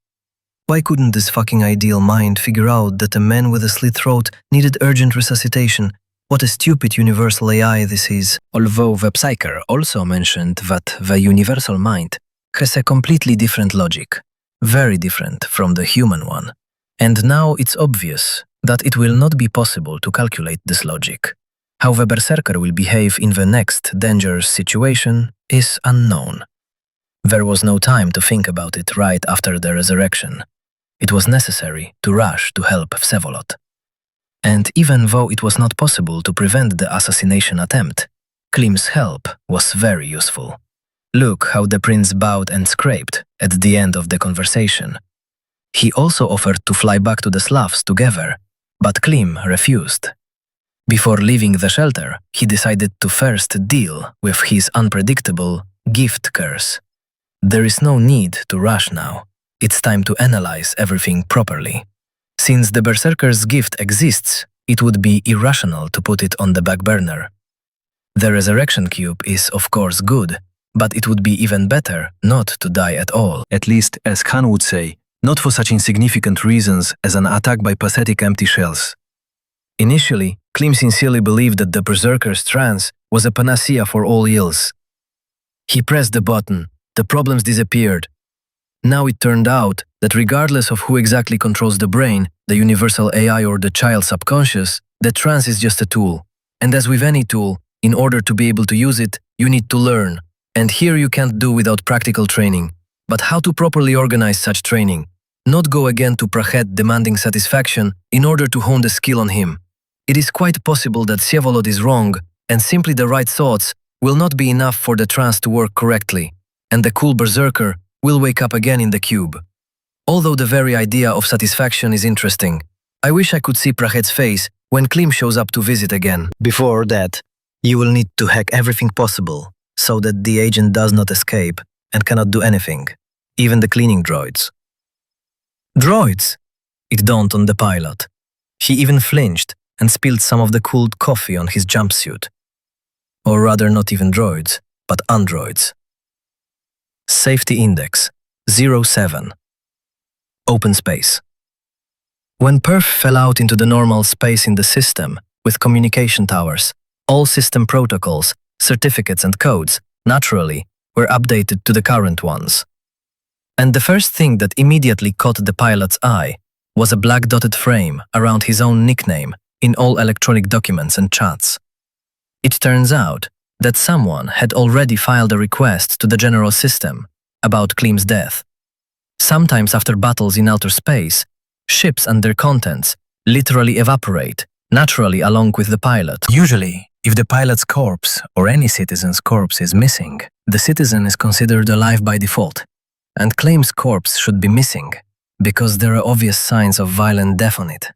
Why couldn't this fucking ideal mind figure out that a man with a slit throat needed urgent resuscitation? What a stupid universal AI this is. Although the psyker also mentioned that the universal mind has a completely different logic, very different from the human one. And now it's obvious that it will not be possible to calculate this logic. How the berserker will behave in the next dangerous situation is unknown. There was no time to think about it right after the resurrection. It was necessary to rush to help Vsevolod. And even though it was not possible to prevent the assassination attempt, Klim's help was very useful. Look how the prince bowed and scraped at the end of the conversation. He also offered to fly back to the Slavs together, but Klim refused. Before leaving the shelter, he decided to first deal with his unpredictable gift curse. There is no need to rush now. It's time to analyze everything properly. Since the berserker's gift exists, it would be irrational to put it on the back burner. The resurrection cube is of course good, but it would be even better not to die at all. At least, as Khan would say, not for such insignificant reasons as an attack by pathetic empty shells. Initially, Klim sincerely believed that the berserker's trance was a panacea for all ills. He pressed the button, the problems disappeared. Now it turned out that regardless of who exactly controls the brain, the universal AI or the child's subconscious, the trance is just a tool. And as with any tool, in order to be able to use it, you need to learn. And here you can't do without practical training. But how to properly organize such training? Not go again to Prachet demanding satisfaction in order to hone the skill on him. It is quite possible that Vsevolod is wrong, and simply the right thoughts will not be enough for the trance to work correctly, and the cool berserker will wake up again in the cube. Although the very idea of satisfaction is interesting, I wish I could see Prachet's face when Klim shows up to visit again. Before that, you will need to hack everything possible so that the agent does not escape and cannot do anything, even the cleaning droids. Droids! It dawned on the pilot. He even flinched and spilled some of the cooled coffee on his jumpsuit. Or rather, not even droids, but androids. Safety Index 07. Open space. When Perf fell out into the normal space in the system, with communication towers, all system protocols, certificates and codes, naturally, were updated to the current ones. And the first thing that immediately caught the pilot's eye was a black dotted frame around his own nickname in all electronic documents and chats. It turns out that someone had already filed a request to the general system about Klim's death. Sometimes after battles in outer space, ships and their contents literally evaporate, naturally along with the pilot. Usually, if the pilot's corpse or any citizen's corpse is missing, the citizen is considered alive by default, and Klim's corpse should be missing because there are obvious signs of violent death on it.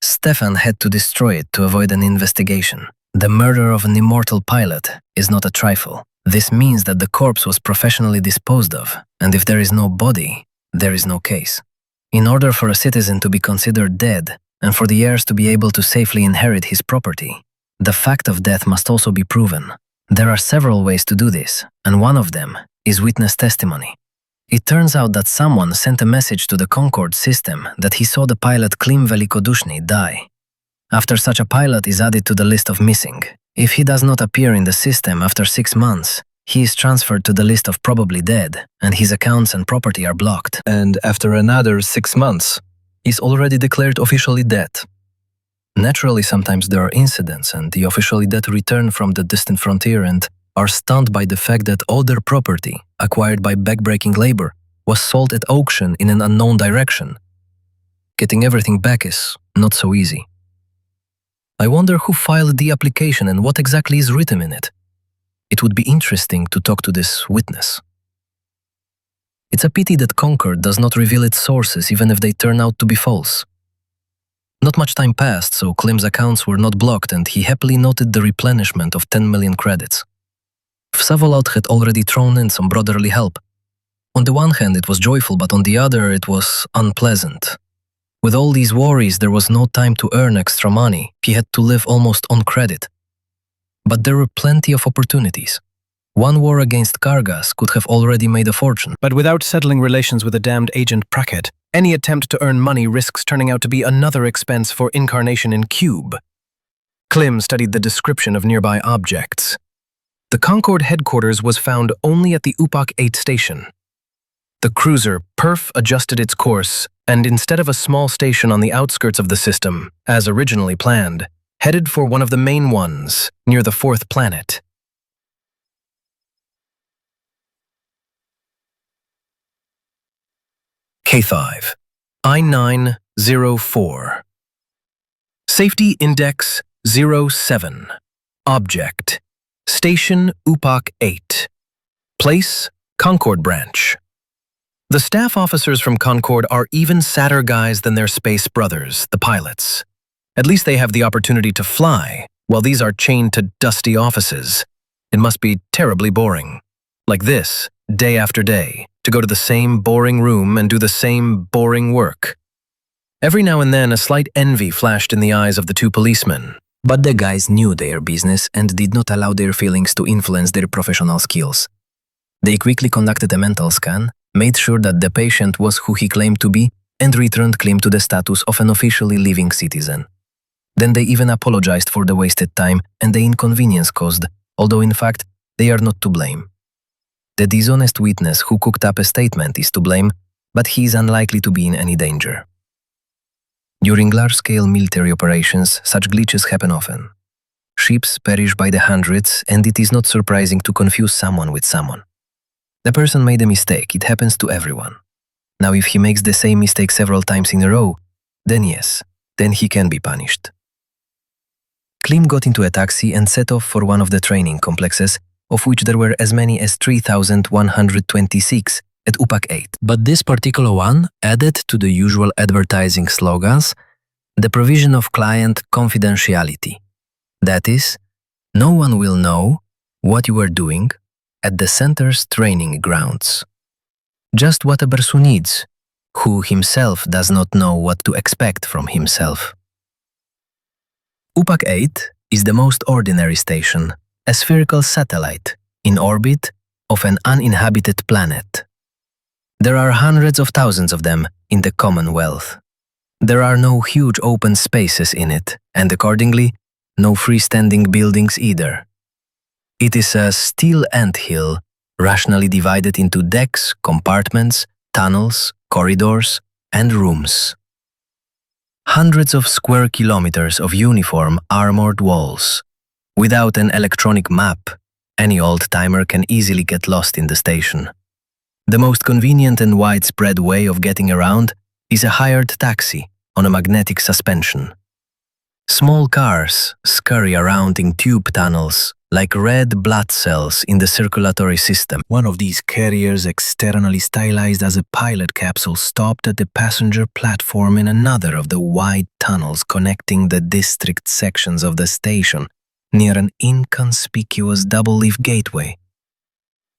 Stefan had to destroy it to avoid an investigation. The murder of an immortal pilot is not a trifle. This means that the corpse was professionally disposed of, and if there is no body, there is no case. In order for a citizen to be considered dead, and for the heirs to be able to safely inherit his property, the fact of death must also be proven. There are several ways to do this, and one of them is witness testimony. It turns out that someone sent a message to the Concord system that he saw the pilot Klim Velikodushny die. After such a pilot is added to the list of missing, if he does not appear in the system after 6 months, he is transferred to the list of probably dead, and his accounts and property are blocked. And after another 6 months, he's already declared officially dead. Naturally, sometimes there are incidents and the officially dead return from the distant frontier and are stunned by the fact that all their property, acquired by backbreaking labor, was sold at auction in an unknown direction. Getting everything back is not so easy. I wonder who filed the application and what exactly is written in it. It would be interesting to talk to this witness. It's a pity that Concord does not reveal its sources even if they turn out to be false. Not much time passed, so Klim's accounts were not blocked and he happily noted the replenishment of 10 million credits. Vsavolod had already thrown in some brotherly help. On the one hand it was joyful, but on the other it was unpleasant. With all these worries, there was no time to earn extra money. He had to live almost on credit. But there were plenty of opportunities. One war against Kargass could have already made a fortune. But without settling relations with a damned agent Pracket, any attempt to earn money risks turning out to be another expense for incarnation in Cube. Klim studied the description of nearby objects. The Concord headquarters was found only at the Upak 8 station. The cruiser Perf adjusted its course, and instead of a small station on the outskirts of the system, as originally planned, headed for one of the main ones, near the 4th planet. K5, I-904. Safety Index 07. Object, Station Upak 8. Place, Concord Branch. The staff officers from Concord are even sadder guys than their space brothers, the pilots. At least they have the opportunity to fly, while these are chained to dusty offices. It must be terribly boring. Like this, day after day, to go to the same boring room and do the same boring work. Every now and then a slight envy flashed in the eyes of the two policemen. But the guys knew their business and did not allow their feelings to influence their professional skills. They quickly conducted a mental scan, made sure that the patient was who he claimed to be, and returned Klim to the status of an officially living citizen. Then they even apologized for the wasted time and the inconvenience caused, although in fact, they are not to blame. The dishonest witness who cooked up a statement is to blame, but he is unlikely to be in any danger. During large-scale military operations, such glitches happen often. Ships perish by the hundreds, and it is not surprising to confuse someone with someone. The person made a mistake, it happens to everyone. Now if he makes the same mistake several times in a row, then yes, then he can be punished. Klim got into a taxi and set off for one of the training complexes, of which there were as many as 3,126 at Upak 8. But this particular one added to the usual advertising slogans the provision of client confidentiality. That is, no one will know what you are doing at the center's training grounds. Just what a Bersu needs, who himself does not know what to expect from himself. Upak 8 is the most ordinary station, a spherical satellite in orbit of an uninhabited planet. There are hundreds of thousands of them in the Commonwealth. There are no huge open spaces in it, and accordingly, no freestanding buildings either. It is a steel anthill, rationally divided into decks, compartments, tunnels, corridors, and rooms. Hundreds of square kilometers of uniform armored walls. Without an electronic map, any old-timer can easily get lost in the station. The most convenient and widespread way of getting around is a hired taxi on a magnetic suspension. Small cars scurry around in tube tunnels like red blood cells in the circulatory system. One of these carriers, externally stylized as a pilot capsule, stopped at the passenger platform in another of the wide tunnels connecting the district sections of the station near an inconspicuous double-leaf gateway.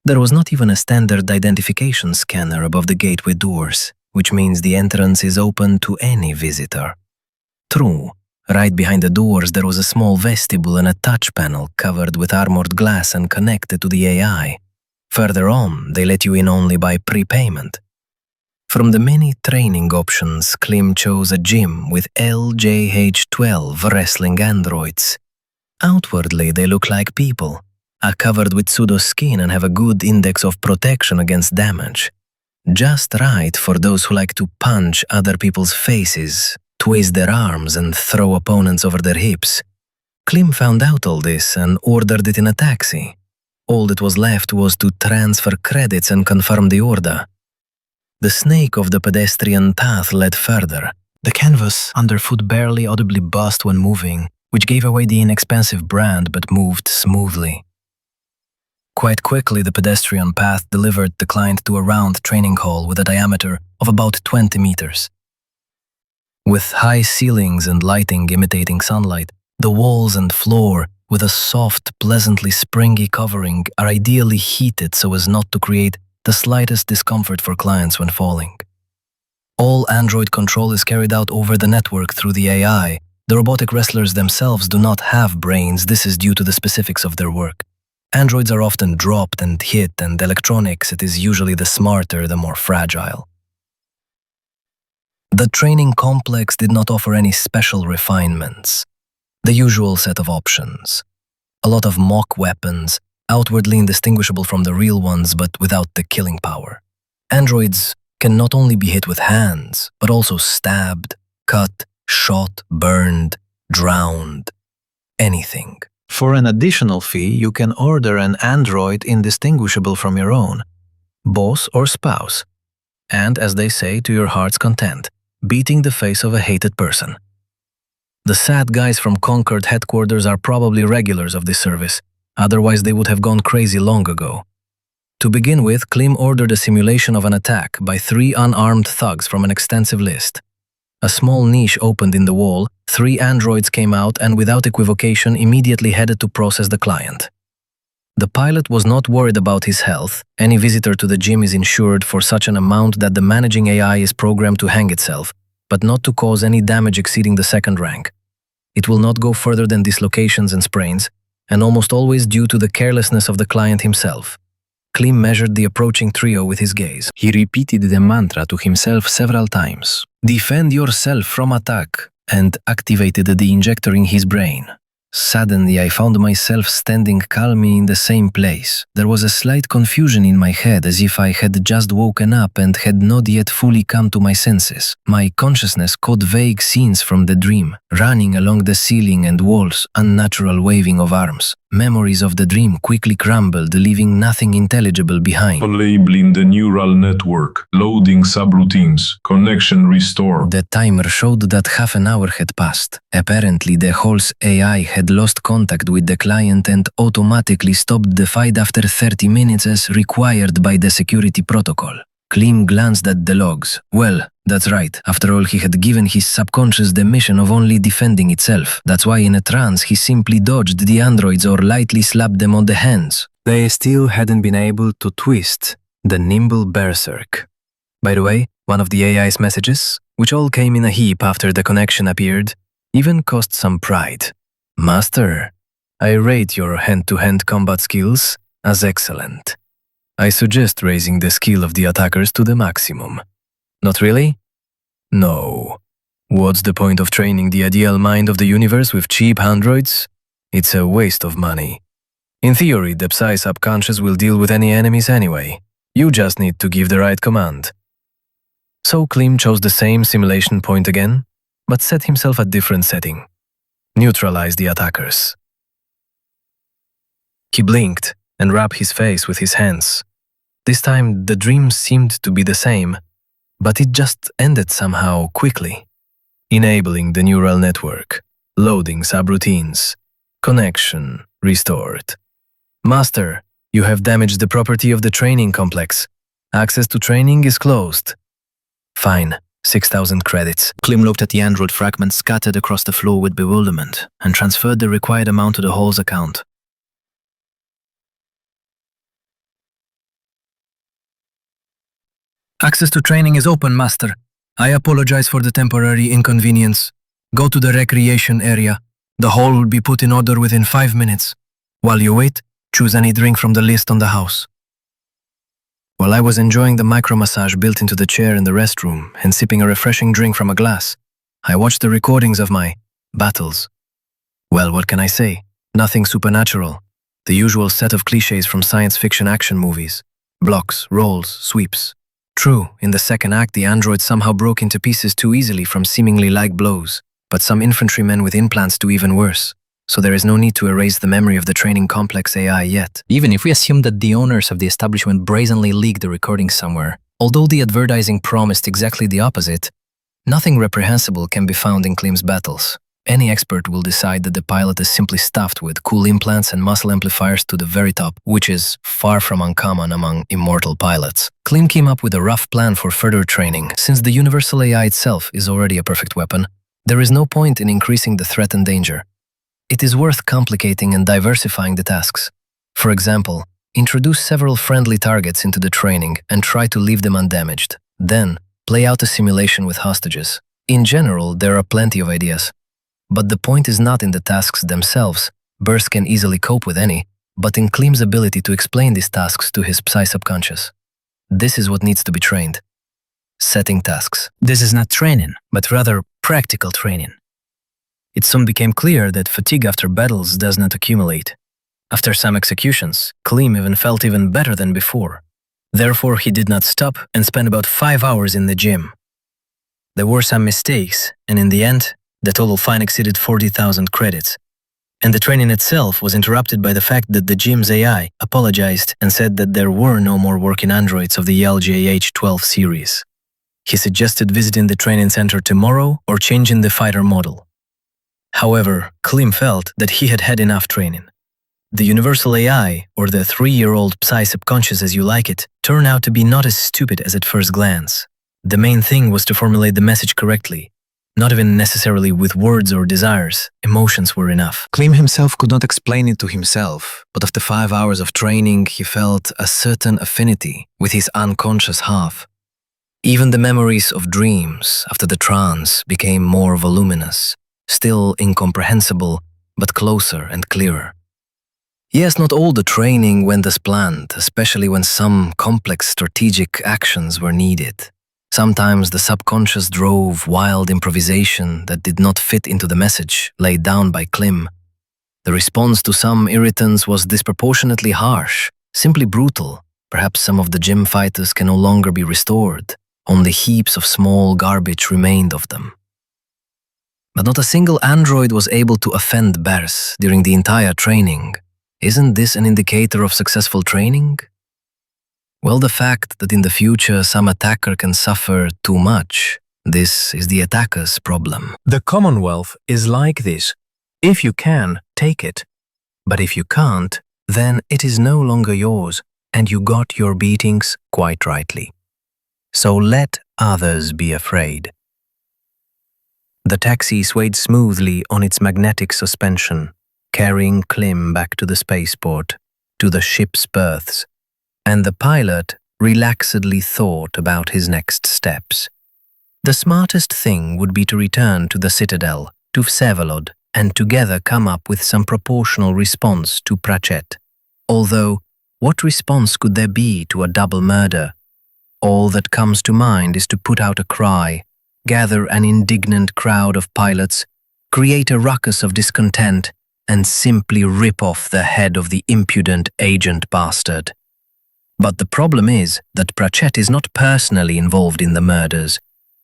There was not even a standard identification scanner above the gateway doors, which means the entrance is open to any visitor. True, right behind the doors there was a small vestibule and a touch panel covered with armored glass and connected to the AI. Further on, they let you in only by prepayment. From the many training options, Klim chose a gym with LJH-12 wrestling androids. Outwardly, they look like people, are covered with pseudo-skin and have a good index of protection against damage. Just right for those who like to punch other people's faces, twist their arms and throw opponents over their hips. Klim found out all this and ordered it in a taxi. All that was left was to transfer credits and confirm the order. The snake of the pedestrian path led further. The canvas underfoot barely audibly buzzed when moving, which gave away the inexpensive brand but moved smoothly. Quite quickly, the pedestrian path delivered the client to a round training hall with a diameter of about 20 meters. With high ceilings and lighting imitating sunlight, the walls and floor, with a soft, pleasantly springy covering, are ideally heated so as not to create the slightest discomfort for clients when falling. All Android control is carried out over the network through the AI. The robotic wrestlers themselves do not have brains. This is due to the specifics of their work. Androids are often dropped and hit, and electronics, it is usually the smarter, the more fragile. The training complex did not offer any special refinements. The usual set of options. A lot of mock weapons, outwardly indistinguishable from the real ones but without the killing power. Androids can not only be hit with hands, but also stabbed, cut, shot, burned, drowned, anything. For an additional fee, you can order an android indistinguishable from your own, boss or spouse, and, as they say, to your heart's content, beating the face of a hated person. The sad guys from Concord headquarters are probably regulars of this service, otherwise they would have gone crazy long ago. To begin with, Klim ordered a simulation of an attack by 3 unarmed thugs from an extensive list. A small niche opened in the wall, 3 androids came out and without equivocation immediately headed to process the client. The pilot was not worried about his health. Any visitor to the gym is insured for such an amount that the managing AI is programmed to hang itself, but not to cause any damage exceeding the 2nd rank. It will not go further than dislocations and sprains, and almost always due to the carelessness of the client himself. Klim measured the approaching trio with his gaze. He repeated the mantra to himself several times. Defend yourself from attack, and activated the injector in his brain. Suddenly, I found myself standing calmly in the same place. There was a slight confusion in my head, as if I had just woken up and had not yet fully come to my senses. My consciousness caught vague scenes from the dream, running along the ceiling and walls, unnatural waving of arms. Memories of the dream quickly crumbled, leaving nothing intelligible behind. Labeling the neural network, loading subroutines, connection restored. The timer showed that half an hour had passed. Apparently, the Hall's AI had lost contact with the client and automatically stopped the fight after 30 minutes as required by the security protocol. Klim glanced at the logs. Well, that's right. After all, he had given his subconscious the mission of only defending itself. That's why in a trance he simply dodged the androids or lightly slapped them on the hands. They still hadn't been able to twist the nimble berserk. By the way, one of the AI's messages, which all came in a heap after the connection appeared, even caused some pride. Master, I rate your hand-to-hand combat skills as excellent. I suggest raising the skill of the attackers to the maximum. Not really? No. What's the point of training the ideal mind of the universe with cheap androids? It's a waste of money. In theory, the Psy subconscious will deal with any enemies anyway. You just need to give the right command. So Klim chose the same simulation point again, but set himself a different setting. Neutralize the attackers. He blinked and rubbed his face with his hands. This time, the dream seemed to be the same, but it just ended somehow quickly. Enabling the neural network, loading subroutines, connection restored. Master, you have damaged the property of the training complex. Access to training is closed. Fine, 6,000 credits. Klim looked at the android fragments scattered across the floor with bewilderment and transferred the required amount to the hall's account. Access to training is open, Master. I apologize for the temporary inconvenience. Go to the recreation area. The hall will be put in order within 5 minutes. While you wait, choose any drink from the list on the house. While I was enjoying the micro-massage built into the chair in the restroom and sipping a refreshing drink from a glass, I watched the recordings of my battles. Well, what can I say? Nothing supernatural. The usual set of clichés from science fiction action movies. Blocks, rolls, sweeps. True, in the second act the android somehow broke into pieces too easily from seemingly light blows, but some infantrymen with implants do even worse, so there is no need to erase the memory of the training complex AI yet. Even if we assume that the owners of the establishment brazenly leaked the recordings somewhere, although the advertising promised exactly the opposite, nothing reprehensible can be found in Klim's battles. Any expert will decide that the pilot is simply stuffed with cool implants and muscle amplifiers to the very top, which is far from uncommon among immortal pilots. Klim came up with a rough plan for further training. Since the universal AI itself is already a perfect weapon, there is no point in increasing the threat and danger. It is worth complicating and diversifying the tasks. For example, introduce several friendly targets into the training and try to leave them undamaged. Then, play out a simulation with hostages. In general, there are plenty of ideas. But the point is not in the tasks themselves, Burst can easily cope with any, but in Klim's ability to explain these tasks to his psi-subconscious. This is what needs to be trained. Setting tasks. This is not training, but rather practical training. It soon became clear that fatigue after battles does not accumulate. After some executions, Klim even felt even better than before. Therefore, he did not stop and spent about 5 hours in the gym. There were some mistakes, and in the end, the total fine exceeded 40,000 credits. And the training itself was interrupted by the fact that the gym's AI apologized and said that there were no more working androids of the LJH-12 series. He suggested visiting the training center tomorrow or changing the fighter model. However, Klim felt that he had had enough training. The universal AI, or the 3-year-old psi-subconscious as you like it, turned out to be not as stupid as at first glance. The main thing was to formulate the message correctly. Not even necessarily with words or desires, emotions were enough. Klim himself could not explain it to himself, but after 5 hours of training he felt a certain affinity with his unconscious half. Even the memories of dreams after the trance became more voluminous, still incomprehensible, but closer and clearer. Yes, not all the training went as planned, especially when some complex strategic actions were needed. Sometimes the subconscious drove wild improvisation that did not fit into the message laid down by Klim. The response to some irritants was disproportionately harsh, simply brutal. Perhaps some of the gym fighters can no longer be restored. Only heaps of small garbage remained of them. But not a single android was able to offend Bers during the entire training. Isn't this an indicator of successful training? Well, the fact that in the future some attacker can suffer too much, this is the attacker's problem. The Commonwealth is like this. If you can, take it. But if you can't, then it is no longer yours, and you got your beatings quite rightly. So let others be afraid. The taxi swayed smoothly on its magnetic suspension, carrying Klim back to the spaceport, to the ship's berths, and the pilot relaxedly thought about his next steps. The smartest thing would be to return to the Citadel, to Vsevolod, and together come up with some proportional response to Pratchett. Although, what response could there be to a double murder? All that comes to mind is to put out a cry, gather an indignant crowd of pilots, create a ruckus of discontent, and simply rip off the head of the impudent agent bastard. But the problem is that Pratchett is not personally involved in the murders,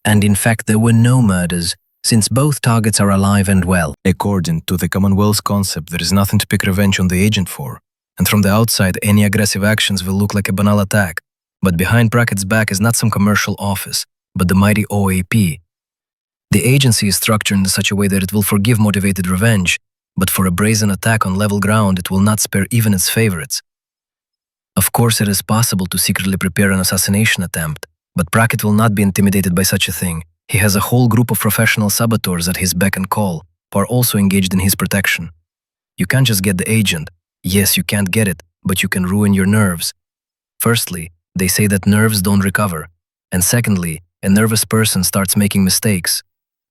and in fact there were no murders, since both targets are alive and well. According to the Commonwealth's concept, there is nothing to pick revenge on the agent for, and from the outside any aggressive actions will look like a banal attack. But behind Brackett's back is not some commercial office, but the mighty OAP. The agency is structured in such a way that it will forgive motivated revenge, but for a brazen attack on level ground, it will not spare even its favorites. Of course, it is possible to secretly prepare an assassination attempt, but Brackett will not be intimidated by such a thing. He has a whole group of professional saboteurs at his beck and call, who are also engaged in his protection. You can't just get the agent. Yes, you can't get it, but you can ruin your nerves. Firstly, they say that nerves don't recover. And secondly, a nervous person starts making mistakes.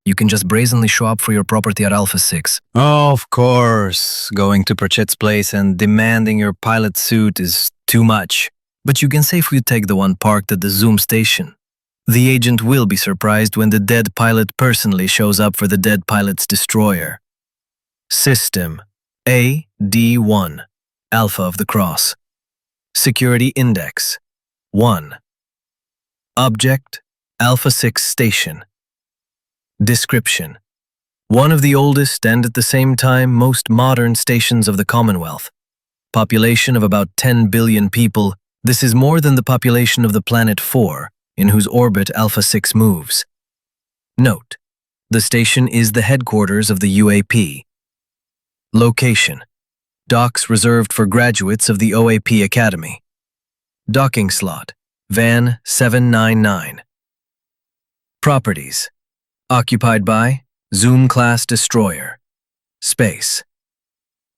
You can just brazenly show up for your property at Alpha 6. Oh, of course. Going to Pratchett's place and demanding your pilot suit is too much. But you can safely take the one parked at the Zuum station. The agent will be surprised when the dead pilot personally shows up for the dead pilot's destroyer. System AD1, Alpha of the Cross. Security Index 1. Object Alpha 6 Station. Description: one of the oldest and at the same time most modern stations of the Commonwealth. Population of about 10 billion people, this is more than the population of the planet 4, in whose orbit Alpha 6 moves. Note: the station is the headquarters of the UAP. Location: docks reserved for graduates of the OAP Academy. Docking slot: Van 799. Properties: occupied by Zuum-class destroyer. Space: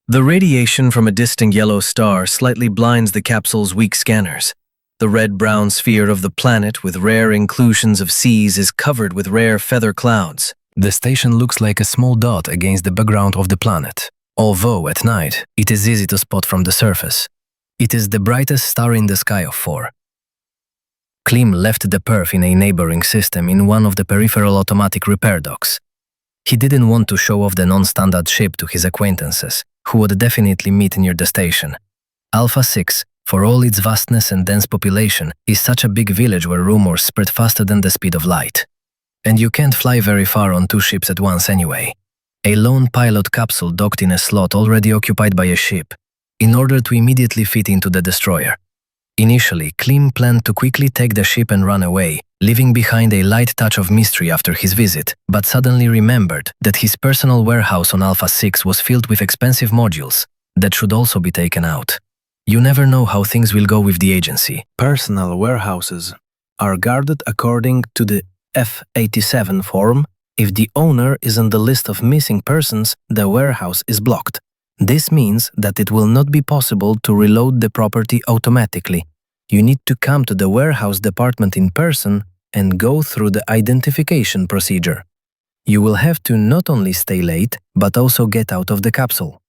the radiation from a distant yellow star slightly blinds the capsule's weak scanners. The red-brown sphere of the planet with rare inclusions of seas is covered with rare feather clouds. The station looks like a small dot against the background of the planet, although at night it is easy to spot from the surface. It is the brightest star in the sky of 4. Klim left the perf in a neighboring system in one of the peripheral automatic repair docks. He didn't want to show off the non-standard ship to his acquaintances, who would definitely meet near the station. Alpha 6, for all its vastness and dense population, is such a big village where rumors spread faster than the speed of light. And you can't fly very far on 2 ships at once anyway. A lone pilot capsule docked in a slot already occupied by a ship, in order to immediately fit into the destroyer. Initially, Klim planned to quickly take the ship and run away, leaving behind a light touch of mystery after his visit, but suddenly remembered that his personal warehouse on Alpha 6 was filled with expensive modules that should also be taken out. You never know how things will go with the agency. Personal warehouses are guarded according to the F87 form. If the owner is on the list of missing persons, the warehouse is blocked. This means that it will not be possible to reload the property automatically. You need to come to the warehouse department in person and go through the identification procedure. You will have to not only stay late, but also get out of the capsule.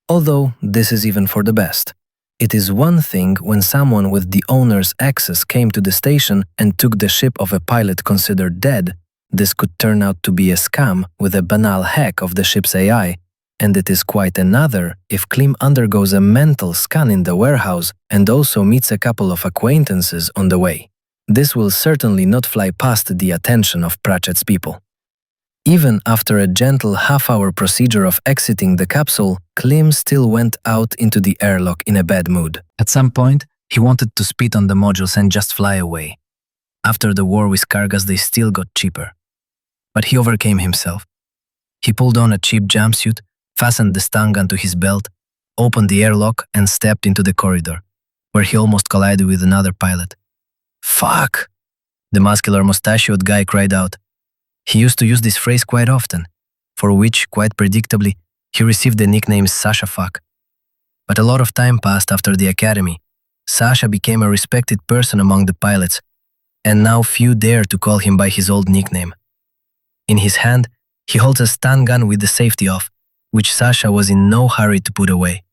Although this is even for the best. It is one thing when someone with the owner's access came to the station and took the ship of a pilot considered dead. This could turn out to be a scam with a banal hack of the ship's AI, and it is quite another if Klim undergoes a mental scan in the warehouse and also meets a couple of acquaintances on the way. This will certainly not fly past the attention of Pratchett's people. Even after a gentle half-hour procedure of exiting the capsule, Klim still went out into the airlock in a bad mood. At some point, he wanted to spit on the modules and just fly away. After the war with Kargass, they still got cheaper. But he overcame himself. He pulled on a cheap jumpsuit, fastened the stun gun to his belt, opened the airlock and stepped into the corridor, where he almost collided with another pilot. "Fuck!" the muscular mustachioed guy cried out. He used to use this phrase quite often, for which, quite predictably, he received the nickname Sasha Fuck. But a lot of time passed after the academy. Sasha became a respected person among the pilots, and now few dare to call him by his old nickname. In his hand, he holds a stun gun with the safety off, which Sasha was in no hurry to put away.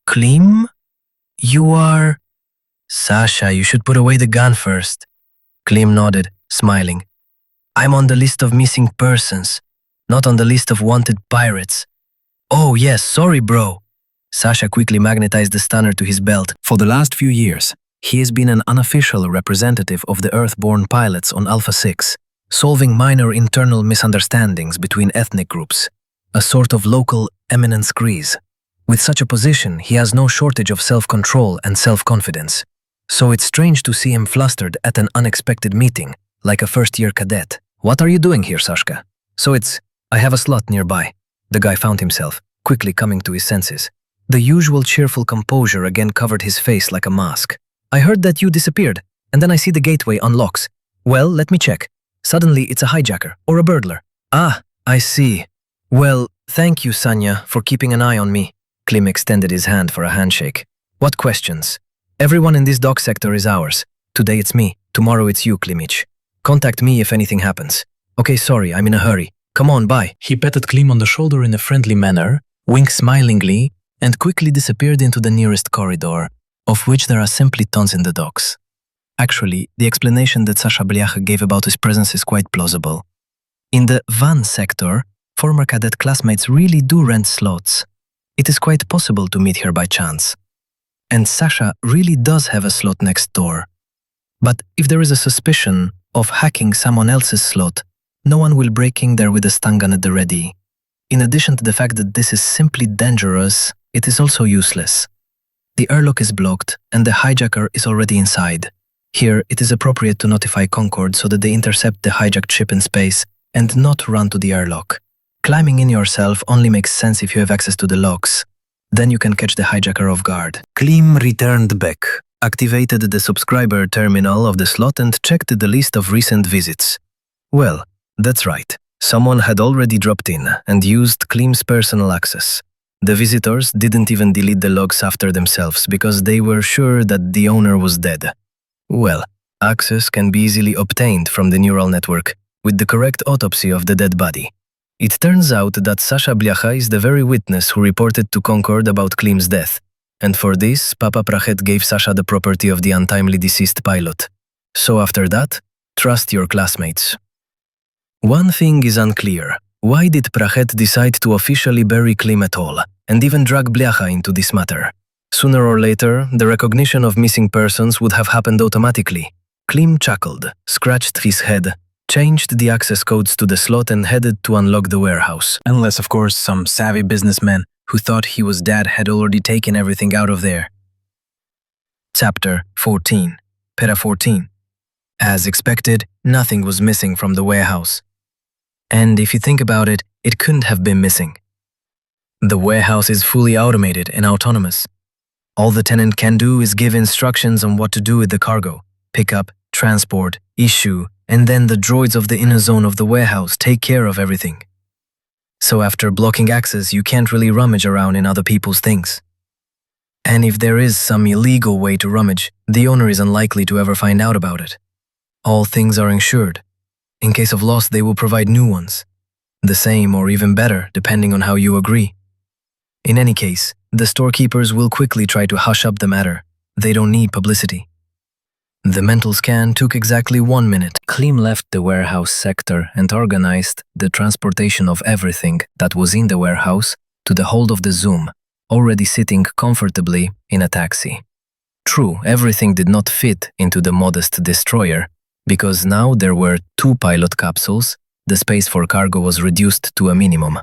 Klim? You are… Sasha, you should put away the gun first. Klim nodded, smiling. I'm on the list of missing persons, not on the list of wanted pirates. Oh yes, sorry bro. Sasha quickly magnetized the stunner to his belt. For the last few years, he has been an unofficial representative of the Earth-born pilots on Alpha 6, solving minor internal misunderstandings between ethnic groups, a sort of local eminence grise. With such a position, he has no shortage of self-control and self-confidence. So it's strange to see him flustered at an unexpected meeting, like a first-year cadet. What are you doing here, Sashka? I have a slot nearby. The guy found himself, quickly coming to his senses. The usual cheerful composure again covered his face like a mask. I heard that you disappeared, and then I see the gateway unlocks. Well, let me check. Suddenly, it's a hijacker or a burglar. Ah, I see. Well, thank you, Sanya, for keeping an eye on me. Klim extended his hand for a handshake. What questions? Everyone in this dock sector is ours. Today it's me, tomorrow it's you, Klimich. Contact me if anything happens. Okay, sorry, I'm in a hurry. Come on, bye. He patted Klim on the shoulder in a friendly manner, winked smilingly, and quickly disappeared into the nearest corridor, of which there are simply tons in the docks. Actually, the explanation that Sasha Blyach gave about his presence is quite plausible. In the van sector, former cadet classmates really do rent slots. It is quite possible to meet here by chance. And Sasha really does have a slot next door. But if there is a suspicion of hacking someone else's slot, no one will break in there with a stun gun at the ready. In addition to the fact that this is simply dangerous, it is also useless. The airlock is blocked and the hijacker is already inside. Here, it is appropriate to notify Concord so that they intercept the hijacked ship in space and not run to the airlock. Climbing in yourself only makes sense if you have access to the locks. Then you can catch the hijacker off guard. Klim returned back, activated the subscriber terminal of the slot and checked the list of recent visits. Well, that's right. Someone had already dropped in and used Klim's personal access. The visitors didn't even delete the logs after themselves because they were sure that the owner was dead. Well, access can be easily obtained from the neural network with the correct autopsy of the dead body. It turns out that Sasha Blyach is the very witness who reported to Concord about Klim's death, and for this, Papa Prachet gave Sasha the property of the untimely deceased pilot. So after that, trust your classmates. One thing is unclear. Why did Prachet decide to officially bury Klim at all, and even drag Blyach into this matter? Sooner or later, the recognition of missing persons would have happened automatically. Klim chuckled, scratched his head, changed the access codes to the slot and headed to unlock the warehouse. Unless, of course, some savvy businessman who thought he was dead had already taken everything out of there. Chapter 14. Para 14. As expected, nothing was missing from the warehouse. And if you think about it, it couldn't have been missing. The warehouse is fully automated and autonomous. All the tenant can do is give instructions on what to do with the cargo, pick up, transport, issue, and then the droids of the inner zone of the warehouse take care of everything. So after blocking access, you can't really rummage around in other people's things. And if there is some illegal way to rummage, the owner is unlikely to ever find out about it. All things are insured. In case of loss, they will provide new ones. The same or even better, depending on how you agree. In any case, the storekeepers will quickly try to hush up the matter. They don't need publicity. The mental scan took exactly 1 minute. Klim left the warehouse sector and organized the transportation of everything that was in the warehouse to the hold of the Zuum, already sitting comfortably in a taxi. True, everything did not fit into the modest destroyer, because now there were 2 pilot capsules, the space for cargo was reduced to a minimum.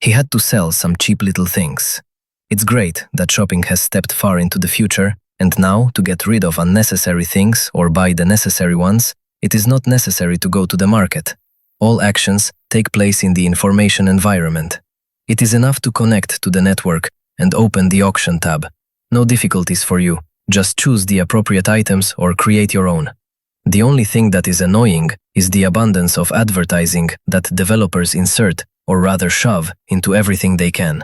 He had to sell some cheap little things. It's great that shopping has stepped far into the future, and now, to get rid of unnecessary things or buy the necessary ones, it is not necessary to go to the market. All actions take place in the information environment. It is enough to connect to the network and open the auction tab. No difficulties for you. Just choose the appropriate items or create your own. The only thing that is annoying is the abundance of advertising that developers insert, or rather shove, into everything they can.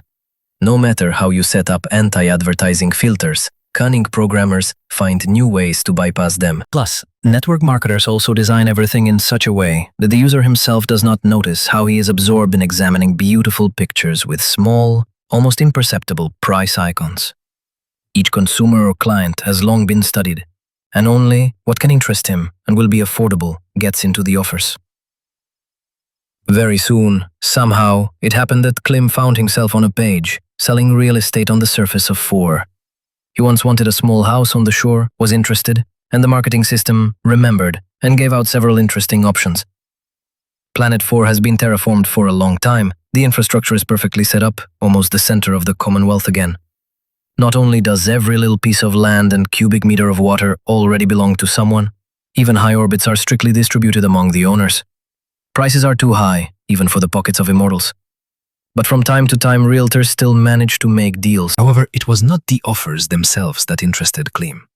No matter how you set up anti-advertising filters, cunning programmers find new ways to bypass them. Plus, network marketers also design everything in such a way that the user himself does not notice how he is absorbed in examining beautiful pictures with small, almost imperceptible price icons. Each consumer or client has long been studied, and only what can interest him and will be affordable gets into the offers. Very soon, somehow, it happened that Klim found himself on a page, selling real estate on the surface of 4. He once wanted a small house on the shore, was interested, and the marketing system remembered and gave out several interesting options. Planet 4 has been terraformed for a long time, The infrastructure is perfectly set up, almost the center of the Commonwealth again. Not only does every little piece of land and cubic meter of water already belong to someone, even high orbits are strictly distributed among the owners. Prices are too high, even for the pockets of immortals. But from time to time, realtors still manage to make deals. However, it was not the offers themselves that interested Klim.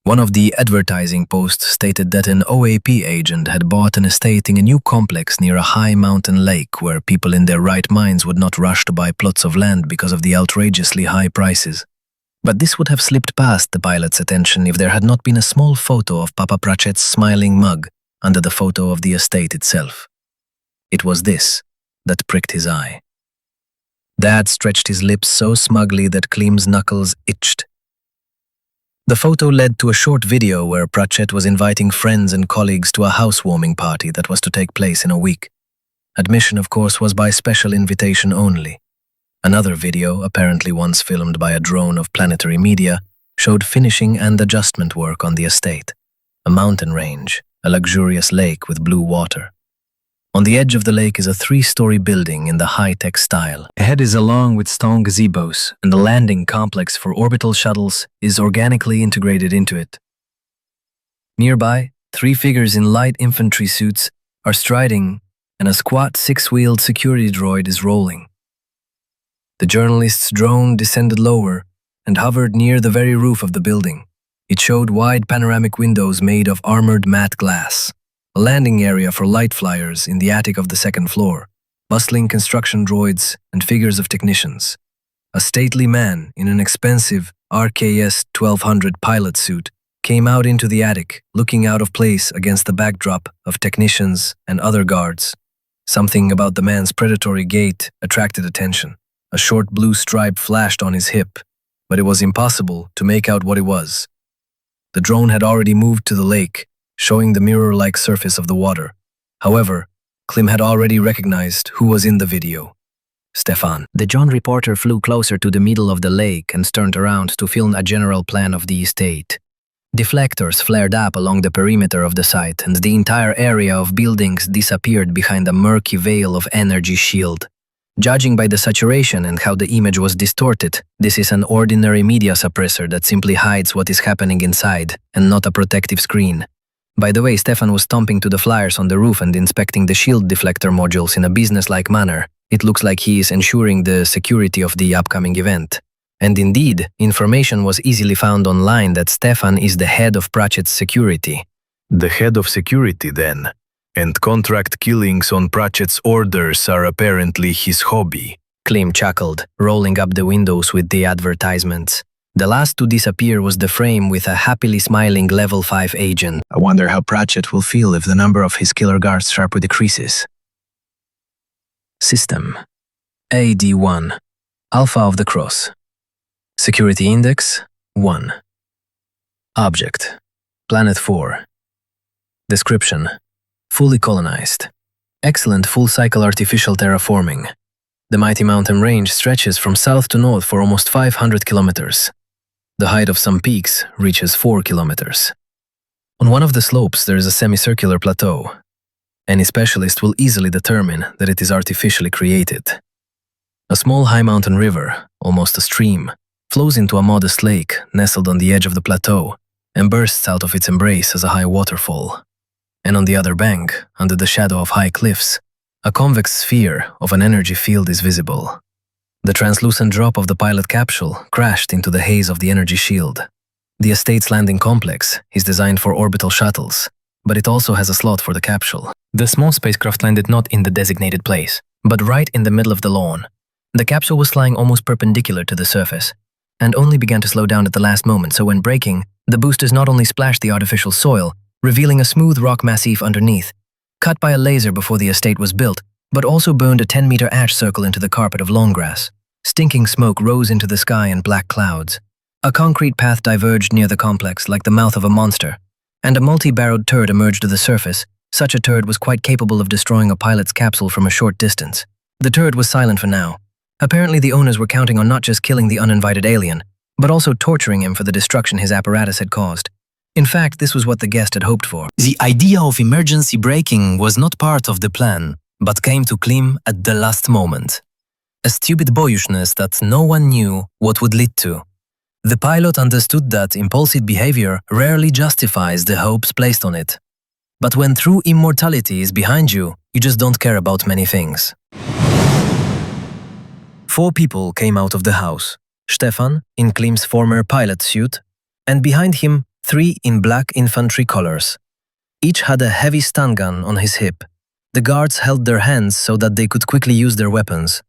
One of the advertising posts stated that an OAP agent had bought an estate in a new complex near a high mountain lake where people in their right minds would not rush to buy plots of land because of the outrageously high prices. But this would have slipped past the pilot's attention if there had not been a small photo of Papa Pratchett's smiling mug under the photo of the estate itself. It was this that pricked his eye. Dad stretched his lips so smugly that Klim's knuckles itched. The photo led to a short video where Pratchett was inviting friends and colleagues to a housewarming party that was to take place in a week. Admission, of course, was by special invitation only. Another video, apparently once filmed by a drone of Planetary Media, showed finishing and adjustment work on the estate. A mountain range, a luxurious lake with blue water. On the edge of the lake is a 3-story building in the high-tech style. Ahead is a lawn with stone gazebos, and the landing complex for orbital shuttles is organically integrated into it. Nearby, 3 figures in light infantry suits are striding, and a squat 6-wheeled security droid is rolling. The journalist's drone descended lower and hovered near the very roof of the building. It showed wide panoramic windows made of armored matte glass. A landing area for light flyers in the attic of the 2nd floor, bustling construction droids and figures of technicians. A stately man in an expensive RKS 1200 pilot suit came out into the attic, looking out of place against the backdrop of technicians and other guards. Something about the man's predatory gait attracted attention. A short blue stripe flashed on his hip, but it was impossible to make out what it was. The drone had already moved to the lake, showing the mirror-like surface of the water. However, Klim had already recognized who was in the video. Stefan. The John reporter flew closer to the middle of the lake and turned around to film a general plan of the estate. Deflectors flared up along the perimeter of the site, and the entire area of buildings disappeared behind a murky veil of energy shield. Judging by the saturation and how the image was distorted, this is an ordinary media suppressor that simply hides what is happening inside, and not a protective screen. By the way, Stefan was stomping to the flyers on the roof and inspecting the shield deflector modules in a business-like manner. It looks like he is ensuring the security of the upcoming event. And indeed, information was easily found online that Stefan is the head of Pratchett's security. The head of security, then? And contract killings on Pratchett's orders are apparently his hobby. Klim chuckled, rolling up the windows with the advertisements. The last to disappear was the frame with a happily smiling level 5 agent. I wonder how Pratchett will feel if the number of his killer guards sharply decreases. System AD1, Alpha of the Cross. Security Index 1. Object Planet 4. Description: fully colonized. Excellent full-cycle artificial terraforming. The mighty mountain range stretches from south to north for almost 500 kilometers. The height of some peaks reaches 4 kilometers. On one of the slopes there is a semicircular plateau. Any specialist will easily determine that it is artificially created. A small high mountain river, almost a stream, flows into a modest lake nestled on the edge of the plateau and bursts out of its embrace as a high waterfall. And on the other bank, under the shadow of high cliffs, a convex sphere of an energy field is visible. The translucent drop of the pilot capsule crashed into the haze of the energy shield. The estate's landing complex is designed for orbital shuttles, but it also has a slot for the capsule. The small spacecraft landed not in the designated place, but right in the middle of the lawn. The capsule was flying almost perpendicular to the surface, and only began to slow down at the last moment, so when braking, the boosters not only splashed the artificial soil, revealing a smooth rock massif underneath, cut by a laser before the estate was built, but also burned a 10-meter ash circle into the carpet of long grass. Stinking smoke rose into the sky in black clouds. A concrete path diverged near the complex like the mouth of a monster, and a multi-barreled turd emerged to the surface. Such a turd was quite capable of destroying a pilot's capsule from a short distance. The turd was silent for now. Apparently the owners were counting on not just killing the uninvited alien, but also torturing him for the destruction his apparatus had caused. In fact, this was what the guest had hoped for. The idea of emergency braking was not part of the plan, but came to Klim at the last moment. A stupid boyishness that no one knew what would lead to. The pilot understood that impulsive behavior rarely justifies the hopes placed on it. But when true immortality is behind you, you just don't care about many things. 4 people came out of the house. Stefan, in Klim's former pilot suit, and behind him 3 in black infantry colors. Each had a heavy stun gun on his hip. The guards held their hands so that they could quickly use their weapons.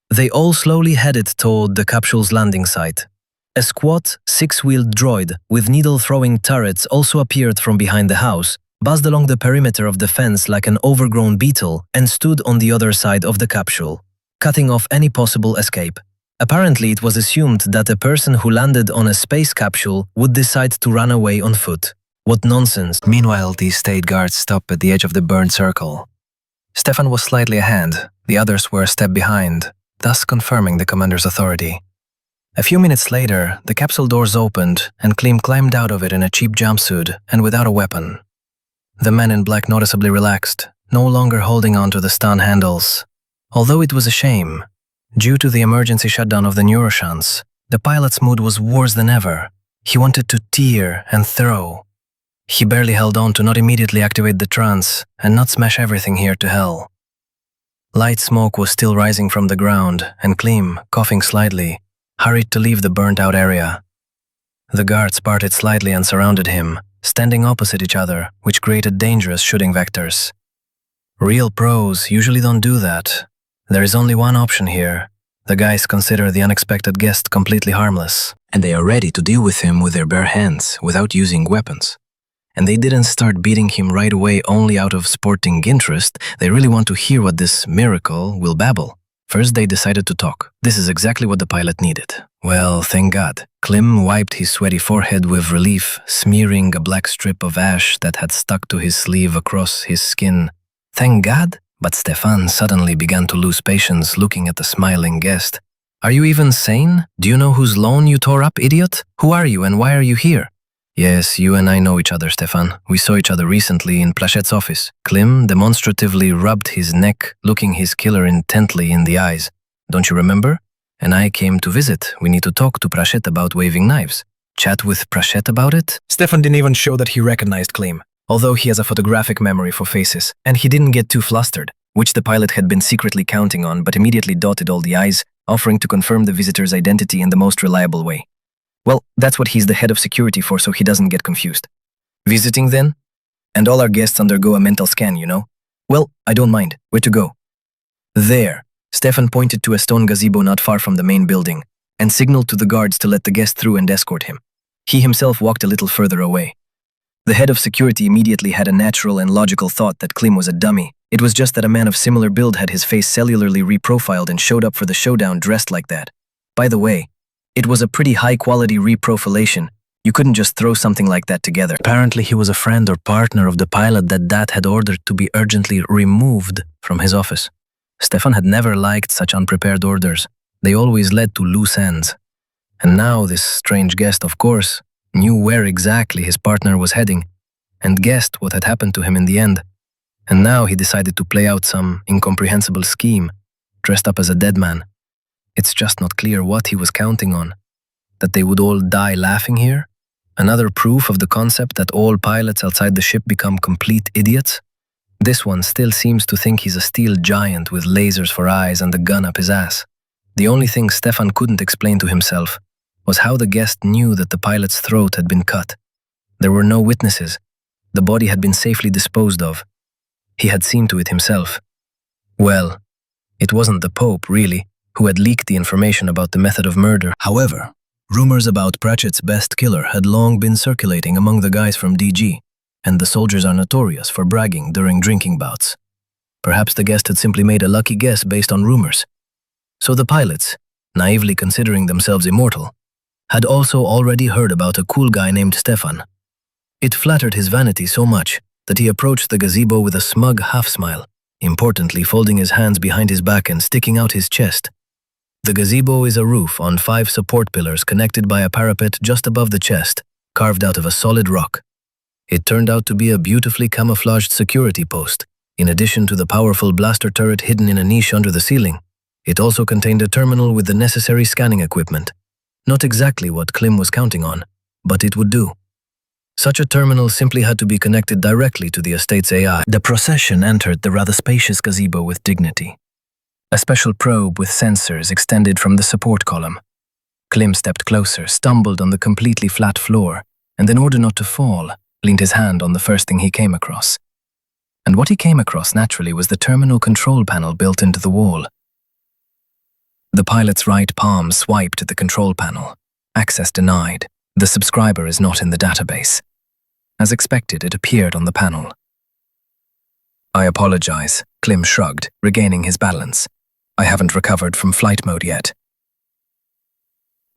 They all slowly headed toward the capsule's landing site. A squat, 6-wheeled droid with needle-throwing turrets also appeared from behind the house, buzzed along the perimeter of the fence like an overgrown beetle, and stood on the other side of the capsule, cutting off any possible escape. Apparently, it was assumed that a person who landed on a space capsule would decide to run away on foot. What nonsense. Meanwhile, the state guards stopped at the edge of the burned circle. Stefan was slightly ahead, the others were a step behind, thus confirming the commander's authority. A few minutes later, the capsule doors opened and Klim climbed out of it in a cheap jumpsuit and without a weapon. The man in black noticeably relaxed, no longer holding on to the stun handles. Although it was a shame, due to the emergency shutdown of the neuroshunts, the pilot's mood was worse than ever. He wanted to tear and throw. He barely held on to not immediately activate the trance and not smash everything here to hell. Light smoke was still rising from the ground, and Klim, coughing slightly, hurried to leave the burnt-out area. The guards parted slightly and surrounded him, standing opposite each other, which created dangerous shooting vectors. Real pros usually don't do that. There is only one option here. The guys consider the unexpected guest completely harmless, and they are ready to deal with him with their bare hands without using weapons. And they didn't start beating him right away only out of sporting interest. They really want to hear what this miracle will babble. First, they decided to talk. This is exactly what the pilot needed. Well, thank God. Klim wiped his sweaty forehead with relief, smearing a black strip of ash that had stuck to his sleeve across his skin. Thank God? But Stefan suddenly began to lose patience looking at the smiling guest. Are you even sane? Do you know whose lawn you tore up, idiot? Who are you and why are you here? Yes, you and I know each other, Stefan. We saw each other recently in Plachet's office. Klim demonstratively rubbed his neck, looking his killer intently in the eyes. Don't you remember? And I came to visit. We need to talk to Plachet about waving knives. Chat with Plachet about it? Stefan didn't even show that he recognized Klim, although he has a photographic memory for faces, and he didn't get too flustered, which the pilot had been secretly counting on, but immediately dotted all the I's, offering to confirm the visitor's identity in the most reliable way. Well, that's what he's the head of security for, so he doesn't get confused. Visiting then? And all our guests undergo a mental scan, you know? Well, I don't mind. Where to go? There. Stefan pointed to a stone gazebo not far from the main building, and signaled to the guards to let the guest through and escort him. He himself walked a little further away. The head of security immediately had a natural and logical thought that Klim was a dummy. It was just that a man of similar build had his face cellularly reprofiled and showed up for the showdown dressed like that. By the way, it was a pretty high-quality reprofilation. You couldn't just throw something like that together. Apparently he was a friend or partner of the pilot that had ordered to be urgently removed from his office. Stefan had never liked such unprepared orders. They always led to loose ends. And now this strange guest, of course, knew where exactly his partner was heading, and guessed what had happened to him in the end. And now he decided to play out some incomprehensible scheme, dressed up as a dead man. It's just not clear what he was counting on. That they would all die laughing here? Another proof of the concept that all pilots outside the ship become complete idiots? This one still seems to think he's a steel giant with lasers for eyes and a gun up his ass. The only thing Stefan couldn't explain to himself was how the guest knew that the pilot's throat had been cut. There were no witnesses. The body had been safely disposed of. He had seen to it himself. Well, it wasn't the Pope, really, who had leaked the information about the method of murder. However, rumors about Pratchett's best killer had long been circulating among the guys from DG, and the soldiers are notorious for bragging during drinking bouts. Perhaps the guest had simply made a lucky guess based on rumors. So the pilots, naively considering themselves immortal, had also already heard about a cool guy named Stefan. It flattered his vanity so much that he approached the gazebo with a smug half-smile, importantly folding his hands behind his back and sticking out his chest. The gazebo is a roof on 5 support pillars connected by a parapet just above the chest, carved out of a solid rock. It turned out to be a beautifully camouflaged security post, In addition to the powerful blaster turret hidden in a niche under the ceiling, it also contained a terminal with the necessary scanning equipment. Not exactly what Klim was counting on, but it would do. Such a terminal simply had to be connected directly to the estate's AI. The procession entered the rather spacious gazebo with dignity. A special probe with sensors extended from the support column. Klim stepped closer, stumbled on the completely flat floor, and in order not to fall, leaned his hand on the first thing he came across. And what he came across naturally was the terminal control panel built into the wall. The pilot's right palm swiped at the control panel. Access denied. The subscriber is not in the database. As expected, it appeared on the panel. I apologize, Klim shrugged, regaining his balance. I haven't recovered from flight mode yet.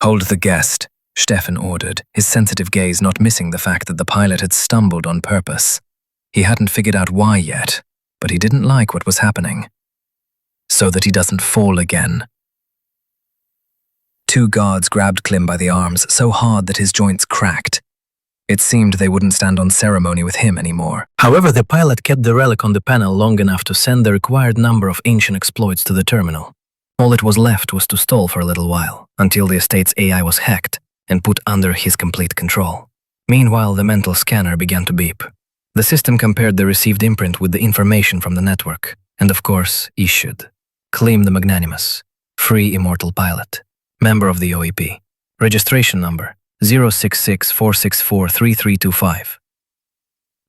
Hold the guest, Stefan ordered, his sensitive gaze not missing the fact that the pilot had stumbled on purpose. He hadn't figured out why yet, but he didn't like what was happening. So that he doesn't fall again. Two guards grabbed Klim by the arms so hard that his joints cracked. It seemed they wouldn't stand on ceremony with him anymore. However, the pilot kept the relic on the panel long enough to send the required number of ancient exploits to the terminal. All it was left was to stall for a little while, until the estate's AI was hacked and put under his complete control. Meanwhile, the mental scanner began to beep. The system compared the received imprint with the information from the network, and of course, issued. Klim the Magnanimous, free immortal pilot, member of the OEP, registration number 066-464-3325.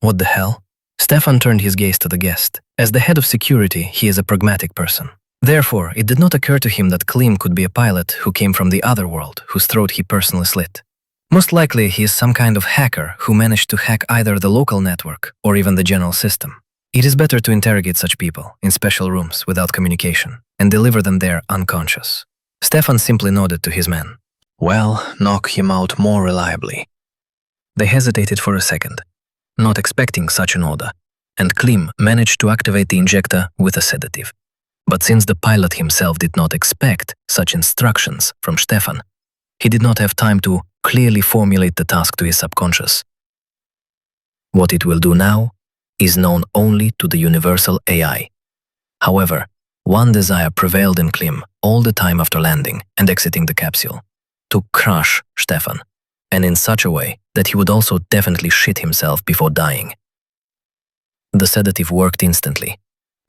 What the hell? Stefan turned his gaze to the guest. As the head of security, he is a pragmatic person. Therefore, it did not occur to him that Klim could be a pilot who came from the other world, whose throat he personally slit. Most likely, he is some kind of hacker who managed to hack either the local network or even the general system. It is better to interrogate such people in special rooms without communication and deliver them there unconscious. Stefan simply nodded to his men. Well, knock him out more reliably. They hesitated for a second, not expecting such an order, and Klim managed to activate the injector with a sedative. But since the pilot himself did not expect such instructions from Stefan, he did not have time to clearly formulate the task to his subconscious. What it will do now is known only to the universal AI. However, one desire prevailed in Klim all the time after landing and exiting the capsule, to crush Stefan, and in such a way that he would also definitely shit himself before dying. The sedative worked instantly.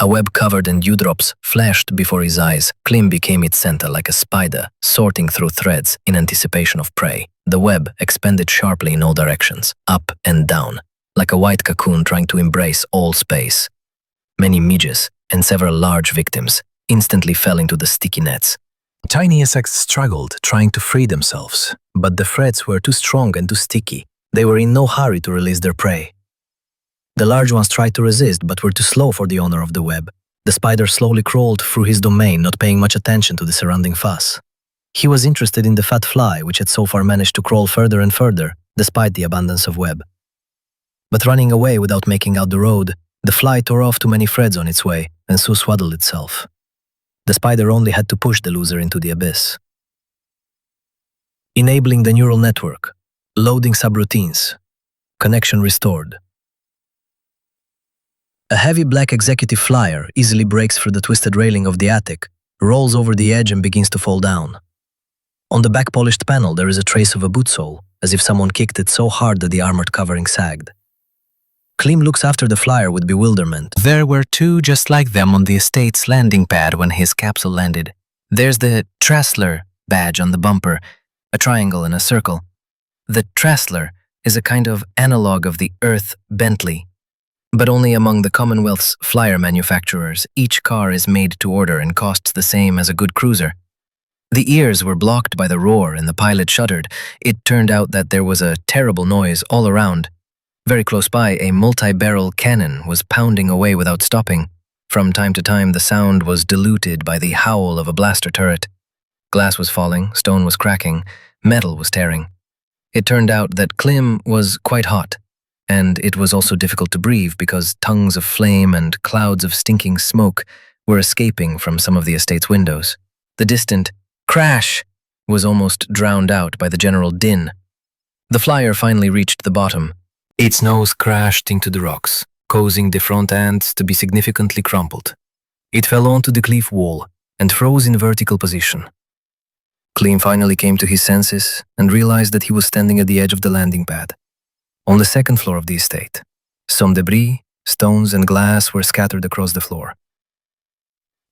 A web covered in dewdrops flashed before his eyes. Klim became its center like a spider, sorting through threads in anticipation of prey. The web expanded sharply in all directions, up and down, like a white cocoon trying to embrace all space. Many midges and several large victims instantly fell into the sticky nets. Tiny insects struggled, trying to free themselves, but the threads were too strong and too sticky. They were in no hurry to release their prey. The large ones tried to resist, but were too slow for the owner of the web. The spider slowly crawled through his domain, not paying much attention to the surrounding fuss. He was interested in the fat fly, which had so far managed to crawl further and further, despite the abundance of web. But running away without making out the road, the fly tore off too many threads on its way, and so swaddled itself. The spider only had to push the loser into the abyss. Enabling the neural network. Loading subroutines. Connection restored. A heavy black executive flyer easily breaks through the twisted railing of the attic, rolls over the edge and begins to fall down. On the back polished panel there is a trace of a boot sole, as if someone kicked it so hard that the armored covering sagged. Klim looks after the flyer with bewilderment. There were two just like them on the estate's landing pad when his capsule landed. There's the Trassler badge on the bumper, a triangle and a circle. The Trassler is a kind of analog of the Earth Bentley, but only among the Commonwealth's flyer manufacturers. Each car is made to order and costs the same as a good cruiser. The ears were blocked by the roar and the pilot shuddered. It turned out that there was a terrible noise all around. Very close by, a multi-barrel cannon was pounding away without stopping. From time to time, the sound was diluted by the howl of a blaster turret. Glass was falling, stone was cracking, metal was tearing. It turned out that Klim was quite hot, and it was also difficult to breathe because tongues of flame and clouds of stinking smoke were escaping from some of the estate's windows. The distant crash was almost drowned out by the general din. The flyer finally reached the bottom. Its nose crashed into the rocks. causing the front end to be significantly crumpled. It fell onto the cliff wall and froze in vertical position. Klim finally came to his senses and realized that he was standing at the edge of the landing pad. On the second floor of the estate, some debris, stones and glass were scattered across the floor.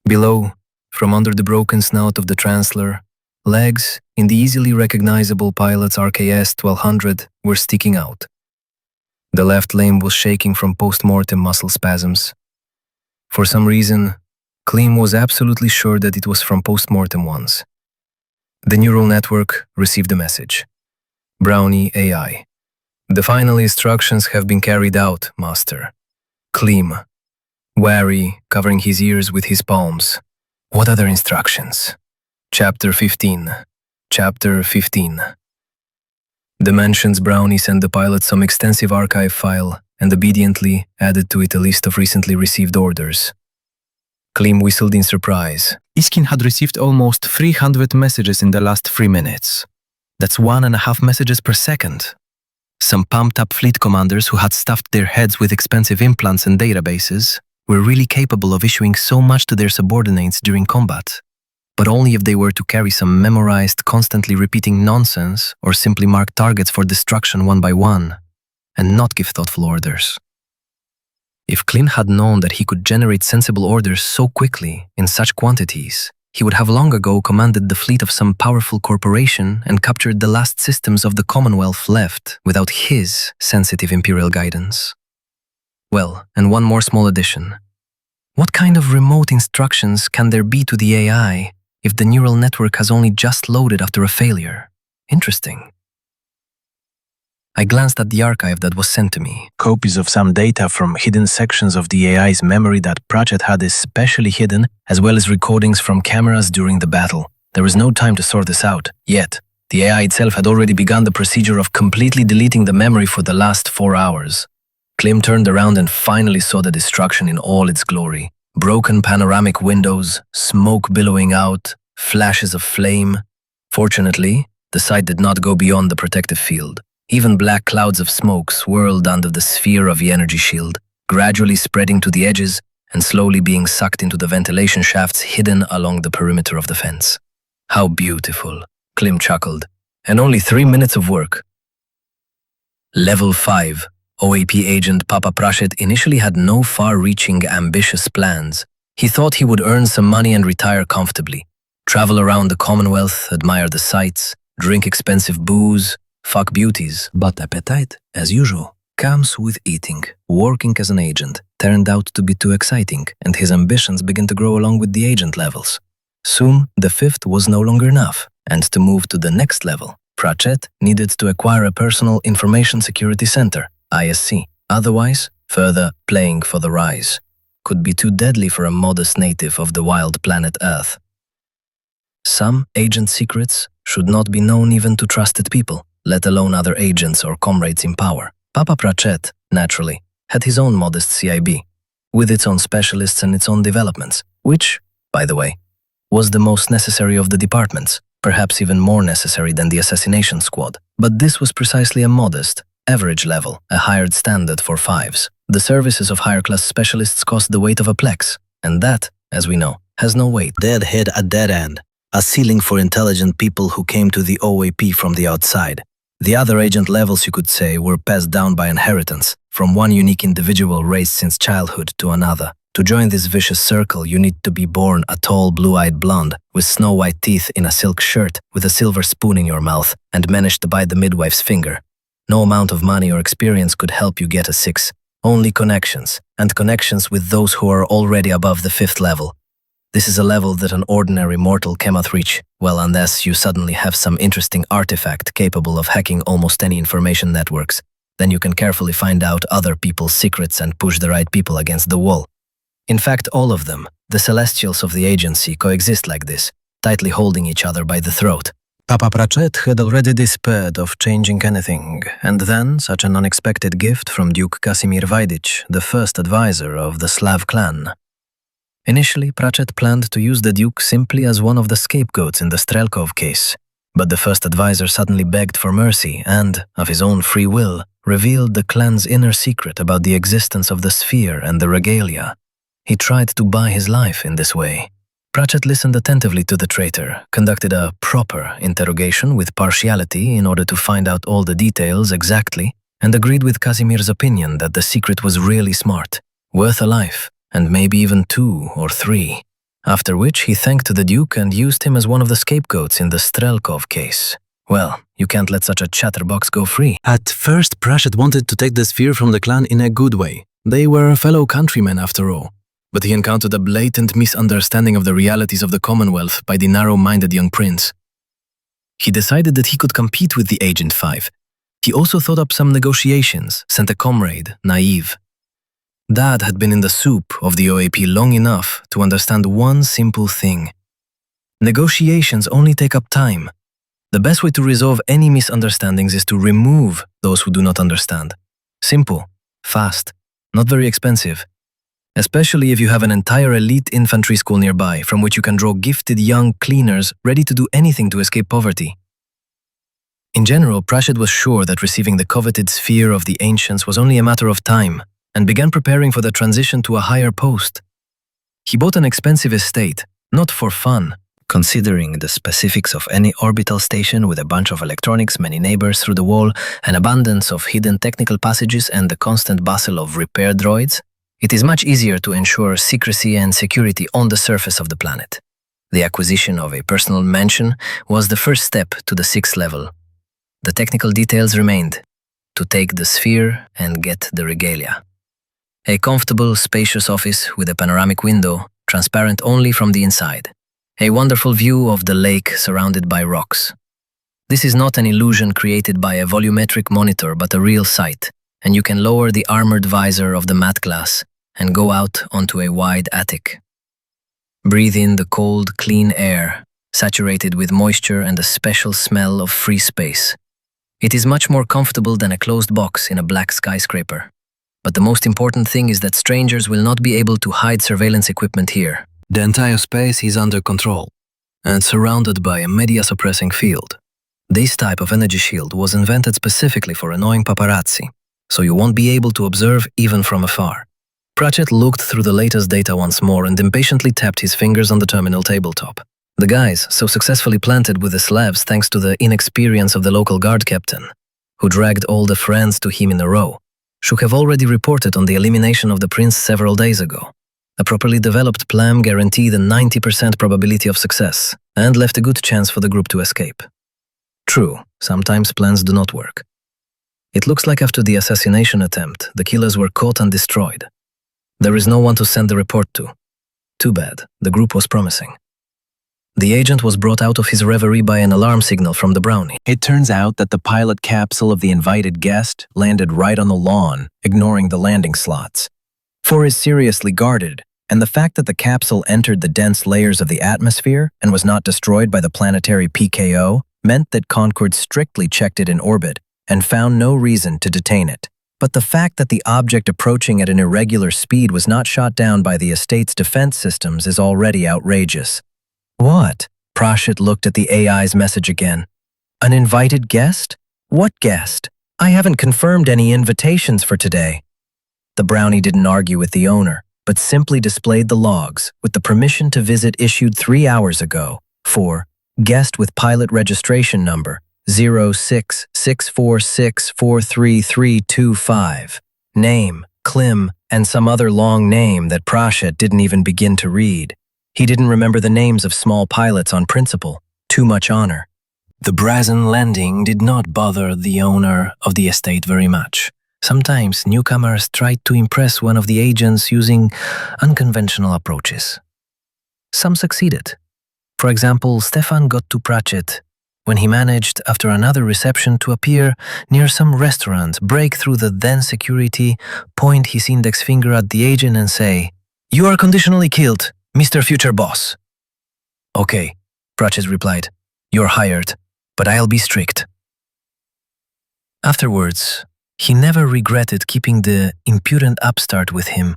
Below, from under the broken snout of the Transler, legs in the easily recognizable pilot's RKS 1200 were sticking out. The left limb was shaking from post-mortem muscle spasms. For some reason, Klim was absolutely sure that it was from post-mortem ones. The neural network received a message. Brownie AI. The final instructions have been carried out, Master. Klim, wary, covering his ears with his palms. What other instructions? Chapter 15. Chapter 15. The mentions Brownie sent the pilot some extensive archive file and obediently added to it a list of recently received orders. Klim whistled in surprise. Iskin had received almost 300 messages in the last 3 minutes. That's 1.5 messages per second. Some pumped-up fleet commanders who had stuffed their heads with expensive implants and databases were really capable of issuing so much to their subordinates during combat, but only if they were to carry some memorized, constantly repeating nonsense or simply mark targets for destruction one by one, and not give thoughtful orders. If Klim had known that he could generate sensible orders so quickly, in such quantities, he would have long ago commanded the fleet of some powerful corporation and captured the last systems of the Commonwealth left without his sensitive imperial guidance. Well, and one more small addition. What kind of remote instructions can there be to the AI if the neural network has only just loaded after a failure? Interesting. I glanced at the archive that was sent to me. Copies of some data from hidden sections of the AI's memory that Pratchett had especially hidden, as well as recordings from cameras during the battle. There was no time to sort this out, yet the AI itself had already begun the procedure of completely deleting the memory for the last 4 hours. Klim turned around and finally saw the destruction in all its glory. Broken panoramic windows, smoke billowing out, flashes of flame. Fortunately, the sight did not go beyond the protective field. Even black clouds of smoke swirled under the sphere of the energy shield, gradually spreading to the edges and slowly being sucked into the ventilation shafts hidden along the perimeter of the fence. How beautiful, Klim chuckled. And only 3 minutes of work. Level 5. OAP agent Papa Pratchett initially had no far-reaching, ambitious plans. He thought he would earn some money and retire comfortably, travel around the Commonwealth, admire the sights, drink expensive booze, fuck beauties. But appetite, as usual, comes with eating. Working as an agent turned out to be too exciting, and his ambitions began to grow along with the agent levels. Soon, the 5th was no longer enough, and to move to the next level, Pratchett needed to acquire a personal information security center, ISC. Otherwise, further playing for the rise could be too deadly for a modest native of the wild planet Earth. Some agent secrets should not be known even to trusted people, let alone other agents or comrades in power. Papa Pratchett, naturally, had his own modest CIB, with its own specialists and its own developments, which, by the way, was the most necessary of the departments, perhaps even more necessary than the assassination squad. But this was precisely a modest, average level, a hired standard for 5s. The services of higher-class specialists cost the weight of a plex, and that, as we know, has no weight. Dead hit a dead end, a ceiling for intelligent people who came to the OAP from the outside. The other agent levels, you could say, were passed down by inheritance, from one unique individual raised since childhood to another. To join this vicious circle, you need to be born a tall, blue-eyed blonde, with snow-white teeth in a silk shirt, with a silver spoon in your mouth, and manage to bite the midwife's finger. No amount of money or experience could help you get a 6. Only connections, and connections with those who are already above the 5th level. This is a level that an ordinary mortal cannot reach, well, unless you suddenly have some interesting artifact capable of hacking almost any information networks. Then you can carefully find out other people's secrets and push the right people against the wall. In fact, all of them, the celestials of the agency, coexist like this, tightly holding each other by the throat. Papa Pratchett had already despaired of changing anything, and then such an unexpected gift from Duke Casimir Vajdich, the first advisor of the Slav clan. Initially, Pratchett planned to use the Duke simply as one of the scapegoats in the Strelkov case, but the first advisor suddenly begged for mercy and, of his own free will, revealed the clan's inner secret about the existence of the sphere and the regalia. He tried to buy his life in this way. Pratchett listened attentively to the traitor, conducted a proper interrogation with partiality in order to find out all the details exactly, and agreed with Casimir's opinion that the secret was really smart, worth a life, and maybe even 2 or 3. After which he thanked the Duke and used him as one of the scapegoats in the Strelkov case. Well, you can't let such a chatterbox go free. At first, Pratchett wanted to take the sphere from the clan in a good way. They were fellow countrymen after all. But he encountered a blatant misunderstanding of the realities of the Commonwealth by the narrow-minded young prince. He decided that he could compete with the Agent 5. He also thought up some negotiations, sent a comrade, Naive. Dad had been in the soup of the OAP long enough to understand one simple thing. Negotiations only take up time. The best way to resolve any misunderstandings is to remove those who do not understand. Simple, fast, not very expensive. Especially if you have an entire elite infantry school nearby from which you can draw gifted young cleaners ready to do anything to escape poverty. In general, Pratchett was sure that receiving the coveted sphere of the ancients was only a matter of time, and began preparing for the transition to a higher post. He bought an expensive estate, not for fun. Considering the specifics of any orbital station with a bunch of electronics, many neighbors through the wall, an abundance of hidden technical passages, and the constant bustle of repair droids, it is much easier to ensure secrecy and security on the surface of the planet. The acquisition of a personal mansion was the first step to the 6th level. The technical details remained: to take the sphere and get the regalia. A comfortable, spacious office with a panoramic window, transparent only from the inside. A wonderful view of the lake surrounded by rocks. This is not an illusion created by a volumetric monitor but a real sight, and you can lower the armored visor of the matte glass and go out onto a wide attic. Breathe in the cold, clean air, saturated with moisture and a special smell of free space. It is much more comfortable than a closed box in a black skyscraper. But the most important thing is that strangers will not be able to hide surveillance equipment here. The entire space is under control and surrounded by a media-suppressing field. This type of energy shield was invented specifically for annoying paparazzi, so you won't be able to observe even from afar. Pratchett looked through the latest data once more and impatiently tapped his fingers on the terminal tabletop. The guys, so successfully planted with the slabs thanks to the inexperience of the local guard captain, who dragged all the friends to him in a row, should have already reported on the elimination of the prince several days ago. A properly developed plan guaranteed a 90% probability of success and left a good chance for the group to escape. True, sometimes plans do not work. It looks like after the assassination attempt, the killers were caught and destroyed. There is no one to send the report to. Too bad, the group was promising. The agent was brought out of his reverie by an alarm signal from the brownie. It turns out that the pilot capsule of the invited guest landed right on the lawn, ignoring the landing slots. 4 is seriously guarded, and the fact that the capsule entered the dense layers of the atmosphere and was not destroyed by the planetary PKO meant that Concord strictly checked it in orbit and found no reason to detain it. But the fact that the object approaching at an irregular speed was not shot down by the estate's defense systems is already outrageous. What? Pratchett looked at the AI's message again. An invited guest? What guest? I haven't confirmed any invitations for today. The brownie didn't argue with the owner, but simply displayed the logs with the permission to visit issued 3 hours ago for guest with pilot registration number 06646433325, name, Klim, and some other long name that Pratchett didn't even begin to read. He didn't remember the names of small pilots on principle. Too much honor. The brazen landing did not bother the owner of the estate very much. Sometimes newcomers tried to impress one of the agents using unconventional approaches. Some succeeded. For example, Stefan got to Pratchett when he managed, after another reception, to appear near some restaurant, break through the then security, point his index finger at the agent and say, "You are conditionally killed, Mr. Future Boss." "Okay," Pratchett replied. "You're hired, but I'll be strict." Afterwards, he never regretted keeping the impudent upstart with him.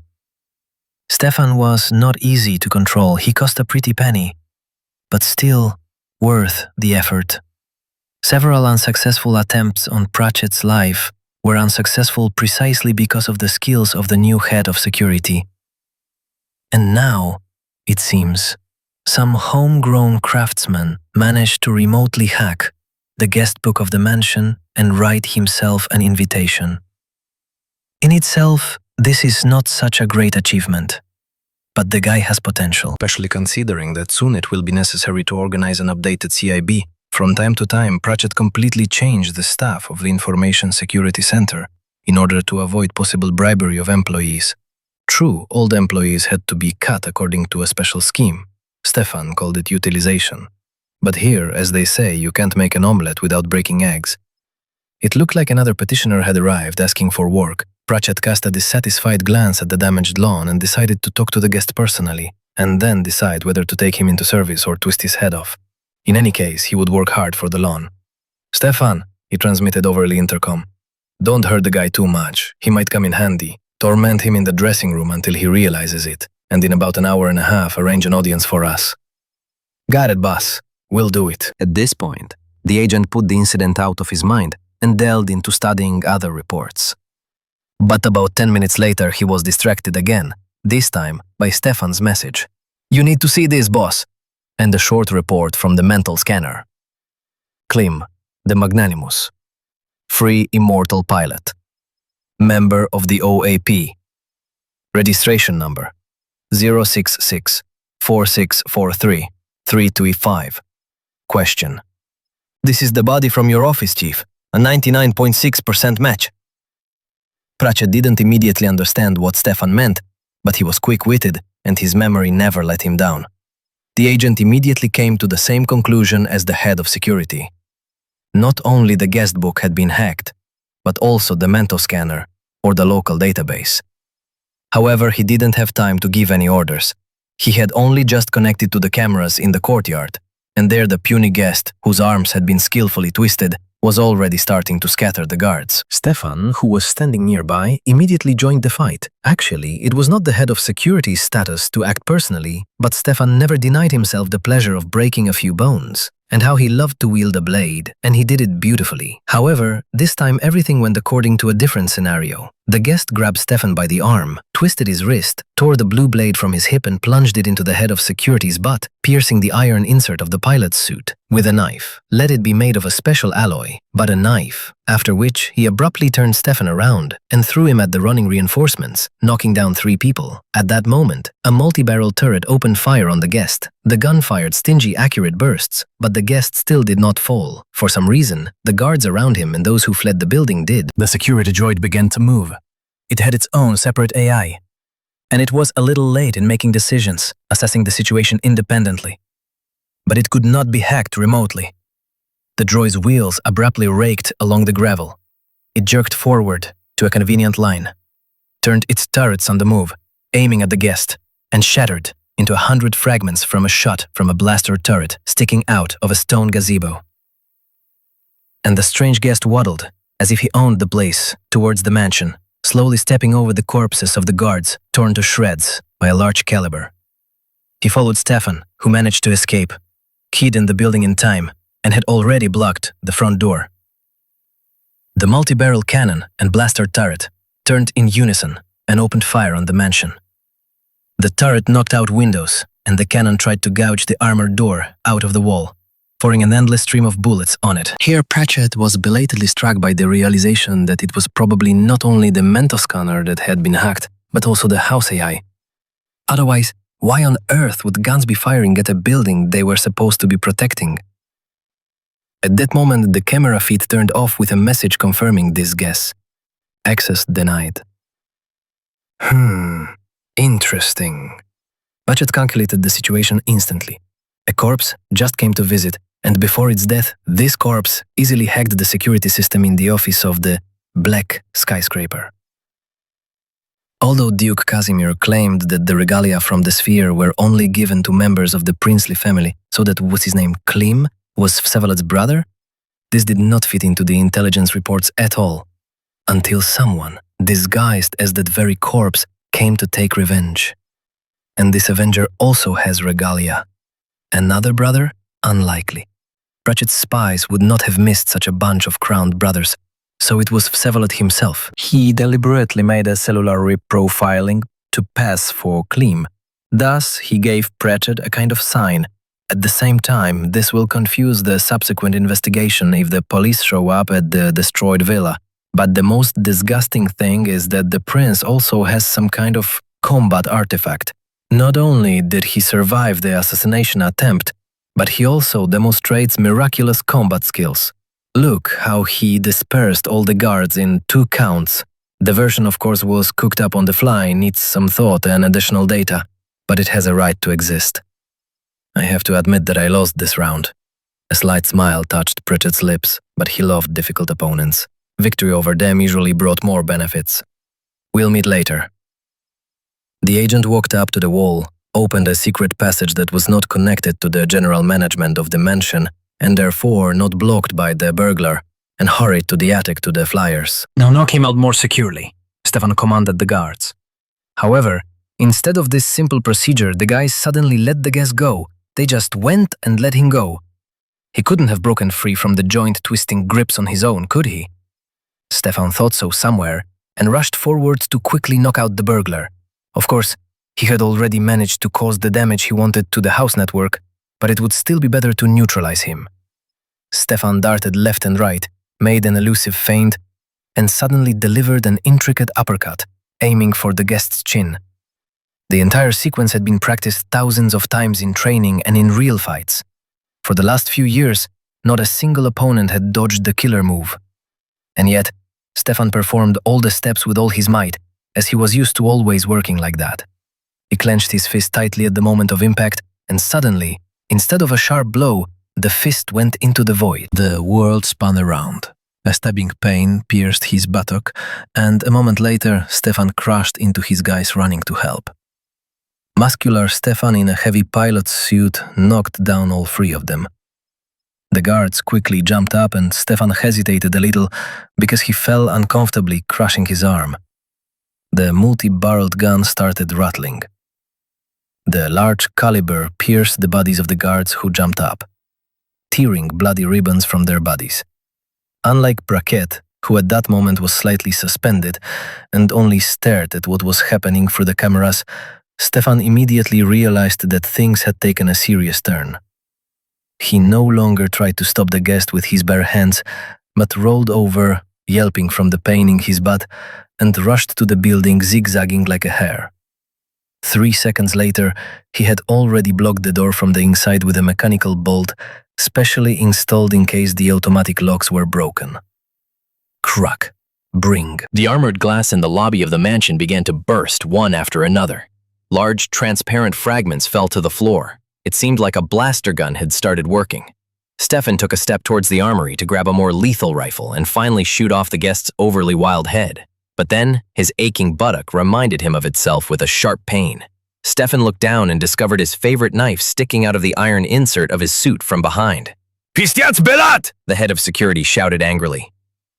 Stefan was not easy to control. He cost a pretty penny, but still worth the effort. Several unsuccessful attempts on Pratchett's life were unsuccessful precisely because of the skills of the new head of security. And now, it seems, some homegrown craftsman managed to remotely hack the guest book of the mansion and write himself an invitation. In itself, this is not such a great achievement, but the guy has potential. Especially considering that soon it will be necessary to organize an updated CIB. From time to time, Pratchett completely changed the staff of the Information Security Center in order to avoid possible bribery of employees. True, old employees had to be cut according to a special scheme. Stefan called it utilization. But here, as they say, you can't make an omelette without breaking eggs. It looked like another petitioner had arrived asking for work. Pratchett cast a dissatisfied glance at the damaged lawn and decided to talk to the guest personally, and then decide whether to take him into service or twist his head off. In any case, he would work hard for the lawn. "Stefan," he transmitted over the intercom, "don't hurt the guy too much. He might come in handy. Torment him in the dressing room until he realizes it, and in about an hour and a half arrange an audience for us." "Got it, boss. We'll do it." At this point, the agent put the incident out of his mind and delved into studying other reports. But about 10 minutes later, he was distracted again, this time by Stefan's message. "You need to see this, boss," and a short report from the mental scanner. Klim, the Magnanimous, free immortal pilot, member of the OAP, registration number 066-4643-325. Question: "This is the body from your office, Chief. A 99.6% match." Pratchett didn't immediately understand what Stefan meant, but he was quick-witted and his memory never let him down. The agent immediately came to the same conclusion as the head of security. Not only the guest book had been hacked, but also the mental scanner or the local database. However, he didn't have time to give any orders. He had only just connected to the cameras in the courtyard, and there the puny guest, whose arms had been skillfully twisted, was already starting to scatter the guards. Stefan, who was standing nearby, immediately joined the fight. Actually, it was not the head of security's status to act personally, but Stefan never denied himself the pleasure of breaking a few bones, and how he loved to wield a blade, and he did it beautifully. However, this time everything went according to a different scenario. The guest grabbed Stefan by the arm, twisted his wrist, tore the blue blade from his hip and plunged it into the head of security's butt, piercing the iron insert of the pilot's suit with a knife. Let it be made of a special alloy, but a knife, after which he abruptly turned Stefan around and threw him at the running reinforcements, knocking down 3 people. At that moment, a multi-barrel turret opened fire on the guest. The gun fired stingy, accurate bursts, but the guest still did not fall. For some reason, the guards around him and those who fled the building did. The security droid began to move. It had its own separate AI, and it was a little late in making decisions, assessing the situation independently. But it could not be hacked remotely. The droid's wheels abruptly raked along the gravel. It jerked forward to a convenient line, turned its turrets on the move, aiming at the guest, and shattered into 100 fragments from a shot from a blaster turret sticking out of a stone gazebo. And the strange guest waddled, as if he owned the place, towards the mansion, slowly stepping over the corpses of the guards torn to shreds by a large caliber. He followed Stefan, who managed to escape, keyed in the building in time, and had already blocked the front door. The multi-barrel cannon and blaster turret turned in unison and opened fire on the mansion. The turret knocked out windows, and the cannon tried to gouge the armored door out of the wall, pouring an endless stream of bullets on it. Here Pratchett was belatedly struck by the realization that it was probably not only the mental scanner that had been hacked, but also the house AI. Otherwise, why on earth would guns be firing at a building they were supposed to be protecting? At that moment, the camera feed turned off with a message confirming this guess. Access denied. Interesting. Pratchett calculated the situation instantly. A corpse just came to visit, and before its death, this corpse easily hacked the security system in the office of the Black Skyscraper. Although Duke Casimir claimed that the regalia from the sphere were only given to members of the princely family, so that Klim was Vsevolod's brother, this did not fit into the intelligence reports at all, until someone, disguised as that very corpse, came to take revenge. And this avenger also has regalia. Another brother? Unlikely. Pratchett's spies would not have missed such a bunch of crowned brothers, so it was Vsevolod himself. He deliberately made a cellular reprofiling to pass for Klim. Thus, he gave Pratchett a kind of sign. At the same time, this will confuse the subsequent investigation if the police show up at the destroyed villa. But the most disgusting thing is that the prince also has some kind of combat artifact. Not only did he survive the assassination attempt, but he also demonstrates miraculous combat skills. Look how he dispersed all the guards in 2 counts. The version, of course, was cooked up on the fly, needs some thought and additional data, but it has a right to exist. I have to admit that I lost this round. A slight smile touched Pritchett's lips, but he loved difficult opponents. Victory over them usually brought more benefits. We'll meet later. The agent walked up to the wall, opened a secret passage that was not connected to the general management of the mansion and therefore not blocked by the burglar, and hurried to the attic to the flyers. Now knock him out more securely, Stefan commanded the guards. However, instead of this simple procedure, the guys suddenly let the guest go. They just went and let him go. He couldn't have broken free from the joint-twisting grips on his own, could he? Stefan thought so somewhere and rushed forward to quickly knock out the burglar. Of course, he had already managed to cause the damage he wanted to the house network, but it would still be better to neutralize him. Stefan darted left and right, made an elusive feint, and suddenly delivered an intricate uppercut, aiming for the guest's chin. The entire sequence had been practiced thousands of times in training and in real fights. For the last few years, not a single opponent had dodged the killer move. And yet, Stefan performed all the steps with all his might, as he was used to always working like that. He clenched his fist tightly at the moment of impact, and suddenly, instead of a sharp blow, the fist went into the void. The world spun around. A stabbing pain pierced his buttock, and a moment later, Stefan crashed into his guys running to help. Muscular Stefan in a heavy pilot's suit knocked down all 3 of them. The guards quickly jumped up and Stefan hesitated a little because he fell uncomfortably, crushing his arm. The multi-barreled gun started rattling. The large caliber pierced the bodies of the guards who jumped up, tearing bloody ribbons from their bodies. Unlike Braquette, who at that moment was slightly suspended and only stared at what was happening through the cameras, Stefan immediately realized that things had taken a serious turn. He no longer tried to stop the guest with his bare hands, but rolled over, yelping from the pain in his butt, and rushed to the building zigzagging like a hare. 3 seconds later, he had already blocked the door from the inside with a mechanical bolt, specially installed in case the automatic locks were broken. Crack. Bring. The armored glass in the lobby of the mansion began to burst one after another. Large, transparent fragments fell to the floor. It seemed like a blaster gun had started working. Stefan took a step towards the armory to grab a more lethal rifle and finally shoot off the guest's overly wild head. But then, his aching buttock reminded him of itself with a sharp pain. Stefan looked down and discovered his favorite knife sticking out of the iron insert of his suit from behind. Pistiac belat! The head of security shouted angrily.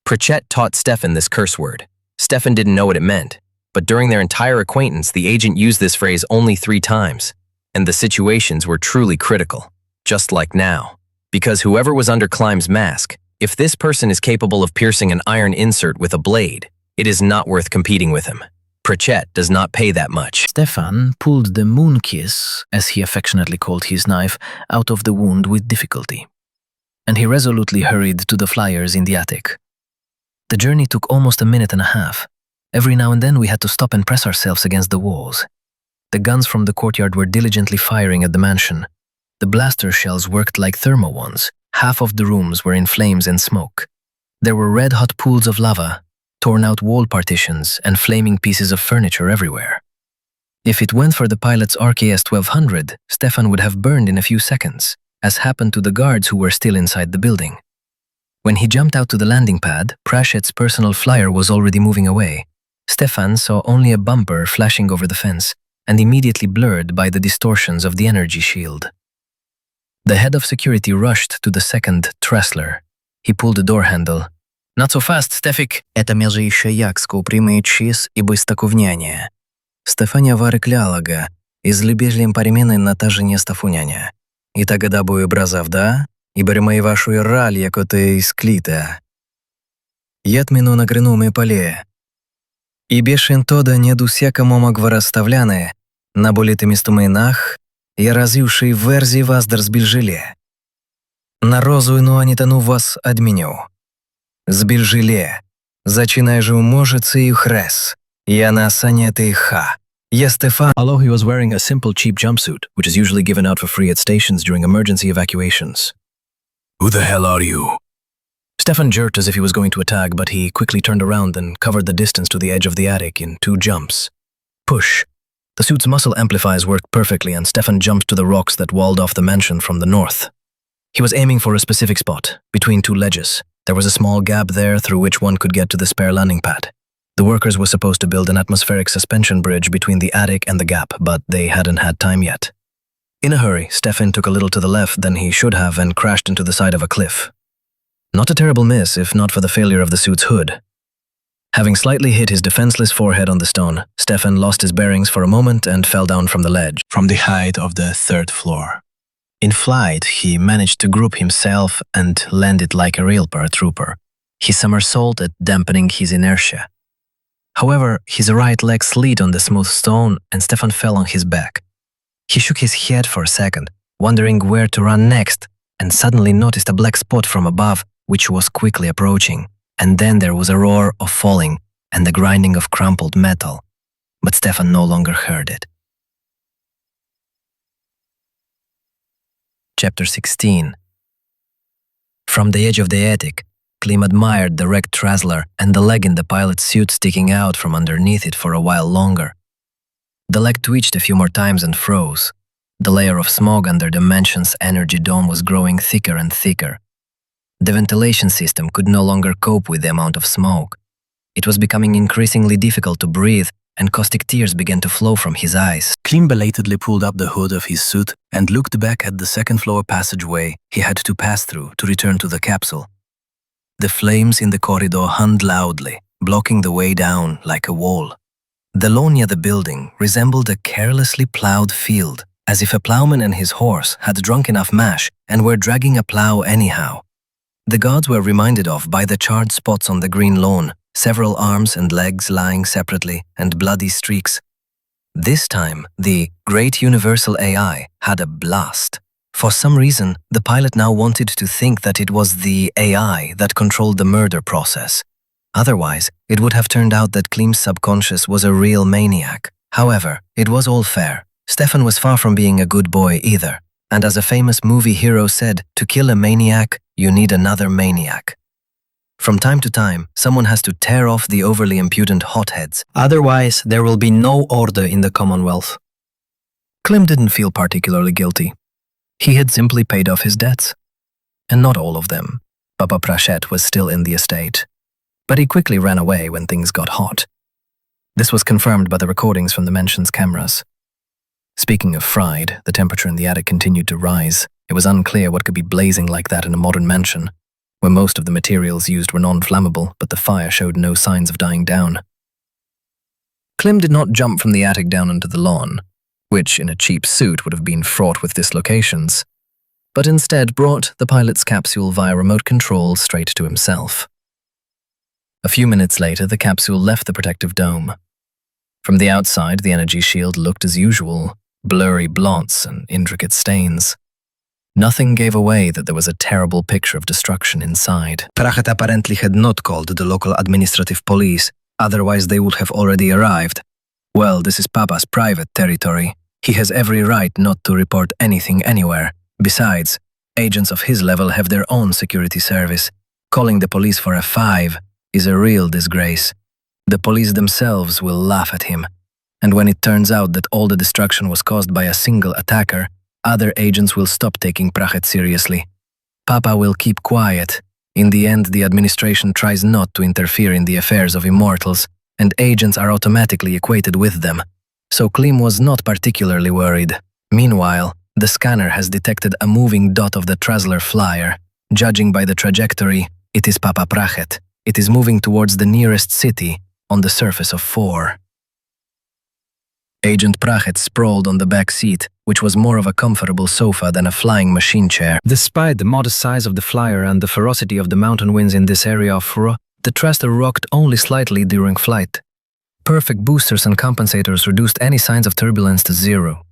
Pritchett taught Stefan this curse word. Stefan didn't know what it meant, but during their entire acquaintance, the agent used this phrase only 3 times, and the situations were truly critical, just like now. Because whoever was under Klim's mask, if this person is capable of piercing an iron insert with a blade, it is not worth competing with him. Pritchett does not pay that much. Stefan pulled the moon kiss, as he affectionately called his knife, out of the wound with difficulty, and he resolutely hurried to the flyers in the attic. The journey took almost a minute and a half. Every now and then we had to stop and press ourselves against the walls. The guns from the courtyard were diligently firing at the mansion. The blaster shells worked like thermo ones. Half of the rooms were in flames and smoke. There were red-hot pools of lava, torn-out wall partitions, and flaming pieces of furniture everywhere. If it went for the pilot's RKS 1200, Stefan would have burned in a few seconds, as happened to the guards who were still inside the building. When he jumped out to the landing pad, Pratchett's personal flyer was already moving away. Stefan saw only a bumper flashing over the fence, and immediately blurred by the distortions of the energy shield. The head of security rushed to the second Tressler. He pulled the door handle. «Not so fast, Stefik!» Это межище якску примеет чиз и быстаковняния. Стефania варыклялага, из любежлем паримены на тажине стафуняня. И тогда бою бразав, да? И беремей вашу раль, яко ты из клита. Iet minuna grynume palėje. Ibešin toda недусяка мома гвараставляне, на болитыми стумейнах, я разъюший верзи вас дразбильжиле. На розу ну анитану вас адменю. Збильжиле, зачинай же уможется и хрес, я на санете и ха. Я Стефан. Although he was wearing a simple cheap jumpsuit, which is usually given out for free at stations during emergency evacuations. Who the hell are you? Stefan jerked as if he was going to attack, but he quickly turned around and covered the distance to the edge of the attic in 2 jumps. Push. The suit's muscle amplifiers worked perfectly, and Stefan jumped to the rocks that walled off the mansion from the north. He was aiming for a specific spot, between 2 ledges. There was a small gap there through which one could get to the spare landing pad. The workers were supposed to build an atmospheric suspension bridge between the attic and the gap, but they hadn't had time yet. In a hurry, Stefan took a little to the left than he should have and crashed into the side of a cliff. Not a terrible miss, if not for the failure of the suit's hood. Having slightly hit his defenseless forehead on the stone, Stefan lost his bearings for a moment and fell down from the ledge. From the height of the 3rd floor. In flight, he managed to group himself and landed like a real paratrooper. He somersaulted, dampening his inertia. However, his right leg slid on the smooth stone and Stefan fell on his back. He shook his head for a second, wondering where to run next, and suddenly noticed a black spot from above, which was quickly approaching. And then there was a roar of falling and the grinding of crumpled metal. But Stefan no longer heard it. Chapter 16. From the edge of the attic, Klim admired the wrecked Trazzler and the leg in the pilot's suit sticking out from underneath it for a while longer. The leg twitched a few more times and froze. The layer of smog under the mansion's energy dome was growing thicker and thicker. The ventilation system could no longer cope with the amount of smoke. It was becoming increasingly difficult to breathe, and caustic tears began to flow from his eyes. Klim belatedly pulled up the hood of his suit and looked back at the 2nd-floor passageway he had to pass through to return to the capsule. The flames in the corridor hummed loudly, blocking the way down like a wall. The lawn near the building resembled a carelessly plowed field, as if a plowman and his horse had drunk enough mash and were dragging a plow anyhow. The guards were reminded of by the charred spots on the green lawn, several arms and legs lying separately, and bloody streaks. This time, the great universal AI had a blast. For some reason, the pilot now wanted to think that it was the AI that controlled the murder process. Otherwise, it would have turned out that Klim's subconscious was a real maniac. However, it was all fair. Stefan was far from being a good boy either. And as a famous movie hero said, to kill a maniac, you need another maniac. From time to time, someone has to tear off the overly impudent hotheads. Otherwise, there will be no order in the Commonwealth. Klim didn't feel particularly guilty. He had simply paid off his debts. And not all of them. Papa Prachet was still in the estate. But he quickly ran away when things got hot. This was confirmed by the recordings from the mansion's cameras. Speaking of fried, the temperature in the attic continued to rise. It was unclear what could be blazing like that in a modern mansion, where most of the materials used were non-flammable, but the fire showed no signs of dying down. Klim did not jump from the attic down onto the lawn, which in a cheap suit would have been fraught with dislocations, but instead brought the pilot's capsule via remote control straight to himself. A few minutes later, the capsule left the protective dome. From the outside, the energy shield looked as usual, blurry blots and intricate stains. Nothing gave away that there was a terrible picture of destruction inside. Prachet apparently had not called the local administrative police, otherwise they would have already arrived. Well, this is Papa's private territory. He has every right not to report anything anywhere. Besides, agents of his level have their own security service. Calling the police for a 5 is a real disgrace. The police themselves will laugh at him. And when it turns out that all the destruction was caused by a single attacker, other agents will stop taking Prachet seriously. Papa will keep quiet. In the end, the administration tries not to interfere in the affairs of immortals, and agents are automatically equated with them. So Klim was not particularly worried. Meanwhile, the scanner has detected a moving dot of the Trazzler flyer. Judging by the trajectory, it is Papa Prachet. It is moving towards the nearest city on the surface of 4. Agent Prachet sprawled on the back seat, which was more of a comfortable sofa than a flying machine chair. Despite the modest size of the flyer and the ferocity of the mountain winds in this area of Fura, The thruster rocked only slightly during flight. Perfect boosters and compensators reduced any signs of turbulence to zero.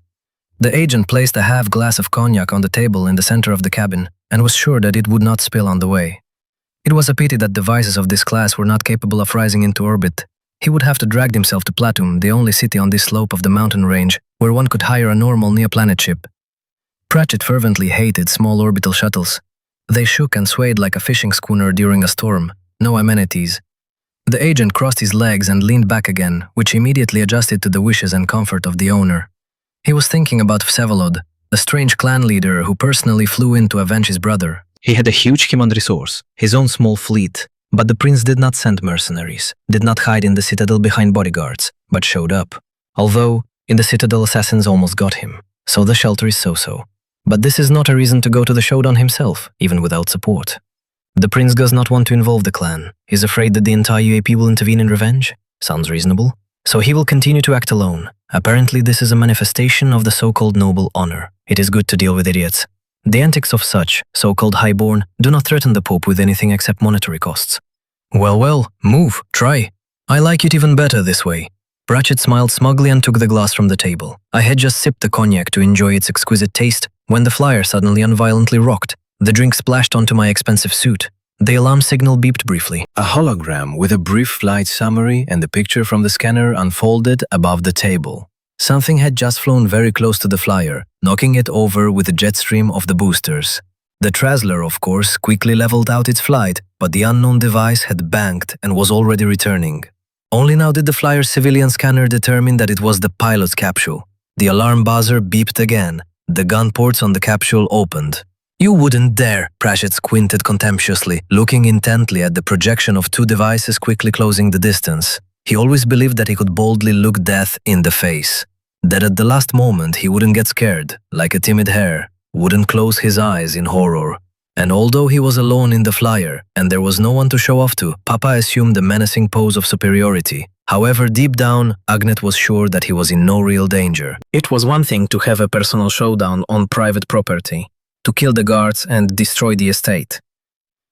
The agent placed a half glass of cognac on the table in the center of the cabin and was sure that it would not spill on the way. It was a pity that devices of this class were not capable of rising into orbit. He would have to drag himself to Platum, the only city on this slope of the mountain range where one could hire a normal neoplanet ship. Pratchett fervently hated small orbital shuttles. They shook and swayed like a fishing schooner during a storm. No amenities. The agent crossed his legs and leaned back again, which immediately adjusted to the wishes and comfort of the owner. He was thinking about Vsevolod, a strange clan leader who personally flew in to avenge his brother. He had a huge human resource, his own small fleet, but the prince did not send mercenaries, did not hide in the citadel behind bodyguards, but showed up. Although, in the citadel assassins almost got him, so the shelter is so-so. But this is not a reason to go to the showdown himself, even without support. The prince does not want to involve the clan. He's afraid that the entire UAP will intervene in revenge. Sounds reasonable. So he will continue to act alone. Apparently this is a manifestation of the so-called noble honor. It is good to deal with idiots. The antics of such, so-called highborn, do not threaten the Pope with anything except monetary costs. Well, move, try. I like it even better this way. Pratchett smiled smugly and took the glass from the table. I had just sipped the cognac to enjoy its exquisite taste when the flyer suddenly and violently rocked. The drink splashed onto my expensive suit. The alarm signal beeped briefly. A hologram with a brief flight summary and the picture from the scanner unfolded above the table. Something had just flown very close to the flyer, knocking it over with the jet stream of the boosters. The Trazzler, of course, quickly leveled out its flight, but the unknown device had banked and was already returning. Only now did the flyer's civilian scanner determine that it was the pilot's capsule. The alarm buzzer beeped again. The gun ports on the capsule opened. You wouldn't dare, Pratchett squinted contemptuously, looking intently at the projection of two devices quickly closing the distance. He always believed that he could boldly look death in the face. That at the last moment he wouldn't get scared, like a timid hare, wouldn't close his eyes in horror. And although he was alone in the flyer, and there was no one to show off to, Papa assumed a menacing pose of superiority. However, deep down, Agnet was sure that he was in no real danger. It was one thing to have a personal showdown on private property, to kill the guards and destroy the estate.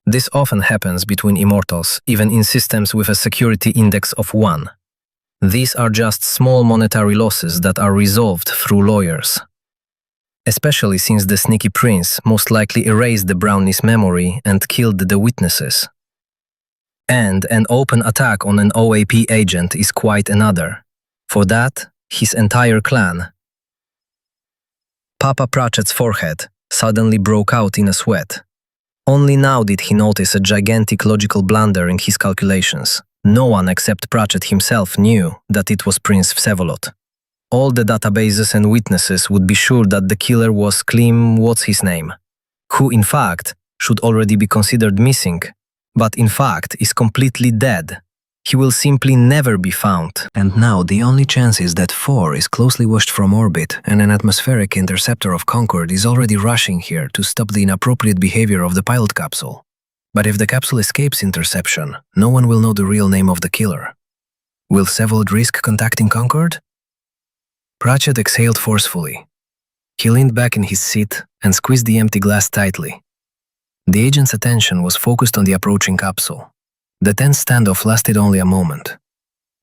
This often happens between immortals, even in systems with a security index of 1. These are just small monetary losses that are resolved through lawyers. Especially since the sneaky prince most likely erased the brownie's memory and killed the witnesses. And an open attack on an OAP agent is quite another. For that, his entire clan. Papa Pratchett's forehead suddenly broke out in a sweat. Only now did he notice a gigantic logical blunder in his calculations. No one except Pratchett himself knew that it was Prince Vsevolod. All the databases and witnesses would be sure that the killer was Klim, what's-his-name, who in fact should already be considered missing, but in fact is completely dead. He will simply never be found. And now the only chance is that 4 is closely watched from orbit and an atmospheric interceptor of Concord is already rushing here to stop the inappropriate behavior of the pilot capsule. But if the capsule escapes interception, no one will know the real name of the killer. Will Vsevolod risk contacting Concord? Pratchett exhaled forcefully. He leaned back in his seat and squeezed the empty glass tightly. The agent's attention was focused on the approaching capsule. The tense standoff lasted only a moment.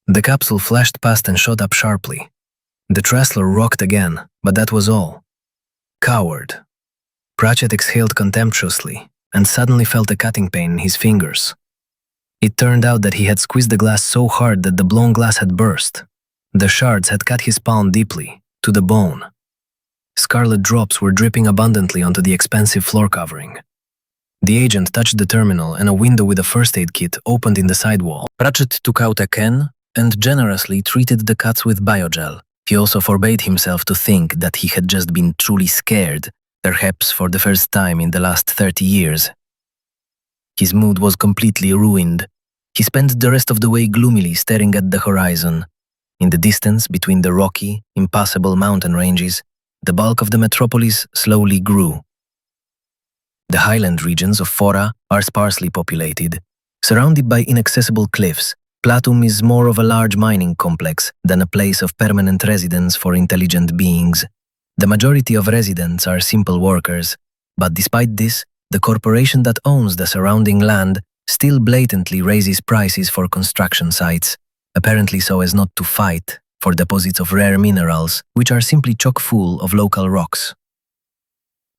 The capsule flashed past and shot up sharply. The Trazzler rocked again, but that was all. Coward. Pratchett exhaled contemptuously and suddenly felt a cutting pain in his fingers. It turned out that he had squeezed the glass so hard that the blown glass had burst. The shards had cut his palm deeply, to the bone. Scarlet drops were dripping abundantly onto the expensive floor covering. The agent touched the terminal and a window with a first aid kit opened in the side wall. Pratchett took out a can and generously treated the cuts with biogel. He also forbade himself to think that he had just been truly scared, perhaps for the first time in the last 30 years. His mood was completely ruined. He spent the rest of the way gloomily staring at the horizon. In the distance between the rocky, impassable mountain ranges, the bulk of the metropolis slowly grew. The highland regions of Fora are sparsely populated. Surrounded by inaccessible cliffs, Platum is more of a large mining complex than a place of permanent residence for intelligent beings. The majority of residents are simple workers, but despite this, the corporation that owns the surrounding land still blatantly raises prices for construction sites, apparently so as not to fight for deposits of rare minerals, which are simply chock full of local rocks.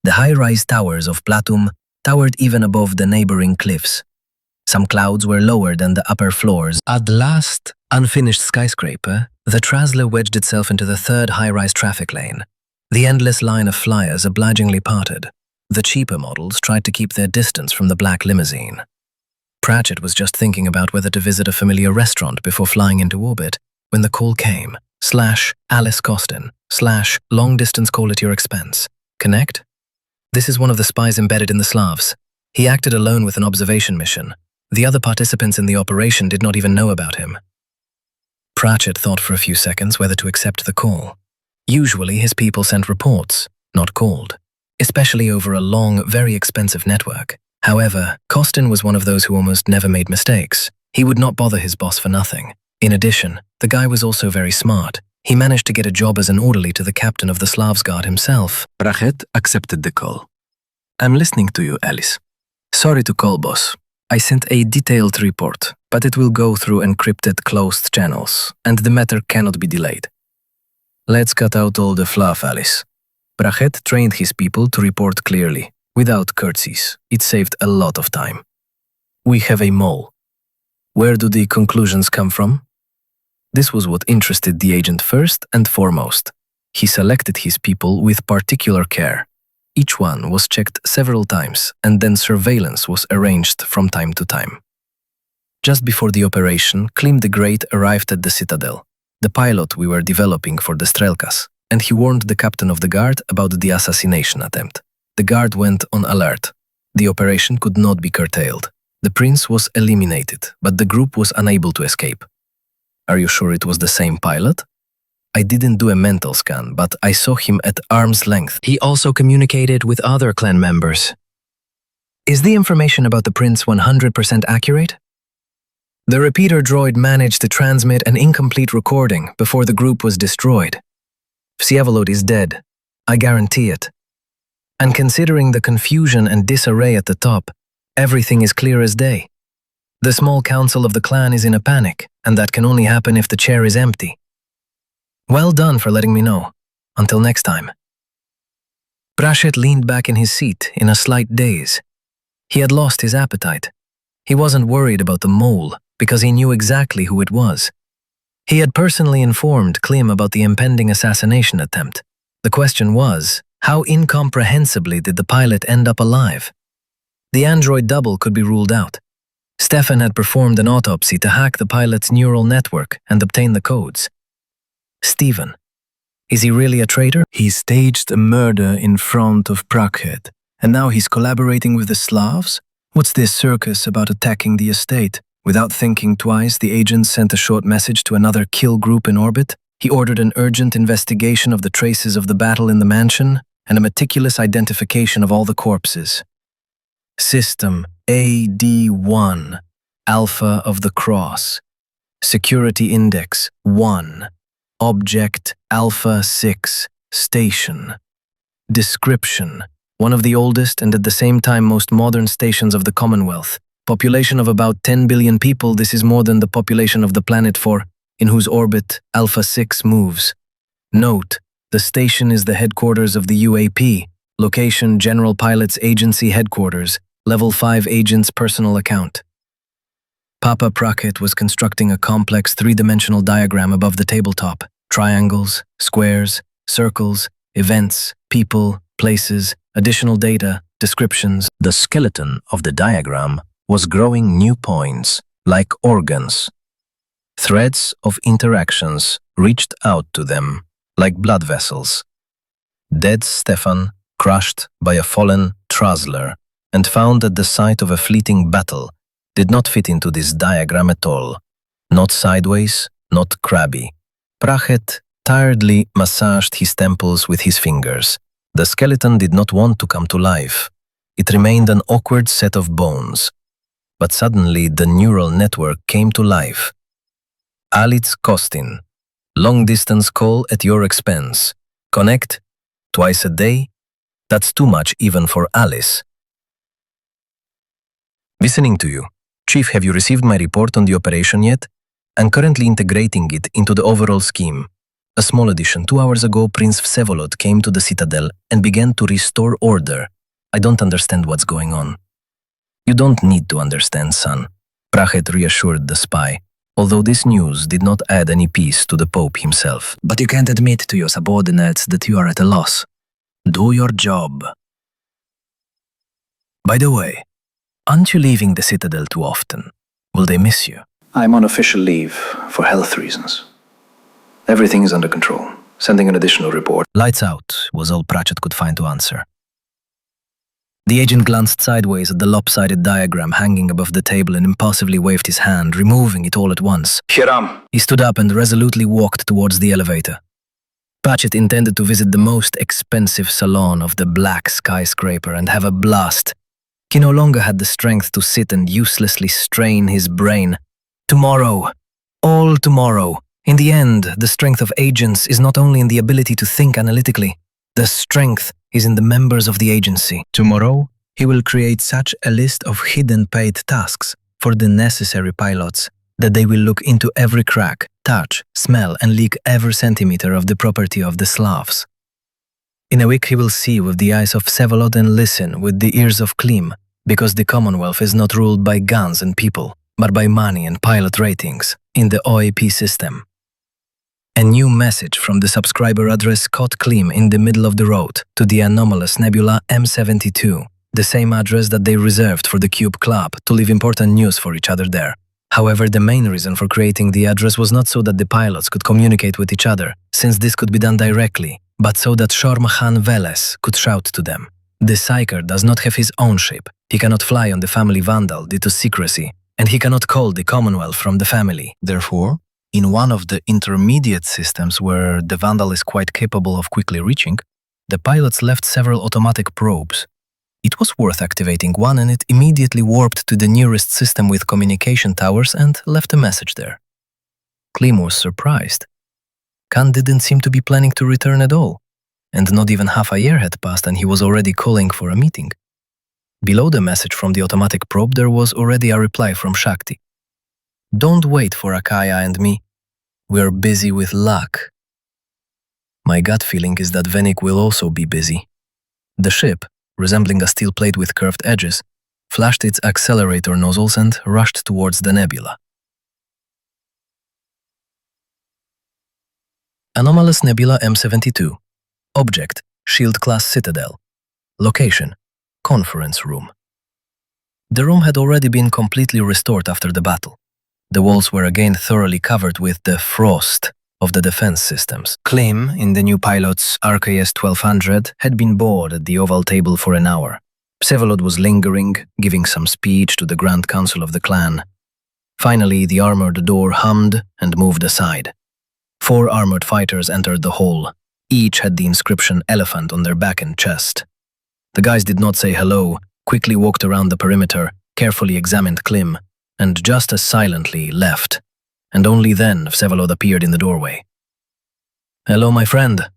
The high-rise towers of Platum towered even above the neighboring cliffs. Some clouds were lower than the upper floors. At the last unfinished skyscraper, the Trasler wedged itself into the third high-rise traffic lane. The endless line of flyers obligingly parted. The cheaper models tried to keep their distance from the black limousine. Pratchett was just thinking about whether to visit a familiar restaurant before flying into orbit when the call came. /Alice Costin / long distance call at your expense. Connect? This is one of the spies embedded in the Slavs. He acted alone with an observation mission. The other participants in the operation did not even know about him. Pratchett thought for a few seconds whether to accept the call. Usually his people sent reports, not called, especially over a long, very expensive network. However, Costin was one of those who almost never made mistakes. He would not bother his boss for nothing. In addition, the guy was also very smart. He managed to get a job as an orderly to the captain of the Slavs Guard himself. Pratchett accepted the call. I'm listening to you, Alice. Sorry to call, boss. I sent a detailed report, but it will go through encrypted closed channels, and the matter cannot be delayed. Let's cut out all the fluff, Alice. Pratchett trained his people to report clearly, without curtsies. It saved a lot of time. We have a mole. Where do the conclusions come from? This was what interested the agent first and foremost. He selected his people with particular care. Each one was checked several times, and then surveillance was arranged from time to time. Just before the operation, Klim the Great arrived at the Citadel, the pilot we were developing for the Strelkas, and he warned the captain of the guard about the assassination attempt. The guard went on alert. The operation could not be curtailed. The prince was eliminated, but the group was unable to escape. Are you sure it was the same pilot? I didn't do a mental scan, but I saw him at arm's length. He also communicated with other clan members. Is the information about the prince 100% accurate? The repeater droid managed to transmit an incomplete recording before the group was destroyed. Vsevolod is dead. I guarantee it. And considering the confusion and disarray at the top, everything is clear as day. The small council of the clan is in a panic, and that can only happen if the chair is empty. Well done for letting me know. Until next time. Pratchett leaned back in his seat in a slight daze. He had lost his appetite. He wasn't worried about the mole because he knew exactly who it was. He had personally informed Klim about the impending assassination attempt. The question was, how incomprehensibly did the pilot end up alive? The android double could be ruled out. Stefan had performed an autopsy to hack the pilot's neural network and obtain the codes. Stephen. Is he really a traitor? He staged a murder in front of Pratchett, and now he's collaborating with the Slavs? What's this circus about attacking the estate? Without thinking twice, the agent sent a short message to another kill group in orbit. He ordered an urgent investigation of the traces of the battle in the mansion and a meticulous identification of all the corpses. System AD1, Alpha of the Cross. Security Index 1. Object Alpha 6, Station. Description: one of the oldest and at the same time most modern stations of the Commonwealth. Population of about 10 billion people, this is more than the population of the planet in whose orbit Alpha 6 moves. Note: the station is the headquarters of the UAP. Location: General Pilots Agency Headquarters. Level 5 Agent's personal account. Papa Pratchett was constructing a complex three-dimensional diagram above the tabletop. Triangles, squares, circles, events, people, places, additional data, descriptions. The skeleton of the diagram was growing new points, like organs. Threads of interactions reached out to them, like blood vessels. Dead Stefan, crushed by a fallen Trasler, and found at the site of a fleeting battle, did not fit into this diagram at all. Not sideways, not crabby. Pratchett tiredly massaged his temples with his fingers. The skeleton did not want to come to life. It remained an awkward set of bones. But suddenly the neural network came to life. Alice Kostin. Long-distance call at your expense. Connect twice a day? That's too much even for Alice. Listening to you. Chief, have you received my report on the operation yet? I'm currently integrating it into the overall scheme. A small addition. 2 hours ago, Prince Vsevolod came to the Citadel and began to restore order. I don't understand what's going on. You don't need to understand, son. Prachet reassured the spy, although this news did not add any peace to the Pope himself. But you can't admit to your subordinates that you are at a loss. Do your job. By the way, aren't you leaving the Citadel too often? Will they miss you? I'm on official leave for health reasons. Everything is under control. Sending an additional report. Lights out was all Pratchett could find to answer. The agent glanced sideways at the lopsided diagram hanging above the table and impulsively waved his hand, removing it all at once. Hiram! He stood up and resolutely walked towards the elevator. Pratchett intended to visit the most expensive salon of the black skyscraper and have a blast. He no longer had the strength to sit and uselessly strain his brain. Tomorrow. All tomorrow. In the end, the strength of agents is not only in the ability to think analytically. The strength is in the members of the agency. Tomorrow, he will create such a list of hidden paid tasks for the necessary pilots that they will look into every crack, touch, smell, and leak every centimeter of the property of the Slavs. In a week, he will see with the eyes of Vsevolod and listen with the ears of Klim, because the Commonwealth is not ruled by guns and people, but by money and pilot ratings in the OAP system. A new message from the subscriber address caught Klim in the middle of the road to the anomalous nebula M72, the same address that they reserved for the Cube Club to leave important news for each other there. However, the main reason for creating the address was not so that the pilots could communicate with each other, since this could be done directly, but so that Shormahan Veles could shout to them. The psyker does not have his own ship, he cannot fly on the family Vandal due to secrecy, and he cannot call the Commonwealth from the family. Therefore, in one of the intermediate systems where the Vandal is quite capable of quickly reaching, The pilots left several automatic probes. It was worth activating one, and it immediately warped to the nearest system with communication towers and left a message there. Klim was surprised. Khan didn't seem to be planning to return at all, and not even half a year had passed and he was already calling for a meeting. Below the message from the automatic probe there was already a reply from Shakti. "Don't wait for Akaya and me. We're busy with luck." My gut feeling is that Venik will also be busy. The ship, resembling a steel plate with curved edges, flashed its accelerator nozzles and rushed towards the nebula. Anomalous Nebula M72. Object, Shield-class Citadel. Location, Conference Room. The room had already been completely restored after the battle. The walls were again thoroughly covered with the frost of the defense systems. Klim, in the new pilot's RKS 1200, had been bored at the oval table for an hour. Vsevolod was lingering, giving some speech to the Grand Council of the clan. Finally, the armored door hummed and moved aside. 4 armored fighters entered the hall. Each had the inscription Elephant on their back and chest. The guys did not say hello, quickly walked around the perimeter, carefully examined Klim, and just as silently left. And only then Vsevolod appeared in the doorway. "Hello, my friend."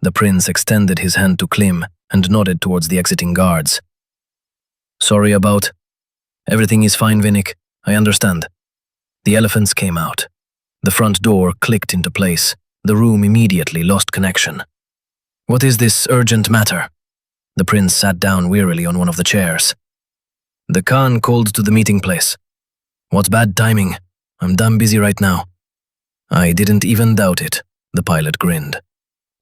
The prince extended his hand to Klim and nodded towards the exiting guards. "Sorry about..." "Everything is fine, Vinik. I understand." The elephants came out. The front door clicked into place. The room immediately lost connection. "What is this urgent matter?" The prince sat down wearily on one of the chairs. "The Khan called to the meeting place." "What's bad timing? I'm damn busy right now." "I didn't even doubt it," the pilot grinned.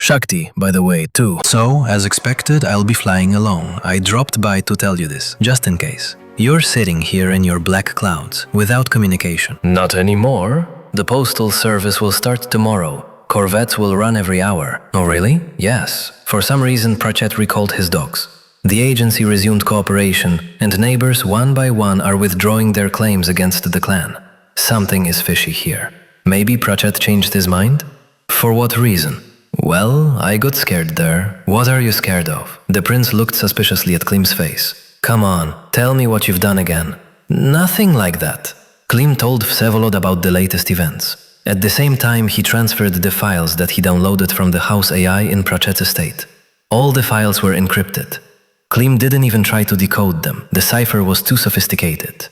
"Shakti, by the way, too." "So, as expected, I'll be flying alone. I dropped by to tell you this, just in case. You're sitting here in your black clouds, without communication." "Not anymore. The postal service will start tomorrow. Corvettes will run every hour." "Oh, really?" "Yes. For some reason, Pratchett recalled his dogs. The agency resumed cooperation, and neighbors one by one are withdrawing their claims against the clan. Something is fishy here. Maybe Pratchett changed his mind? For what reason? Well, I got scared there." "What are you scared of?" The prince looked suspiciously at Klim's face. "Come on, tell me what you've done again." "Nothing like that." Klim told Vsevolod about the latest events. At the same time, he transferred the files that he downloaded from the House AI in Pratchett's estate. All the files were encrypted. Klim didn't even try to decode them. The cipher was too sophisticated.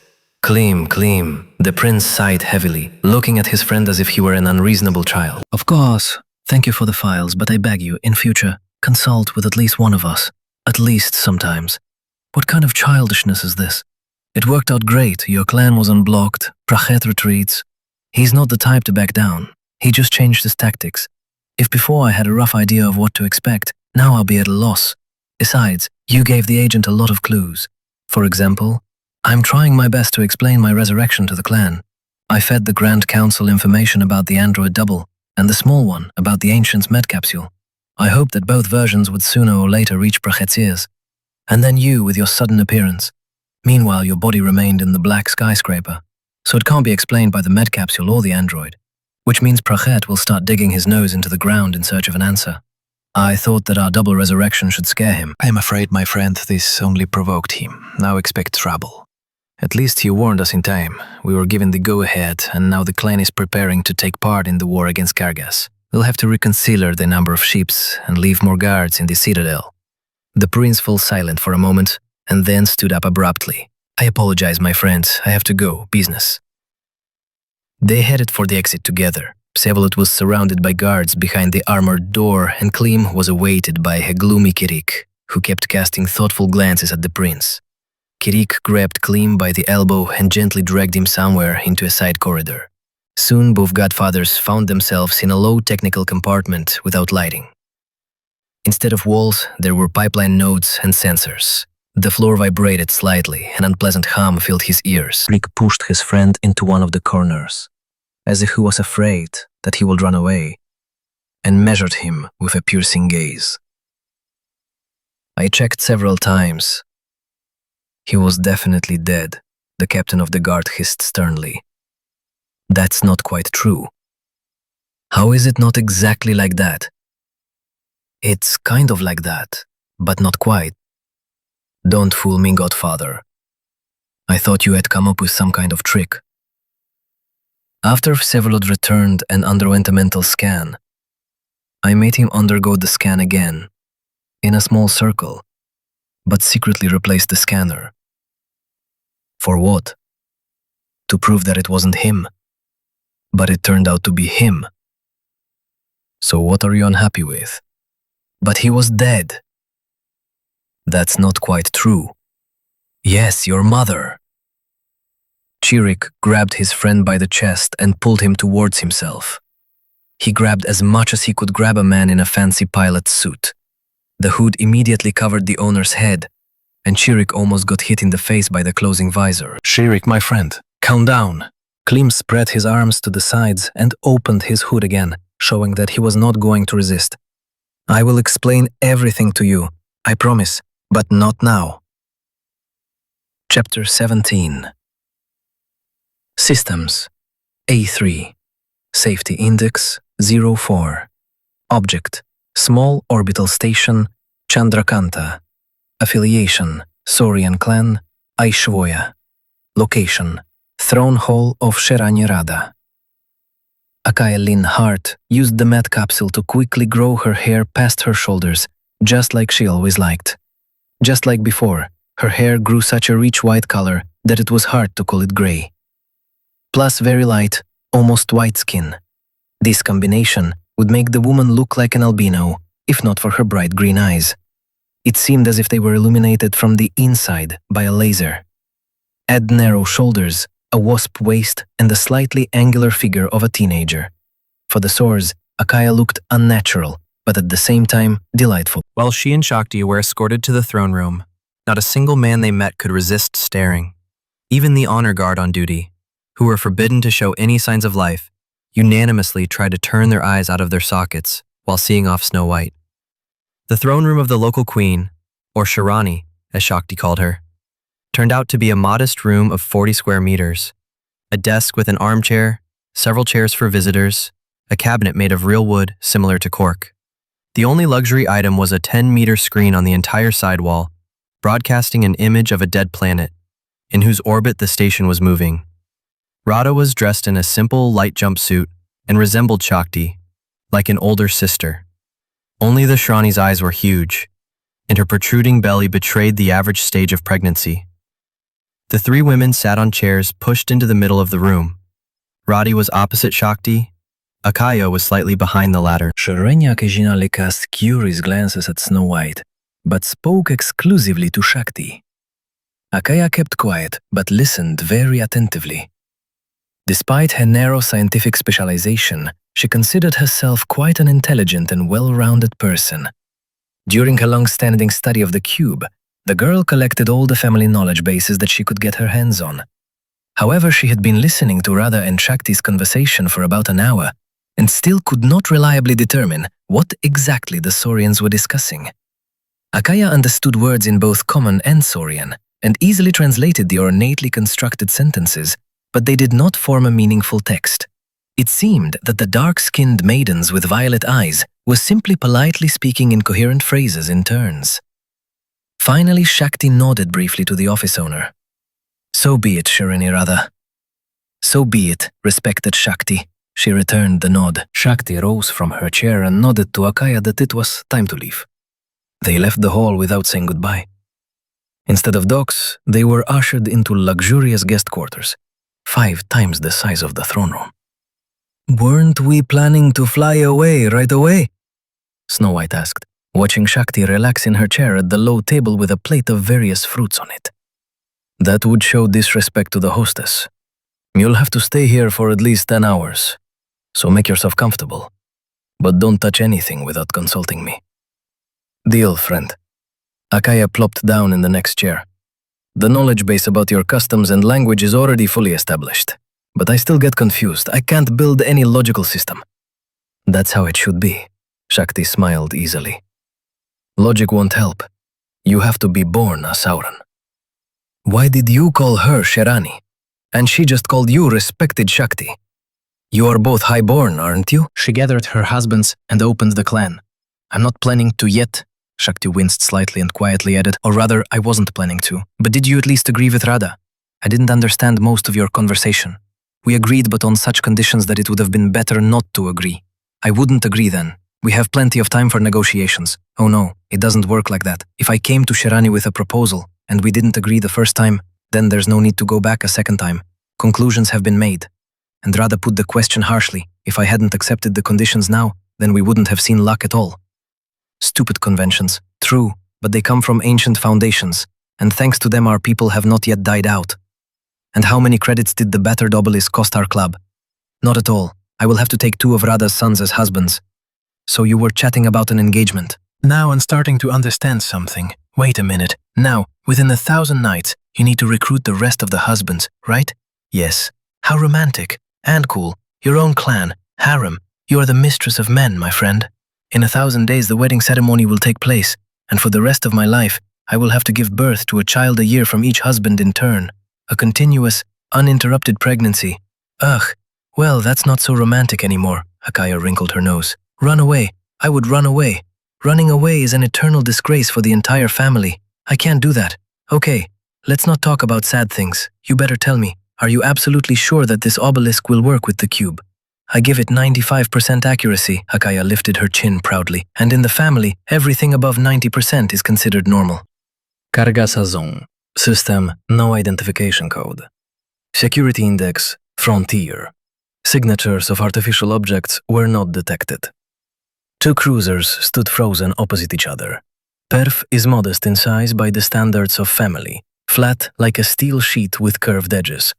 Klim, Klim. The prince sighed heavily, looking at his friend as if he were an unreasonable child. Of course. Thank you for the files, but I beg you, in future, consult with at least one of us. At least sometimes. What kind of childishness is this? It worked out great. Your clan was unblocked. Prachet retreats. He's not the type to back down. He just changed his tactics. If before I had a rough idea of what to expect, now I'll be at a loss. Besides, you gave the agent a lot of clues. For example, I'm trying my best to explain my resurrection to the clan. I fed the Grand Council information about the android double, and the small one about the Ancient's med capsule. I hoped that both versions would sooner or later reach Prachet's ears. And then you with your sudden appearance. Meanwhile, your body remained in the black skyscraper, so it can't be explained by the med capsule or the android, which means Prachet will start digging his nose into the ground in search of an answer. I thought that our double resurrection should scare him. I am afraid, my friend, this only provoked him. Now expect trouble. At least he warned us in time. We were given the go-ahead, and now the clan is preparing to take part in the war against Kargass. We'll have to reconsider the number of ships and leave more guards in the citadel. The prince fell silent for a moment, and then stood up abruptly. I apologize, my friend. I have to go. Business. They headed for the exit together. Vsevolod was surrounded by guards behind the armored door, and Klim was awaited by a gloomy Kirik, who kept casting thoughtful glances at the prince. Kirik grabbed Klim by the elbow and gently dragged him somewhere into a side corridor. Soon both godfathers found themselves in a low technical compartment without lighting. Instead of walls, there were pipeline nodes and sensors. The floor vibrated slightly, an unpleasant hum filled his ears. Rick pushed his friend into one of the corners, as if he was afraid that he would run away, and measured him with a piercing gaze. I checked several times. He was definitely dead, the captain of the guard hissed sternly. That's not quite true. How is it not exactly like that? It's kind of like that, but not quite. Don't fool me, godfather. I thought you had come up with some kind of trick. After Vsevolod returned and underwent a mental scan, I made him undergo the scan again, in a small circle, but secretly replaced the scanner. For what? To prove that it wasn't him. But it turned out to be him. So what are you unhappy with? But he was dead. That's not quite true. Yes, your mother. Chirik grabbed his friend by the chest and pulled him towards himself. He grabbed as much as he could grab a man in a fancy pilot's suit. The hood immediately covered the owner's head, and Chirik almost got hit in the face by the closing visor. Chirik, my friend, calm down. Klim spread his arms to the sides and opened his hood again, showing that he was not going to resist. I will explain everything to you, I promise, but not now. Chapter 17. Systems. A3. Safety Index 04. Object. Small Orbital Station, Chandrakanta. Affiliation. Saurian Clan, Aishvoya. Location. Throne Hall of Sheranye Rada. Akaya Lynn Hart used the med capsule to quickly grow her hair past her shoulders, just like she always liked. Just like before, her hair grew such a rich white color that it was hard to call it gray. Plus very light, almost white skin. This combination would make the woman look like an albino, if not for her bright green eyes. It seemed as if they were illuminated from the inside by a laser. Add narrow shoulders, a wasp waist, and the slightly angular figure of a teenager. For the sores, Akaya looked unnatural, but at the same time, delightful. While she and Shakti were escorted to the throne room, not a single man they met could resist staring. Even the honor guard on duty, who were forbidden to show any signs of life, unanimously tried to turn their eyes out of their sockets while seeing off Snow White. The throne room of the local queen, or Sharani, as Shakti called her, turned out to be a modest room of 40 square meters, a desk with an armchair, several chairs for visitors, a cabinet made of real wood similar to cork. The only luxury item was a 10-meter screen on the entire side wall, broadcasting an image of a dead planet, in whose orbit the station was moving. Radha was dressed in a simple light jumpsuit and resembled Shakti, like an older sister. Only the Shrani's eyes were huge, and her protruding belly betrayed the average stage of pregnancy. The three women sat on chairs pushed into the middle of the room. Roddy was opposite Shakti. Akaya was slightly behind the latter. Sharanya occasionally cast curious glances at Snow White, but spoke exclusively to Shakti. Akaya kept quiet, but listened very attentively. Despite her narrow scientific specialization, she considered herself quite an intelligent and well-rounded person. During her long-standing study of the cube, the girl collected all the family knowledge bases that she could get her hands on. However, she had been listening to Radha and Shakti's conversation for about an hour, and still could not reliably determine what exactly the Saurians were discussing. Akaya understood words in both Common and Saurian, and easily translated the ornately constructed sentences, but they did not form a meaningful text. It seemed that the dark-skinned maidens with violet eyes were simply politely speaking incoherent phrases in turns. Finally, Shakti nodded briefly to the office owner. "So be it, Sharani Radha." "So be it, respected Shakti." She returned the nod. Shakti rose from her chair and nodded to Akaya that it was time to leave. They left the hall without saying goodbye. Instead of docks, they were ushered into luxurious guest quarters, 5 times the size of the throne room. "Weren't we planning to fly away right away?" Snow White asked, watching Shakti relax in her chair at the low table with a plate of various fruits on it. "That would show disrespect to the hostess. You'll have to stay here for at least 10 hours, so make yourself comfortable. But don't touch anything without consulting me." "Deal, friend." Akaya plopped down in the next chair. "The knowledge base about your customs and language is already fully established, but I still get confused. I can't build any logical system." "That's how it should be," Shakti smiled easily. "Logic won't help. You have to be born a Sauron." "Why did you call her Sharani? And she just called you respected Shakti. You are both highborn, aren't you?" She gathered her husbands and opened the clan. "I'm not planning to yet," Shakti winced slightly and quietly added, "or rather, I wasn't planning to. But did you at least agree with Radha? I didn't understand most of your conversation. We agreed, but on such conditions that it would have been better not to agree. I wouldn't agree then. We have plenty of time for negotiations. Oh no, it doesn't work like that. If I came to Sharani with a proposal, and we didn't agree the first time, then there's no need to go back a second time. Conclusions have been made." And Radha put the question harshly. "If I hadn't accepted the conditions now, then we wouldn't have seen luck at all." "Stupid conventions, true, but they come from ancient foundations, and thanks to them our people have not yet died out. And how many credits did the battered obelisk cost our club? Not at all. I will have to take 2 of Radha's sons as husbands." "So you were chatting about an engagement." "Now I'm starting to understand something. Wait a minute. Now, within 1,000 nights, you need to recruit the rest of the husbands, right?" "Yes." "How romantic. And cool. Your own clan, harem. You are the mistress of men, my friend. In 1,000 days the wedding ceremony will take place, and for the rest of my life, I will have to give birth to a child a year from each husband in turn. A continuous, uninterrupted pregnancy. Ugh, well, that's not so romantic anymore." Akaya wrinkled her nose. "Run away. I would run away. Running away is an eternal disgrace for the entire family. I can't do that. Okay, let's not talk about sad things. You better tell me, are you absolutely sure that this obelisk will work with the cube?" "I give it 95% accuracy," Akaya lifted her chin proudly, "and in the family, everything above 90% is considered normal." Kargass Zone. System, no identification code. Security index, frontier. Signatures of artificial objects were not detected. 2 cruisers stood frozen opposite each other. Perf is modest in size by the standards of family, flat like a steel sheet with curved edges.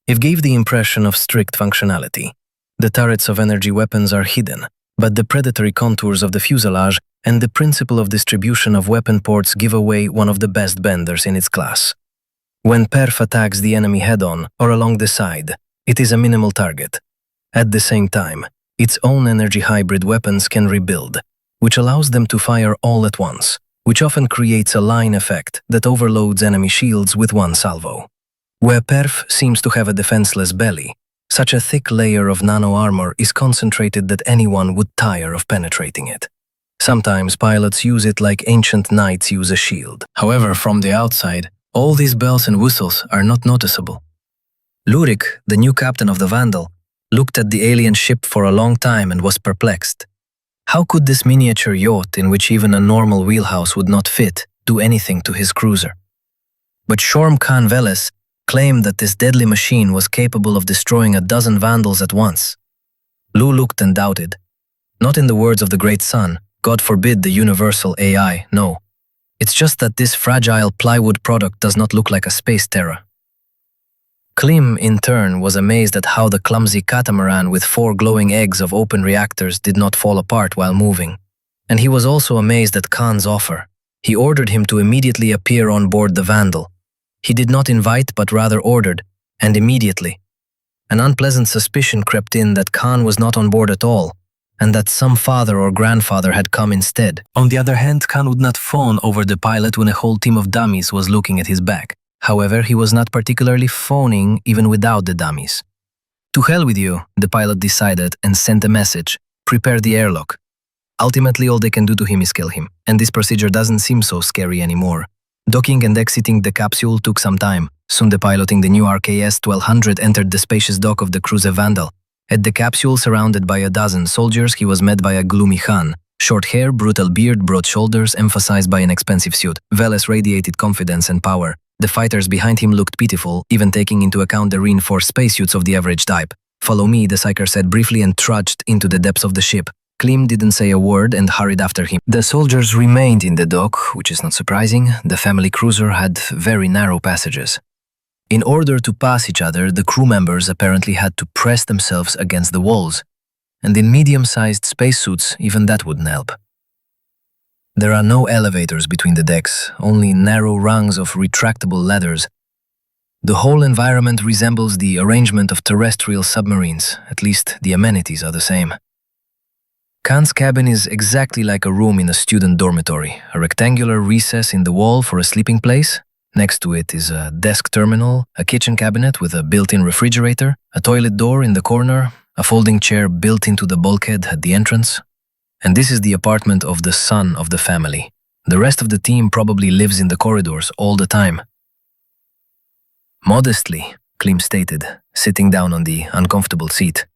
It gave the impression of strict functionality. The turrets of energy weapons are hidden, but the predatory contours of the fuselage and the principle of distribution of weapon ports give away one of the best benders in its class. When Perf attacks the enemy head-on or along the side, it is a minimal target. At the same time, its own energy hybrid weapons can rebuild, which allows them to fire all at once, which often creates a line effect that overloads enemy shields with one salvo. Where Perf seems to have a defenseless belly, such a thick layer of nano-armor is concentrated that anyone would tire of penetrating it. Sometimes pilots use it like ancient knights use a shield. However, from the outside, all these bells and whistles are not noticeable. Lurik, the new captain of the Vandal, looked at the alien ship for a long time and was perplexed. How could this miniature yacht, in which even a normal wheelhouse would not fit, do anything to his cruiser? But Shorm Khan Veles claimed that this deadly machine was capable of destroying a dozen vandals at once. Lu looked and doubted. Not in the words of the Great Sun, God forbid the universal AI, no. It's just that this fragile plywood product does not look like a space terror. Klim, in turn, was amazed at how the clumsy catamaran with 4 glowing eggs of open reactors did not fall apart while moving. And he was also amazed at Khan's offer. He ordered him to immediately appear on board the Vandal. He did not invite but rather ordered, and immediately. An unpleasant suspicion crept in that Khan was not on board at all, and that some father or grandfather had come instead. On the other hand, Khan would not fawn over the pilot when a whole team of dummies was looking at his back. However, he was not particularly fawning even without the dummies. To hell with you, the pilot decided and sent a message. Prepare the airlock. Ultimately, all they can do to him is kill him, and this procedure doesn't seem so scary anymore. Docking and exiting the capsule took some time. Soon the piloting the new RKS 1200 entered the spacious dock of the cruiser Vandal. At the capsule, surrounded by a dozen soldiers, he was met by a gloomy Khan. Short hair, brutal beard, broad shoulders, emphasized by an expensive suit. Veles radiated confidence and power. The fighters behind him looked pitiful, even taking into account the reinforced spacesuits of the average type. Follow me, the psyker said briefly and trudged into the depths of the ship. Klim didn't say a word and hurried after him. The soldiers remained in the dock, which is not surprising. The family cruiser had very narrow passages. In order to pass each other, the crew members apparently had to press themselves against the walls. And in medium-sized spacesuits, even that wouldn't help. There are no elevators between the decks, only narrow rungs of retractable ladders. The whole environment resembles the arrangement of terrestrial submarines, at least the amenities are the same. Khan's cabin is exactly like a room in a student dormitory, a rectangular recess in the wall for a sleeping place. Next to it is a desk terminal, a kitchen cabinet with a built-in refrigerator, a toilet door in the corner, a folding chair built into the bulkhead at the entrance. And this is the apartment of the son of the family. The rest of the team probably lives in the corridors all the time. Modestly, Klim stated, sitting down on the uncomfortable seat.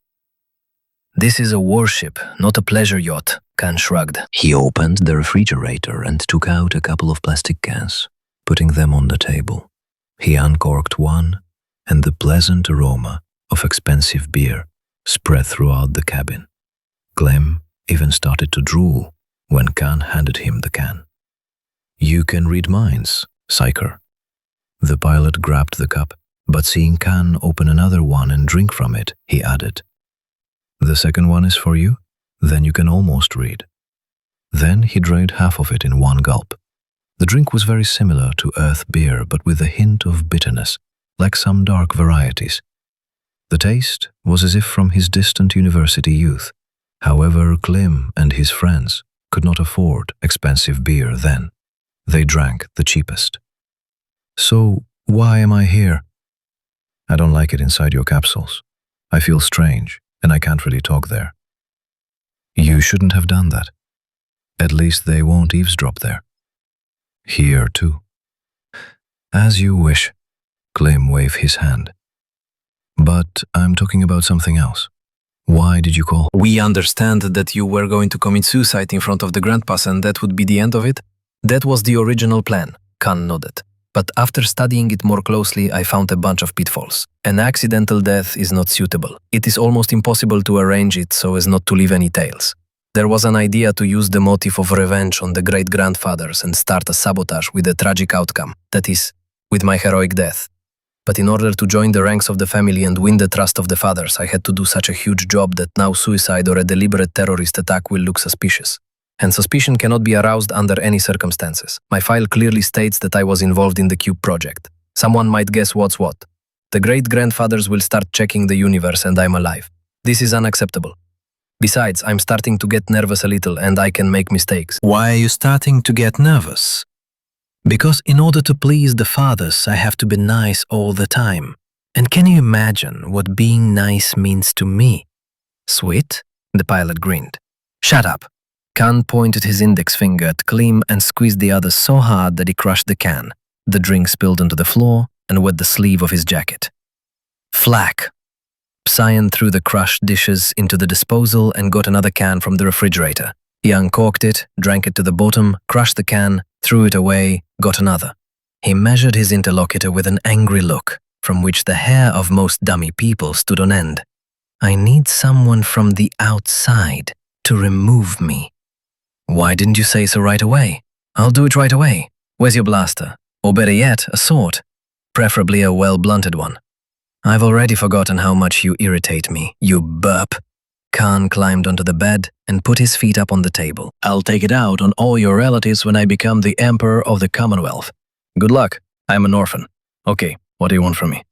This is a warship, not a pleasure yacht, Khan shrugged. He opened the refrigerator and took out a couple of plastic cans, putting them on the table. He uncorked one, and the pleasant aroma of expensive beer spread throughout the cabin. Klim even started to drool when Khan handed him the can. You can read minds, psyker. The pilot grabbed the cup, but seeing Khan open another one and drink from it, he added, The second one is for you, then you can almost read. Then he drained half of it in one gulp. The drink was very similar to earth beer, but with a hint of bitterness, like some dark varieties. The taste was as if from his distant university youth. However, Klim and his friends could not afford expensive beer then. They drank the cheapest. So, why am I here? I don't like it inside your capsules. I feel strange, and I can't really talk there. You shouldn't have done that. At least they won't eavesdrop there. Here, too. As you wish. Klim waved his hand. But I'm talking about something else. Why did you call? We understand that you were going to commit suicide in front of the grandpas and that would be the end of it? That was the original plan, Khan nodded. But after studying it more closely, I found a bunch of pitfalls. An accidental death is not suitable. It is almost impossible to arrange it so as not to leave any tails. There was an idea to use the motive of revenge on the great-grandfathers and start a sabotage with a tragic outcome, that is, with my heroic death. But in order to join the ranks of the family and win the trust of the fathers, I had to do such a huge job that now suicide or a deliberate terrorist attack will look suspicious. And suspicion cannot be aroused under any circumstances. My file clearly states that I was involved in the Cube project. Someone might guess what's what. The great-grandfathers will start checking the universe and I'm alive. This is unacceptable. Besides, I'm starting to get nervous a little and I can make mistakes. Why are you starting to get nervous? Because in order to please the fathers, I have to be nice all the time. And can you imagine what being nice means to me? Sweet? The pilot grinned. Shut up. Khan pointed his index finger at Klim and squeezed the other so hard that he crushed the can. The drink spilled onto the floor and wet the sleeve of his jacket. Flack! Psion threw the crushed dishes into the disposal and got another can from the refrigerator. He uncorked it, drank it to the bottom, crushed the can, threw it away, got another. He measured his interlocutor with an angry look. from which the hair of most dummy people stood on end. I need someone from the outside to remove me. Why didn't you say so right away? I'll do it right away. Where's your blaster? Or better yet, a sword. Preferably a well-blunted one. I've already forgotten how much you irritate me, you burp. Khan climbed onto the bed and put his feet up on the table. I'll take it out on all your relatives when I become the Emperor of the Commonwealth. Good luck. I'm an orphan. Okay, what do you want from me?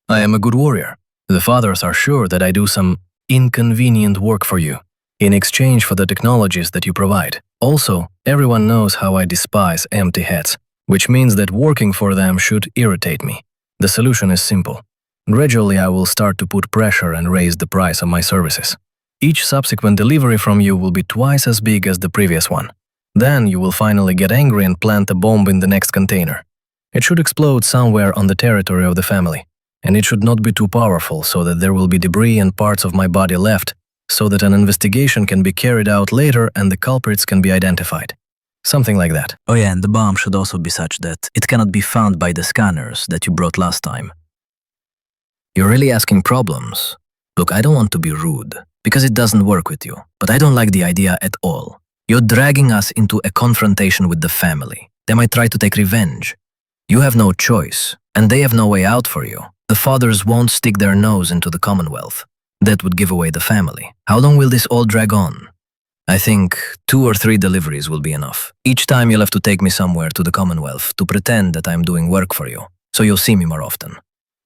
I am a good warrior. The fathers are sure that I do some inconvenient work for you, in exchange for the technologies that you provide. Also, everyone knows how I despise empty heads, which means that working for them should irritate me. The solution is simple. Gradually, I will start to put pressure and raise the price of my services. Each subsequent delivery from you will be twice as big as the previous one. Then you will finally get angry and plant a bomb in the next container. It should explode somewhere on the territory of the family, and it should not be too powerful so that there will be debris and parts of my body left, so that an investigation can be carried out later and the culprits can be identified. Something like that. Oh yeah, and the bomb should also be such that it cannot be found by the scanners that you brought last time. You're really asking problems. Look, I don't want to be rude, because it doesn't work with you, but I don't like the idea at all. You're dragging us into a confrontation with the family. They might try to take revenge. You have no choice, and they have no way out for you. The fathers won't stick their nose into the Commonwealth. That would give away the family. How long will this all drag on? I think 2 or 3 deliveries will be enough. Each time you'll have to take me somewhere to the Commonwealth to pretend that I'm doing work for you, so you'll see me more often.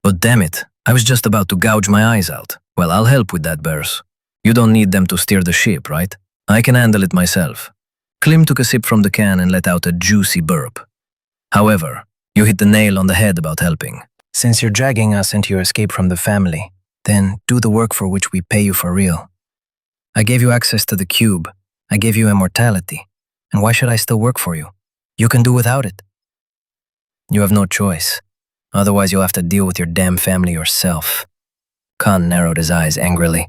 But damn it, I was just about to gouge my eyes out. Well, I'll help with that, Bears. You don't need them to steer the ship, right? I can handle it myself. Klim took a sip from the can and let out a juicy burp. However, you hit the nail on the head about helping. Since you're dragging us into your escape from the family, then do the work for which we pay you for real. I gave you access to the cube. I gave you immortality. And why should I still work for you? You can do without it. You have no choice. Otherwise, you'll have to deal with your damn family yourself. Khan narrowed his eyes angrily.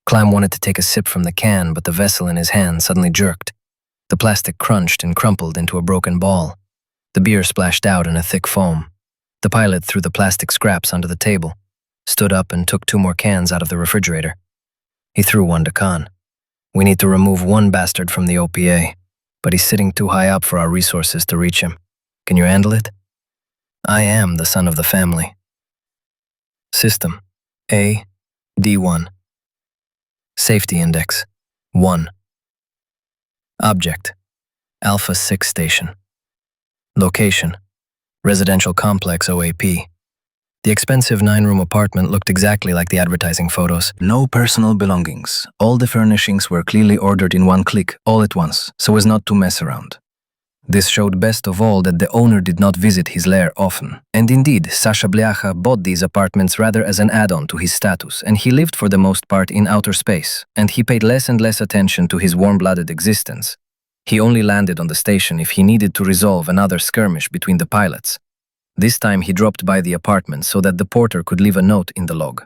Klim wanted to take a sip from the can, but the vessel in his hand suddenly jerked. The plastic crunched and crumpled into a broken ball. The beer splashed out in a thick foam. The pilot threw the plastic scraps onto the table, stood up and took 2 more cans out of the refrigerator. He threw one to Khan. We need to remove one bastard from the OPA, but he's sitting too high up for our resources to reach him. Can you handle it? I am the son of the family. System A, D1. Safety Index 1. Object Alpha 6 Station. Location Residential Complex OAP. The expensive 9-room apartment looked exactly like the advertising photos. No personal belongings. All the furnishings were clearly ordered in one click, all at once, so as not to mess around. This showed best of all that the owner did not visit his lair often. And indeed, Sasha Bляха bought these apartments rather as an add-on to his status, and he lived for the most part in outer space, and he paid less and less attention to his warm-blooded existence. He only landed on the station if he needed to resolve another skirmish between the pilots. This time he dropped by the apartment so that the porter could leave a note in the log.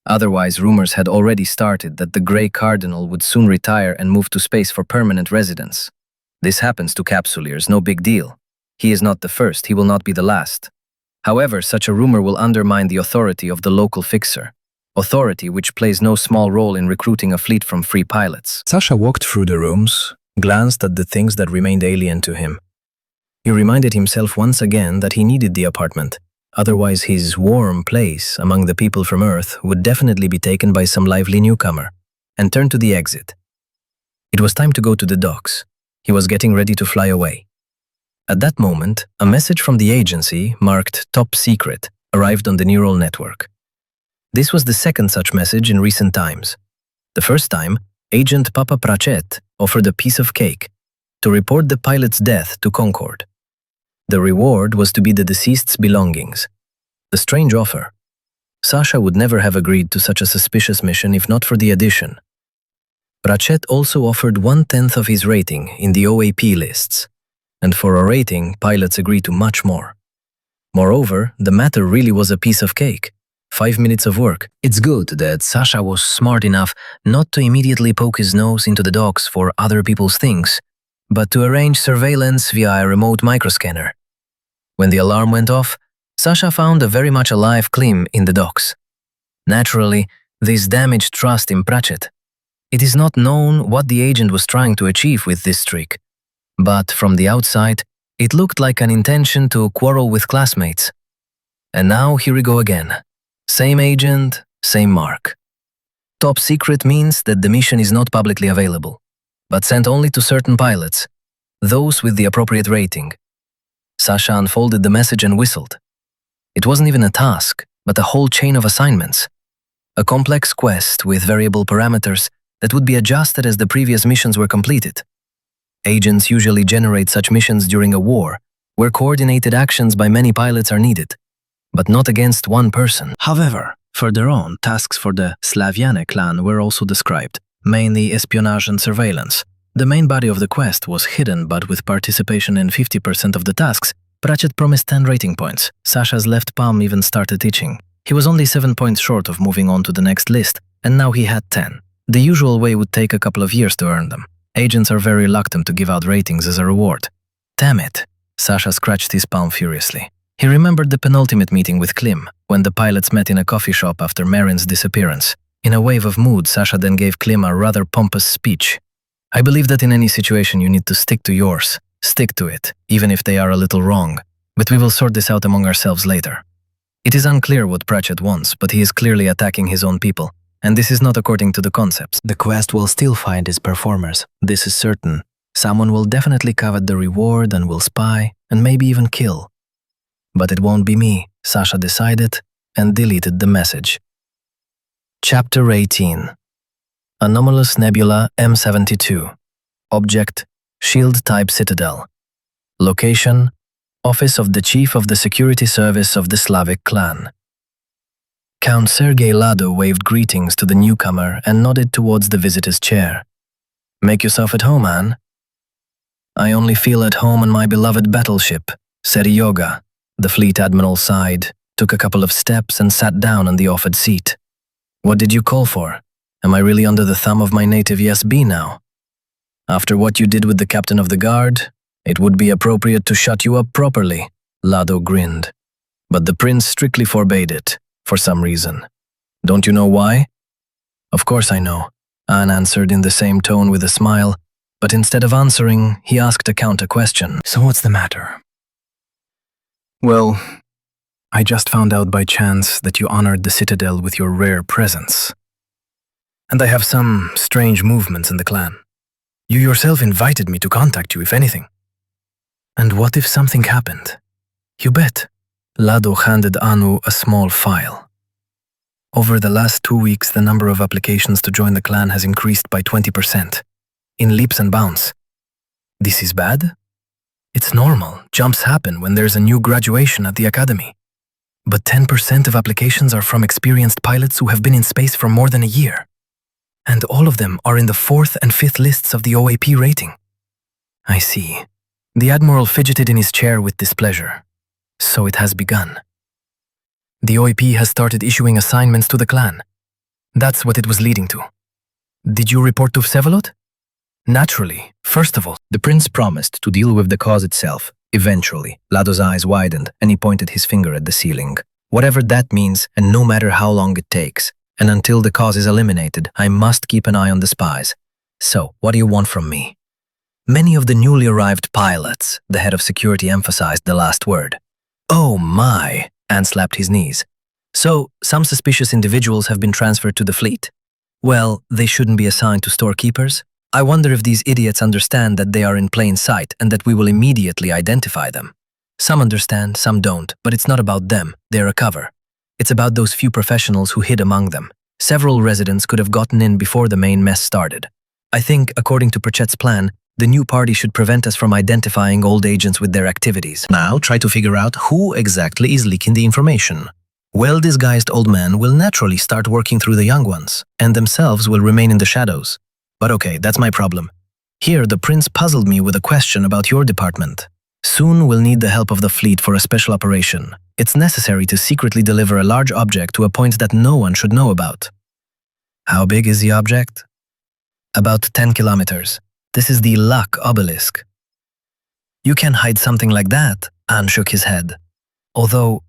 Otherwise, rumors had already started that the Grey Cardinal would soon retire and move to space for permanent residence. This happens to capsuleers, no big deal. He is not the first, he will not be the last. However, such a rumor will undermine the authority of the local fixer, authority which plays no small role in recruiting a fleet from free pilots. Sasha walked through the rooms, glanced at the things that remained alien to him. He reminded himself once again that he needed the apartment. Otherwise, his warm place among the people from Earth would definitely be taken by some lively newcomer, and turned to the exit. It was time to go to the docks. He was getting ready to fly away. At that moment, a message from the agency, marked Top Secret, arrived on the neural network. This was the second such message in recent times. The first time, Agent Papa Pratchett offered a piece of cake to report the pilot's death to Concord. The reward was to be the deceased's belongings. The strange offer. Sasha would never have agreed to such a suspicious mission if not for the addition. Pratchett also offered 1/10 of his rating in the OAP lists, and for a rating, pilots agree to much more. Moreover, the matter really was a piece of cake. 5 minutes of work. It's good that Sasha was smart enough not to immediately poke his nose into the docks for other people's things, but to arrange surveillance via a remote microscanner. When the alarm went off, Sasha found a very much alive Klim in the docks. Naturally, this damaged trust in Pratchett. It is not known what the agent was trying to achieve with this trick, but from the outside, it looked like an intention to quarrel with classmates. And now here we go again. Same agent, same mark. Top secret means that the mission is not publicly available, but sent only to certain pilots, those with the appropriate rating. Sasha unfolded the message and whistled. It wasn't even a task, but a whole chain of assignments. A complex quest with variable parameters that would be adjusted as the previous missions were completed. Agents usually generate such missions during a war, where coordinated actions by many pilots are needed, but not against one person. However, further on, tasks for the Slaviane clan were also described, mainly espionage and surveillance. The main body of the quest was hidden, but with participation in 50% of the tasks, Pratchett promised 10 rating points. Sasha's left palm even started itching. He was only 7 points short of moving on to the next list, and now he had 10. The usual way would take a couple of years to earn them. Agents are very reluctant to give out ratings as a reward. Damn it! Sasha scratched his palm furiously. He remembered the penultimate meeting with Klim, when the pilots met in a coffee shop after Marin's disappearance. In a wave of mood, Sasha then gave Klim a rather pompous speech. I believe that in any situation you need to stick to yours. Stick to it, even if they are a little wrong. But we will sort this out among ourselves later. It is unclear what Pratchett wants, but he is clearly attacking his own people, and this is not according to the concepts. The quest will still find its performers, this is certain. Someone will definitely covet the reward and will spy, and maybe even kill. But it won't be me, Sasha decided, and deleted the message. Chapter 18. Anomalous Nebula M72. Object, Shield-type Citadel. Location, Office of the Chief of the Security Service of the Slavic Clan. Count Sergei Lado waved greetings to the newcomer and nodded towards the visitor's chair. Make yourself at home, Anne. I only feel at home on my beloved battleship, Seryoga. The fleet admiral sighed, took a couple of steps and sat down on the offered seat. What did you call for? Am I really under the thumb of my native ESB now? After what you did with the captain of the guard, it would be appropriate to shut you up properly, Lado grinned. But the prince strictly forbade it, for some reason. Don't you know why? Of course I know, Anne answered in the same tone with a smile, but instead of answering, he asked a counter-question. So what's the matter? Well, I just found out by chance that you honored the Citadel with your rare presence. And I have some strange movements in the clan. You yourself invited me to contact you, if anything. And what if something happened? You bet. Lado handed Anu a small file. Over the last 2 weeks, the number of applications to join the clan has increased by 20%, in leaps and bounds. This is bad? It's normal. Jumps happen when there's a new graduation at the academy. But 10% of applications are from experienced pilots who have been in space for more than a year. And all of them are in the 4th and 5th lists of the OAP rating. I see. The Admiral fidgeted in his chair with displeasure. So it has begun. The OAP has started issuing assignments to the clan. That's what it was leading to. Did you report to Vsevolod? Naturally, first of all. The prince promised to deal with the cause itself. Eventually, Lado's eyes widened and he pointed his finger at the ceiling. Whatever that means, and no matter how long it takes, and until the cause is eliminated, I must keep an eye on the spies. So, what do you want from me? Many of the newly arrived pilots, the head of security emphasized the last word. Oh my, Anne slapped his knees. So, some suspicious individuals have been transferred to the fleet. Well, they shouldn't be assigned to storekeepers. I wonder if these idiots understand that they are in plain sight and that we will immediately identify them. Some understand, some don't, but it's not about them, they're a cover. It's about those few professionals who hid among them. Several residents could have gotten in before the main mess started. I think, according to Pratchett's plan, the new party should prevent us from identifying old agents with their activities. Now try to figure out who exactly is leaking the information. Well-disguised old men will naturally start working through the young ones, and themselves will remain in the shadows. But okay, that's my problem. Here, the prince puzzled me with a question about your department. Soon we'll need the help of the fleet for a special operation. It's necessary to secretly deliver a large object to a point that no one should know about. How big is the object? About 10 kilometers. This is the Luck obelisk. You can hide something like that, Anne shook his head. Although,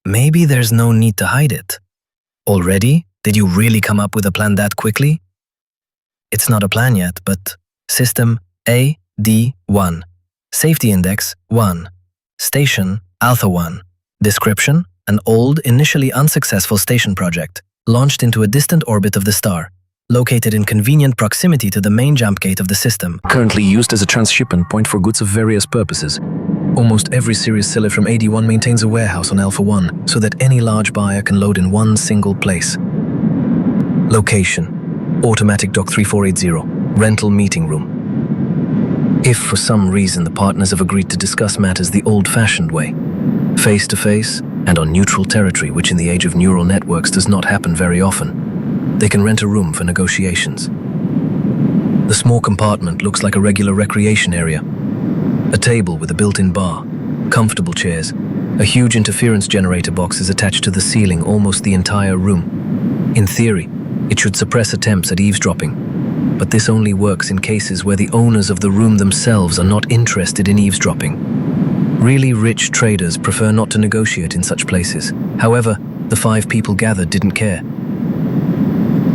maybe there's no need to hide it. Already? Did you really come up with a plan that quickly? It's not a plan yet, but System AD1. Safety Index 1. Station Alpha 1. Description: an old, initially unsuccessful station project, launched into a distant orbit of the star, located in convenient proximity to the main jump gate of the system. Currently used as a transshipment point for goods of various purposes. Almost every series seller from AD1 maintains a warehouse on Alpha 1 so that any large buyer can load in one single place. Location: Automatic Dock 3480, rental meeting room. If for some reason the partners have agreed to discuss matters the old-fashioned way, face-to-face and on neutral territory, which in the age of neural networks does not happen very often, they can rent a room for negotiations. The small compartment looks like a regular recreation area. A table with a built-in bar, comfortable chairs, a huge interference generator box is attached to the ceiling almost the entire room. In theory, it should suppress attempts at eavesdropping, but this only works in cases where the owners of the room themselves are not interested in eavesdropping. Really rich traders prefer not to negotiate in such places. However, the 5 people gathered didn't care.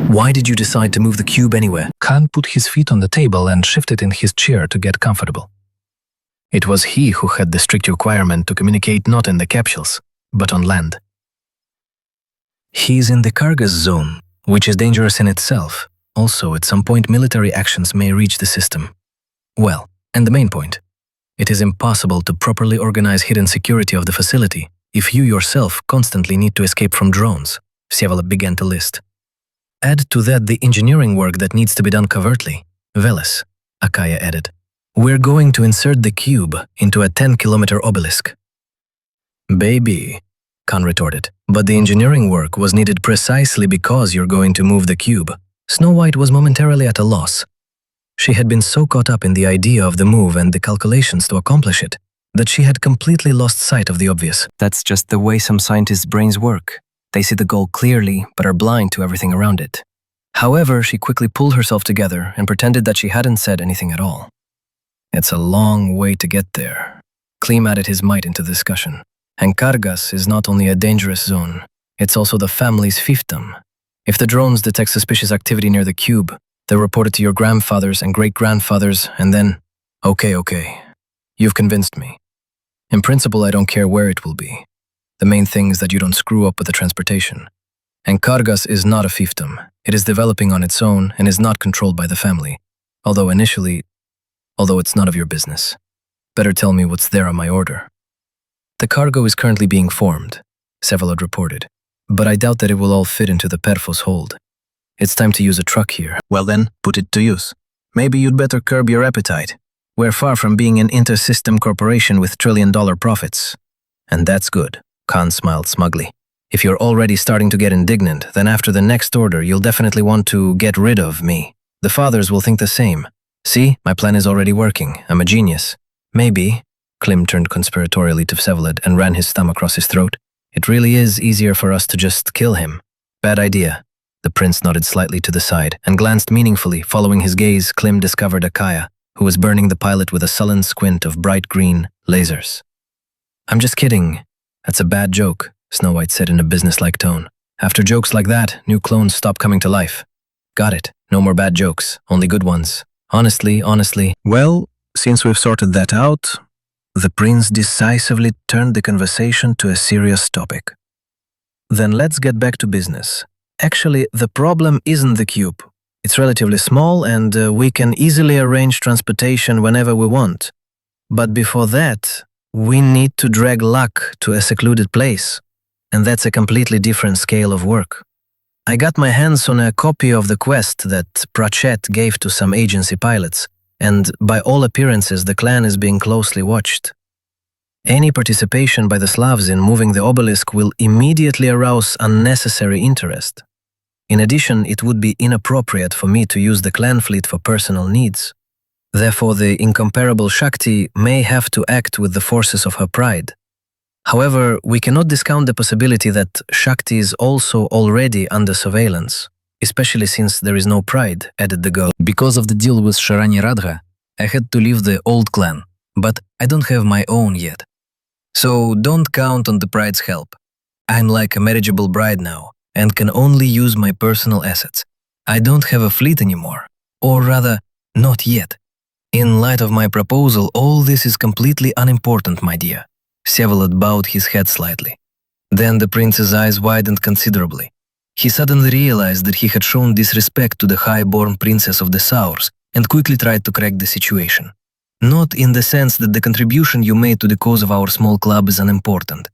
Why did you decide to move the cube anywhere? Khan put his feet on the table and shifted in his chair to get comfortable. It was he who had the strict requirement to communicate not in the capsules, but on land. He's in the Kargass Zone, which is dangerous in itself. Also, at some point, military actions may reach the system. Well, and the main point. It is impossible to properly organize hidden security of the facility if you yourself constantly need to escape from drones, Vsevolod began to list. Add to that the engineering work that needs to be done covertly. Veles, Akaya added. We're going to insert the cube into a 10-kilometer obelisk. Baby, Khan retorted, but the engineering work was needed precisely because you're going to move the cube. Snow White was momentarily at a loss. She had been so caught up in the idea of the move and the calculations to accomplish it that she had completely lost sight of the obvious. That's just the way some scientists' brains work. They see the goal clearly, but are blind to everything around it. However, she quickly pulled herself together and pretended that she hadn't said anything at all. It's a long way to get there. Klim added his might into the discussion. And Kargass is not only a dangerous zone, it's also the family's fiefdom. If the drones detect suspicious activity near the cube, they'll report it to your grandfathers and great-grandfathers, and then… Okay. You've convinced me. In principle, I don't care where it will be. The main thing is that you don't screw up with the transportation. And Kargass is not a fiefdom. It is developing on its own and is not controlled by the family. Although it's none of your business. Better tell me what's there on my order. The cargo is currently being formed, Vsevolod reported, but I doubt that it will all fit into the Perfos hold. It's time to use a truck here. Well then, put it to use. Maybe you'd better curb your appetite. We're far from being an inter-system corporation with trillion-dollar profits. And that's good, Khan smiled smugly. If you're already starting to get indignant, then after the next order you'll definitely want to get rid of me. The fathers will think the same. See, my plan is already working. I'm a genius. Maybe, Klim turned conspiratorially to Vsevolod and ran his thumb across his throat. It really is easier for us to just kill him. Bad idea. The prince nodded slightly to the side and glanced meaningfully. Following his gaze, Klim discovered Akaya, who was burning the pilot with a sullen squint of bright green lasers. I'm just kidding. That's a bad joke, Snow White said in a businesslike tone. After jokes like that, new clones stop coming to life. Got it. No more bad jokes, only good ones. Honestly. Well, since we've sorted that out, the prince decisively turned the conversation to a serious topic. Then let's get back to business. Actually, the problem isn't the cube. It's relatively small and we can easily arrange transportation whenever we want. But before that, we need to drag luck to a secluded place. And that's a completely different scale of work. I got my hands on a copy of the quest that Pratchett gave to some agency pilots, and by all appearances the clan is being closely watched. Any participation by the Slavs in moving the obelisk will immediately arouse unnecessary interest. In addition, it would be inappropriate for me to use the clan fleet for personal needs. Therefore, the incomparable Shakti may have to act with the forces of her pride. However, we cannot discount the possibility that Shakti is also already under surveillance, especially since there is no pride, added the girl. Because of the deal with Sharani Radha, I had to leave the old clan, but I don't have my own yet. So don't count on the pride's help. I'm like a marriageable bride now and can only use my personal assets. I don't have a fleet anymore, or rather, not yet. In light of my proposal, all this is completely unimportant, my dear. Vsevolod bowed his head slightly. Then the prince's eyes widened considerably. He suddenly realized that he had shown disrespect to the high-born princess of the Saurs and quickly tried to correct the situation. Not in the sense that the contribution you made to the cause of our small club is unimportant.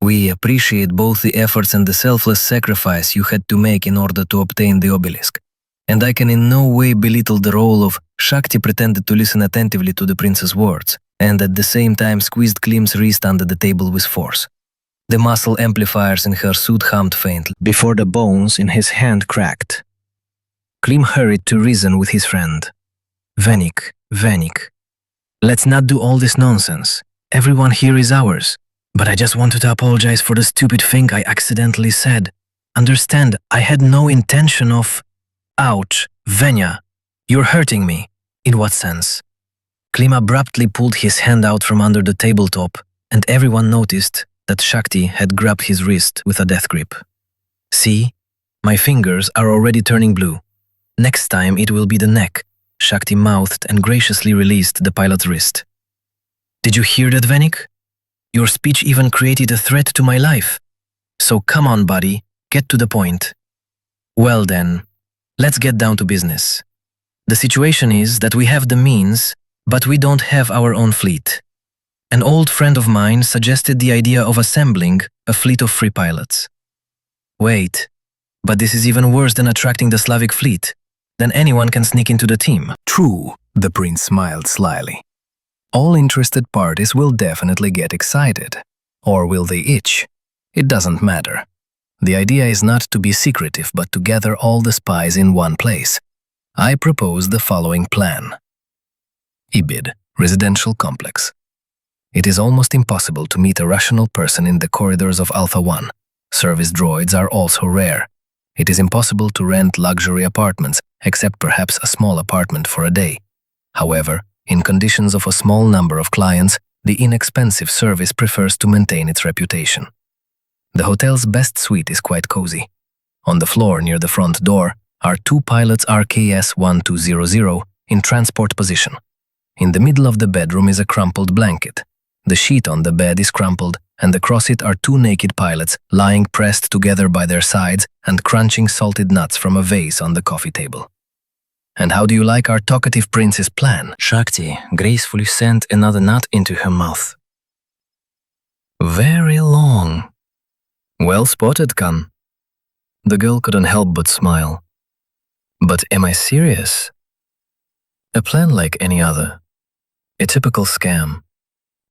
We appreciate both the efforts and the selfless sacrifice you had to make in order to obtain the obelisk. And I can in no way belittle the role of Shakti pretended to listen attentively to the prince's words, and at the same time squeezed Klim's wrist under the table with force. The muscle amplifiers in her suit hummed faintly before the bones in his hand cracked. Klim hurried to reason with his friend. Vanik, let's not do all this nonsense. Everyone here is ours. But I just wanted to apologize for the stupid thing I accidentally said. Understand, I had no intention of… Ouch, Venya, you're hurting me. In what sense? Klim abruptly pulled his hand out from under the tabletop, and everyone noticed that Shakti had grabbed his wrist with a death grip. See, my fingers are already turning blue. Next time it will be the neck, Shakti mouthed and graciously released the pilot's wrist. Did you hear that, Vanik? Your speech even created a threat to my life. So come on, buddy, get to the point. Well then, let's get down to business. The situation is that we have the means, but we don't have our own fleet. An old friend of mine suggested the idea of assembling a fleet of free pilots. Wait, but this is even worse than attracting the Slavic fleet. Then anyone can sneak into the team. True, the prince smiled slyly. All interested parties will definitely get excited. Or will they itch? It doesn't matter. The idea is not to be secretive, but to gather all the spies in one place. I propose the following plan. Ibid, residential complex. It is almost impossible to meet a rational person in the corridors of Alpha 1. Service droids are also rare. It is impossible to rent luxury apartments, except perhaps a small apartment for a day. However, in conditions of a small number of clients, the inexpensive service prefers to maintain its reputation. The hotel's best suite is quite cozy. On the floor near the front door are two pilots RKS 1200 in transport position. In the middle of the bedroom is a crumpled blanket. The sheet on the bed is crumpled, and across it are two naked pilots lying pressed together by their sides and crunching salted nuts from a vase on the coffee table. And how do you like our talkative prince's plan? Shakti gracefully sent another nut into her mouth. Very long. Well spotted, Khan. The girl couldn't help but smile. But am I serious? A plan like any other. A typical scam.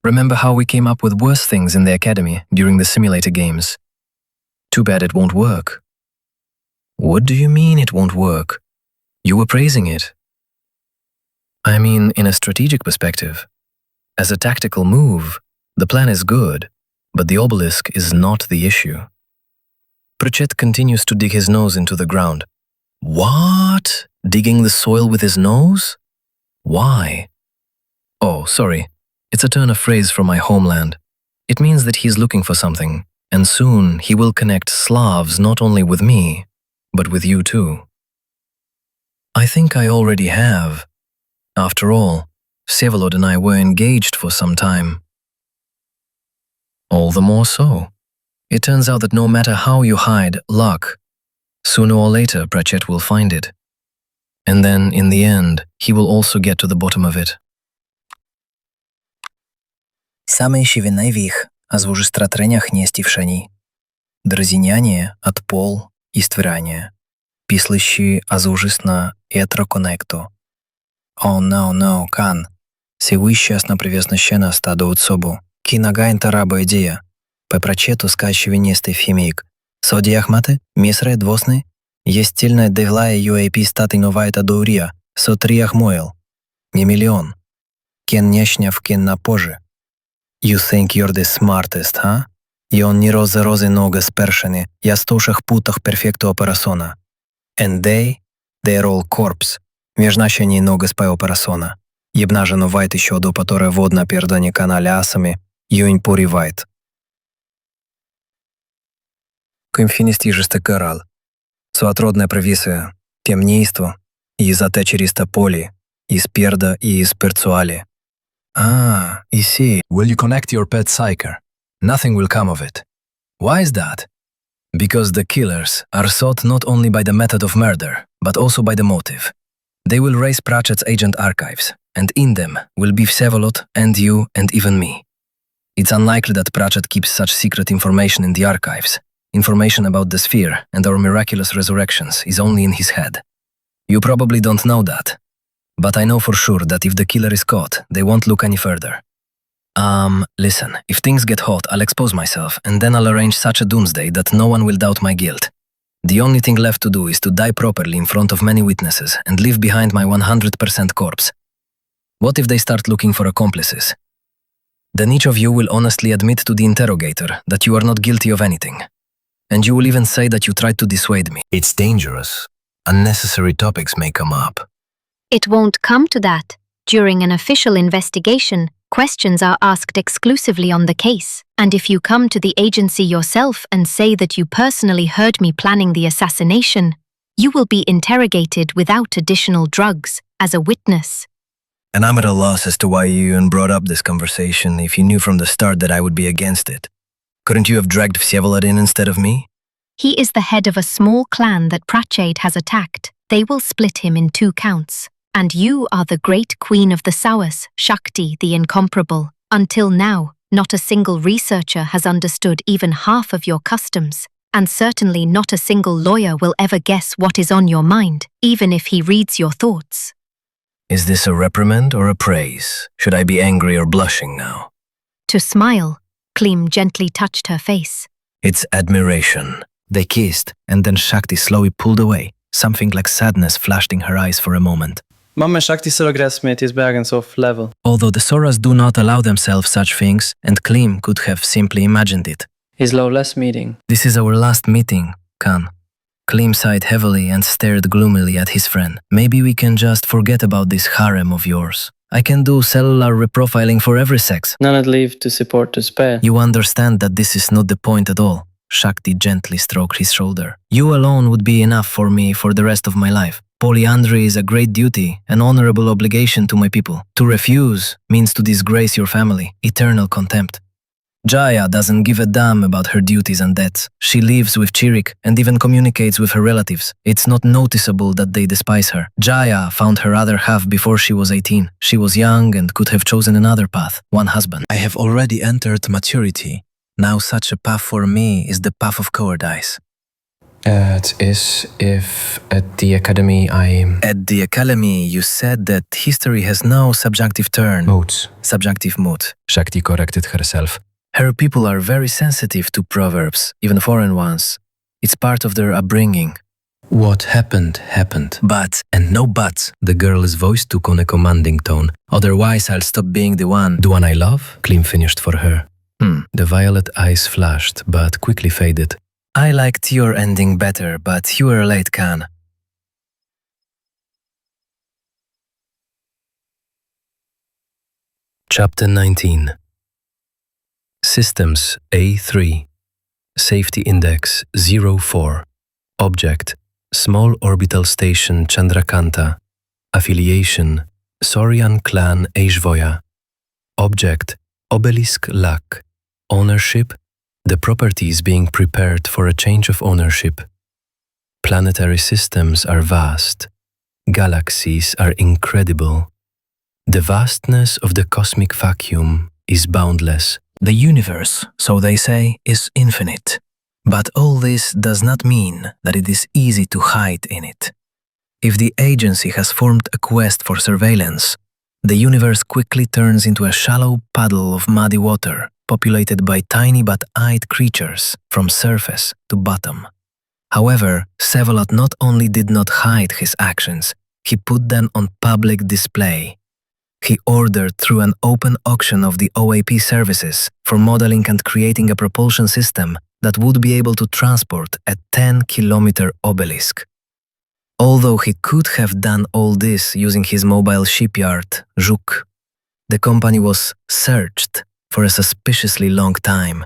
Remember how we came up with worse things in the academy during the simulator games? Too bad it won't work. What do you mean it won't work? You were praising it. I mean, in a strategic perspective. As a tactical move, the plan is good, but the obelisk is not the issue. Pratchett continues to dig his nose into the ground. What? Digging the soil with his nose? Why? Oh, sorry. It's a turn of phrase from my homeland. It means that he's looking for something, and soon he will connect Slavs not only with me, but with you too. I think I already have. After all, Vsevolod and I were engaged for some time. All the more so. It turns out that no matter how you hide luck, sooner or later Pratchett will find it. And then, in the end, he will also get to the bottom of it. Самый щевенный вих, а звужи стратренях нести в шани. Дразиняне от пол и створяне. Пислищи азужисна етроконекто. О, no, Кан. Севыщасно привеснощена стадо от собу. Кинагайнта раба идея. По прочету скачи венесты фемейк. Соди ахматы, мисре двосны. Есть стильная деглая UAP статы новайта доурия. Со триях моел. Не миллион. Кен нешняв кен на поже. You think you're the smartest, huh? И он не розы нога спершены. Я стошах путах перфекту операсона. And they're all corpse. Межначение нога спай операсона. Ебнажено вайт еще до которой водна пердани каналясами. Юнь поривайт. Ким фіністіжисте карал. Суатродне привіси, темнійство, і затечеріста полі, і спірда, і спирцуалі. Ah, I see. Will you connect your pet psyker? Nothing will come of it. Why is that? Because the killers are sought not only by the method of murder, but also by the motive. They will raise Pratchett's agent archives, and in them will be Vsevolod and you and even me. It's unlikely that Pratchett keeps such secret information in the archives. Information about the sphere and our miraculous resurrections is only in his head. You probably don't know that, but I know for sure that if the killer is caught, they won't look any further. Listen, if things get hot, I'll expose myself, and then I'll arrange such a doomsday that no one will doubt my guilt. The only thing left to do is to die properly in front of many witnesses and leave behind my 100% corpse. What if they start looking for accomplices? Then each of you will honestly admit to the interrogator that you are not guilty of anything. And you will even say that you tried to dissuade me. It's dangerous. Unnecessary topics may come up. It won't come to that. During an official investigation, questions are asked exclusively on the case, and if you come to the agency yourself and say that you personally heard me planning the assassination, you will be interrogated without additional drugs, as a witness. And I'm at a loss as to why you even brought up this conversation if you knew from the start that I would be against it. Couldn't you have dragged Vsevolod in instead of me? He is the head of a small clan that Pratchett has attacked. They will split him in 2 counts. And you are the great queen of the Soulless, Shakti the incomparable. Until now, not a single researcher has understood even half of your customs, and certainly not a single lawyer will ever guess what is on your mind, even if he reads your thoughts. Is this a reprimand or a praise? Should I be angry or blushing now? To smile, Klim gently touched her face. It's admiration. They kissed, and then Shakti slowly pulled away. Something like sadness flashed in her eyes for a moment. Mamma Shakti suragresmet is bagens of level. Although the Soras do not allow themselves such things, and Klim could have simply imagined it. His lawless meeting. This is our last meeting, Khan. Klim sighed heavily and stared gloomily at his friend. Maybe we can just forget about this harem of yours. I can do cellular reprofiling for every sex. None had leave to support to spare. You understand that this is not the point at all. Shakti gently stroked his shoulder. You alone would be enough for me for the rest of my life. Polyandry is a great duty, an honorable obligation to my people. To refuse means to disgrace your family, eternal contempt. Jaya doesn't give a damn about her duties and debts. She lives with Chirik and even communicates with her relatives. It's not noticeable that they despise her. Jaya found her other half before she was 18. She was young and could have chosen another path, one husband. I have already entered maturity. Now such a path for me is the path of cowardice. It is if at the academy At the academy, you said that history has no subjective turn. Moods. Subjective mood. Shakti corrected herself. Her people are very sensitive to proverbs, even foreign ones. It's part of their upbringing. What happened, happened. But, and no buts. The girl's voice took on a commanding tone. Otherwise, I'll stop being the one. The one I love? Klim finished for her. The violet eyes flashed, but quickly faded. I liked your ending better, but you were late, Khan. Chapter 19. Systems A3. Safety Index 04. Object. Small Orbital Station Chandrakanta. Affiliation. Saurian Clan Aishvoya. Object. Obelisk Lak. Ownership. The property is being prepared for a change of ownership. Planetary systems are vast. Galaxies are incredible. The vastness of the cosmic vacuum is boundless. The universe, so they say, is infinite. But all this does not mean that it is easy to hide in it. If the agency has formed a quest for surveillance, the universe quickly turns into a shallow puddle of muddy water, populated by tiny but eyed creatures from surface to bottom. However, Vsevolod not only did not hide his actions, he put them on public display. He ordered through an open auction of the OAP services for modeling and creating a propulsion system that would be able to transport a 10-kilometer obelisk. Although he could have done all this using his mobile shipyard, Zuk, the company was searched for a suspiciously long time,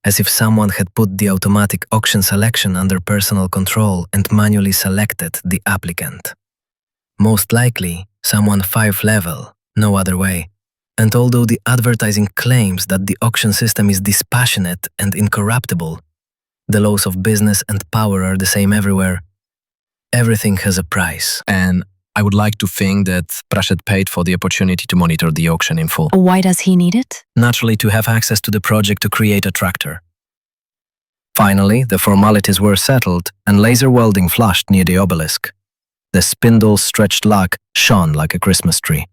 as if someone had put the automatic auction selection under personal control and manually selected the applicant. Most likely, someone 5th level, no other way. And although the advertising claims that the auction system is dispassionate and incorruptible, the laws of business and power are the same everywhere. Everything has a price. And I would like to think that Prashad paid for the opportunity to monitor the auction in full. Why does he need it? Naturally, to have access to the project to create a tractor. Finally, the formalities were settled and laser welding flashed near the obelisk. The spindle-stretched lug shone like a Christmas tree.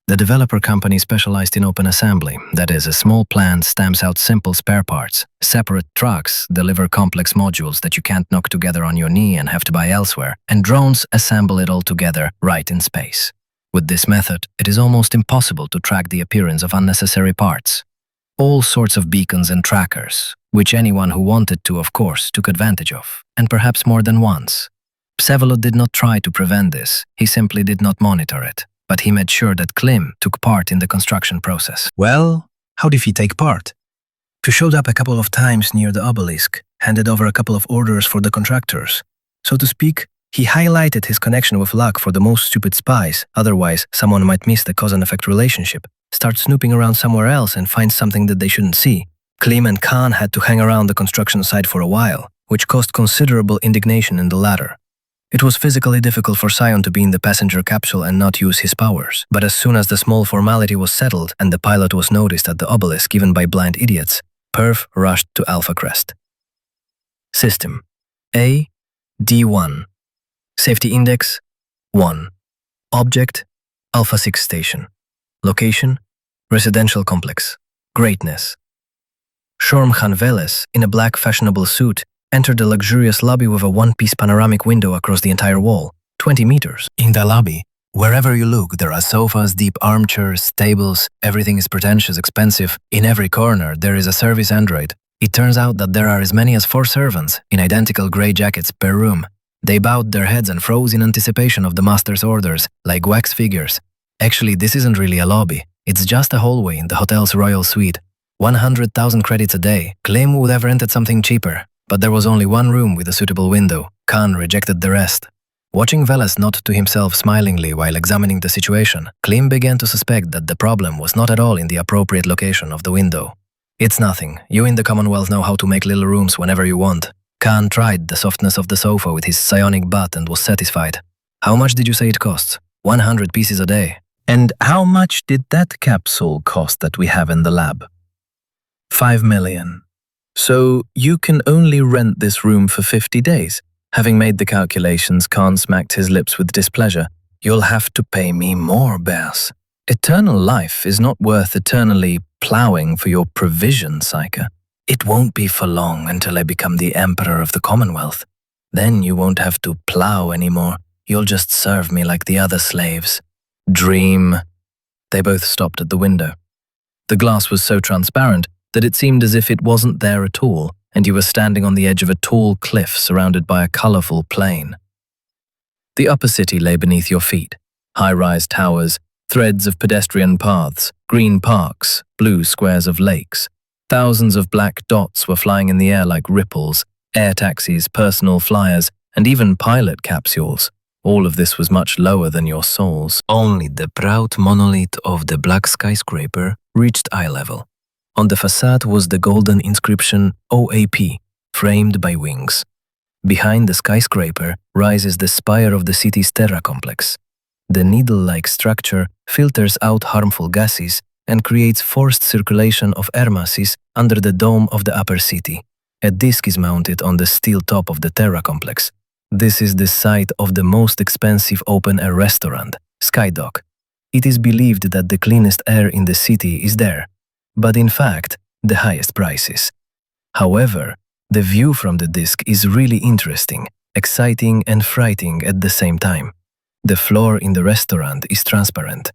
The developer company specialized in open assembly, that is, a small plant stamps out simple spare parts. Separate trucks deliver complex modules that you can't knock together on your knee and have to buy elsewhere, and drones assemble it all together right in space. With this method, it is almost impossible to track the appearance of unnecessary parts. All sorts of beacons and trackers, which anyone who wanted to, of course, took advantage of, and perhaps more than once. Psevolod did not try to prevent this, he simply did not monitor it. But he made sure that Klim took part in the construction process. Well, how did he take part? He showed up a couple of times near the obelisk, handed over a couple of orders for the contractors. So to speak, he highlighted his connection with luck for the most stupid spies, otherwise someone might miss the cause and effect relationship, start snooping around somewhere else and find something that they shouldn't see. Klim and Khan had to hang around the construction site for a while, which caused considerable indignation in the latter. It was physically difficult for Sion to be in the passenger capsule and not use his powers, but as soon as the small formality was settled and the pilot was noticed at the obelisk given by blind idiots, Perf rushed to Alpha Crest. System A, D1. Safety Index 1. Object Alpha 6 Station. Location Residential Complex. Greatness. Shorm Khan Veles, in a black fashionable suit, entered the luxurious lobby with a one-piece panoramic window across the entire wall, 20 meters. In the lobby, wherever you look, there are sofas, deep armchairs, tables, everything is pretentious, expensive. In every corner, there is a service android. It turns out that there are as many as 4 servants, in identical grey jackets per room. They bowed their heads and froze in anticipation of the master's orders, like wax figures. Actually, this isn't really a lobby. It's just a hallway in the hotel's royal suite. 100,000 credits a day. Klim would have rented something cheaper. But there was only one room with a suitable window. Khan rejected the rest. Watching Veles nod to himself smilingly while examining the situation, Klim began to suspect that the problem was not at all in the appropriate location of the window. It's nothing. You in the Commonwealth know how to make little rooms whenever you want. Khan tried the softness of the sofa with his psionic butt and was satisfied. How much did you say it costs? 100 pieces a day. And how much did that capsule cost that we have in the lab? 5 million. So you can only rent this room for 50 days. Having made the calculations, Khan smacked his lips with displeasure. You'll have to pay me more, Bass. Eternal life is not worth eternally plowing for your provision, psyker. It won't be for long until I become the Emperor of the Commonwealth. Then you won't have to plow anymore. You'll just serve me like the other slaves. Dream. They both stopped at the window. The glass was so transparent that it seemed as if it wasn't there at all, and you were standing on the edge of a tall cliff surrounded by a colorful plain. The upper city lay beneath your feet. High-rise towers, threads of pedestrian paths, green parks, blue squares of lakes. Thousands of black dots were flying in the air like ripples, air taxis, personal flyers, and even pilot capsules. All of this was much lower than your souls. Only the proud monolith of the black skyscraper reached eye level. On the facade was the golden inscription OAP, framed by wings. Behind the skyscraper rises the spire of the city's Terra complex. The needle-like structure filters out harmful gases and creates forced circulation of air masses under the dome of the upper city. A disc is mounted on the steel top of the Terra complex. This is the site of the most expensive open-air restaurant, Skydock. It is believed that the cleanest air in the city is there, but in fact, the highest prices. However, the view from the disc is really interesting, exciting and frightening at the same time. The floor in the restaurant is transparent.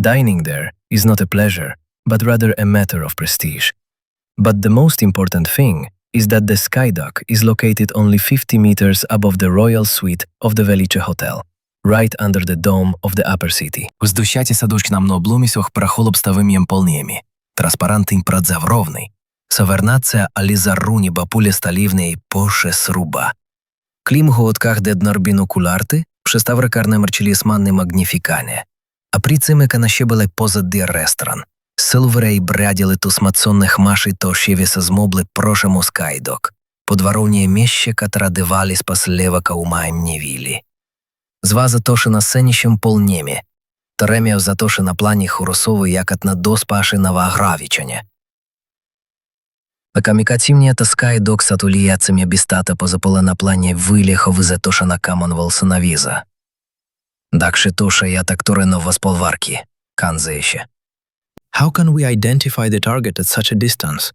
Dining there is not a pleasure, but rather a matter of prestige. But the most important thing is that the Skydock is located only 50 meters above the royal suite of the Velice Hotel, right under the dome of the upper city. Воздущайте садочки на мно обломисох прохолоб ставым ем полниями. Транспаранты им продзавровный. Савернація алізаруні бапулі сталівний поше сруба. Клим гоотках деднор бінокуларти, przestał rekarnem arcilismanny magnifikanie. A прицимика нащебили позади ресторан. Силверей бряділи ту смацонних маші то шевіса змобли прошему скайдок. Подворовнее меще, котра дивали спаслевака умаем не вили. Зва затоши на сценищем полнеми. Торемів затоши на плані хоросови, як от на доспаши на вагравічаня. Акамікацівня та скайдок сатуліяцем бістата позаполе на плані виліхов затоша на Commonwealth на віза. Дакши тоша я так торено воспалварки, канзейше. How can we identify the target at such a distance?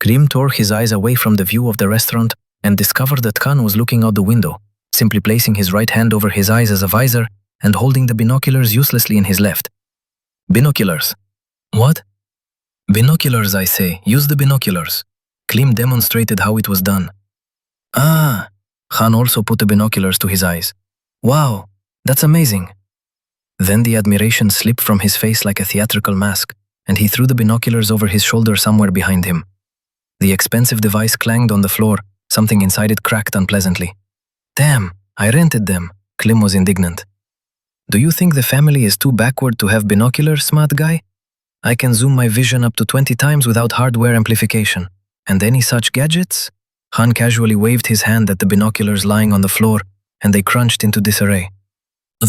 Klim tore his eyes away from the view of the restaurant and discovered that Khan was looking out the window, simply placing his right hand over his eyes as a visor and holding the binoculars uselessly in his left. Binoculars. What? Binoculars, I say. Use the binoculars. Klim demonstrated how it was done. Ah, Khan also put the binoculars to his eyes. Wow, that's amazing. Then the admiration slipped from his face like a theatrical mask, and he threw the binoculars over his shoulder somewhere behind him. The expensive device clanged on the floor, something inside it cracked unpleasantly. Damn, I rented them, Klim was indignant. Do you think the family is too backward to have binoculars, smart guy? I can zoom my vision up to 20 times without hardware amplification. And any such gadgets? Khan casually waved his hand at the binoculars lying on the floor, and they crunched into disarray.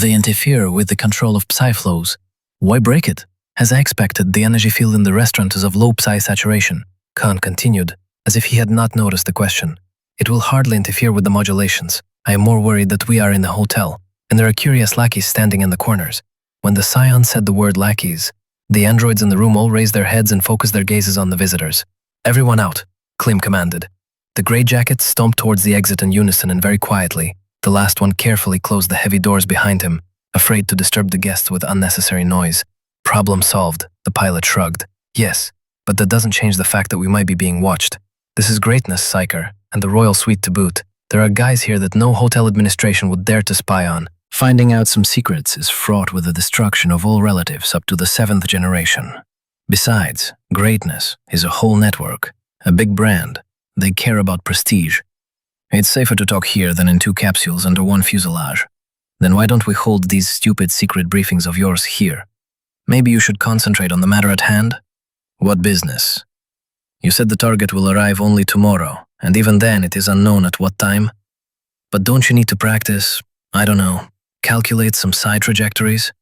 They interfere with the control of psi flows. Why break it? As I expected, the energy field in the restaurant is of low psi saturation. Khan continued, as if he had not noticed the question. It will hardly interfere with the modulations. I am more worried that we are in a hotel, and there are curious lackeys standing in the corners. When the scion said the word lackeys, the androids in the room all raised their heads and focused their gazes on the visitors. Everyone out, Klim commanded. The grey jackets stomped towards the exit in unison and very quietly. The last one carefully closed the heavy doors behind him, afraid to disturb the guests with unnecessary noise. Problem solved, the pilot shrugged. Yes, but that doesn't change the fact that we might be being watched. This is greatness, psyker, and the royal suite to boot. There are guys here that no hotel administration would dare to spy on. Finding out some secrets is fraught with the destruction of all relatives up to the 7th generation. Besides, greatness is a whole network, a big brand. They care about prestige. It's safer to talk here than in 2 capsules under 1 fuselage. Then why don't we hold these stupid secret briefings of yours here? Maybe you should concentrate on the matter at hand? What business? You said the target will arrive only tomorrow, and even then it is unknown at what time. But don't you need to practice, I don't know, calculate some side trajectories?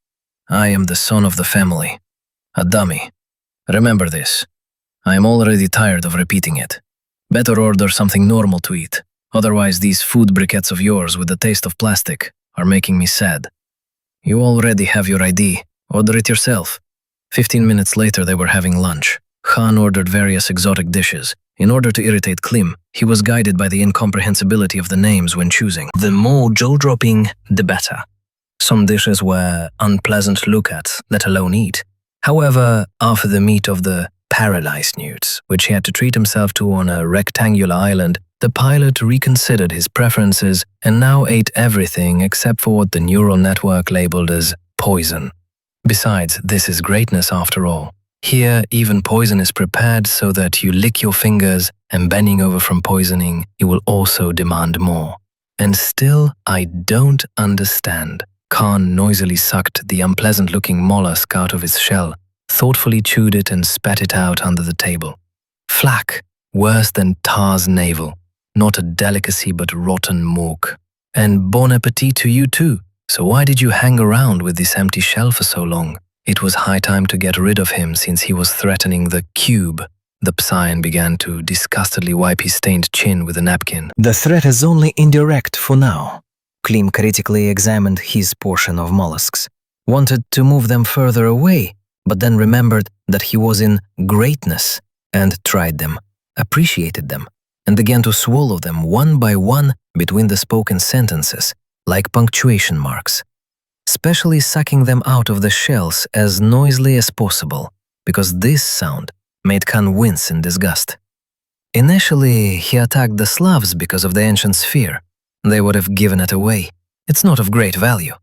I am the son of the family. A dummy. Remember this. I am already tired of repeating it. Better order something normal to eat. Otherwise, these food briquettes of yours with the taste of plastic are making me sad. You already have your ID. Order it yourself. 15 minutes later, they were having lunch. Khan ordered various exotic dishes. In order to irritate Klim, he was guided by the incomprehensibility of the names when choosing. The more jaw-dropping, the better. Some dishes were unpleasant to look at, let alone eat. However, after the meat of the paralyzed newts, which he had to treat himself to on a rectangular island, the pilot reconsidered his preferences and now ate everything except for what the neural network labeled as poison. Besides, this is greatness after all. Here, even poison is prepared so that you lick your fingers, and bending over from poisoning, you will also demand more. And still, I don't understand. Khan noisily sucked the unpleasant-looking mollusk out of its shell, thoughtfully chewed it and spat it out under the table. Flack, worse than Tar's navel. Not a delicacy but rotten morgue. And bon appetit to you too. So why did you hang around with this empty shell for so long? It was high time to get rid of him since he was threatening the cube. The Psion began to disgustedly wipe his stained chin with a napkin. The threat is only indirect for now. Klim critically examined his portion of mollusks, wanted to move them further away, but then remembered that he was in greatness and tried them, appreciated them, and began to swallow them one by one between the spoken sentences, like punctuation marks, specially sucking them out of the shells as noisily as possible, because this sound made Khan wince in disgust. Initially, he attacked the Slavs because of the ancient sphere. They would have given it away. It's not of great value.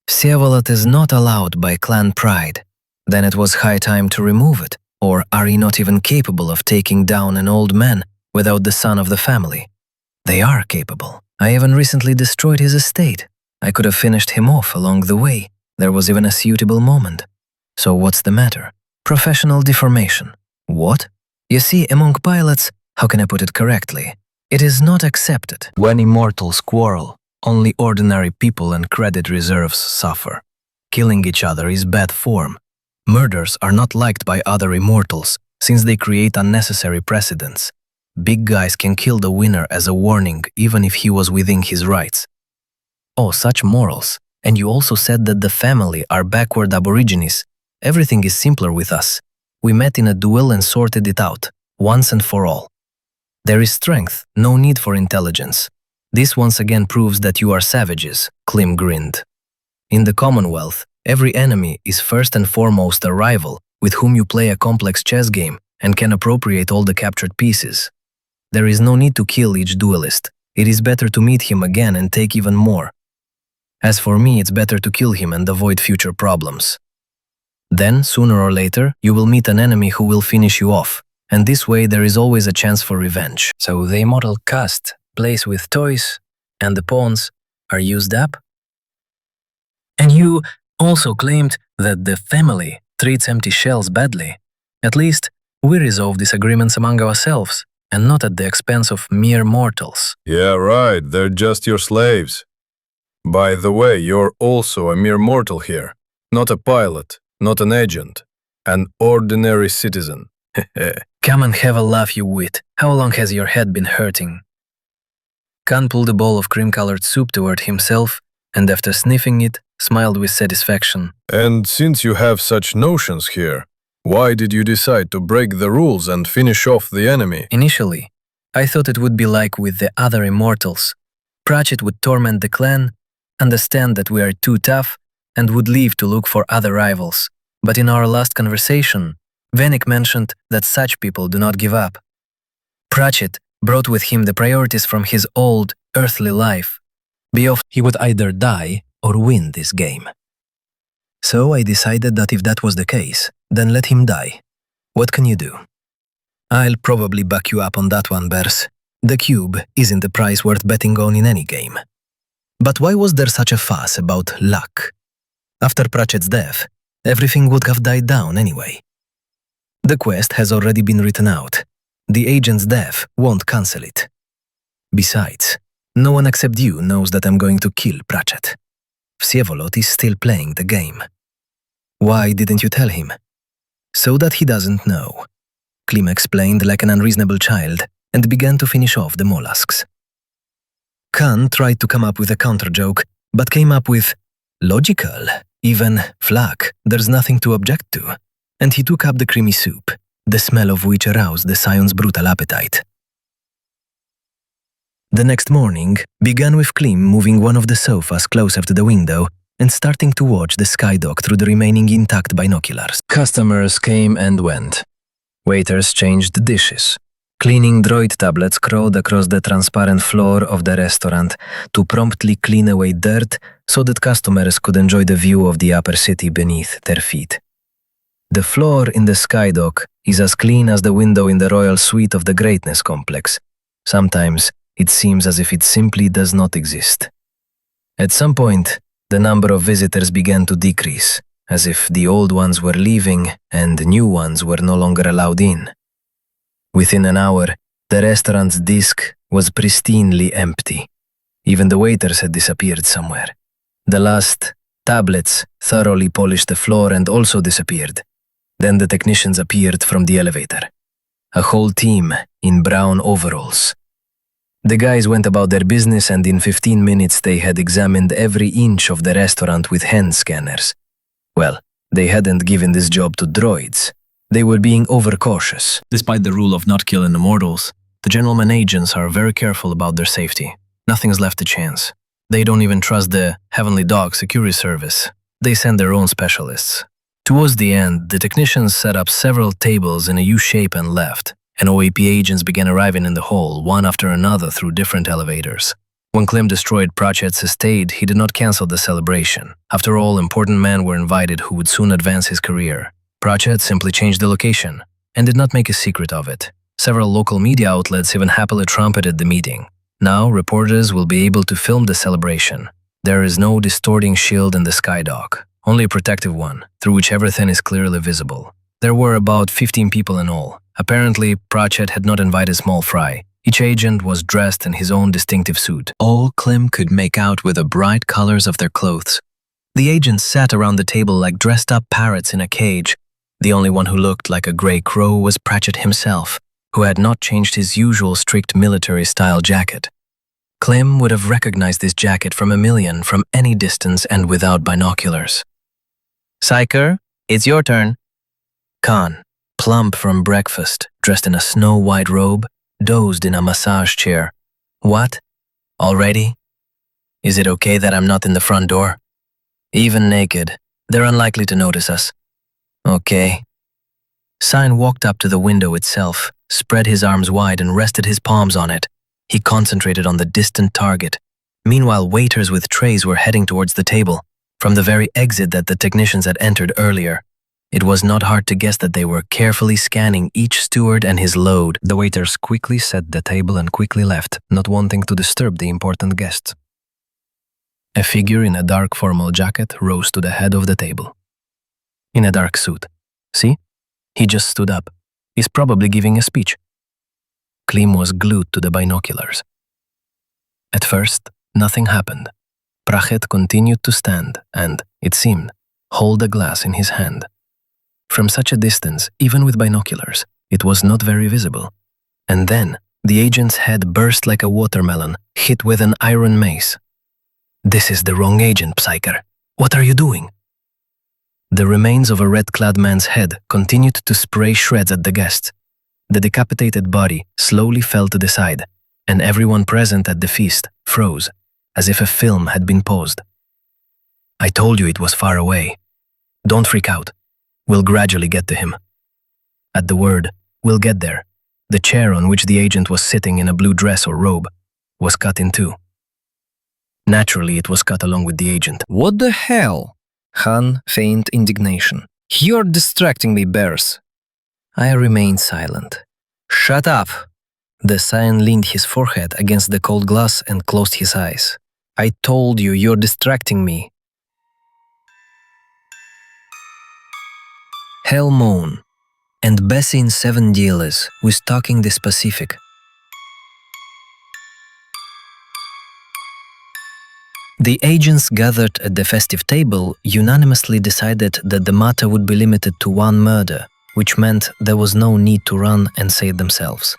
Vsevolod is not allowed by clan pride. Then it was high time to remove it, Or are you not even capable of taking down an old man without the son of the family? They are capable. I even recently destroyed his estate. I could have finished him off along the way. There was even a suitable moment. So what's the matter? Professional deformation. What? You see, among pilots, how can I put it correctly? It is not accepted. When immortals quarrel, only ordinary people and credit reserves suffer. Killing each other is bad form. Murders are not liked by other immortals, since they create unnecessary precedents. Big guys can kill the winner as a warning, even if he was within his rights. Oh, such morals. And you also said that the family are backward aborigines. Everything is simpler with us. We met in a duel and sorted it out, once and for all. There is strength, no need for intelligence. This once again proves that you are savages, Klim grinned. In the Commonwealth, every enemy is first and foremost a rival with whom you play a complex chess game and can appropriate all the captured pieces. There is no need to kill each duelist. It is better to meet him again and take even more. As for me, it's better to kill him and avoid future problems. Then, sooner or later, you will meet an enemy who will finish you off, and this way there is always a chance for revenge. So the immortal cast plays with toys, and the pawns are used up? And you also claimed that the family treats empty shells badly. At least, we resolve disagreements among ourselves, and not at the expense of mere mortals. Yeah, right, they're just your slaves. By the way, you're also a mere mortal here. Not a pilot, not an agent. An ordinary citizen. Come and have a laugh, you wit. How long has your head been hurting? Khan pulled a bowl of cream-colored soup toward himself, and after sniffing it, smiled with satisfaction. And since you have such notions here, why did you decide to break the rules and finish off the enemy? Initially, I thought it would be like with the other immortals. Pratchett would torment the clan, understand that we are too tough, and would leave to look for other rivals. But in our last conversation, Vanek mentioned that such people do not give up. Pratchett brought with him the priorities from his old, earthly life. He would either die or win this game. So I decided that if that was the case, then let him die. What can you do? I'll probably back you up on that one, Bers. The cube isn't a prize worth betting on in any game. But why was there such a fuss about luck? After Pratchett's death, everything would have died down anyway. The quest has already been written out. The agent's death won't cancel it. Besides, no one except you knows that I'm going to kill Pratchett. Vsevolod is still playing the game. Why didn't you tell him? So that he doesn't know. Klim explained like an unreasonable child and began to finish off the mollusks. Khan tried to come up with a counter-joke, but came up with, logical, even flak, there's nothing to object to. And he took up the creamy soup, the smell of which aroused the Scion's brutal appetite. The next morning began with Klim moving one of the sofas closer to the window and starting to watch the skydock through the remaining intact binoculars. Customers came and went. Waiters changed dishes. Cleaning droid tablets crawled across the transparent floor of the restaurant to promptly clean away dirt so that customers could enjoy the view of the upper city beneath their feet. The floor in the skydock is as clean as the window in the royal suite of the Greatness complex. Sometimes it seems as if it simply does not exist. At some point, the number of visitors began to decrease, as if the old ones were leaving and new ones were no longer allowed in. Within an hour, the restaurant's disc was pristinely empty. Even the waiters had disappeared somewhere. The last tablets thoroughly polished the floor and also disappeared. Then the technicians appeared from the elevator. A whole team in brown overalls. The guys went about their business and in 15 minutes they had examined every inch of the restaurant with hand scanners. Well, they hadn't given this job to droids. They were being overcautious. Despite the rule of not killing immortals, the gentlemen agents are very careful about their safety. Nothing's left to chance. They don't even trust the Heavenly Dog security service. They send their own specialists. Towards the end, the technicians set up several tables in a U-shape and left, and OAP agents began arriving in the hall, one after another through different elevators. When Klim destroyed Pratchett's estate, he did not cancel the celebration. After all, important men were invited who would soon advance his career. Pratchett simply changed the location. and did not make a secret of it. Several local media outlets even happily trumpeted the meeting. Now, reporters will be able to film the celebration. There is no distorting shield in the skydock, only a protective one, through which everything is clearly visible. There were about 15 people in all. Apparently, Pratchett had not invited small fry. Each agent was dressed in his own distinctive suit. All Klim could make out were the bright colors of their clothes. The agents sat around the table like dressed-up parrots in a cage. The only one who looked like a grey crow was Pratchett himself, who had not changed his usual strict military-style jacket. Klim would have recognized this jacket from a million from any distance and without binoculars. Psyker, it's your turn. Khan, plump from breakfast, dressed in a snow-white robe, dozed in a massage chair. What? Already? Is it okay that I'm not in the front door? Even naked, they're unlikely to notice us. Okay. Sign walked up to the window itself, spread his arms wide and rested his palms on it. He concentrated on the distant target. Meanwhile, waiters with trays were heading towards the table, from the very exit that the technicians had entered earlier. It was not hard to guess that they were carefully scanning each steward and his load. The waiters quickly set the table and quickly left, not wanting to disturb the important guests. A figure in a dark formal jacket rose to the head of the table. In a dark suit. See? He just stood up. He's probably giving a speech. Klim was glued to the binoculars. At first, nothing happened. Pratchett continued to stand and, it seemed, hold a glass in his hand. From such a distance, even with binoculars, it was not very visible. And then, the agent's head burst like a watermelon, hit with an iron mace. This is the wrong agent, Psyker. What are you doing? The remains of a red-clad man's head continued to spray shreds at the guests. The decapitated body slowly fell to the side, and everyone present at the feast froze, as if a film had been paused. I told you it was far away. Don't freak out. We'll gradually get to him. At the word, we'll get there, the chair on which the agent was sitting in a blue dress or robe was cut in two. Naturally, it was cut along with the agent. What the hell? Han feigned indignation. You're distracting me, bears. I remained silent. Shut up! The Scion leaned his forehead against the cold glass and closed his eyes. I told you, you're distracting me. Hell moon, and Bessie in 7 dealers with talking the specific. The agents gathered at the festive table unanimously decided that the matter would be limited to one murder, which meant there was no need to run and save themselves.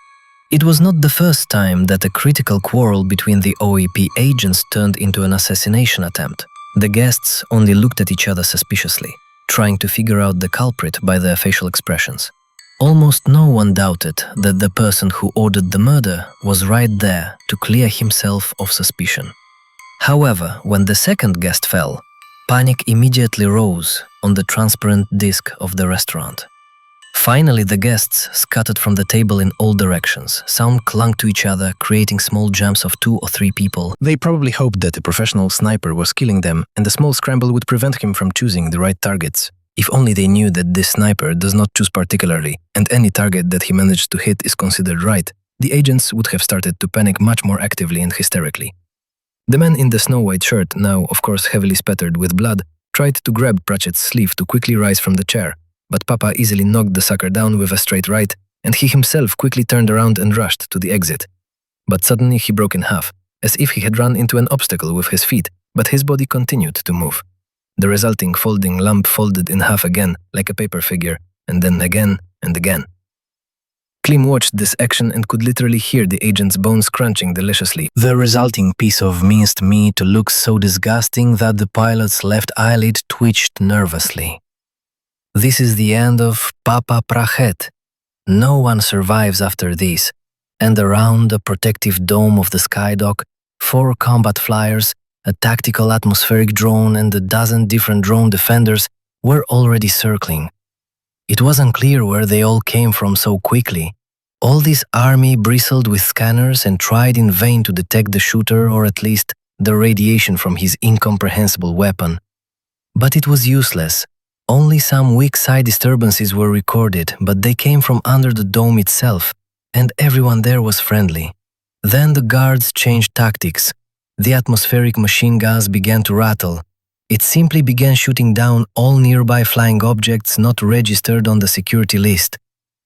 It was not the first time that a critical quarrel between the OEP agents turned into an assassination attempt. The guests only looked at each other suspiciously, trying to figure out the culprit by their facial expressions. Almost no one doubted that the person who ordered the murder was right there to clear himself of suspicion. However, when the second guest fell, panic immediately rose on the transparent disc of the restaurant. Finally, the guests scattered from the table in all directions. Some clung to each other, creating small jumps of 2 or 3 people. They probably hoped that a professional sniper was killing them and the small scramble would prevent him from choosing the right targets. If only they knew that this sniper does not choose particularly, and any target that he managed to hit is considered right, the agents would have started to panic much more actively and hysterically. The man in the snow-white shirt, now of course heavily spattered with blood, tried to grab Pratchett's sleeve to quickly rise from the chair, but Papa easily knocked the sucker down with a straight right, and he himself quickly turned around and rushed to the exit. But suddenly he broke in half, as if he had run into an obstacle with his feet, but his body continued to move. The resulting folding lump folded in half again, like a paper figure, and then again and again. Klim watched this action and could literally hear the agent's bones crunching deliciously. The resulting piece of minced meat looked so disgusting that the pilot's left eyelid twitched nervously. This is the end of Papa Pratchett. No one survives after this, and around the protective dome of the skydock, 4 combat flyers, a tactical atmospheric drone and a dozen different drone defenders were already circling. It was unclear where they all came from so quickly. All this army bristled with scanners and tried in vain to detect the shooter or at least the radiation from his incomprehensible weapon. But it was useless. Only some weak side disturbances were recorded, but they came from under the dome itself, and everyone there was friendly. Then the guards changed tactics. The atmospheric machine gas began to rattle. It simply began shooting down all nearby flying objects not registered on the security list.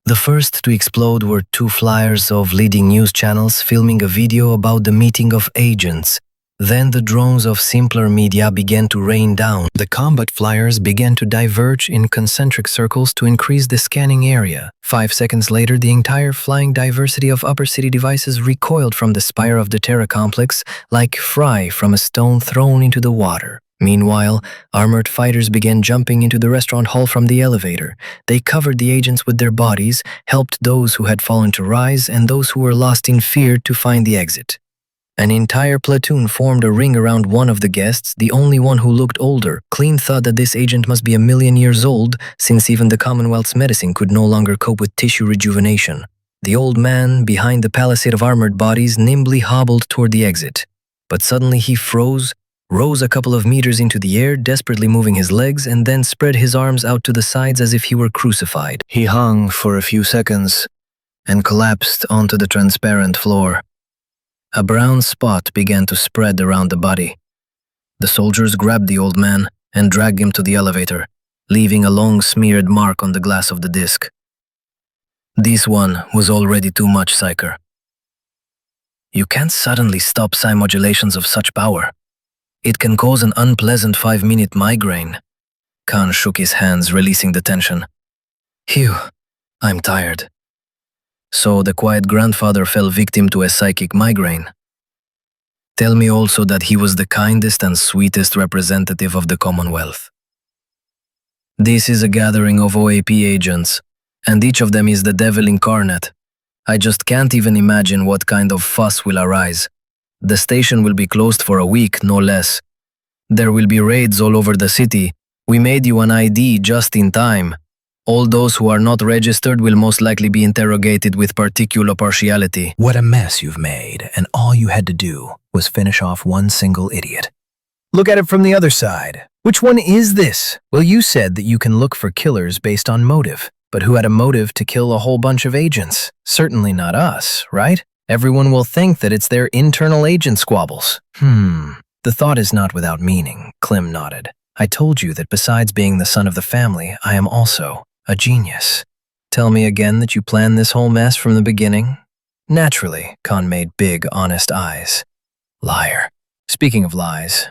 The first to explode were two flyers of leading news channels filming a video about the meeting of agents. Then the drones of simpler media began to rain down. The combat flyers began to diverge in concentric circles to increase the scanning area. 5 seconds later, the entire flying diversity of upper city devices recoiled from the spire of the Terra complex like fry from a stone thrown into the water. Meanwhile, armored fighters began jumping into the restaurant hall from the elevator. They covered the agents with their bodies, helped those who had fallen to rise, and those who were lost in fear to find the exit. An entire platoon formed a ring around one of the guests, the only one who looked older. Klim thought that this agent must be 1,000,000 years old, since even the Commonwealth's medicine could no longer cope with tissue rejuvenation. The old man, behind the palisade of armored bodies, nimbly hobbled toward the exit. But suddenly he froze, rose a couple of meters into the air, desperately moving his legs, and then spread his arms out to the sides as if he were crucified. He hung for a few seconds and collapsed onto the transparent floor. A brown spot began to spread around the body. The soldiers grabbed the old man and dragged him to the elevator, leaving a long smeared mark on the glass of the disc. This one was already too much, psyker. You can't suddenly stop psi modulations of such power. It can cause an unpleasant 5-minute migraine. Khan shook his hands, releasing the tension. Phew, I'm tired. So the quiet grandfather fell victim to a psychic migraine. Tell me also that he was the kindest and sweetest representative of the Commonwealth. This is a gathering of OAP agents, and each of them is the devil incarnate. I just can't even imagine what kind of fuss will arise. The station will be closed for a week, no less. There will be raids all over the city. We made you an ID just in time. All those who are not registered will most likely be interrogated with particular partiality. What a mess you've made, and all you had to do was finish off one single idiot. Look at it from the other side. Which one is this? Well, you said that you can look for killers based on motive. But who had a motive to kill a whole bunch of agents? Certainly not us, right? Everyone will think that it's their internal agent squabbles. The thought is not without meaning, Klim nodded. I told you that besides being the son of the family, I am also a genius. Tell me again that you planned this whole mess from the beginning? Naturally, Khan made big, honest eyes. Liar. Speaking of lies,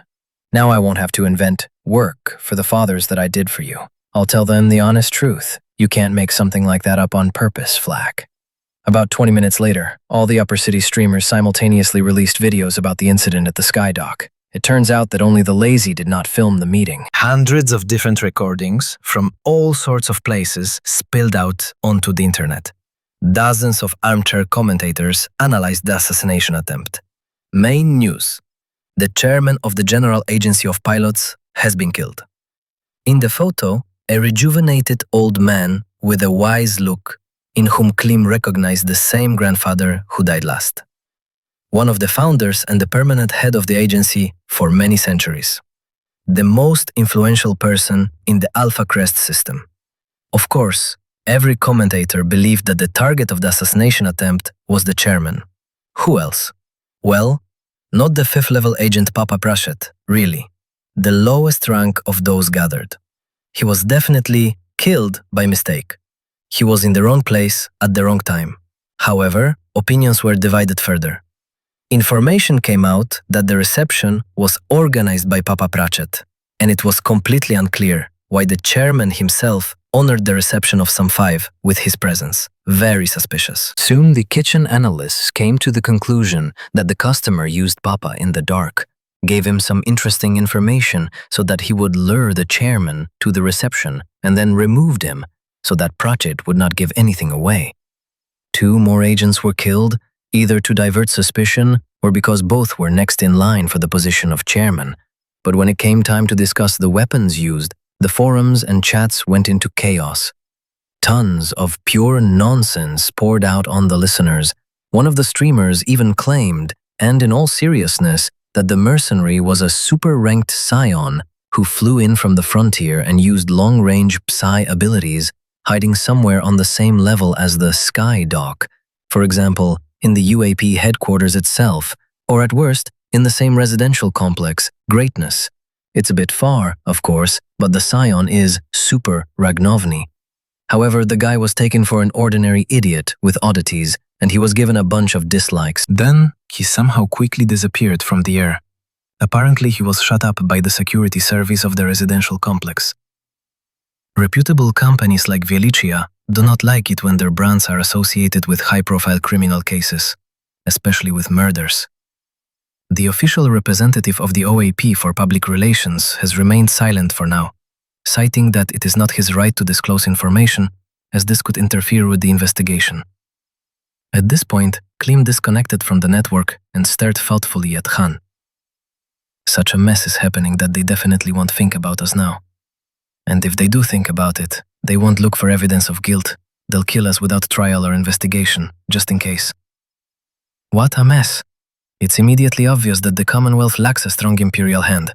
now I won't have to invent work for the fathers that I did for you. I'll tell them the honest truth. You can't make something like that up on purpose, Flack. About 20 minutes later, all the upper city streamers simultaneously released videos about the incident at the Skydock. It turns out that only the lazy did not film the meeting. Hundreds of different recordings from all sorts of places spilled out onto the internet. Dozens of armchair commentators analyzed the assassination attempt. Main news: the chairman of the General Agency of Pilots has been killed. In the photo, a rejuvenated old man with a wise look in whom Klim recognized the same grandfather who died last. One of the founders and the permanent head of the agency for many centuries. The most influential person in the Alpha Crest system. Of course, every commentator believed that the target of the assassination attempt was the chairman. Who else? Well, not the 5th level agent Papa Pratchett, really. The lowest rank of those gathered. He was definitely killed by mistake. He was in the wrong place at the wrong time. However, opinions were divided further. Information came out that the reception was organized by Papa Pratchett, and it was completely unclear why the chairman himself honored the reception of some 5 with his presence. Very suspicious. Soon the kitchen analysts came to the conclusion that the customer used Papa in the dark, gave him some interesting information so that he would lure the chairman to the reception, and then removed him so that Pratchett would not give anything away. 2 more agents were killed, either to divert suspicion or because both were next in line for the position of chairman. But when it came time to discuss the weapons used, the forums and chats went into chaos. Tons of pure nonsense poured out on the listeners. One of the streamers even claimed, and in all seriousness, that the mercenary was a super-ranked scion who flew in from the frontier and used long-range psi abilities, hiding somewhere on the same level as the Sky Dock, for example, in the UAP headquarters itself, or at worst, in the same residential complex, Greatness. It's a bit far, of course, but the scion is Super Ragnovny. However, the guy was taken for an ordinary idiot with oddities, and he was given a bunch of dislikes. Then, he somehow quickly disappeared from the air. Apparently, he was shut up by the security service of the residential complex. Reputable companies like Velichia do not like it when their brands are associated with high-profile criminal cases, especially with murders. The official representative of the OAP for public relations has remained silent for now, citing that it is not his right to disclose information, as this could interfere with the investigation. At this point, Klim disconnected from the network and stared thoughtfully at Khan. Such a mess is happening that they definitely won't think about us now. And if they do think about it, they won't look for evidence of guilt. They'll kill us without trial or investigation, just in case. What a mess! It's immediately obvious that the Commonwealth lacks a strong imperial hand.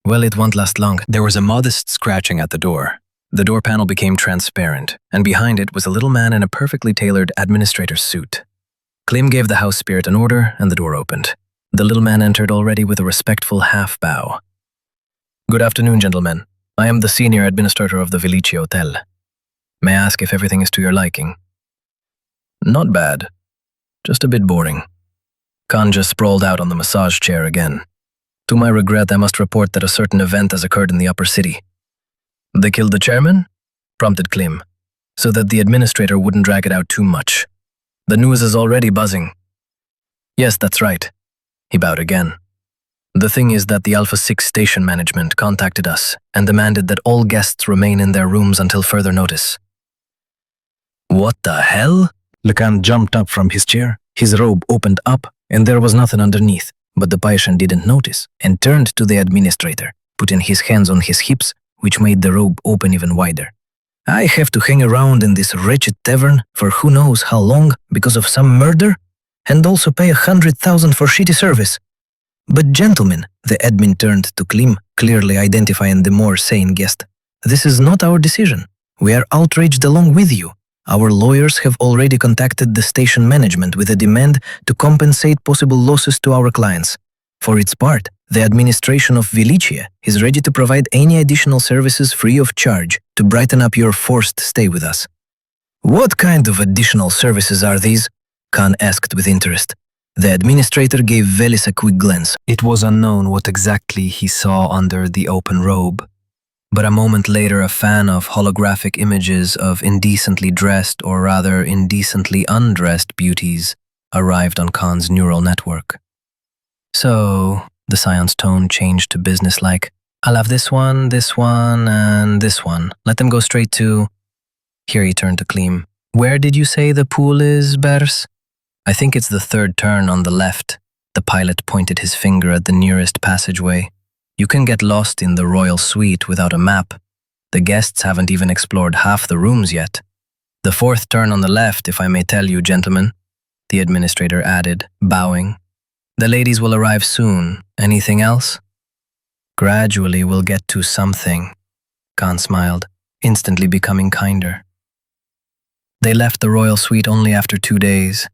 Well, it won't last long. There was a modest scratching at the door. The door panel became transparent, and behind it was a little man in a perfectly tailored administrator's suit. Klim gave the house spirit an order, and the door opened. The little man entered already with a respectful half-bow. Good afternoon, gentlemen. I am the senior administrator of the Velici Hotel. May I ask if everything is to your liking? Not bad. Just a bit boring. Khan just sprawled out on the massage chair again. To my regret, I must report that a certain event has occurred in the upper city. They killed the chairman? Prompted Klim, so that the administrator wouldn't drag it out too much. The news is already buzzing. Yes, that's right. He bowed again. The thing is that the Alpha 6 station management contacted us and demanded that all guests remain in their rooms until further notice. What the hell? Lacan jumped up from his chair. His robe opened up and there was nothing underneath, but the patient didn't notice and turned to the administrator, putting his hands on his hips, which made the robe open even wider. I have to hang around in this wretched tavern for who knows how long because of some murder, and also pay 100,000 for shitty service. But gentlemen, the admin turned to Klim, clearly identifying the more sane guest. This is not our decision. We are outraged along with you. Our lawyers have already contacted the station management with a demand to compensate possible losses to our clients. For its part, the administration of Velichia is ready to provide any additional services free of charge to brighten up your forced stay with us. What kind of additional services are these? Khan asked with interest. The administrator gave Velis a quick glance. It was unknown what exactly he saw under the open robe. But a moment later, a fan of holographic images of indecently dressed, or rather indecently undressed beauties arrived on Khan's neural network. So, the scion's tone changed to businesslike. I'll have this one, and this one. Let them go straight to... Here he turned to Klim. Where did you say the pool is, Bers? I think it's the third turn on the left. The pilot pointed his finger at the nearest passageway. You can get lost in the royal suite without a map. The guests haven't even explored half the rooms yet. The fourth turn on the left, if I may tell you, gentlemen, the administrator added, bowing. The ladies will arrive soon. Anything else? Gradually we'll get to something. Khan smiled, instantly becoming kinder. They left the royal suite only after 2 days.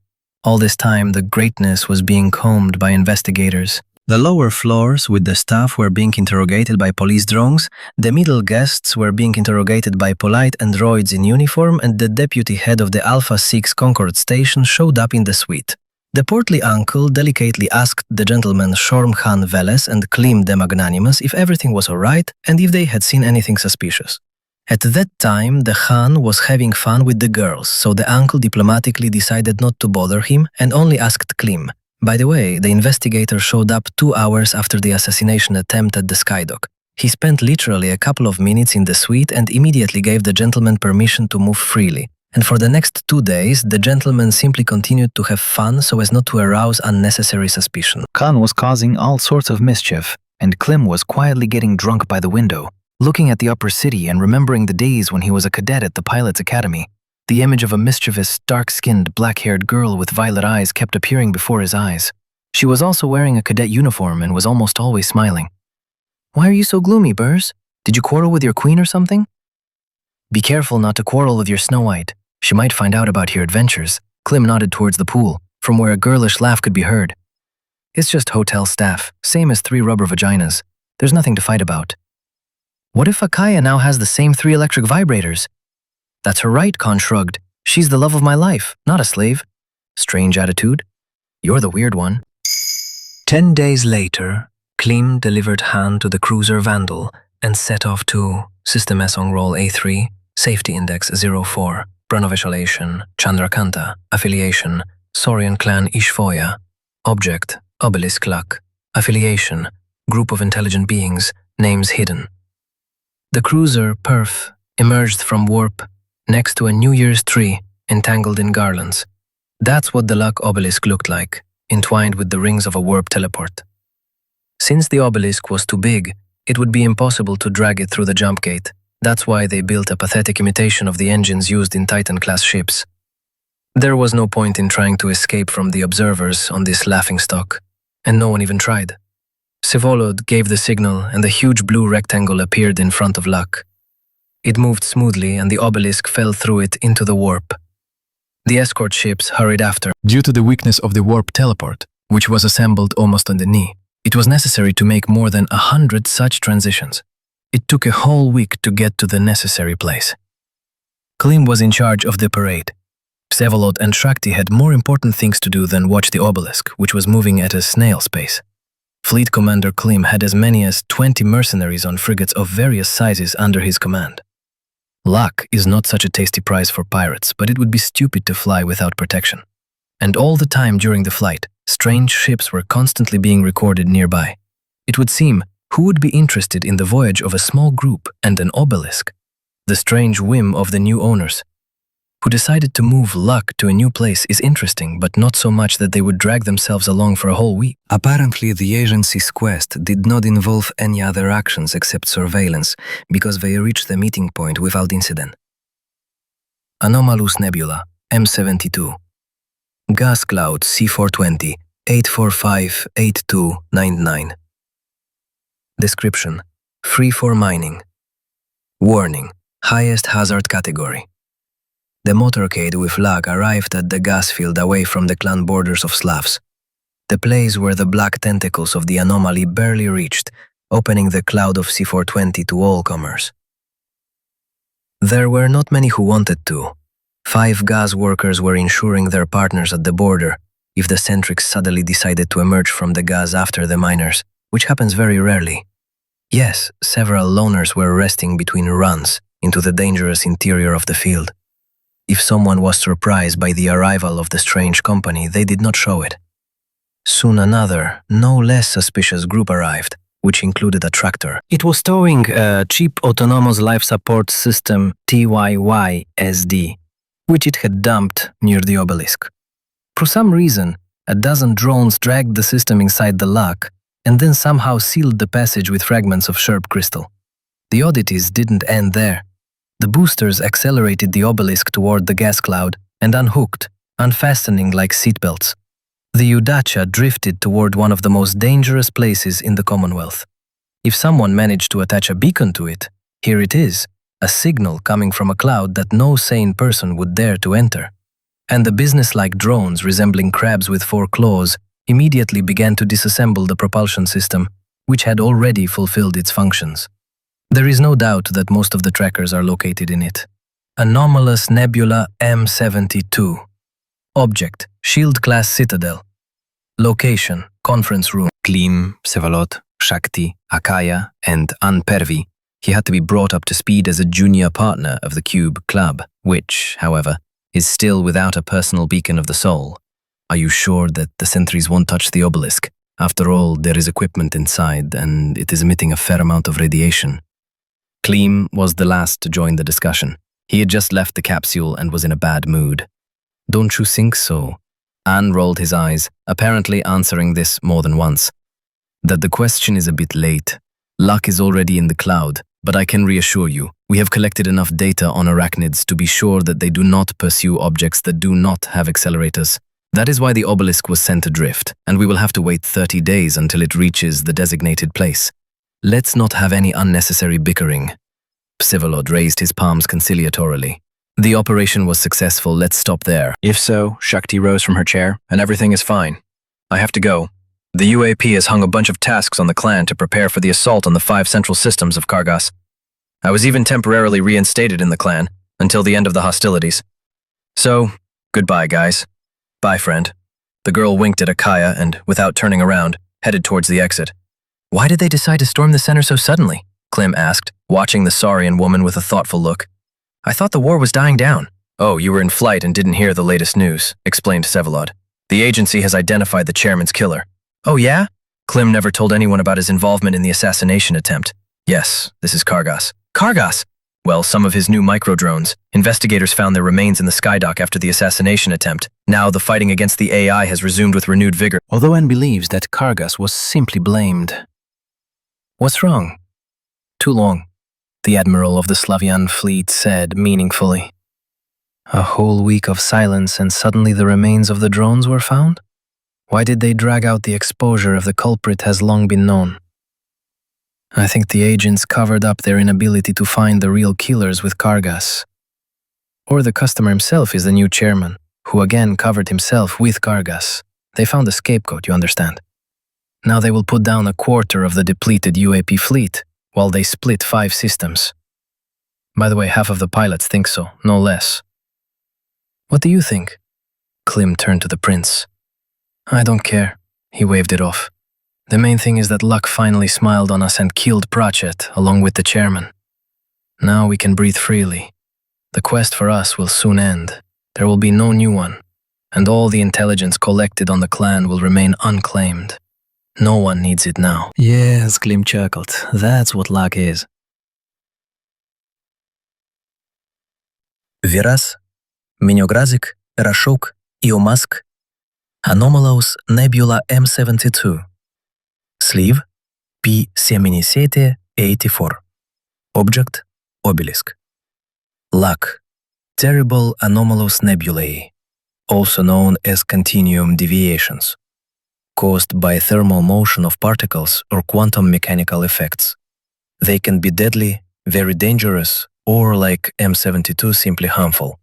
All this time, the greatness was being combed by investigators. The lower floors with the staff were being interrogated by police drones, the middle guests were being interrogated by polite androids in uniform, and the deputy head of the Alpha 6 Concord station showed up in the suite. The portly uncle delicately asked the gentlemen Shorm Khan Veles and Klim the Magnanimous if everything was alright and if they had seen anything suspicious. At that time, the Khan was having fun with the girls, so the uncle diplomatically decided not to bother him and only asked Klim. By the way, the investigator showed up 2 hours after the assassination attempt at the Skydock. He spent literally a couple of minutes in the suite and immediately gave the gentleman permission to move freely. And for the next 2 days, the gentleman simply continued to have fun so as not to arouse unnecessary suspicion. Khan was causing all sorts of mischief, and Klim was quietly getting drunk by the window, looking at the upper city and remembering the days when he was a cadet at the pilot's academy. The image of a mischievous, dark-skinned, black-haired girl with violet eyes kept appearing before his eyes. She was also wearing a cadet uniform and was almost always smiling. Why are you so gloomy, Burrs? Did you quarrel with your queen or something? Be careful not to quarrel with your Snow White. She might find out about your adventures. Klim nodded towards the pool, from where a girlish laugh could be heard. It's just hotel staff, same as 3 rubber vaginas. There's nothing to fight about. What if Akaya now has the same 3 electric vibrators? That's her right, Khan shrugged. She's the love of my life, not a slave. Strange attitude. You're the weird one. 10 days later, Klim delivered Han to the cruiser Vandal and set off to System S on roll A3, Safety Index 04, Branovisolation, Chandrakanta, Affiliation, Saurian Clan Ishvoya, Object, Obelisk Luck, Affiliation, Group of Intelligent Beings, Names Hidden. The cruiser, Perf, emerged from warp next to a New Year's tree entangled in garlands. That's what the Luck obelisk looked like, entwined with the rings of a warp teleport. Since the obelisk was too big, it would be impossible to drag it through the jump gate. That's why they built a pathetic imitation of the engines used in Titan-class ships. There was no point in trying to escape from the observers on this laughingstock, and no one even tried. Sivolod gave the signal and the huge blue rectangle appeared in front of Luck. It moved smoothly and the obelisk fell through it into the warp. The escort ships hurried after. Due to the weakness of the warp teleport, which was assembled almost on the knee, it was necessary to make more than 100 such transitions. It took a whole week to get to the necessary place. Klim was in charge of the parade. Vsevolod and Shakti had more important things to do than watch the obelisk, which was moving at a snail's pace. Fleet Commander Klim had as many as 20 mercenaries on frigates of various sizes under his command. Luck is not such a tasty prize for pirates, but it would be stupid to fly without protection. And all the time during the flight, strange ships were constantly being recorded nearby. It would seem, who would be interested in the voyage of a small group and an obelisk? The strange whim of the new owners, who decided to move Luck to a new place, is interesting, but not so much that they would drag themselves along for a whole week. Apparently, the agency's quest did not involve any other actions except surveillance, because they reached the meeting point without incident. Anomalous Nebula, M72. Gas Cloud C420, 8458299. Description: free for mining. Warning: highest hazard category. The motorcade with Luck arrived at the gas field away from the clan borders of Slavs, the place where the black tentacles of the anomaly barely reached, opening the cloud of C420 to all comers. There were not many who wanted to. 5 gas workers were ensuring their partners at the border if the Centrics suddenly decided to emerge from the gas after the miners, which happens very rarely. Yes, several loners were resting between runs into the dangerous interior of the field. If someone was surprised by the arrival of the strange company, they did not show it. Soon another, no less suspicious group arrived, which included a tractor. It was towing a cheap autonomous life support system TYY-SD, which it had dumped near the obelisk. For some reason, a dozen drones dragged the system inside the Luck and then somehow sealed the passage with fragments of sharp crystal. The oddities didn't end there. The boosters accelerated the obelisk toward the gas cloud and unhooked, unfastening like seatbelts. The Udacha drifted toward one of the most dangerous places in the Commonwealth. If someone managed to attach a beacon to it, here it is, a signal coming from a cloud that no sane person would dare to enter. And the businesslike drones resembling crabs with 4 claws immediately began to disassemble the propulsion system, which had already fulfilled its functions. There is no doubt that most of the trackers are located in it. Anomalous Nebula M72. Object: Shield-class Citadel. Location: Conference room. Klim, Vsevolod, Shakti, Akaya, and Anpervi. He had to be brought up to speed as a junior partner of the Cube Club, which, however, is still without a personal beacon of the soul. Are you sure that the sentries won't touch the obelisk? After all, there is equipment inside, and it is emitting a fair amount of radiation. Klim was the last to join the discussion. He had just left the capsule and was in a bad mood. Don't you think so? Anne rolled his eyes, apparently answering this more than once. That the question is a bit late. Luck is already in the cloud, but I can reassure you, we have collected enough data on arachnids to be sure that they do not pursue objects that do not have accelerators. That is why the obelisk was sent adrift, and we will have to wait 30 days until it reaches the designated place. Let's not have any unnecessary bickering. Psivolod raised his palms conciliatorily. The operation was successful, let's stop there. If so, Shakti rose from her chair, and everything is fine. I have to go. The UAP has hung a bunch of tasks on the clan to prepare for the assault on the 5 central systems of Kargass. I was even temporarily reinstated in the clan, until the end of the hostilities. So, goodbye, guys. Bye, friend. The girl winked at Akaya and, without turning around, headed towards the exit. Why did they decide to storm the center so suddenly? Klim asked, watching the Saurian woman with a thoughtful look. I thought the war was dying down. Oh, you were in flight and didn't hear the latest news, explained Psivolod. The agency has identified the chairman's killer. Oh yeah? Klim never told anyone about his involvement in the assassination attempt. Yes, this is Kargass. Kargass! Well, some of his new microdrones. Investigators found their remains in the skydock after the assassination attempt. Now the fighting against the AI has resumed with renewed vigor. Although Anne believes that Kargass was simply blamed. What's wrong? Too long, the admiral of the Slavian fleet said meaningfully. A whole week of silence and suddenly the remains of the drones were found? Why did they drag out the exposure if the culprit has long been known? I think the agents covered up their inability to find the real killers with Kargass. Or the customer himself is the new chairman, who again covered himself with Kargass. They found a scapegoat, you understand. Now they will put down a quarter of the depleted UAP fleet, while they split 5 systems. By the way, half of the pilots think so, no less. What do you think? Klim turned to the prince. I don't care. He waved it off. The main thing is that luck finally smiled on us and killed Pratchett along with the chairman. Now we can breathe freely. The quest for us will soon end. There will be no new one, and all the intelligence collected on the clan will remain unclaimed. No one needs it now. Yes, Klim chuckled. That's what luck is. Вираз, Miniograzik, Rashok, Iomask, Anomalous Nebula M72. Sleeve P7784. Object Obelisk. Luck. Terrible anomalous nebulae, also known as continuum deviations, caused by thermal motion of particles or quantum mechanical effects. They can be deadly, very dangerous, or like M72 simply harmful.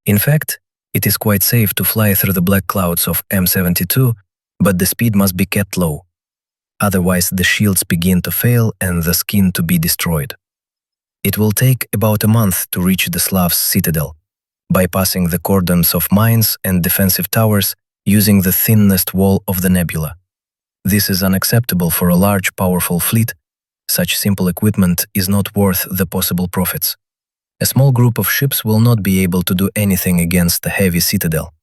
In fact, it is quite safe to fly through the black clouds of M72, but the speed must be kept low. Otherwise, the shields begin to fail and the skin to be destroyed. It will take about a month to reach the Slavs' citadel, bypassing the cordons of mines and defensive towers using the thinnest wall of the nebula. This is unacceptable for a large, powerful fleet. Such simple equipment is not worth the possible profits. A small group of ships will not be able to do anything against the heavy citadel.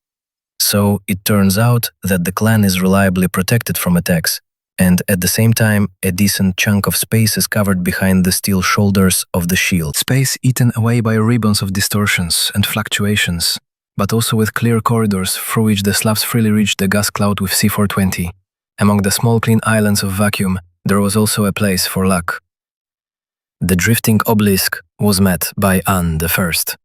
So it turns out that the clan is reliably protected from attacks, and at the same time, a decent chunk of space is covered behind the steel shoulders of the shield. Space eaten away by ribbons of distortions and fluctuations, but also with clear corridors through which the Slavs freely reached the gas cloud with C420. Among the small clean islands of vacuum, there was also a place for luck. The drifting obelisk was met by An the First.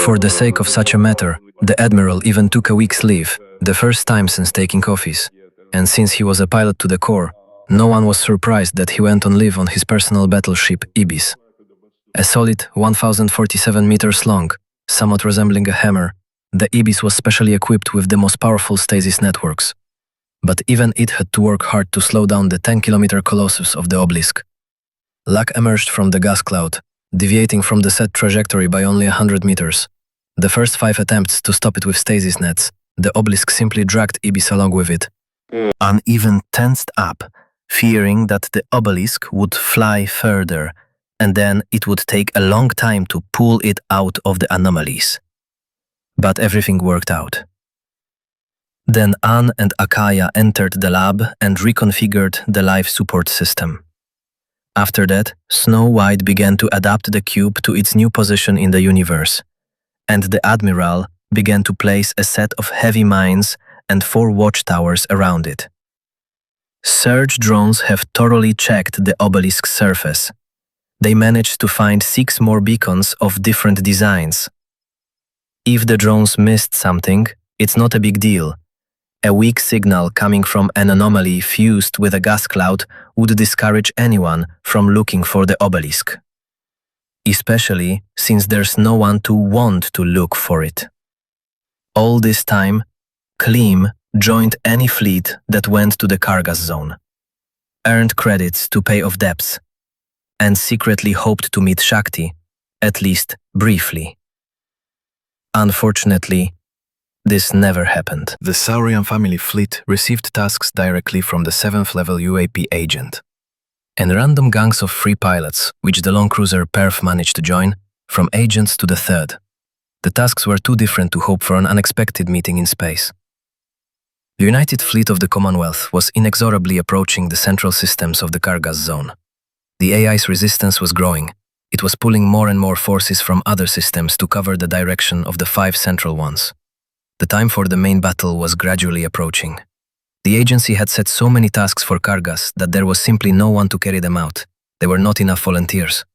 For the sake of such a matter, the admiral even took a week's leave, the first time since taking office. And since he was a pilot to the core, no one was surprised that he went on leave on his personal battleship Ibis. A solid 1,047 meters long, somewhat resembling a hammer, the Ibis was specially equipped with the most powerful stasis networks. But even it had to work hard to slow down the 10-kilometer colossus of the obelisk. Luck emerged from the gas cloud, deviating from the set trajectory by only 100 meters. The first 5 attempts to stop it with stasis nets, the obelisk simply dragged Ibis along with it. An even tensed up, fearing that the obelisk would fly further, and then it would take a long time to pull it out of the anomalies. But everything worked out. Then Anne and Akaya entered the lab and reconfigured the life support system. After that, Snow White began to adapt the cube to its new position in the universe, and the Admiral began to place a set of heavy mines and 4 watchtowers around it. Search drones have thoroughly checked the obelisk's surface. They managed to find 6 more beacons of different designs. If the drones missed something, it's not a big deal. A weak signal coming from an anomaly fused with a gas cloud would discourage anyone from looking for the obelisk. Especially since there's no one to want to look for it. All this time, Klim joined any fleet that went to the Kargass Zone, earned credits to pay off debts, and secretly hoped to meet Shakti, at least briefly. Unfortunately, this never happened. The Saurian family fleet received tasks directly from the 7th level UAP agent, and random gangs of free pilots, which the long cruiser Perf managed to join, from agents to the 3rd. The tasks were too different to hope for an unexpected meeting in space. The United Fleet of the Commonwealth was inexorably approaching the central systems of the Kargass Zone. The AI's resistance was growing. It was pulling more and more forces from other systems to cover the direction of the 5 central ones. The time for the main battle was gradually approaching. The agency had set so many tasks for Kargass that there was simply no one to carry them out. There were not enough volunteers.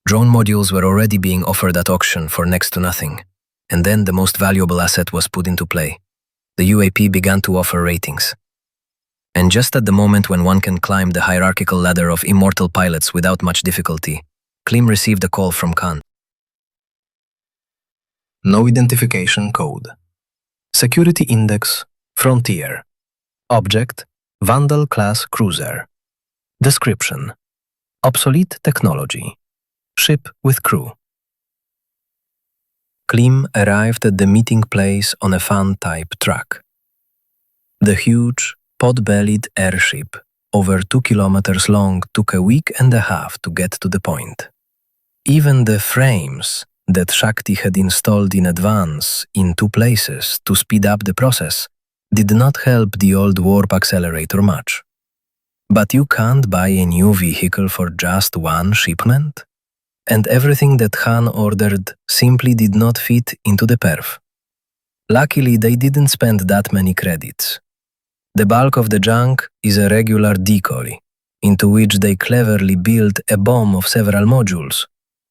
Drone modules were already being offered at auction for next to nothing. And then the most valuable asset was put into play. The UAP began to offer ratings. And just at the moment when one can climb the hierarchical ladder of immortal pilots without much difficulty, Klim received a call from Khan. No identification code. Security index, Frontier. Object, Vandal class cruiser. Description, obsolete technology. Ship with crew. Klim arrived at the meeting place on a fan-type truck. The huge, pot-bellied airship, over 2 kilometers long, took a week and a half to get to the point. Even the frames that Shakti had installed in advance in 2 places to speed up the process did not help the old warp accelerator much. But you can't buy a new vehicle for just 1 shipment? And everything that Khan ordered simply did not fit into the perf. Luckily, they didn't spend that many credits. The bulk of the junk is a regular decoy, into which they cleverly build a bomb of several modules.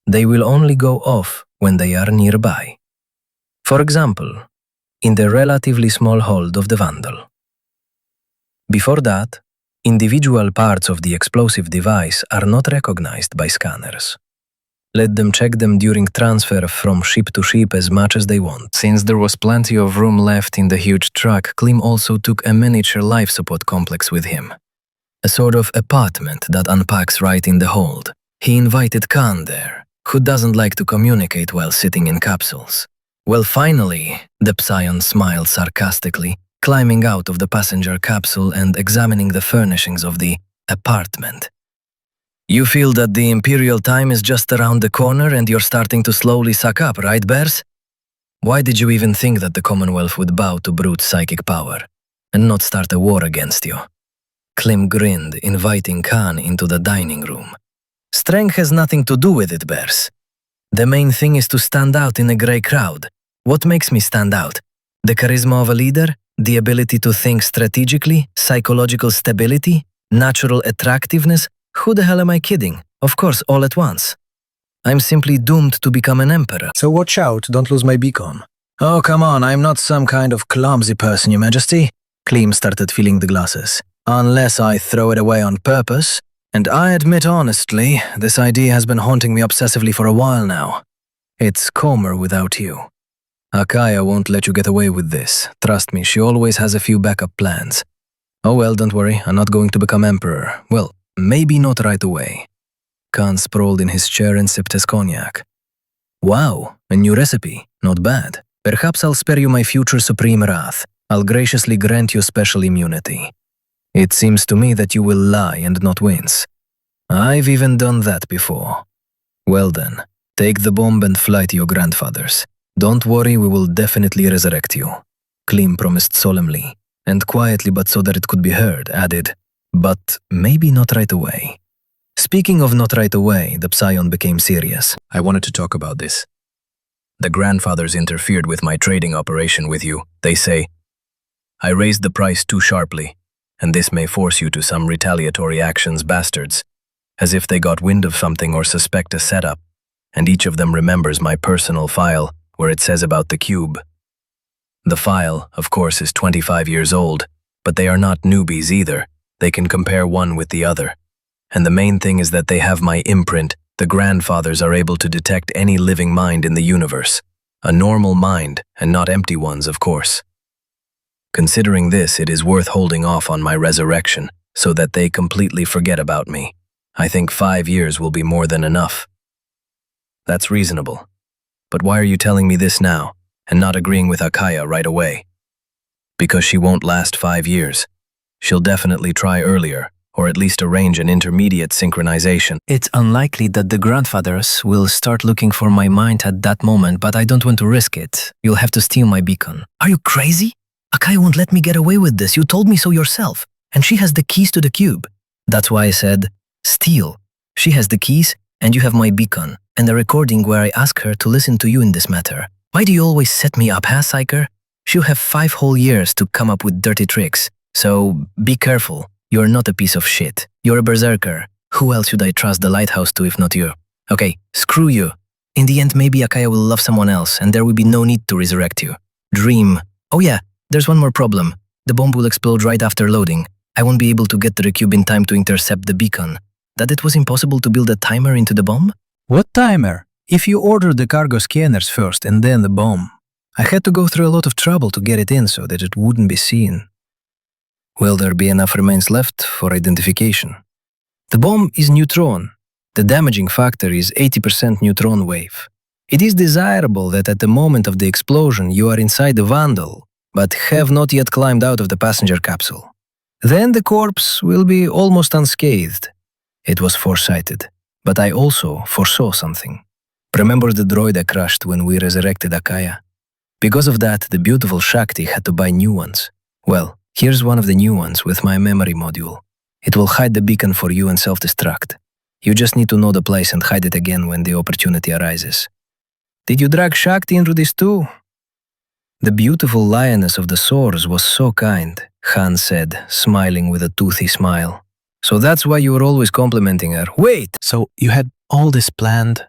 They will only go off when they are nearby. For example, in the relatively small hold of the Vandal. Before that, individual parts of the explosive device are not recognized by scanners. Let them check them during transfer from ship to ship as much as they want. Since there was plenty of room left in the huge truck, Klim also took a miniature life support complex with him. A sort of apartment that unpacks right in the hold. He invited Khan there, who doesn't like to communicate while sitting in capsules. Well, finally, the Psion smiled sarcastically, climbing out of the passenger capsule and examining the furnishings of the apartment. You feel that the Imperial time is just around the corner and you're starting to slowly suck up, right, Bears? Why did you even think that the Commonwealth would bow to brute psychic power and not start a war against you? Klim grinned, inviting Khan into the dining room. Strength has nothing to do with it, Bears. The main thing is to stand out in a grey crowd. What makes me stand out? The charisma of a leader? The ability to think strategically? Psychological stability? Natural attractiveness? Who the hell am I kidding? Of course, all at once. I'm simply doomed to become an emperor. So watch out, don't lose my beacon. Oh, come on, I'm not some kind of clumsy person, Your Majesty. Klim started filling the glasses. Unless I throw it away on purpose. And I admit honestly, this idea has been haunting me obsessively for a while now. It's calmer without you. Akaya won't let you get away with this. Trust me, she always has a few backup plans. Oh well, don't worry, I'm not going to become emperor. Well, maybe not right away. Khan sprawled in his chair and sipped his cognac. Wow, a new recipe. Not bad. Perhaps I'll spare you my future supreme wrath. I'll graciously grant you special immunity. It seems to me that you will lie and not wince. I've even done that before. Well then, take the bomb and fly to your grandfather's. Don't worry, we will definitely resurrect you. Klim promised solemnly, and quietly but so that it could be heard, added, but maybe not right away. Speaking of not right away, the Psion became serious. I wanted to talk about this. The grandfathers interfered with my trading operation with you, they say. I raised the price too sharply, and this may force you to some retaliatory actions, bastards, as if they got wind of something or suspect a setup, and each of them remembers my personal file where it says about the cube. The file, of course, is 25 years old, but they are not newbies either. They can compare one with the other. And the main thing is that they have my imprint. The grandfathers are able to detect any living mind in the universe. A normal mind, and not empty ones, of course. Considering this, it is worth holding off on my resurrection so that they completely forget about me. I think 5 years will be more than enough. That's reasonable. But why are you telling me this now and not agreeing with Akaya right away? Because she won't last 5 years. She'll definitely try earlier, or at least arrange an intermediate synchronization. It's unlikely that the grandfathers will start looking for my mind at that moment, but I don't want to risk it. You'll have to steal my beacon. Are you crazy? Akaya won't let me get away with this. You told me so yourself. And she has the keys to the cube. That's why I said, steal. She has the keys, and you have my beacon, and the recording where I ask her to listen to you in this matter. Why do you always set me up, huh, psyker? She'll have 5 whole years to come up with dirty tricks. So, be careful. You're not a piece of shit. You're a berserker. Who else should I trust the lighthouse to if not you? Okay, screw you. In the end, maybe Akaya will love someone else, and there will be no need to resurrect you. Dream. Oh yeah, there's one more problem. The bomb will explode right after loading. I won't be able to get to the cube in time to intercept the beacon. That it was impossible to build a timer into the bomb? What timer? If you ordered the cargo scanners first and then the bomb. I had to go through a lot of trouble to get it in so that it wouldn't be seen. Will there be enough remains left for identification? The bomb is neutron. The damaging factor is 80% neutron wave. It is desirable that at the moment of the explosion you are inside the Vandal, but have not yet climbed out of the passenger capsule. Then the corpse will be almost unscathed. It was foresighted, but I also foresaw something. Remember the droid I crushed when we resurrected Akaya? Because of that, the beautiful Shakti had to buy new ones. Well, here's one of the new ones with my memory module. It will hide the beacon for you and self-destruct. You just need to know the place and hide it again when the opportunity arises. Did you drag Shakti into this too? The beautiful lioness of the Soars was so kind, Han said, smiling with a toothy smile. So that's why you were always complimenting her. Wait! So you had all this planned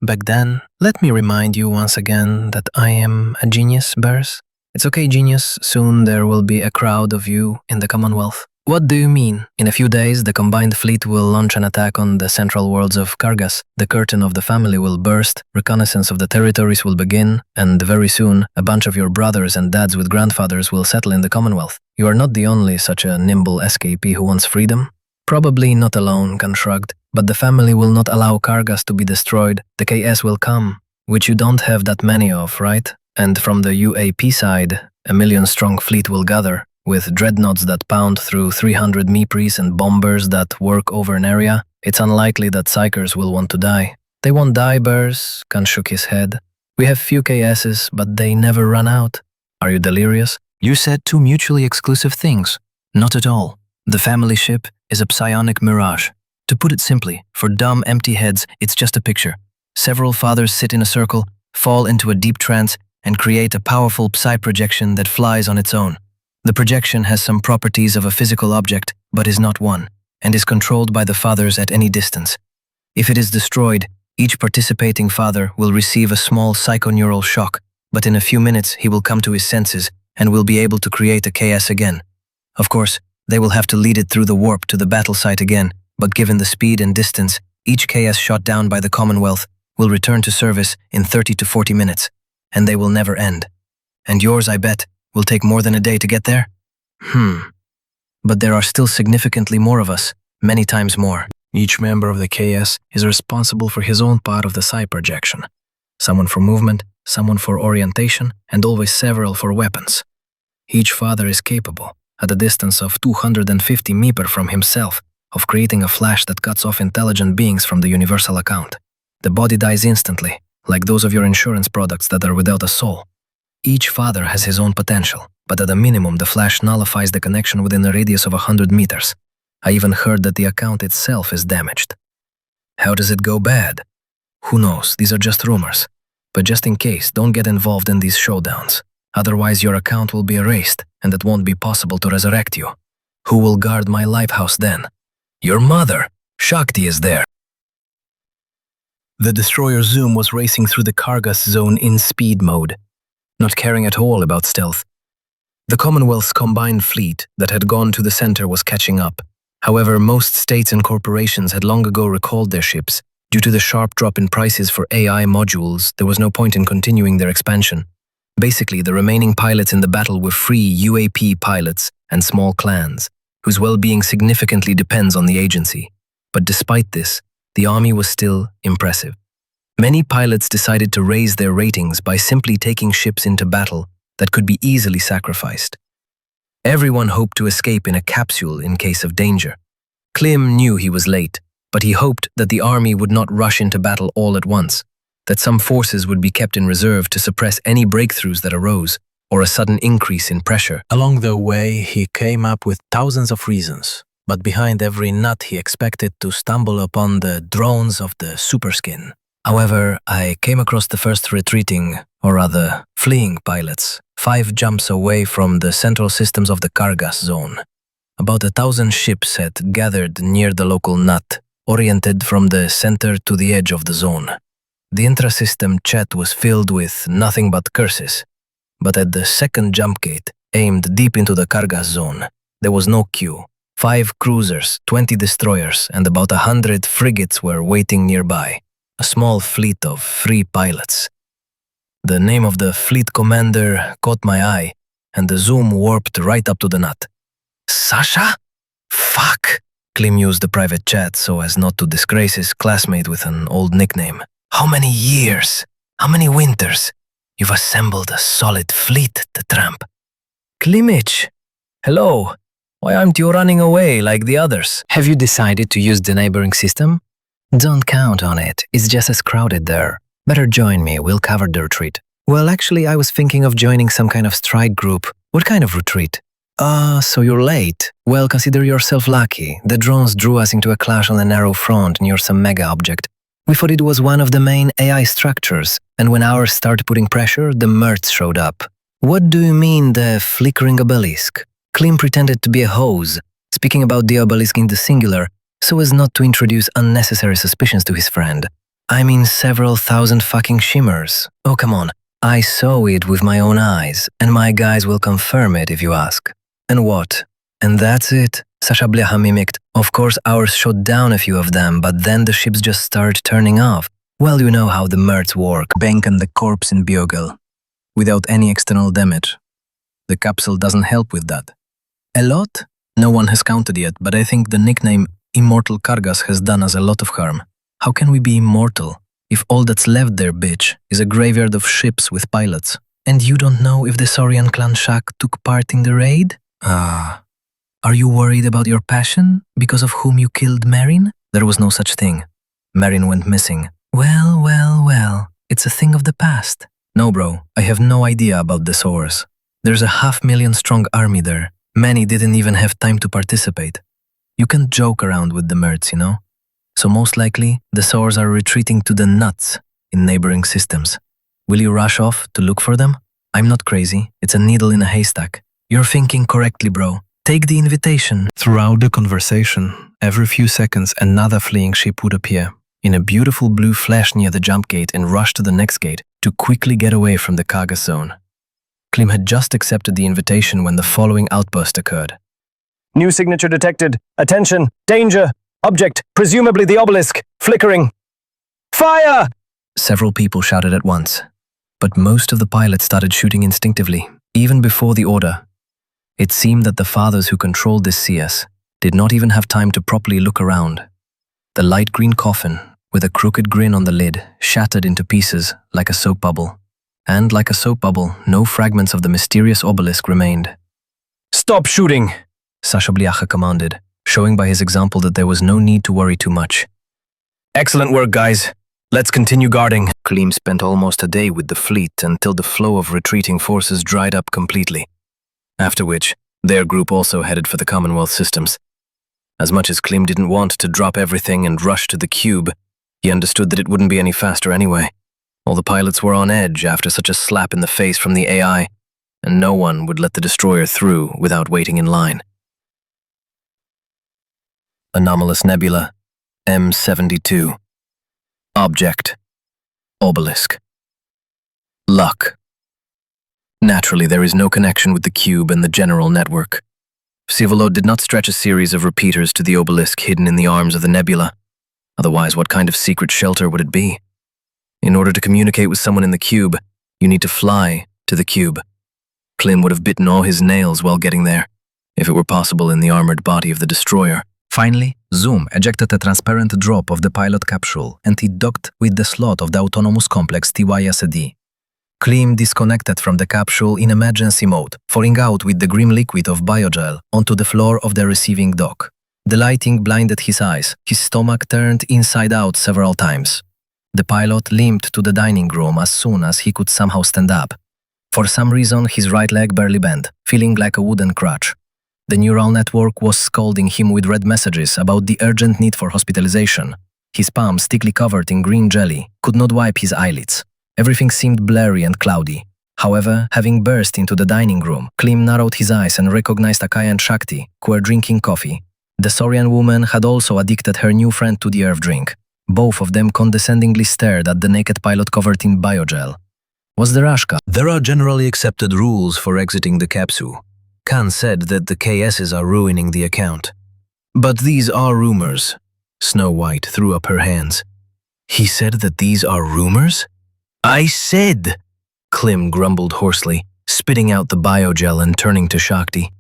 back then? Let me remind you once again that I am a genius, Bears. It's okay, genius. Soon there will be a crowd of you in the Commonwealth. What do you mean? In a few days, the combined fleet will launch an attack on the central worlds of Kargass. The curtain of the family will burst, reconnaissance of the territories will begin, and very soon, a bunch of your brothers and dads with grandfathers will settle in the Commonwealth. You are not the only such a nimble escapee who wants freedom. Probably not alone, Khan shrugged, but the family will not allow Kargass to be destroyed. The KS will come, which you don't have that many of, right? And from the UAP side, a 1,000,000-strong fleet will gather, with dreadnoughts that pound through 300 Mipris and bombers that work over an area. It's unlikely that psykers will want to die. They won't die, Bears, Khan shook his head. We have few KSs, but they never run out. Are you delirious? You said 2 mutually exclusive things. Not at all. The family ship is a psionic mirage. To put it simply, for dumb, empty heads, it's just a picture. Several fathers sit in a circle, fall into a deep trance, and create a powerful psi projection that flies on its own. The projection has some properties of a physical object, but is not one, and is controlled by the fathers at any distance. If it is destroyed, each participating father will receive a small psychoneural shock, but in a few minutes he will come to his senses and will be able to create a KS again. Of course, they will have to lead it through the warp to the battle site again, but given the speed and distance, each KS shot down by the Commonwealth will return to service in 30 to 40 minutes, and they will never end. And yours, I bet, will take more than a day to get there? But there are still significantly more of us, many times more. Each member of the KS is responsible for his own part of the psi projection. Someone for movement, someone for orientation, and always several for weapons. Each father is capable, at a distance of 250 Mipr from himself, of creating a flash that cuts off intelligent beings from the universal account. The body dies instantly, like those of your insurance products that are without a soul. Each father has his own potential, but at a minimum the flash nullifies the connection within a radius of 100 meters. I even heard that the account itself is damaged. How does it go bad? Who knows, these are just rumors. But just in case, don't get involved in these showdowns. Otherwise your account will be erased, and it won't be possible to resurrect you. Who will guard my lifehouse then? Your mother! Shakti is there! The destroyer Zuum was racing through the Kargass Zone in speed mode. not caring at all about stealth. The Commonwealth's combined fleet that had gone to the center was catching up. However, most states and corporations had long ago recalled their ships. Due to the sharp drop in prices for AI modules, there was no point in continuing their expansion. Basically, the remaining pilots in the battle were free UAP pilots and small clans, whose well-being significantly depends on the agency. But despite this, the army was still impressive. Many pilots decided to raise their ratings by simply taking ships into battle that could be easily sacrificed. Everyone hoped to escape in a capsule in case of danger. Klim knew he was late, but he hoped that the army would not rush into battle all at once, that some forces would be kept in reserve to suppress any breakthroughs that arose, or a sudden increase in pressure. Along the way, he came up with thousands of reasons, but behind every nut he expected to stumble upon the drones of the superskin. However, I came across the first retreating, or rather, fleeing pilots, 5 jumps away from the central systems of the Kargass Zone. About 1,000 ships had gathered near the local nut, oriented from the center to the edge of the zone. The intra-system chat was filled with nothing but curses. But at the second jump gate, aimed deep into the Kargass Zone, there was no queue. 5 cruisers, 20 destroyers, and about 100 frigates were waiting nearby. A small fleet of 3 pilots. The name of the fleet commander caught my eye, and the Zuum warped right up to the nut. Sasha? Fuck! Klim used the private chat so as not to disgrace his classmate with an old nickname. How many years? How many winters? You've assembled a solid fleet, the tramp. Klimich! Hello! Why aren't you running away like the others? Have you decided to use the neighboring system? Don't count on it, it's just as crowded there. Better join me, we'll cover the retreat. Well, actually, I was thinking of joining some kind of strike group. What kind of retreat? So you're late. Well, consider yourself lucky. The drones drew us into a clash on a narrow front near some mega object. We thought it was one of the main AI structures, and when ours started putting pressure, the Merts showed up. What do you mean, the flickering obelisk? Klim pretended to be a hose, speaking about the obelisk in the singular, so as not to introduce unnecessary suspicions to his friend. I mean several thousand fucking shimmers. Oh, come on. I saw it with my own eyes, and my guys will confirm it if you ask. And what? And that's it? Sasha Blecha mimicked. Of course, ours shot down a few of them, but then the ships just started turning off. Well, you know how the Merts work. Bank and the corpse in Biogel, without any external damage. The capsule doesn't help with that. A lot? No one has counted yet, but I think the nickname Immortal Kargass has done us a lot of harm. How can we be immortal if all that's left there, bitch, is a graveyard of ships with pilots? And you don't know if the Saurian clan Shak took part in the raid? Are you worried about your passion, because of whom you killed Marin? There was no such thing. Marin went missing. Well, it's a thing of the past. No, bro, I have no idea about the Saurs. There's a 500,000 strong army there. Many didn't even have time to participate. You can't joke around with the Merts, you know? So most likely, the Saurs are retreating to the nuts in neighboring systems. Will you rush off to look for them? I'm not crazy. It's a needle in a haystack. You're thinking correctly, bro. Take the invitation. Throughout the conversation, every few seconds another fleeing ship would appear, in a beautiful blue flash near the jump gate and rush to the next gate to quickly get away from the Kargass Zone. Klim had just accepted the invitation when the following outburst occurred. New signature detected. Attention! Danger! Object, presumably the obelisk, flickering. Fire! Several people shouted at once, but most of the pilots started shooting instinctively, even before the order. It seemed that the fathers who controlled this CS did not even have time to properly look around. The light green coffin, with a crooked grin on the lid, shattered into pieces like a soap bubble. And like a soap bubble, no fragments of the mysterious obelisk remained. Stop shooting! Sasha Blecha commanded, showing by his example that there was no need to worry too much. Excellent work, guys. Let's continue guarding. Klim spent almost a day with the fleet until the flow of retreating forces dried up completely. After which, their group also headed for the Commonwealth systems. As much as Klim didn't want to drop everything and rush to the cube, he understood that it wouldn't be any faster anyway. All the pilots were on edge after such a slap in the face from the AI, and no one would let the destroyer through without waiting in line. Anomalous Nebula, M72. Object, Obelisk. Luck. Naturally, there is no connection with the cube and the general network. Vsevolod did not stretch a series of repeaters to the obelisk hidden in the arms of the nebula. Otherwise, what kind of secret shelter would it be? In order to communicate with someone in the cube, you need to fly to the cube. Klim would have bitten all his nails while getting there, if it were possible in the armored body of the destroyer. Finally, Zuum ejected a transparent drop of the pilot capsule and it docked with the slot of the autonomous complex TYSD. Klim disconnected from the capsule in emergency mode, falling out with the grim liquid of biogel onto the floor of the receiving dock. The lighting blinded his eyes, his stomach turned inside out several times. The pilot limped to the dining room as soon as he could somehow stand up. For some reason, his right leg barely bent, feeling like a wooden crutch. The neural network was scolding him with red messages about the urgent need for hospitalization. His palms, thickly covered in green jelly, could not wipe his eyelids. Everything seemed blurry and cloudy. However, having burst into the dining room, Klim narrowed his eyes and recognized Akaya and Shakti, who were drinking coffee. The Saurian woman had also addicted her new friend to the earth drink. Both of them condescendingly stared at the naked pilot covered in biogel. Was there Ashka? There are generally accepted rules for exiting the capsule. Khan said that the KSs are ruining the account. But these are rumors. Snow White threw up her hands. He said that these are rumors? I said! Klim grumbled hoarsely, spitting out the biogel and turning to Shakti.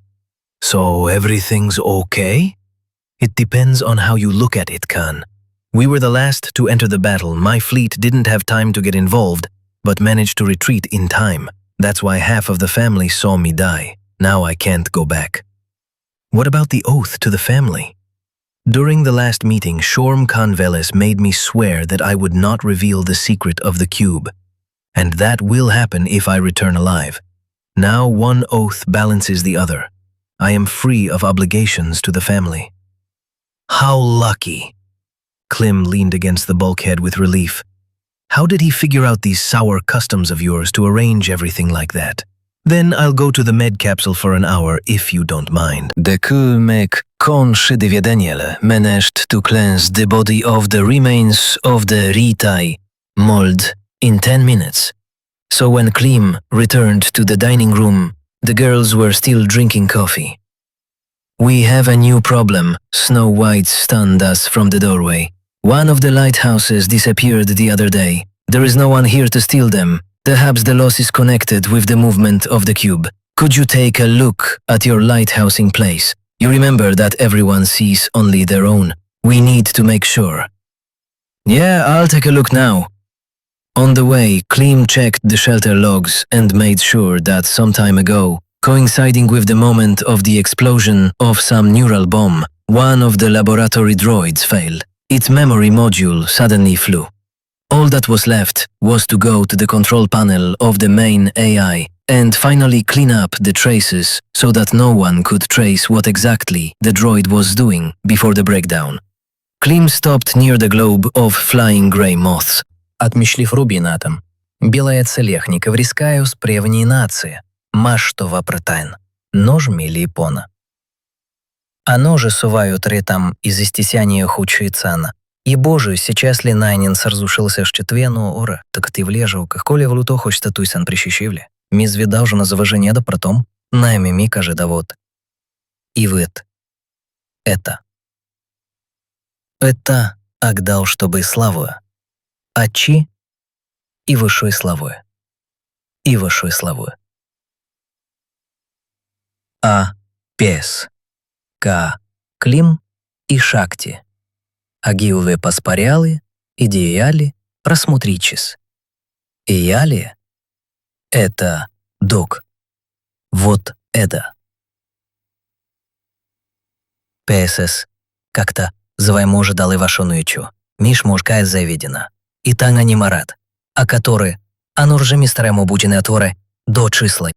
So everything's okay? It depends on how you look at it, Khan. We were the last to enter the battle. My fleet didn't have time to get involved, but managed to retreat in time. That's why half of the family saw me die. Now I can't go back. What about the oath to the family? During the last meeting, Shorm Khan Veles made me swear that I would not reveal the secret of the cube. And that will happen if I return alive. Now one oath balances the other. I am free of obligations to the family. How lucky! Klim leaned against the bulkhead with relief. How did he figure out these sour customs of yours to arrange everything like that? Then I'll go to the med capsule for an hour, if you don't mind. The coup make conche de Wiedeniel managed to cleanse the body of the remains of the Ritai mold in 10 minutes. So when Klim returned to the dining room, the girls were still drinking coffee. We have a new problem, Snow White stunned us from the doorway. One of the lighthouses disappeared the other day. There is no one here to steal them. Perhaps the loss is connected with the movement of the cube. Could you take a look at your lighthousing place? You remember that everyone sees only their own. We need to make sure. Yeah, I'll take a look now. On the way, Klim checked the shelter logs and made sure that some time ago, coinciding with the moment of the explosion of some neural bomb, one of the laboratory droids failed. Its memory module suddenly flew. All that was left was to go to the control panel of the main AI and finally clean up the traces so that no one could trace what exactly the droid was doing before the breakdown. Klim stopped near the globe of flying grey moths. Отмешлив рубинатом. Белая целехника врискаю с превней нации. Маштова претайн. Ножми липона. А ножи сувают ритам из истисяния худшие цена. И боже, сейчас ли найнин сарзушился щетвену, ора, так ты влежу, как коли в люто хоть статуйсан прищищивле. Мисс видал же на заважение да протом, найми ми каже да вот. И вот. Это агдал, чтобы славу. Ачи и высшей славу. И высшей славу. А пес. Ка Клим и Шакти. Агиуве паспарялы, идеяли, просмотричес. Ияли — это док. Вот это. ПСС. Как-то зваймо же дали вашу нычу. Миш мужка заведена. И танга не марат. А который, оно рже мистерему будины отворе до числа.